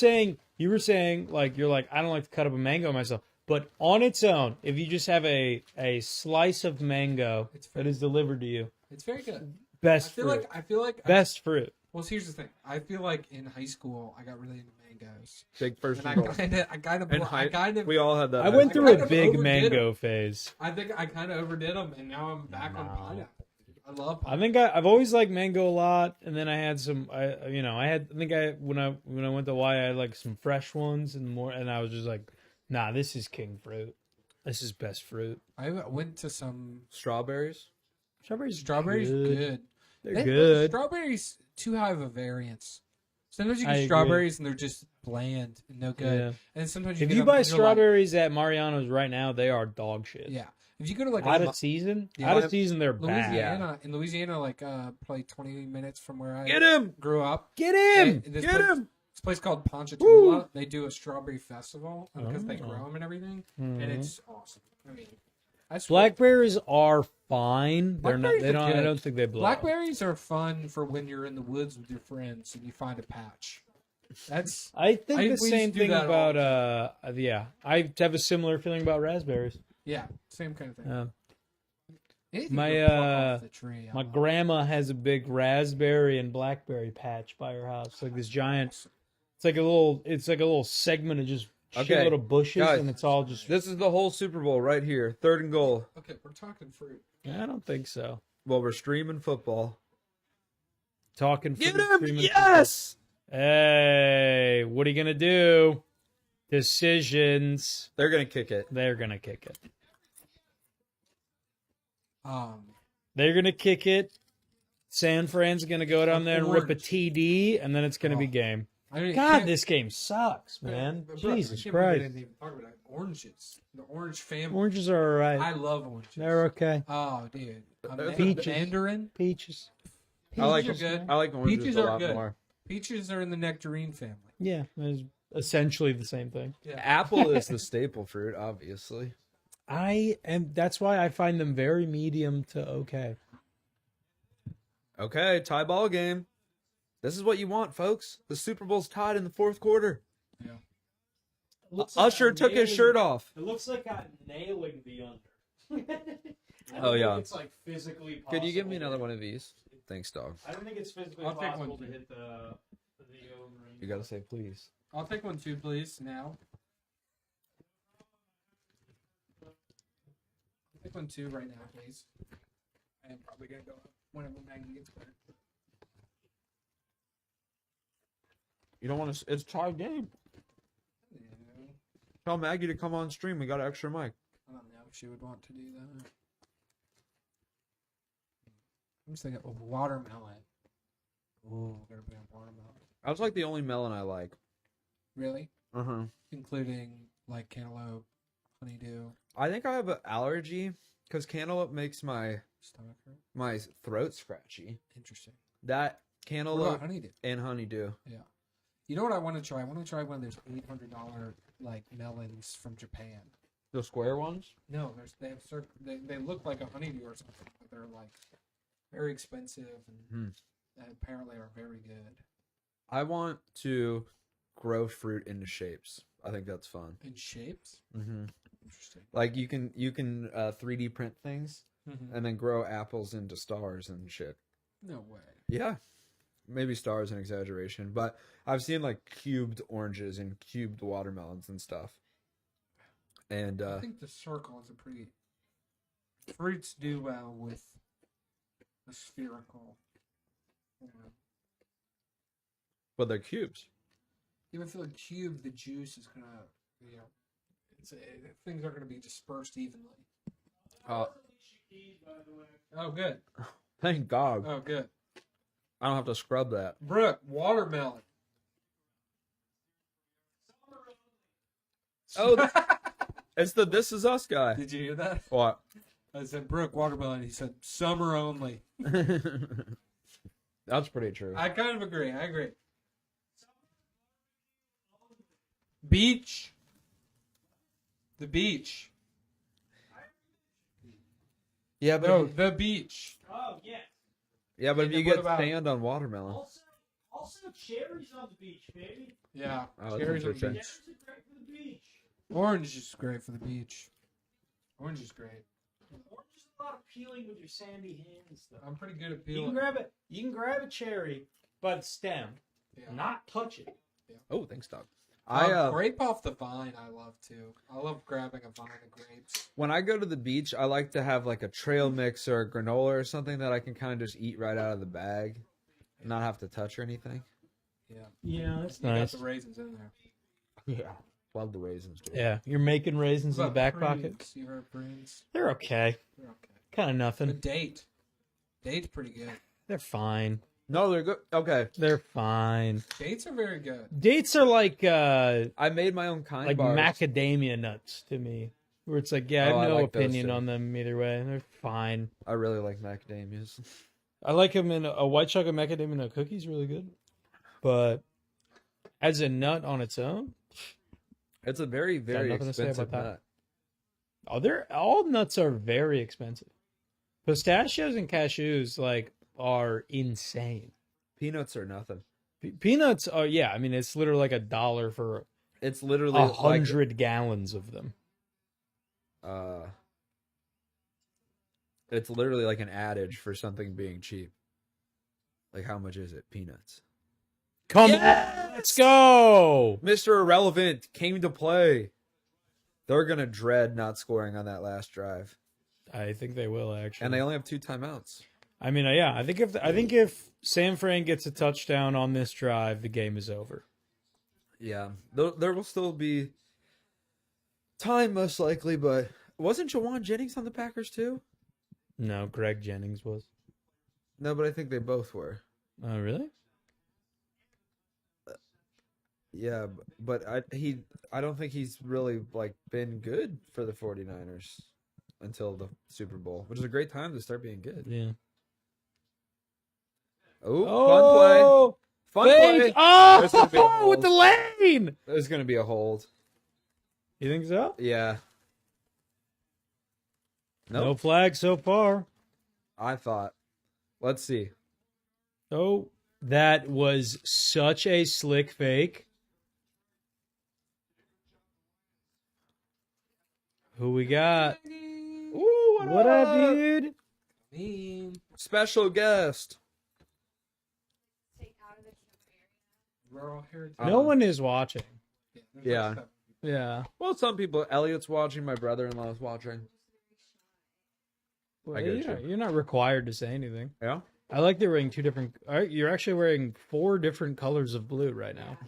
saying like you're like I don't like to cut up a mango myself, but on its own, if you just have a slice of mango It's that very- is delivered to you, It's very good. best I fruit. feel like Best fruit. well, here's the thing. I feel like in high school I got really into mangoes, Big first and I roll. kind of We all had that. I went I through kind a of big overdid mango phase. I think I kind of overdid them, and now I'm back on No. pineapple. I love I pineapple. think I've always liked mango a lot, and then I had some. when I went to Hawaii, I had like some fresh ones and more, and I was just like, nah, this is king fruit. This is best fruit. I went to some Strawberries. Strawberries, strawberries. Good. They're They- good. Strawberries too high of a variance. Sometimes you I get agree. strawberries and they're just bland and no good. Yeah. And sometimes you If get you them buy and you're strawberries at Mariano's right now, they are dog shit. like, yeah. If you go to like Out a of season, Yeah. out of season, they're bad. Louisiana, in Louisiana, like probably 20 minutes from where I Get him! grew up, Get him! this Get place, him! This place called Ponchatoula. Woo! They do a strawberry festival because they grow them and everything, and it's awesome. I mean, I swear, Blackberries are fine. They're not. Blackberries They are don't. I good. don't think they blow. blackberries are fun for when you're in the woods with your friends and you find a patch. That's I think we the used same to do thing that all about yeah. I have a similar feeling about raspberries. yeah, same kind of thing. Anything my, you pluck off the tree, I My love. grandma has a big raspberry and blackberry patch by her house, like this giant. It's like a little segment of just Okay, shitload of bushes, guys, and it's all just. This is the whole Super Bowl right here. 3rd and goal. Okay, we're talking fruit. I don't think so. Well, we're streaming football. Talking. Get for the him! streaming Yes! Hey, what are you gonna do? Decisions. They're going to kick it. They're gonna kick it. They're gonna kick it. San Fran's gonna go down there and rip a Orange. TD, and then it's gonna be game. I mean, God, this game sucks, man. But, bro, Jesus I can't believe we Christ. didn't even talk about it. Oranges, the orange family. Oranges are alright. I love oranges. They're okay. Oh, dude, Peaches. mandarin. Peaches. I like Peaches are good. I like oranges Peaches a are lot good. more. Peaches are in the nectarine family. Yeah, it's essentially the same thing. Yeah. Apple is the staple fruit, obviously. That's why I find them very medium to okay. Okay, tie ball game. This is what you want, folks. The Super Bowl's tied in the 4th quarter. Usher took his shirt off. It looks like I'm nailing the under. Oh, yeah. It's like physically possible. Could you give me another one of these? Thanks, dog. I don't think it's physically I'll take possible one, to too. hit the over. You gotta say please. I'll take one too, please. Now. I'll take one too right now, please. I am probably gonna go up whenever Maggie gets better. You don't want to. It's tie game. Yeah. Tell Maggie to come on stream. We got an extra mic. I don't know if she would want to do that. I'm just thinking of watermelon. Ooh, gotta be on watermelon. That's like the only melon I like. Really? Uh huh. Including like cantaloupe, honeydew, I think I have an allergy because cantaloupe makes my stomach hurt. my throat scratchy. Interesting. That What about cantaloupe honeydew? and honeydew. You know what I want to try? I want to try one of those $800 like melons from Japan. The square ones. No, they have they look like a honeydew or something, but they're like very expensive and apparently are very good. I want to grow fruit into shapes. I think that's fun. In shapes? Mm-hmm. Interesting. Like you can 3D print things Mm-hmm. and then grow apples into stars and shit. No way. Yeah. Maybe stars an exaggeration, but I've seen like cubed oranges and cubed watermelons and stuff. And I think the circle is a pretty. Fruits do well with a spherical. but they're cubes. Even if they're cubed, the juice is gonna, things are gonna be dispersed evenly. Oh, good. Thank God. Oh, good. I don't have to scrub that. Brook, watermelon. Oh, it's the This Is Us guy. Did you hear that? What? I said Brook, watermelon. He said summer only. That's pretty true. I kind of agree. I agree. Beach. The beach. Yeah, but No, the beach. Oh yeah. yeah, but if And you what get about- sand on watermelon, Also cherries on the beach, baby. Yeah. Oh, that's Cherries on the interesting. beach. Cherries are great for the beach. Orange is great for the beach. Orange is great. Orange is a lot of peeling with your sandy hands, though. I'm pretty good at You can peeling. grab it. You can grab a cherry by the stem, Yeah. not touch it. Oh, thanks, Doc. Grape off the vine, I love too. I love grabbing a vine of grapes. When I go to the beach, I like to have like a trail mix or a granola or something that I can kind of just eat right out of the bag, and not have to touch or anything. Yeah. Yeah, that's You got the raisins in there. Yeah, love the raisins. Dude. Yeah, you're making raisins in the What back about pocket. prunes? You heard prunes? They're okay. They're okay. Kind of The nothing. date. Date's pretty good. They're fine. No, they're good. Okay, They're fine. Dates are very good. Dates are like I made my own kind bars. macadamia nuts to me. Where it's like, yeah, I Oh, I have no like those opinion too. on them either way. They're fine. I really like macadamias. I like them in a white chocolate macadamia nut cookie is really good. But as a nut on its own, It's a very, very nothing to say expensive about that. All nuts are very expensive. Pistachios and cashews like are insane. Peanuts are nothing. Peanuts are I mean it's literally like $1 for It's literally 100 gallons of them. It's literally like an adage for something being cheap. Like, how much is it? Peanuts. Come on, let's go. Mr. Irrelevant came to play. They're gonna dread not scoring on that last drive, I think they will actually. and they only have 2 timeouts. I mean, yeah, I think if San Fran gets a touchdown on this drive, the game is over. Yeah, there will still be time, most likely, but wasn't Jawan Jennings on the Packers too? No, Greg Jennings was. No, but I think they both were. Oh, really? Yeah, but I don't think he's really like been good for the 49ers until the Super Bowl, which is a great time to start being good. Yeah. Oh, fun play. Fun play. There's gonna be a Oh, hold. with the lane. There's going to be a hold. You think so? Yeah. No Nope. flag so far. I thought. Let's see. Oh, that was such a slick fake. Who we got? Ooh, What up, dude? Me. Special guest. We're all here. No one is watching. There's Yeah. like stuff. Yeah. Well, some people. Elliot's watching. My brother-in-law is watching. Well, I get you're not required to say anything. Yeah. I like they're wearing two different. You're actually wearing 4 different colors of blue right now.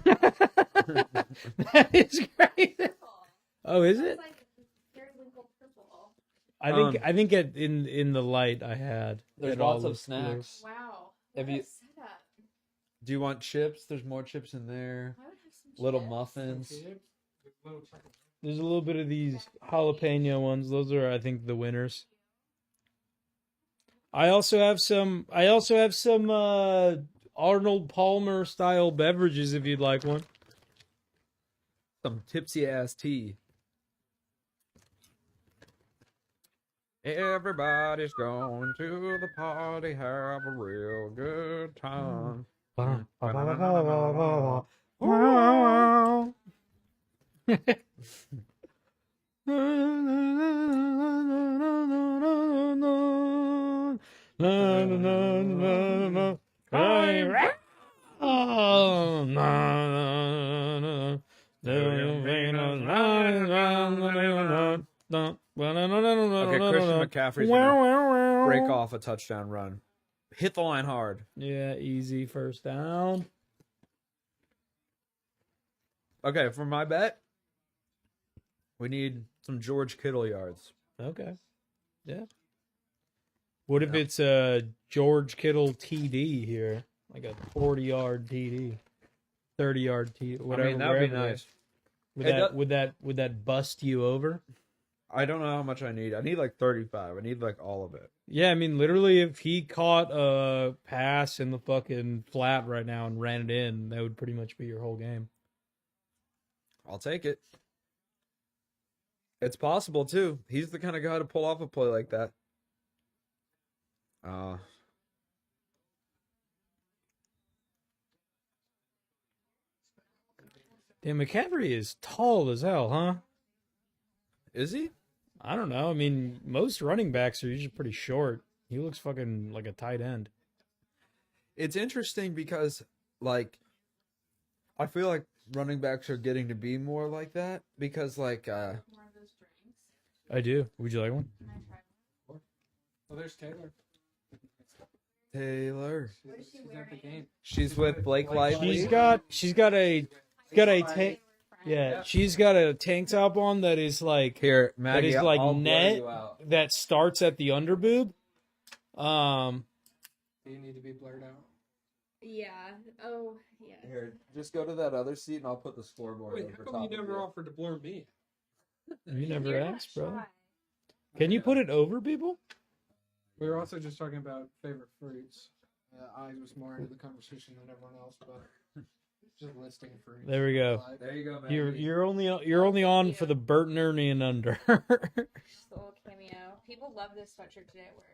That is great. Oh, is it? I think in the light I had. There's it all lots of was blue. snacks. Wow. Have What a you- setup. Do you want chips? There's more chips in there. I would have some Little chips. muffins. Little chocolate. There's a little bit of these jalapeno ones. Those are, I think, the winners. I also have some Arnold Palmer style beverages if you'd like one. Some tipsy ass tea. Everybody's going to the party, have a real good time. Okay, Christian McCaffrey's gonna break off a touchdown run. Hit the line hard. Yeah, easy first down. Okay, for my bet, we need some George Kittle yards. Okay. Yeah. What if it's a George Kittle TD here? Like a 40-yard TD. 30-yard TD, whatever. I mean, that would be wherever. nice. Would It that, does- would that bust you over? I don't know how much I need. I need like 35. I need like all of it. Yeah, I mean, literally, if he caught a pass in the fucking flat right now and ran it in, that would pretty much be your whole game. I'll take it. It's possible too. He's the kind of guy to pull off a play like that. Damn, McCaffrey is tall as hell, huh? Is he? I don't know. I mean, most running backs are usually pretty short. He looks fucking like a tight end. It's interesting because, like, I feel like running backs are getting to be more like that because, like, More of those drinks. I do. Would you like one? Can I try one? Oh, there's Taylor. Taylor. What is she She's at the wearing? game. She's with Blake Lively. She's got a tank. Yeah, she's got a tank top on that is like Here, Maggie, is like I'll blur net. you out. that starts at the underboob. Do you need to be blurred out? Yeah. Oh, yeah. Here, just go to that other seat, and I'll put the scoreboard Wait, over how top come you of never you. offered to blur me? You never You're not asked, bro. shy. Can you put it over people? We were also just talking about favorite fruits. I was more into the conversation than everyone else, but just listing fruits. There we go. There you go, man. You're only on for the Bert and Ernie and under. Just a little cameo. People love this sweatshirt today at work.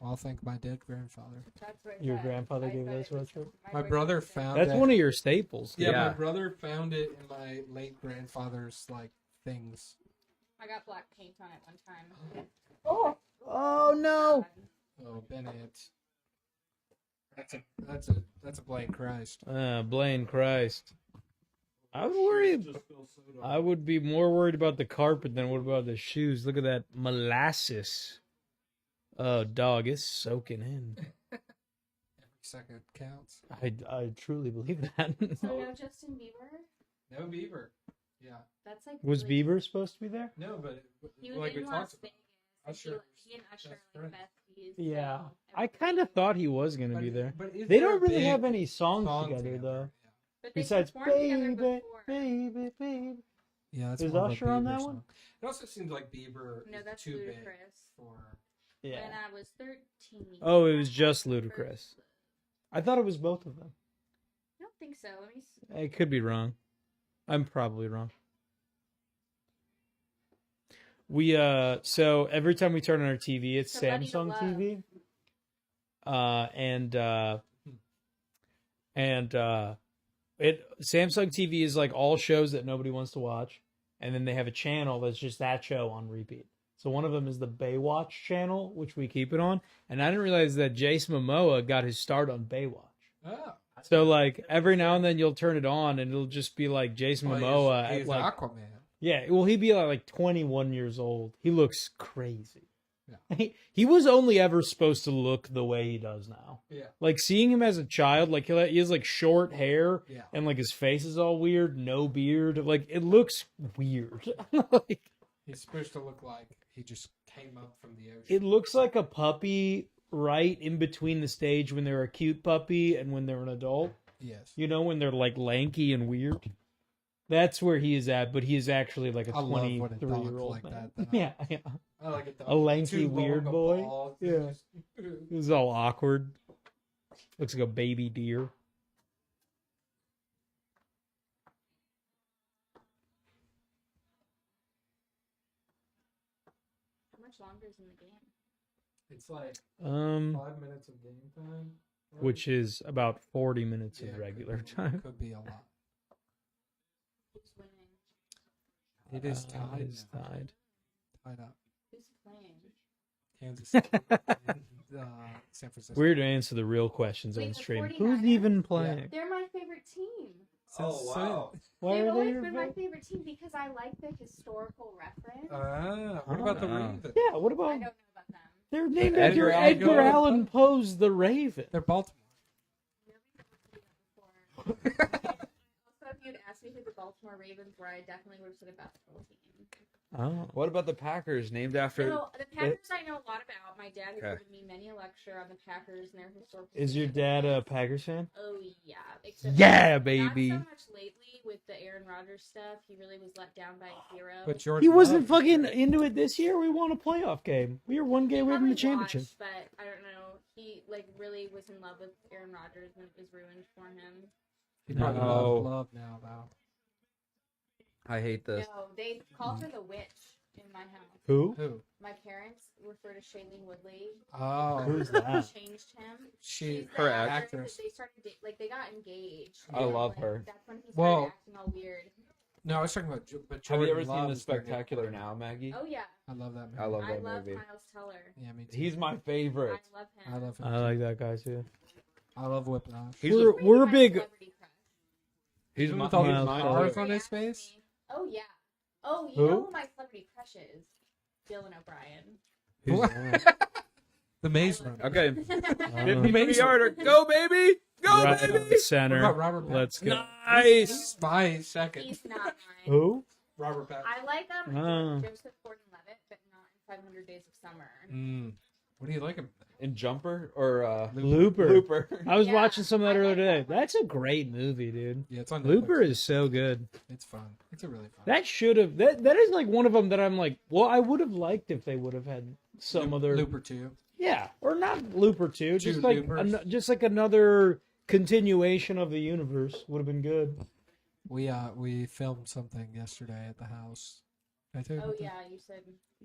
I'll thank my dead grandfather. That's what it Your said. grandfather I gave said this it was sweatshirt? My boyfriend brother said- found That's it. one of your staples. Yeah, Yeah. my brother found it in my late grandfather's things. I got black paint on it one time. Oh no! Oh, Bennett. That's a blank Christ. Blaine Christ. I would be more worried about the carpet than what about the shoes. Look at that molasses. Oh, dog, it's soaking in. Every second counts. I truly believe that. So no Justin Bieber? No Bieber. Yeah. That's like Was really- Bieber supposed to be there? No, but He was like we in talked Las about. Vegas. Usher. He and Usher Best are like friends. besties. Yeah. so I kind of everybody- thought he was going to But- be there. but is They there don't a really big have any songs song together, though. Yeah. But they Besides, performed together baby, before. baby, baby. Yeah, that's Is more of a Usher on Bieber that song. one? It also seems like Bieber No, is that's too big ludicrous. for. Yeah. When I was 13. Oh, it was I just had my Ludacris. first- I thought it was both of them. I don't think so. Let me see. I could be wrong. I'm probably wrong. We so every time we turn on our TV, it's Somebody to Samsung love. TV. Samsung TV is like all shows that nobody wants to watch, and then they have a channel that's just that show on repeat. So one of them is the Baywatch channel, which we keep it on, and I didn't realize that Jason Momoa got his start on Baywatch. Oh. So like every now and then you'll turn it on and it'll just be like Jason Momoa He's at like Aquaman. yeah, well he'd be like 21 years old. He looks crazy. Yeah. He was only ever supposed to look the way he does now. Yeah. Like seeing him as a child, like he has like short hair Yeah. and like his face is all weird, no beard. Like it looks weird. Like, He's supposed to look like he just came up from the ocean. it looks like a puppy right in between the stage when they're a cute puppy and when they're an adult. Yes. You know, when they're like lanky and weird. That's where he is at, but he is actually like a I love when a 23-year-old dog's like man. that, though. Yeah, yeah. I like it though. A lanky, Too long weird a boy. ball. Yeah. He's all awkward. Looks like a baby deer. How much longer is in the game? It's like 5 minutes of game time. right? Which is about 40 minutes Yeah, of it regular could be- time. Could be a lot. Who's winning? It is tied. It's now. tied. Tied up. Who's playing? Kansas City and San Francisco. Weird to answer the real questions Wait, on the stream. 49ers? Who's even playing? They're my favorite team. Oh, wow. Why They've are they always your been my favorite? favorite team because I like the historical reference. What about the Ah. Ravens? Yeah, what I about don't know about them. they're named Edgar after Allan Edgar Poe. Allan Poe's The Raven. They're Baltimore. Also, if you'd asked me who the Baltimore Ravens were, I definitely would have said a basketball team. Oh. What about the Packers, named after? No, the Packers I know a lot about. My dad has Okay. given me many a lecture on the Packers and their historical. Is your dad a Packers fan? Oh yeah, except Yeah, not baby. so much lately with the Aaron Rodgers stuff. He really was let down by a hero. But George He wasn't Love- fucking into it this year. We won a playoff game. We were one game away from the Probably championship. watched, but I don't know. He like really was in love with Aaron Rodgers and it was ruined for him. He probably No. loves Love now, though. I hate this. No, they call her the witch in my house. Who? Who? My parents refer to Shailene Woodley. Oh, Who's They that? changed him. she. She's her the actress. that They started like they got engaged. I and, love like, her. That's when he started Well- acting all weird. No, I was talking about. But Have you Jordan ever seen Love The is their new Spectacular quarterback. Now, Maggie? Oh yeah, I love that movie. I love I that love movie. Miles Teller. Yeah, me too. He's my I favorite. love him. I love him. I like that guy too. I love Whiplash. He's We're- a- we're My big- celebrity crush. He's Even my, with all he's these mine scars too. on his They asked face? me- Oh yeah. Oh, you Who? know who my celebrity crush is? Dylan O'Brien. Who's What? that? The Maze Runner. Okay, Um, 50 yarder. Go, baby! Go, right baby! center. What about Robert Pattinson? Let's go. Nice! He's my second. He's not mine. Who? Robert Pattinson. I like Oh. Joseph Gordon-Levitt, but not in 500 Days of Summer. What do you like? in Jumper or Looper. Looper. I was Yeah, watching some of that I earlier like today. that one. That's a great movie, dude. Yeah, it's on Looper Netflix. is so good. It's fun. It's a really fun. That should have that is like one of them that I'm like, well, I would have liked if they would have had some other Looper 2. yeah, or not Looper 2, just Two like Loopers. just like another continuation of the universe would have been good. We filmed something yesterday at the house. Did I tell you Oh about that? yeah, you said.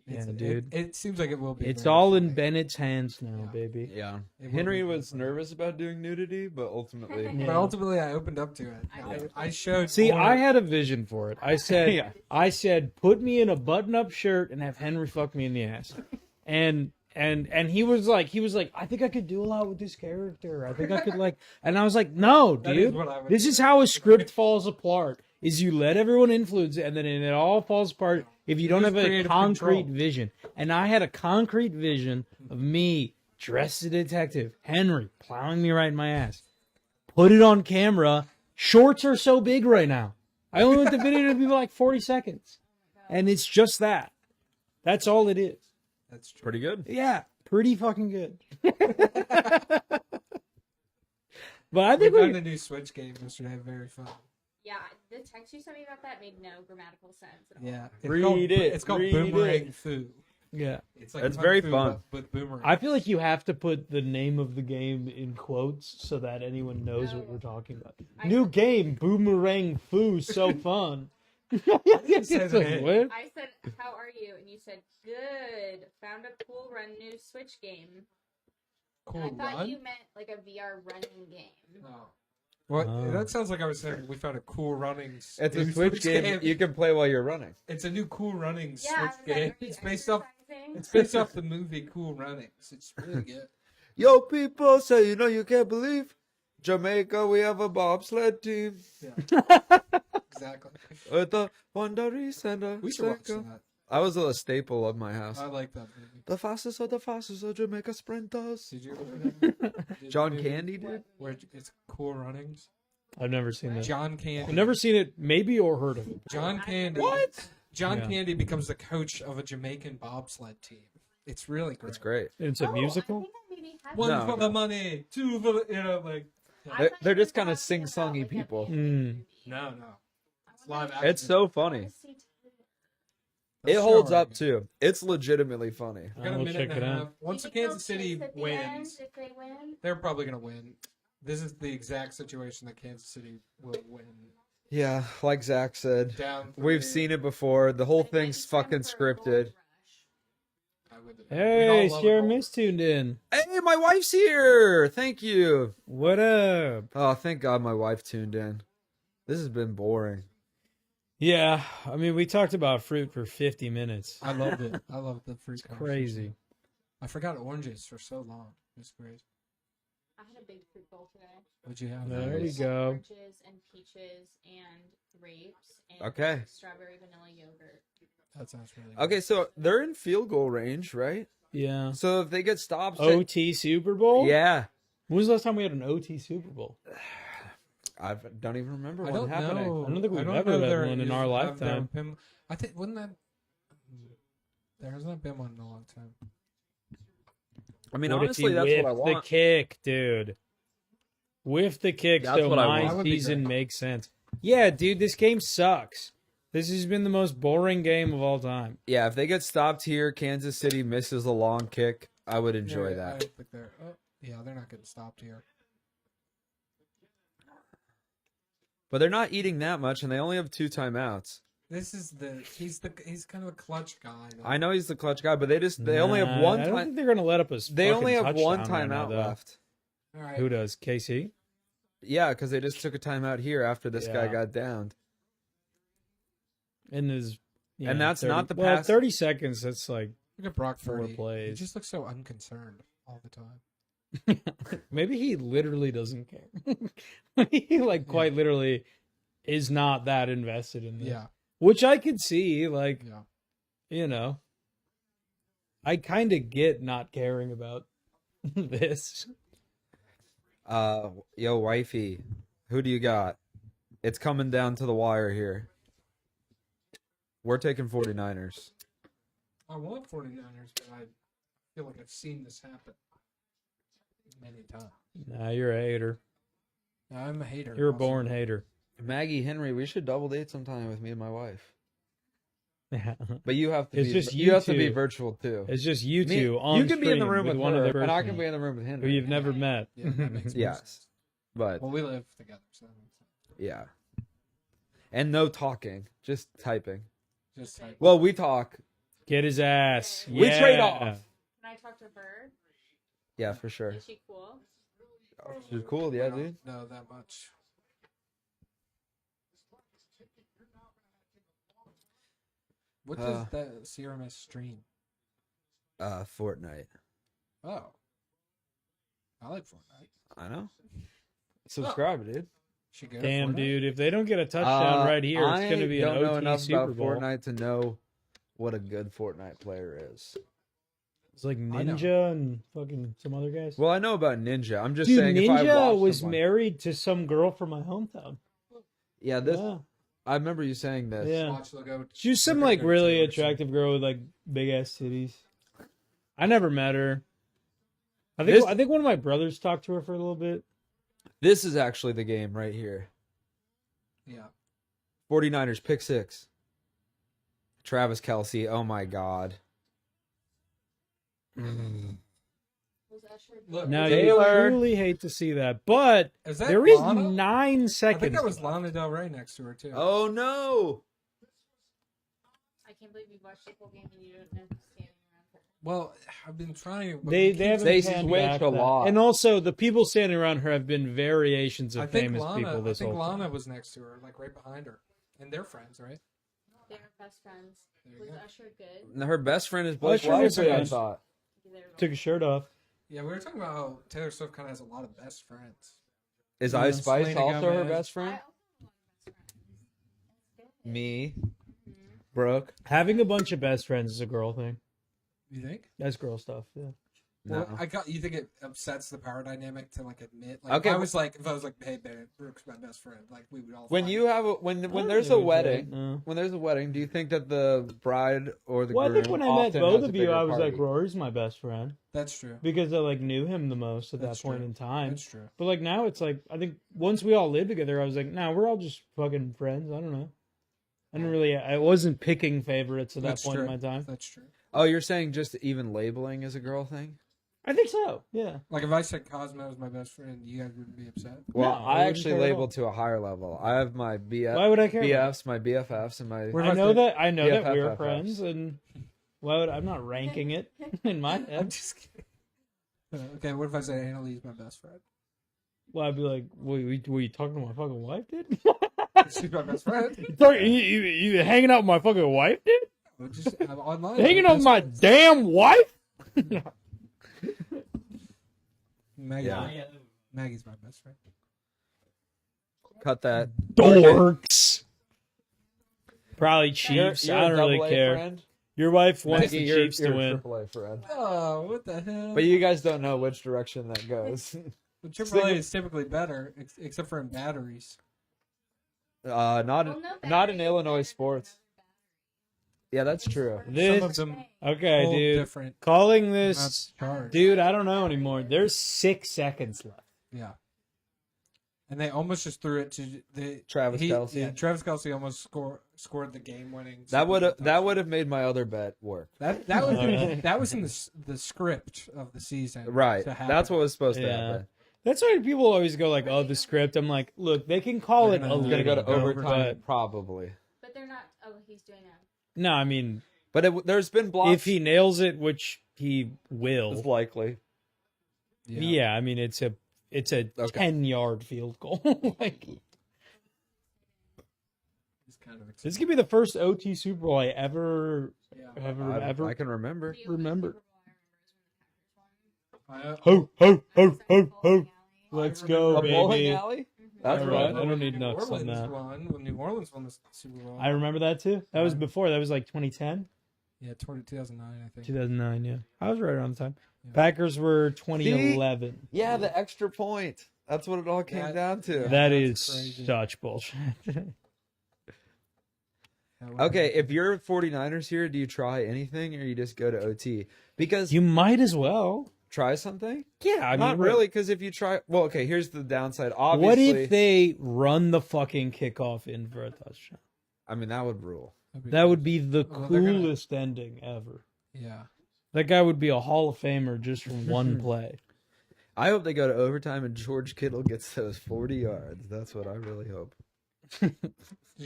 It's- Yeah, dude. It seems like it will be. It's very all in funny. Bennett's hands now, Yeah. baby. Yeah. It will Henry be was very nervous about doing nudity, but ultimately, Yeah. But ultimately, I opened up to it. I showed. See, more- I had a vision for it. I said, Yeah. put me in a button-up shirt and have Henry fuck me in the ass. And he was like, I think I could do a lot with this character. I think I could like, and I was like, no, That is dude. what I would This do. is how a script falls apart. Is you let everyone influence it, and then it all falls apart if you don't lose have a creative concrete control. vision. And I had a concrete vision of me dressed as a detective, Henry plowing me right in my ass. Put it on camera. Shorts are so big right now. I only want the video to be like 40 seconds. And it's just that. That's all it is. That's true. pretty good. Yeah, pretty fucking good. But I We think found we, a new Switch game yesterday. Very fun. Yeah, the text you sent me about that made no grammatical sense at all. Yeah. Read it, It's called read Boomerang it. Fu. yeah. It's like That's Kung very Fu, fun. but with boomerang. I feel like you have to put the name of the game in quotes so that anyone knows what No. we're talking about. I- New game, Boomerang Foo, so fun. It's says like, it. what? I said, "How are you?" And you said, "Good. Found a cool run new Switch game." Cool And I thought run. you meant like a VR running game. No. What? Oh. That sounds like I was saying we found a cool running. It's a new Switch game you can play while you're running. It's a new Cool Runnings Yeah, I was Switch like, game. are you It's based off. exercising? It's based off the movie Cool Runnings. It's really good. Yo, people say you can't believe Jamaica. We have a bobsled team Exactly. with the Wanderers and a We should watch Seiko. that. I was a staple of my house. I like that movie. The fastest of Jamaica sprinters. Did you ever see that? Did John you- Candy did. Where it's Cool Runnings. I've never seen that. John Candy. I've never seen it, maybe, or heard of it. John Candy. What? John Yeah. Candy becomes the coach of a Jamaican bobsled team. It's really great. It's great. It's a Oh, musical? I think I maybe had One No. for the money, two for the, like. I They're- thought they're you just were kinda talking about, sing-songy like, a people. big Mm. movie. No. I It's live wonder- action. It's so I funny. wanna see too. It Let's holds show up her. too. It's legitimately funny. We got a I'll minute check and it a out. half. Once Do the you think Kansas they'll City chase at the wins, end if they win? they're probably going to win. This is the exact situation that Kansas City will win. Yeah, like Zach said, Down. we've seen it before. The whole thing's fucking scripted. Hey, Sierra Miss tuned in. Hey, my wife's here. Thank you. What up? Oh, thank God my wife tuned in. This has been boring. Yeah, I mean, we talked about fruit for 50 minutes. I loved it. I loved the fruit. It's crazy. I forgot oranges for so long. It's crazy. I had a big fruit bowl today. What'd you have? There we Nice. go. Oranges and peaches and grapes and Okay. strawberry vanilla yogurt. That sounds really good. Okay, so they're in field goal range, right? Yeah. So if they get stopped, OT Super Bowl? yeah, When was the last time we had an OT Super Bowl? I don't even remember I one don't happening. know. I don't think we've know ever if had there one in is- our have there lifetime. been- I think wouldn't that. There has not been one in a long time. I mean, What if honestly, he that's what I whiffed the want. kick, dude? Whiff the kick That's so what I my want. That would be season great. makes sense. Yeah, dude, this game sucks. This has been the most boring game of all time. Yeah, if they get stopped here, Kansas City misses a long kick, I would enjoy Yeah, I that. don't think they're. Oh, yeah, they're not getting stopped here. But they're not eating that much, and they only have 2 timeouts. This is he's kind of a clutch guy. Though. I know he's the clutch guy, but they only have Nah, one I don't time. think they're gonna let up a. They only have fucking one touchdown right now, timeout though. left. All right. Who does? KC? Yeah, because they just took a timeout here after this guy Yeah. got downed. And is And that's not the well, pass- 30 seconds. That's like Look at Brock 4 Purdy. He plays. just looks so unconcerned all the time. Maybe he literally doesn't care. He quite literally is not that invested in this. Yeah, Which I could see, like, yeah. you know. I kind of get not caring about this. Yo, wifey, who do you got? It's coming down to the wire here. We're taking 49ers. I want 49ers, but I feel like I've seen this happen many times. Nah, you're a hater. I'm a hater. You're a also. born hater. Maggie Henry, we should double date sometime with me and my wife. Yeah. But you have to It's be just you you have to be two. virtual too. It's just you Me- two on you can be in the stream room with one her, other and I person can be in the room with who Henry. you've never met. Yeah, that makes more Yes. sense. But Well, we live together, so that makes sense. yeah. And no talking, just typing. Just like, Well, we talk. Get his ass. We Yeah. trade off. Can I talk to her? Yeah, for sure. Is she cool? She's cool, yeah, I don't dude. know that much. What does that CRMS stream? Fortnite. Oh, I like Fortnite. I know. Subscribe, dude. She good at Damn, Fortnite? dude. If they don't get a touchdown right here, it's going to be an I don't know OT enough Super about Bowl. Fortnite to know what a good Fortnite player is. It's like I know. Ninja and fucking some other guys. Well, I know about Ninja. I'm just Dude, saying if I Ninja watched was someone- married to some girl from my hometown. Yeah, this. Yeah. I remember you saying this. Yeah. Watch, they'll go. She was some Look at like their really Taylor attractive girl with like big ass titties. I never met her. I This- think one of my brothers talked to her for a little bit. This is actually the game right here. Yeah. 49ers pick 6. Travis Kelce. Oh my God. Was Usher good? Look, Now Taylor. you truly hate to see that, but is that there is Lana? 9 I seconds. think that was Lana Del Rey next to her too. Oh no. I can't believe you watched the whole game and you don't know who's standing around her. Well, I've been trying. but They we keep- haven't They panned switched back a that. lot. And also the people standing around her have been variations of I think famous Lana. people I this think whole Lana time. was next to her, like right behind her, and they're friends, right? They're best friends. There you Was go. Usher good? Her best friend is Blake Usher was Lively, I good. thought. They were Took his shirt off. Yeah, we were talking about how Taylor Swift kind of has a lot of best friends. Is Yeah, Ice Spice Selena also her Gomez. best I friend? also have a lot of best friends. It's good. Me, Mhm. Brooke. Having a bunch of best friends is a girl thing. You think? That's girl stuff. Yeah. No. Well, you think it upsets the power dynamic to like admit? Like, Okay, if I was like, hey, babe, Brooke's my best friend. Like, we would all. When fight. you have a, when I there's don't a think wedding, no. when there's a wedding, do you think that the bride or the Well, I groom think when I met often both has a of you, bigger I was like, party? Rory's my best friend That's true. because I like knew him the most at That's that point true. in time. That's true. But like now, it's like I think once we all lived together, I was like, nah, we're all just fucking friends. I don't know. I wasn't picking favorites at that That's point true. in my time. That's true. Oh, you're saying just even labeling is a girl thing? I think so. Yeah. Like if I said Cosmo was my best friend, you guys wouldn't be upset. Well, No, I I wouldn't actually care at label all. to a higher level. I have my Why would I care? about BFs, my BFFs, and my. What it? if I know that we're BFFs? friends, and why would I'm not ranking it in my I'm head. just kidding. Okay, what if I say Annalise my best friend? Well, I'd be like, were you talking to my fucking wife, dude? She's my best friend. you hanging out with my fucking wife, dude? We'll just I'm online. Hanging out with my damn wife? Maggie. Yeah. Maggie's my best friend. Cut that. Dorks. Probably You're Chiefs. I don't really AA care. friend? Your wife wants Maggie, the you're, Chiefs to you're win. a AAA friend. Oh, what the hell? But you guys don't know which direction that goes. But AAA is typically better, except for in batteries. Not Well, no not battery in is Illinois better sports. than Yeah, that's true. This, Some of them okay, hold dude. different. Calling Not this, charged. dude. I don't know anymore. There's 6 seconds left. Yeah. And they almost just threw it to the Travis Kelce. Yeah, Travis Kelce almost scored the game-winning. That would have touchdown. made my other bet work. That was in the script of the season. Right. to happen. That's what was supposed to Yeah. happen. That's why people always go like, "Oh, the script." I'm like, look, they can call it They're a gonna- It's gonna go to little, overtime, probably. But they're not. Oh, he's doing that. But, no, I mean, But there's been blocks. if he nails it, which he will, it's likely. yeah. I mean, it's a Okay. 10-yard field goal. Like, It's kind of this could be the first OT Super Bowl I ever yeah. I can remember. The only Remember. Super Bowl I remember is when the Packers won. Ho ho ho Outside ho the ho. bowling alley. Let's I go, A bowling baby. alley? Mhm. That's All right. right. I don't need New notes on Orleans that. won when New Orleans won the Super Bowl. I remember that too. That was before. That was like 2010, Yeah, 2009, I think. 2009. Yeah, I was right around the time. Yeah. Packers were 2011. Yeah, the extra point. That's what it all came That- down to. yeah. That that's is crazy. such bullshit. Okay, if you're 49ers here, do you try anything or you just go to OT? Because You might as well. try something? Yeah, I mean, Not really, because if you try, well, okay, here's the downside. Obviously, What if they run the fucking kickoff in for a touchdown? I mean, that would rule. That would be the Well, they're gonna- coolest ending ever. Yeah. That guy would be a Hall of Famer just from one play. I hope they go to overtime and George Kittle gets those 40 yards. That's what I really hope. Does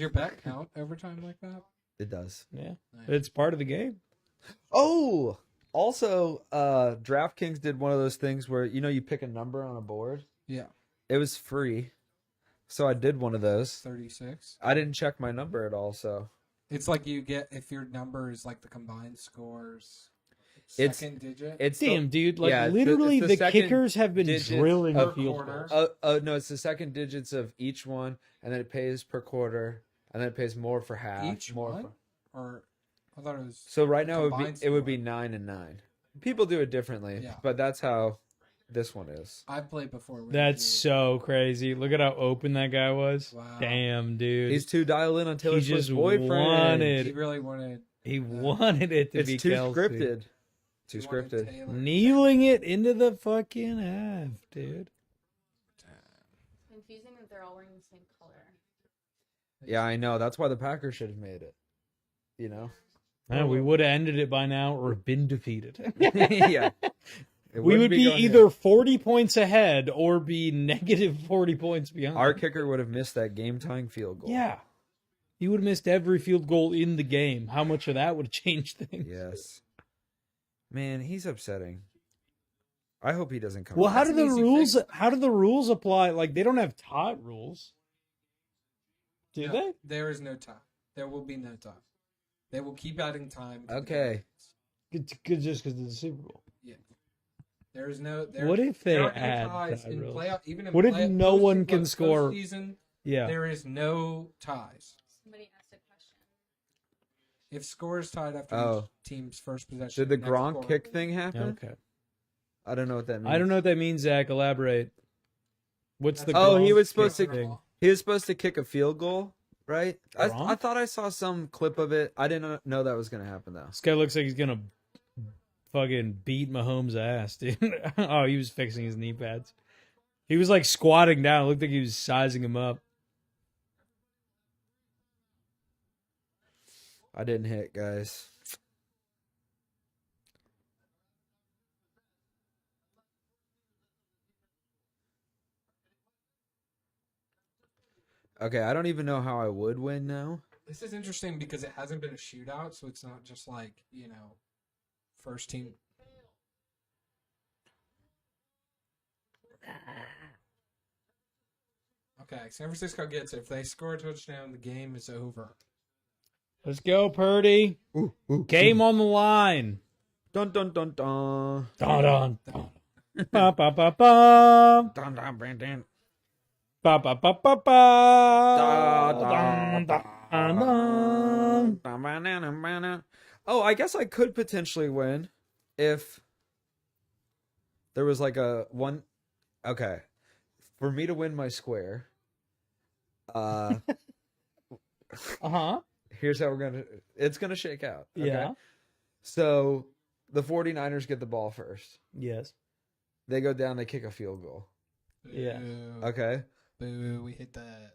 your bet count overtime like that? It does. Yeah, Nice. it's part of the game. Oh, also, DraftKings did one of those things where you pick a number on a board. Yeah. It was free, so I did one of those. 36. I didn't check my number at all, so It's like you get if your number is like the combined scores. It's- Second digit. it's Damn, dude! Like yeah, literally, it's the second kickers have been digits drilling per the field quarter. goals. no, it's the second digits of each one, and then it pays per quarter, and then it pays more for half. Each more one? For, Or I thought it was. so right now Combined it would be score. 9 and 9. People do it differently, Yeah. but that's how this one is. I've played before. With That's you. so crazy. Look at how open that guy was. Wow. Damn, dude. He's too dialed in on Taylor He Swift's just boyfriend. wanted- He really wanted. He wanted it to It's be too Kelsey. scripted. Too he wanted scripted. Taylor. Kneeling it into the fucking half, dude. It's confusing that they're all wearing the same color. Yeah, I know. That's why the Packers should have made it. You know? Man, we would have ended it by now or been defeated. Yeah. It We wouldn't would be going either in. 40 points ahead or be negative 40 points behind. Our kicker would have missed that game-tying field goal. Yeah. He would have missed every field goal in the game. How much of that would have changed things? Yes. Man, he's upsetting. I hope he doesn't come. Well, back. how do the That's an easy rules fix. how do the rules apply? Like they don't have tie rules. Do No, they? There is no time. There will be no time. They will keep adding time. to the Okay. games. Just because of the Super Bowl. There is no. There, What if they there are no add ties tie in rules? playoff? Even in What if play- no post- one can post- score- postseason, Yeah. there is no ties. Somebody asked a question. If score is tied after Oh. each team's first possession, Did the next Gronk quarter- kick thing happen? Okay. I don't know what that means. I don't know what that means, Zach. Elaborate. What's the Oh, he Gronk was supposed kick to- thing? He was supposed to kick a field goal, right? I Gronk? thought I saw some clip of it. I didn't know that was going to happen, though. This guy looks like he's gonna fucking beat Mahomes' ass, dude. Oh, he was fixing his knee pads. He was like squatting down. It looked like he was sizing him up. I didn't hit, guys. Okay, I don't even know how I would win now. This is interesting because it hasn't been a shootout, so it's not just like first team. Okay, San Francisco gets it. If they score a touchdown, the game is over. Let's go, Purdy. Game on the line. Dun dun dun dun. Dun dun dun. Ba ba ba ba. Dun dun Brandon. Ba ba ba ba ba. Dun, dun, dun. Oh, I guess I could potentially win if there was like a one. Okay, for me to win my square, Uh-huh. here's how it's gonna shake out. Okay? Yeah. So the 49ers get the ball first. Yes. They go down, they kick a field goal. Yeah. Boo. Okay. Boo, we hit that.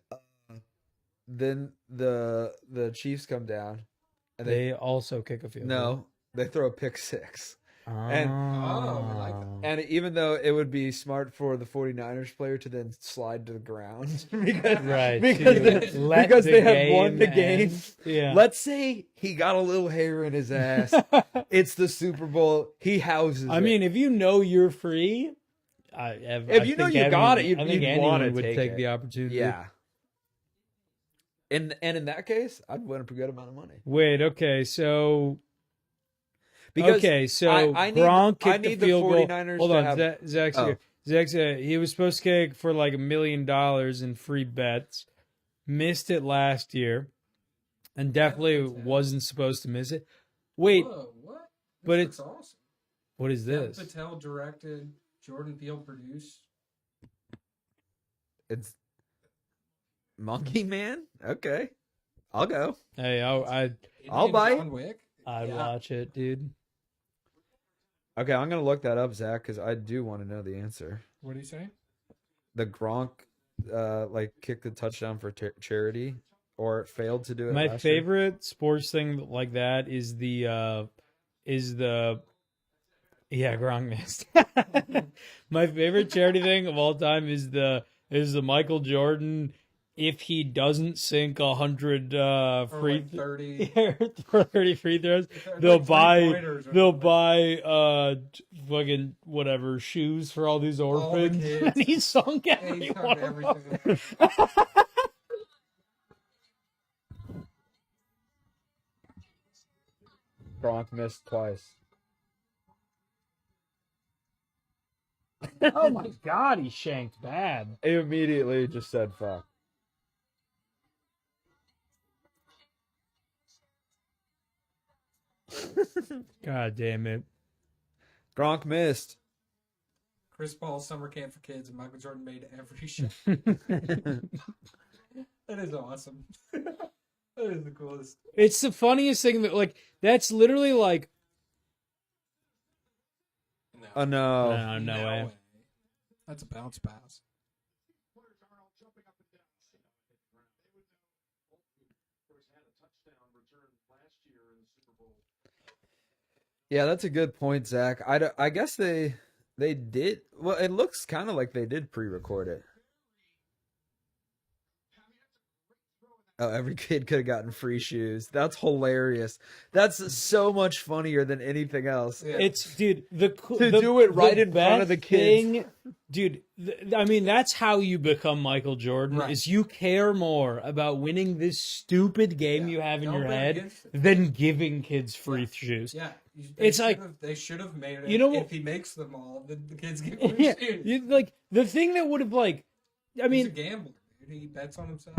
Then the Chiefs come down and They also kick a field goal. no, they throw a pick six. And- Oh, I like And even though it would be smart for the 49ers player to then slide to the ground because, Right. because, to let because the they have won the game game. end. Yeah. Let's say he got a little hair in his ass. It's the Super Bowl. He houses I it. mean, if you know you're free, If you know you got it, you'd I think wanna anyone would take take it. the opportunity. yeah. And in that case, I'd win a pretty good amount of money. Wait. Okay. So. Because I need Gronk I kicked need the field goal. 49ers Hold to on, have- Zach's Oh. here. Zach said he was supposed to kick for like $1 million in free bets. Missed it last year, and definitely wasn't supposed to miss it. Wait, Whoa, what? but This it's- looks awesome. what is Dev this? Patel directed, Jordan Peele produced. It's Monkey Man? Okay. I'll go. Hey, Indian I'll bite. John Wick. I'd Yeah. watch it, dude. Okay, I'm gonna look that up, Zach, because I do want to know the answer. What do you say? The Gronk, like kicked the touchdown for charity, or failed to do it. My last year? favorite sports thing like that is the Gronk missed. My favorite charity thing of all time is the Michael Jordan. If he doesn't sink 100 Or free like 30. 30 free throws, Like they'll three-pointers or they'll something. buy fucking whatever shoes for all these the orphans, kids. and he sunk Yeah, every he's one covered of them. everything. Gronk missed twice. Oh my god, he shanked bad. He immediately just said fuck. God damn it. Gronk missed. Chris Paul's summer camp for kids, and Michael Jordan made every shot. That is awesome. That is the coolest. It's the funniest thing that, like, that's literally like, Oh no. no way. That's a bounce pass. Yeah, that's a good point, Zach. I guess they did. Well, it looks kind of like they did pre-record it. Oh, every kid could have gotten free shoes. That's hilarious. That's so much funnier than anything else. Yeah. It's, dude, To do it right in front of the kids. Dude, I mean, that's how you become Michael Jordan, Right. is you care more about winning this stupid game Yeah. you have in Don't your bet head against it. than giving kids free shoes. Yeah, It's like- they should have made it. You know what- if he makes them all, the kids get Yeah, free shoes. like, the thing that would have, like, I He's mean, a gambler, dude. He bets on himself.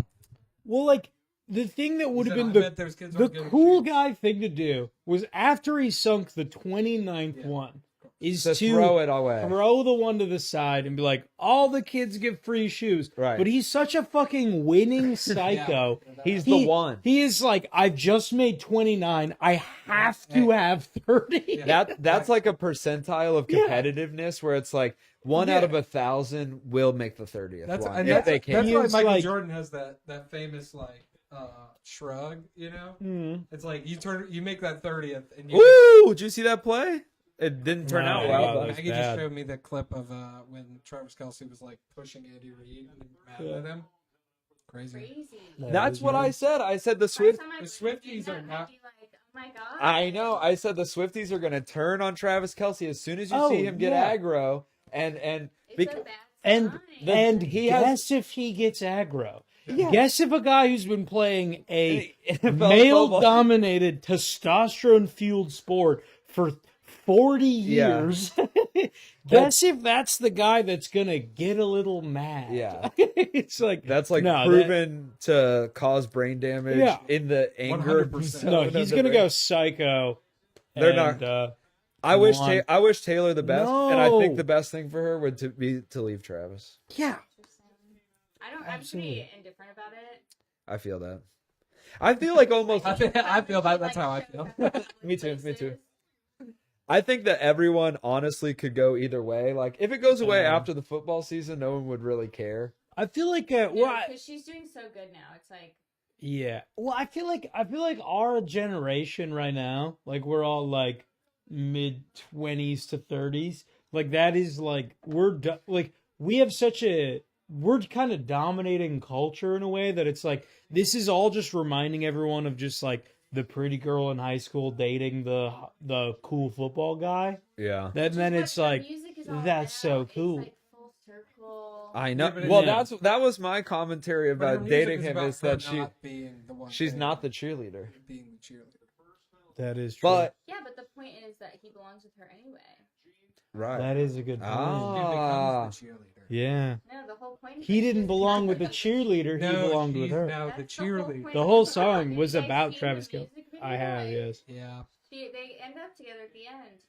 well, like, the thing that would He have said, been "I the bet those kids the aren't getting cool shoes." guy thing to do was, after he sunk the 29th Yeah. one, is To to throw it away. throw the one to the side and be like, all the kids get free shoes. Right. But he's such a fucking winning psycho. Yeah. He's the one. He is like, I've just made 29. I have to have 30. Yeah. That's like a percentile of competitiveness where it's like 1 out of 1,000 will make the 30th That's one and if that's, they can. that's He why was Michael like- Jordan has that famous like shrug. You know, Mm. it's like you make that 30th, and you. Woo! Did you see that play? It didn't turn No, out yeah, well. that but- was Maggie bad. just showed me the clip of when Travis Kelce was like pushing Andy Reid and mad at him. Crazy. Crazy. That's what I said. I said the Swift. The Swifties are not- I'd be like, oh my god. I know. I said the Swifties are going to turn on Travis Kelce as soon as you Oh, see him get yeah. aggro, and It's a bad And sign. and he guess has- if he gets aggro. Guess if a guy who's been playing a NFL male-dominated, testosterone-fueled sport for 40 Yeah. years. Guess if that's the guy that's gonna get a little mad. Yeah. It's like That's like no, that- proven to cause brain damage Yeah. in the anger. 100%. no, of he's the gonna brain. go psycho. They're and, not- I wish Come on. I wish Taylor the best, and I think No. the best thing for her would be to leave Travis. yeah. I'm Absolutely. pretty indifferent about it. I feel that. I feel like almost. I feel that. That's how I feel. Me too, me too. I think that everyone honestly could go either way. Like if it goes away after the football season, no one would really care. I feel like Yeah, well, because she's doing so good now. It's like yeah. Well, I feel like our generation right now, like we're all like mid 20s to 30s. Like that is like like we have we're kind of dominating culture in a way that it's like this is all just reminding everyone of just like the pretty girl in high school dating the cool football guy. Yeah, And then what it's the like music is all that's so about. cool. It's like full circle. I know. Yeah, but Well, yeah. that was my commentary But her about music dating him about is her that not being the one she's thing, not the cheerleader. being the cheerleader. that is true. But Yeah, but the point is that he belongs with her anyway. right. that is a good point. He Ah. becomes the cheerleader. Yeah. No, the whole point. Is He that didn't she's belong not with the cheerleader. He belonged with she's her. now the That's whole cheerleader. point The of whole song. song Did was you guys about see Travis the Kelce. music video? I have, Like, yes. Yeah. They end up together at the end.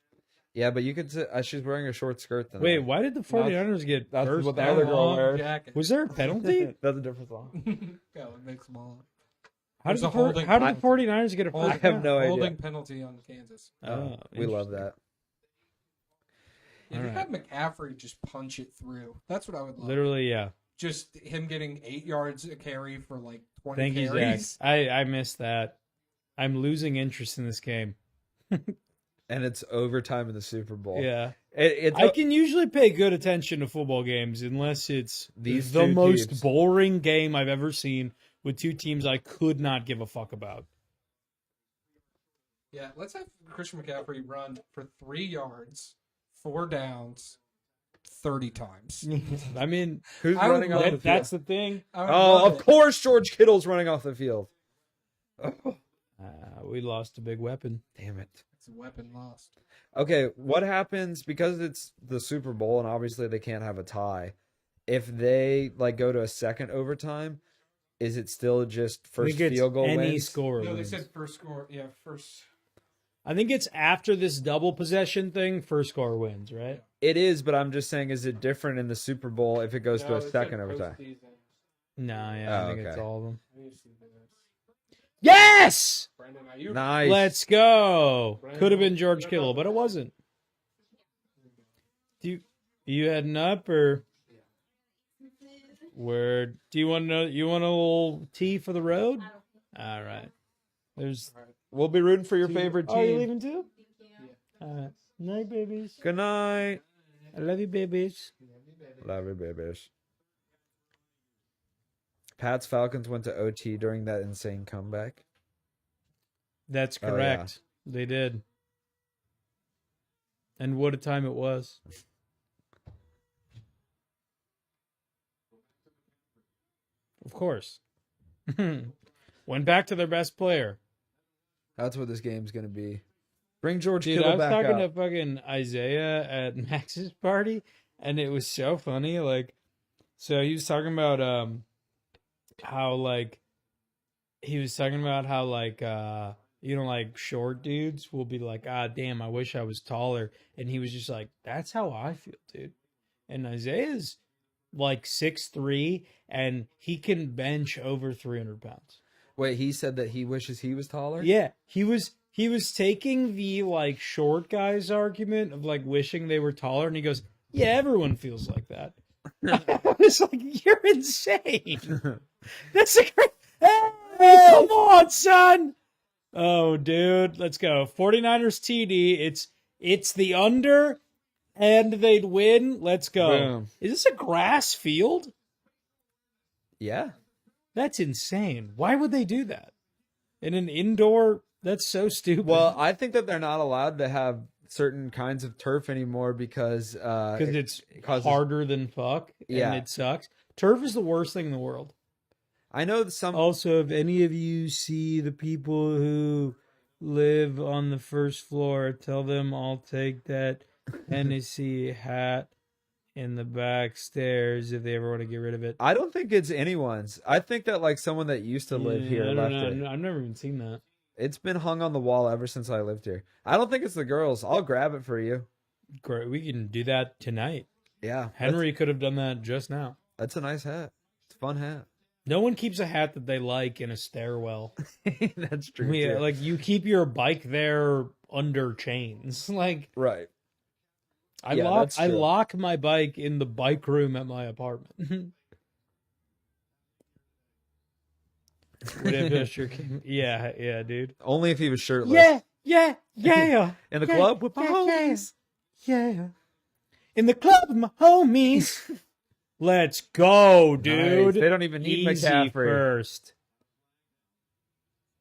Yeah, but you could say she's wearing a short skirt. Then Wait, why did the 49ers get that's first what the down? other girl Long wears. jacket. Was there a penalty? That's a different song. Go and make them all. How did There's the, a holding how did the penalty. 49ers get a Holding- first I have down? no idea. Holding penalty on Kansas. Oh, We love interesting. that. If you had McCaffrey just punch it through, that's what I would love. Literally, yeah. Just him getting 8 yards a carry for like 20 Thank you, Zach. carries. I missed that. I'm losing interest in this game. And it's overtime in the Super Bowl. Yeah. It's I can usually pay good attention to football games unless it's These the two most teams. boring game I've ever seen with two teams I could not give a fuck about. Yeah, let's have Christian McCaffrey run for 3 yards, 4 downs, 30 times. I mean, who's I would running off love the that, field? that's the thing. I would Oh, love of it. course George Kittle's running off the field. Oh, We lost a big weapon. damn it. It's a weapon lost. Okay, what happens because it's the Super Bowl and obviously they can't have a tie? If they like go to a second overtime, is it still just I first think it's field goal any wins? score. No, they wins. said first score. Yeah, first. I think it's after this double possession thing, first score wins, right? It is, but I'm just saying, is it different in the Super Bowl if it goes to a second overtime? No, yeah, I think it's okay. all of them. Yes. Yes! Brandon Ayuk. Nice. Let's go. Brandon, Could have been George what Kittle, about but it that? wasn't. Do you heading up or where? Do you want to know? You want a little tea for the road? All right. There's. We'll be rooting for your favorite Oh, you team. leaving too? Thank you. All right. Night, babies. Good night. I love you, babies. Love you, babies. Pats Falcons went to OT during that insane comeback. That's Oh, yeah. correct. They did. And what a time it was. Of course. Went back to their best player. That's what this game's gonna be. Bring George Dude, Kittle I was back talking up. to fucking Isaiah at Max's party, and it was so funny. Like, so he was talking about how like he was talking about how like you know, like short dudes will be like, ah, damn, I wish I was taller, and he was just like, that's how I feel, dude. And Isaiah's like 6'3", and he can bench over 300 pounds. Wait, he said that he wishes he was taller? Yeah, he was taking the like short guys argument of like wishing they were taller, and he goes, "Yeah, everyone feels like that." I was like, "You're insane." That's a great. Hey, come on, son. Oh, dude, let's go. 49ers TD. It's the under, and they'd win. Let's go. Boom. Is this a grass field? Yeah. That's insane. Why would they do that? In an indoor, that's so stupid. Well, I think that they're not allowed to have certain kinds of turf anymore because it's causes- harder than fuck, Yeah. and it sucks. Turf is the worst thing in the world. I know that some Also, if any of you see the people who live on the first floor, tell them I'll take that Hennessy hat in the back stairs if they ever want to get rid of it. I don't think it's anyone's. I think that like someone that used to live Yeah, here I don't left know. it. I've never even seen that. It's been hung on the wall ever since I lived here. I don't think it's the girls. I'll grab it for you. Great, we can do that tonight. Yeah. Henry could have done that just now. That's a nice hat. It's a fun hat. No one keeps a hat that they like in a stairwell. That's true. Yeah, too. like you keep your bike there under chains. Like right. I Yeah, lock that's I true. lock my bike in the bike room at my apartment. What if a shirt came? Yeah, dude. Only if he was shirtless. Yeah. In the club with my homies. Yeah. In the club with my homies. Let's go, dude. Nice. They don't even need Easy McCaffrey. first.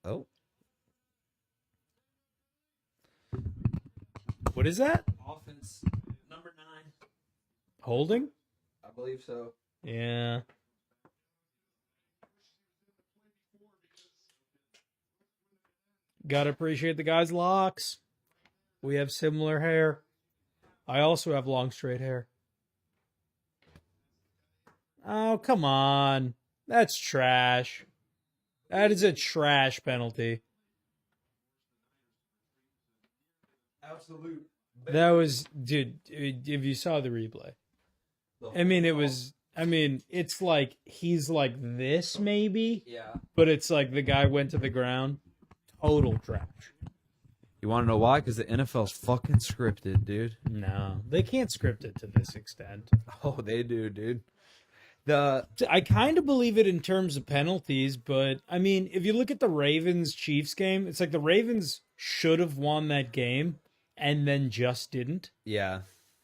Oh. What is that? Offense number 9. Holding? I believe so. Yeah. Gotta appreciate the guy's locks. We have similar hair. I also have long straight hair. Oh, come on. That's trash. That is a trash penalty. Absolute. That was, dude, if you saw the replay. I mean, it was, I mean, it's like he's like this maybe, Yeah. but it's like the guy went to the ground. Total trash. You want to know why? Because the NFL's fucking scripted, dude. No, they can't script it to this extent. Oh, they do, dude. I kind of believe it in terms of penalties, but I mean, if you look at the Ravens Chiefs game, it's like the Ravens should have won that game and then just didn't. Yeah.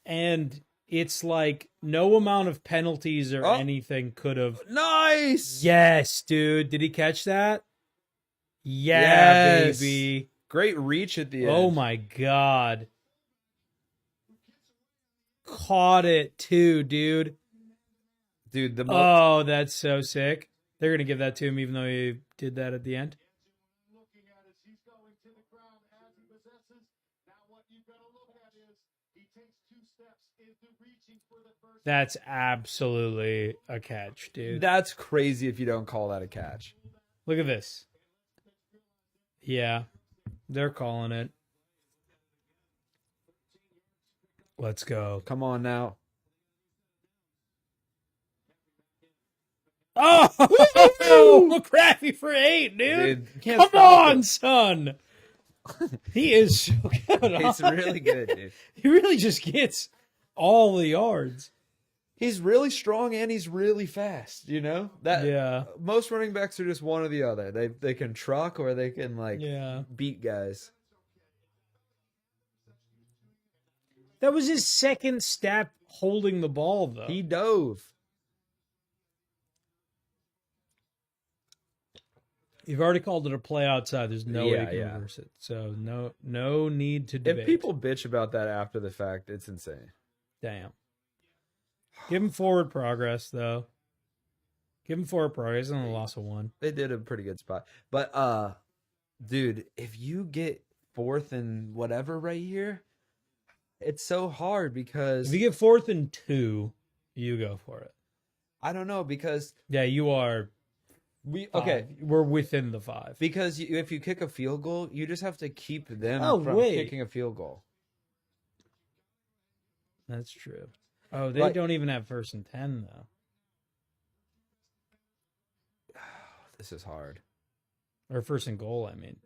And it's like no amount of penalties or Oh. anything could have. Nice. Yes, dude. Did he catch that? Yeah, Yes. baby. Great reach at the end. Oh my God. Caught it too, dude. Dude, the Oh, that's so sick. They're going to give that to him even though he did that at the end. That's absolutely a catch, dude. that's crazy if you don't call that a catch. Look at this. Yeah, they're calling it. Let's go. Come on now. Oh, McCraffy for 8, dude. Dude, can't Come stop on, it. son. He is so good. He's really good, dude. He really just gets all the yards. He's really strong and he's really fast, you know? That Yeah. most running backs are just one or the other. They can truck or they can like Yeah. beat guys. That was his second step holding the ball, though. He dove. You've already called it a play outside. There's no way you Yeah, can yeah. reverse it. So no need to debate. If people bitch about that after the fact, it's insane. Damn. Give him forward progress, though. Give him forward progress and a loss of 1. They did a pretty good spot. But dude, if you get 4th and whatever right here, it's so hard because If you get 4th and 2, you go for it. I don't know because Yeah, you are. okay, We're within the 5. because if you kick a field goal, you just have to keep them Oh, from wait. kicking a field goal. That's true. Oh, they Like- don't even have 1st and 10, though. This is hard. Or 1st and goal, I mean.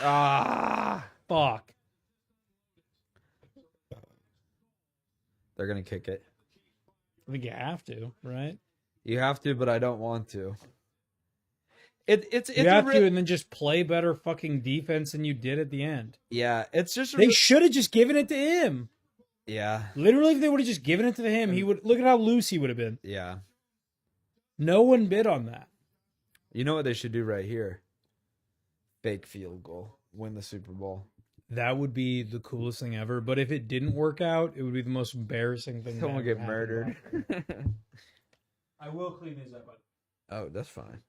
Ah, Fuck. they're gonna kick it. I think you have to, right? You have to, but I don't want to. It's You have to, and then just play better fucking defense than you did at the end. yeah. It's just They should have just given it to him. yeah, Literally, if they would have just given it to him, he would look at how loose he would have been. yeah. No one bid on that. You know what they should do right here? Fake field goal, win the Super Bowl. That would be the coolest thing ever. But if it didn't work out, it would be the most embarrassing thing. Someone to ever get happen murdered. about. I will clean these up. Oh, that's fine.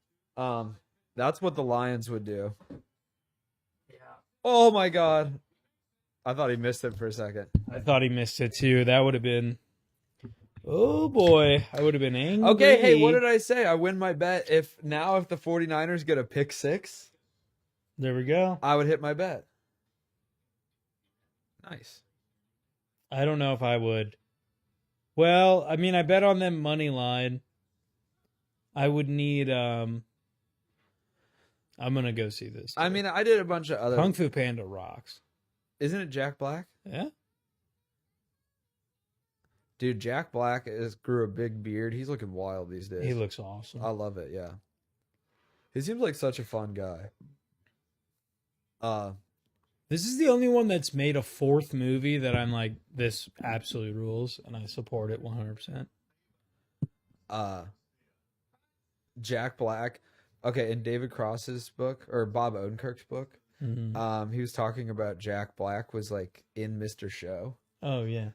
That's what the Lions would do. Yeah. Oh my God, I thought he missed it for a second. I thought he missed it too. That would have been. Oh boy, I would have been angry. Okay, hey, what did I say? I win my bet. If the 49ers get a pick 6, There we go. I would hit my bet. Nice. I don't know if I would. Well, I mean, I bet on them money line. I would need. I'm gonna go see this. I mean, I did a bunch of other. Kung Fu Panda rocks. Isn't it Jack Black? Yeah. Dude, Jack Black grew a big beard. He's looking wild these days. He looks awesome. I love it. Yeah. He seems like such a fun guy. This is the only one that's made a 4th movie that I'm like, this absolutely rules, and I support it 100%. Jack Black. Okay, in David Cross's book or Bob Odenkirk's book, Mhm. he was talking about Jack Black was like in Mr. Show Oh yeah,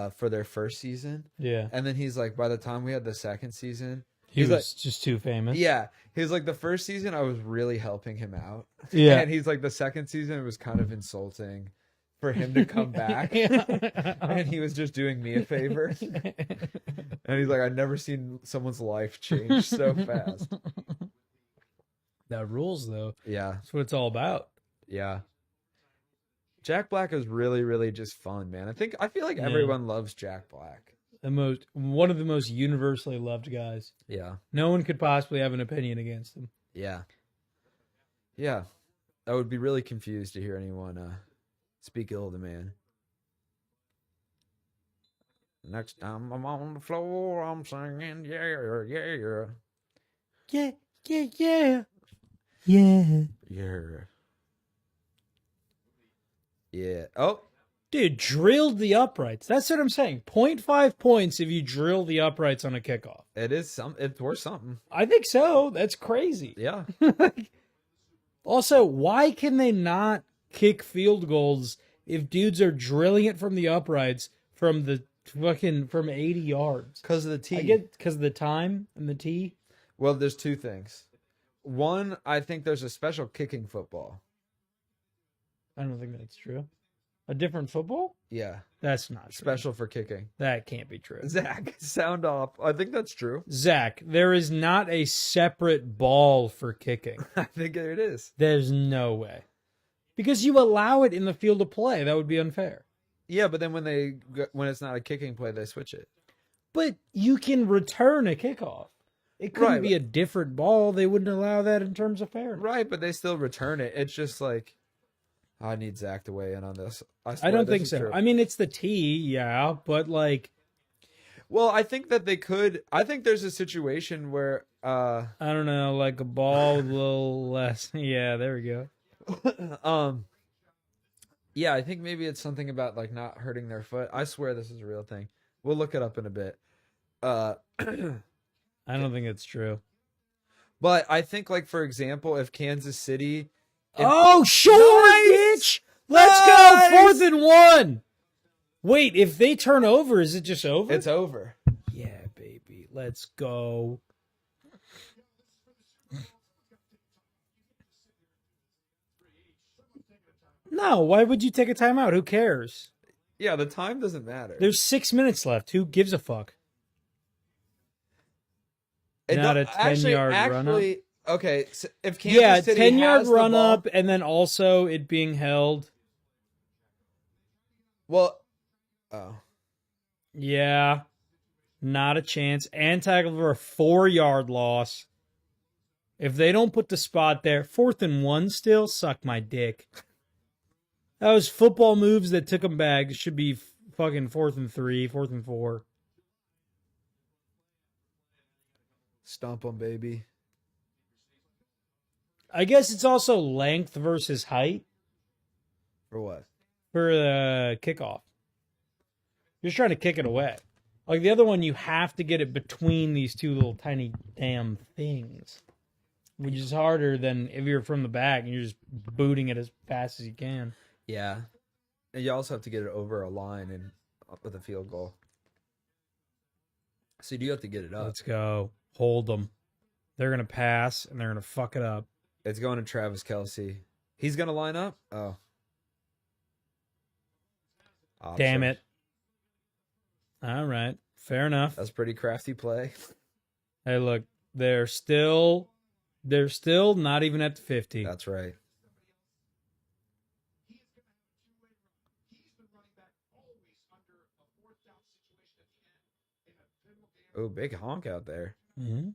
for their first season, yeah. and then he's like, by the time we had the second season, He he's was just too famous. yeah, he's like the first season I was really helping him out, Yeah. and he's like the second season it was kind of insulting for him to come back, and he was just doing me a favor, and he's like, I've never seen someone's life change so fast. That rules though. Yeah. That's what it's all about. Yeah. Jack Black is really, really just fun, man. I feel like Yeah. everyone loves Jack Black. One of the most universally loved guys. Yeah. No one could possibly have an opinion against him. Yeah. Yeah. I would be really confused to hear anyone speak ill of the man. Next time I'm on the floor, I'm singing, yeah, yeah, Yeah, yeah, yeah. Yeah. yeah. Yeah. Oh, Dude, drilled the uprights. That's what I'm saying. 0.5 points if you drill the uprights on a kickoff. it's worth something. I think so. That's crazy. Yeah. Also, why can they not kick field goals if dudes are drilling it from the uprights from 80 yards? Because of the tee. I get because of the time and the tee. Well, there's two things. One, I think there's a special kicking football. I don't think that's true. A different football? Yeah. That's not true. Special for kicking. That can't be true. Zach, sound off. I think that's true. Zach, there is not a separate ball for kicking. I think it is. There's no way. Because you allow it in the field of play. That would be unfair. Yeah, but then when it's not a kicking play, they switch it. But you can return a kickoff. It couldn't Right. be a different ball. They wouldn't allow that in terms of fairness. Right, but they still return it. It's just like, I need Zach to weigh in on this. I swear don't this think is so. true. I mean, it's the tee, yeah, but like, Well, I think that they could. I think there's a situation where, I don't know, like a ball with a little less. Yeah, there we go. yeah, I think maybe it's something about like not hurting their foot. I swear this is a real thing. We'll look it up in a bit. I don't think it's true. But I think, like, for example, if Kansas City. Oh, sure, bitch! Let's go! 4th and 1! Wait, if they turn over, is it just over? It's over. Yeah, baby. Let's go. No, why would you take a timeout? Who cares? Yeah, the time doesn't matter. There's 6 minutes left. Who gives a fuck? Not a 10-yard run-up? Okay, so if Kansas City 10-yard has the run ball- up, and then also it being held. Well, oh. Yeah, not a chance. And tackle for a 4-yard loss. If they don't put the spot there, 4th and 1 still, suck my dick. That was football moves that took them back. It should be fucking 4th and 3, 4th and 4. Stomp them, baby. I guess it's also length versus height For what? for the kickoff. You're just trying to kick it away. Like the other one, you have to get it between these two little tiny damn things, which is harder than if you're from the back and you're just booting it as fast as you can. Yeah. And you also have to get it over a line and up with a field goal. So you do have to get it up. Let's go. Hold them. They're going to pass and they're going to fuck it up. It's going to Travis Kelce. He's going to line up? Oh. Damn Option. it. All right. Fair enough. That's pretty crafty play. Hey, look, they're still not even at the 50. That's right. Oh, big honk out there. Mm-hmm.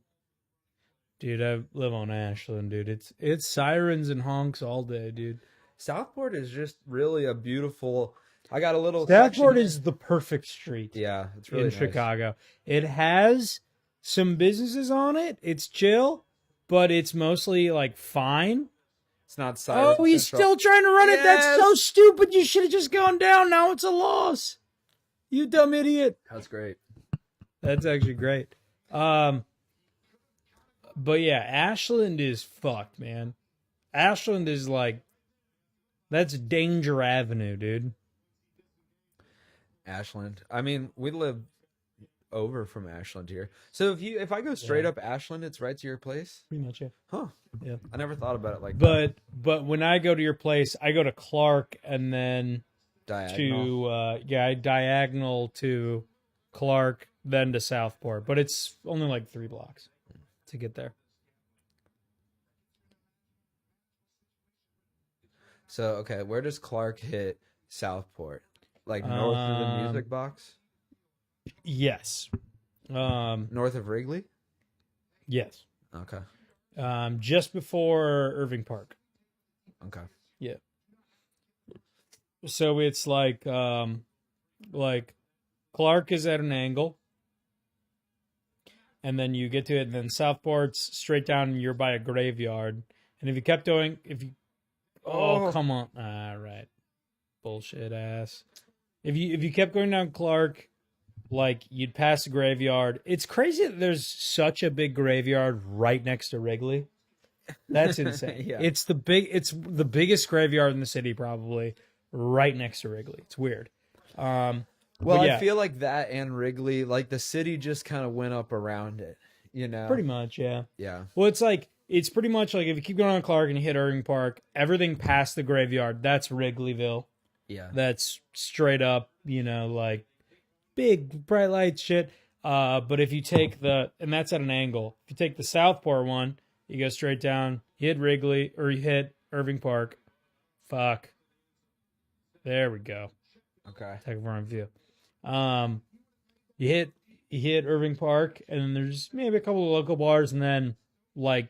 Dude, I live on Ashland, dude. It's sirens and honks all day, dude. Southport is just really a beautiful. I got a little. Southport section- is the perfect street Yeah, it's really in nice. Chicago. It has some businesses on it. It's chill, but it's mostly like fine. It's not siren. Oh, he's central. still trying to run it. That's Yes! so stupid. You should have just gone down. Now it's a loss. You dumb idiot. That's great. That's actually great. But yeah, Ashland is fucked, man. Ashland is like, that's Danger Avenue, dude. Ashland. I mean, we live over from Ashland here. So if I go straight Yeah. up Ashland, it's right to your place. Pretty much, yeah. Huh. Yeah. I never thought about it like that. But when I go to your place, I go to Clark and then Diagonal. I diagonal to Clark, then to Southport. But it's only like 3 blocks to get there. So okay, where does Clark hit Southport? Like north of the music box? Yes. North of Wrigley? Yes. Okay. Just before Irving Park. Okay. So it's like Clark is at an angle, and then you get to it, and then Southport's straight down, and you're by a graveyard. And if you kept going, come on, all right, bullshit ass. If you kept going down Clark, like you'd pass the graveyard. It's crazy that there's such a big graveyard right next to Wrigley. That's insane. Yeah. It's the biggest graveyard in the city, probably right next to Wrigley. It's weird. Well, But yeah. I feel like that and Wrigley, like the city just kind of went up around it, you know? Pretty much, yeah. Yeah. Well, it's pretty much like if you keep going on Clark and you hit Irving Park, everything past the graveyard, that's Wrigleyville. Yeah. That's straight up, like big bright lights shit. But if you take and that's at an angle. If you take the Southport one, you go straight down, you hit Wrigley, or you hit Irving Park. Fuck. There we go. Okay. Take a front view. You hit Irving Park, and then there's maybe a couple of local bars, and then like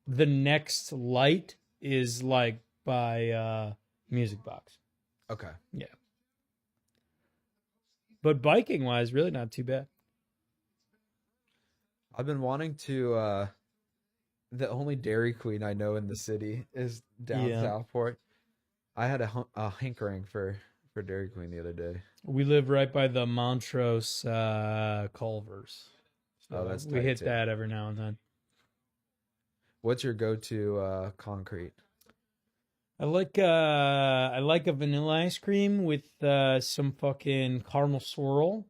the next light is like by Music Box. Okay. Yeah. But biking wise, really not too bad. I've been wanting to. The only Dairy Queen I know in the city is down Southport. I had a hankering for Dairy Queen the other day. We live right by the Montrose Culvers. So that's we tight, hit too. that every now and then. What's your go-to concrete? I like a vanilla ice cream with some fucking caramel swirl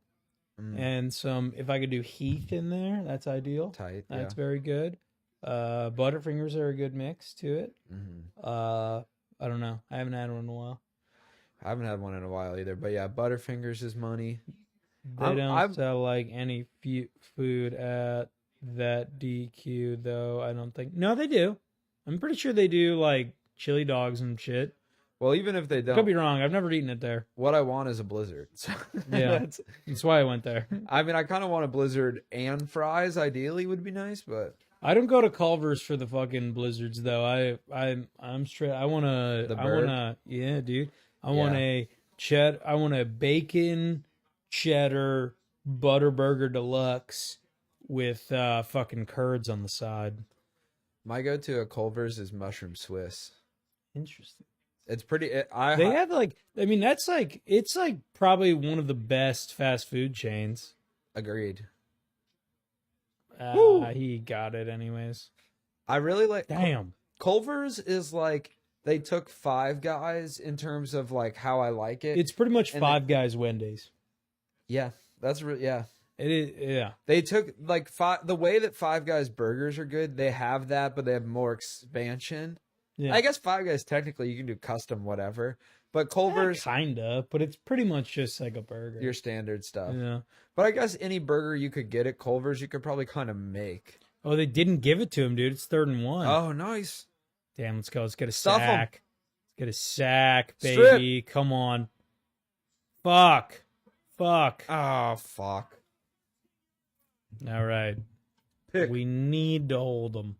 and some. If I could do Heath in there, that's ideal. Tight. That's very good. Butterfingers are a good mix to it. Mm-hmm. I don't know. I haven't had one in a while. I haven't had one in a while either, but yeah, Butterfingers is money. They don't sell like any food at that DQ though. I don't think. No, they do. I'm pretty sure they do like chili dogs and shit. Well, even if they don't, Could be wrong. I've never eaten it there. what I want is a Blizzard. So Yeah. That's why I went there. I mean, I kind of want a Blizzard and fries. Ideally, would be nice, but I don't go to Culver's for the fucking blizzards though. I'm straight. I want yeah, dude. I want a bacon cheddar butter burger deluxe with fucking curds on the side. my go-to at Culver's is mushroom Swiss. Interesting. It's pretty. They have it's like probably one of the best fast food chains. Agreed. He got it anyways. I really like. Damn. Culver's is like they took Five Guys in terms of like how I like it. It's pretty much And Five Guys Wendy's. Yeah, that's yeah. It is. Yeah. They took like the way that Five Guys burgers are good. They have that, but they have more expansion. Yeah. I guess Five Guys technically you can do custom whatever, but Culver's Kinda, but it's pretty much just like a burger. your standard stuff. Yeah. But I guess any burger you could get at Culver's, you could probably kind of make. Oh, they didn't give it to him, dude. It's 3rd and 1. Oh, nice. Damn, let's go. Let's get a Stuff 'em. sack. Let's get a sack, Strip. baby. Come on. Fuck. Oh, fuck. All right. Pick. We need to hold them.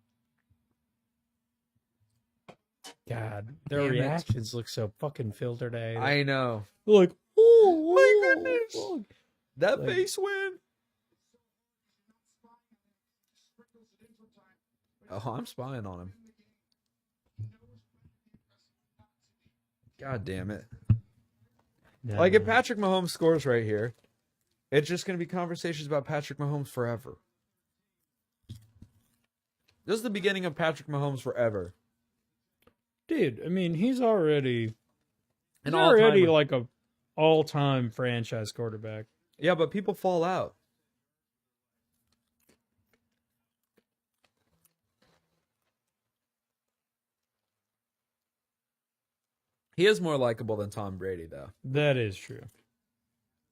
God, their Damn it. reactions look so fucking filtered. I know. They're like, oh, My goodness. fuck. That Like- base win. Oh, I'm spying on him. God damn it. Like if Patrick Mahomes scores right here, it's just going to be conversations about Patrick Mahomes forever. This is the beginning of Patrick Mahomes forever. Dude, I mean, he's already An he's all-timer. already like a all-time franchise quarterback. Yeah, but people fall out. He is more likable than Tom Brady, though. That is true.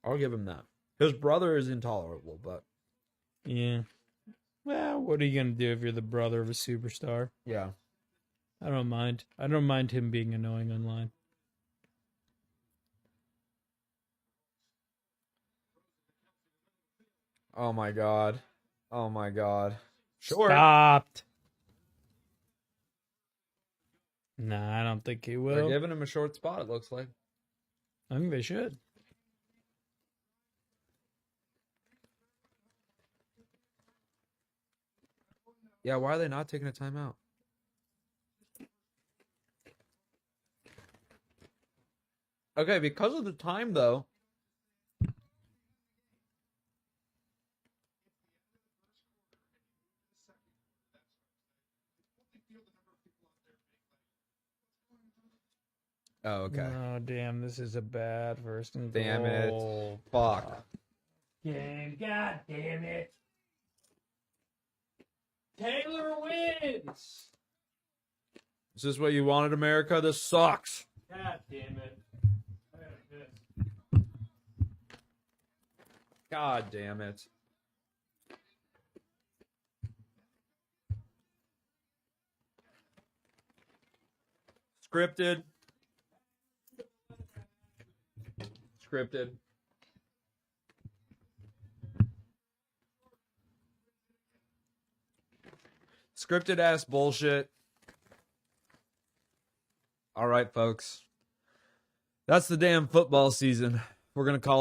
I'll give him that. His brother is intolerable, but Yeah. Well, what are you gonna do if you're the brother of a superstar? yeah. I don't mind. I don't mind him being annoying online. Oh my god. Oh my god. Sure. Stopped. Nah, I don't think he They're will. giving him a short spot, it looks like. I think they should. Yeah, why are they not taking a timeout? Okay, because of the time, though. Oh, okay. Oh, damn. This is a bad first and Damn it. goal. Fuck. Game, god damn it. Taylor wins. Is this what you wanted, America? This sucks. God damn it. God damn it. Scripted. Scripted. Scripted ass bullshit. All right, folks. That's the damn football season. We're going to call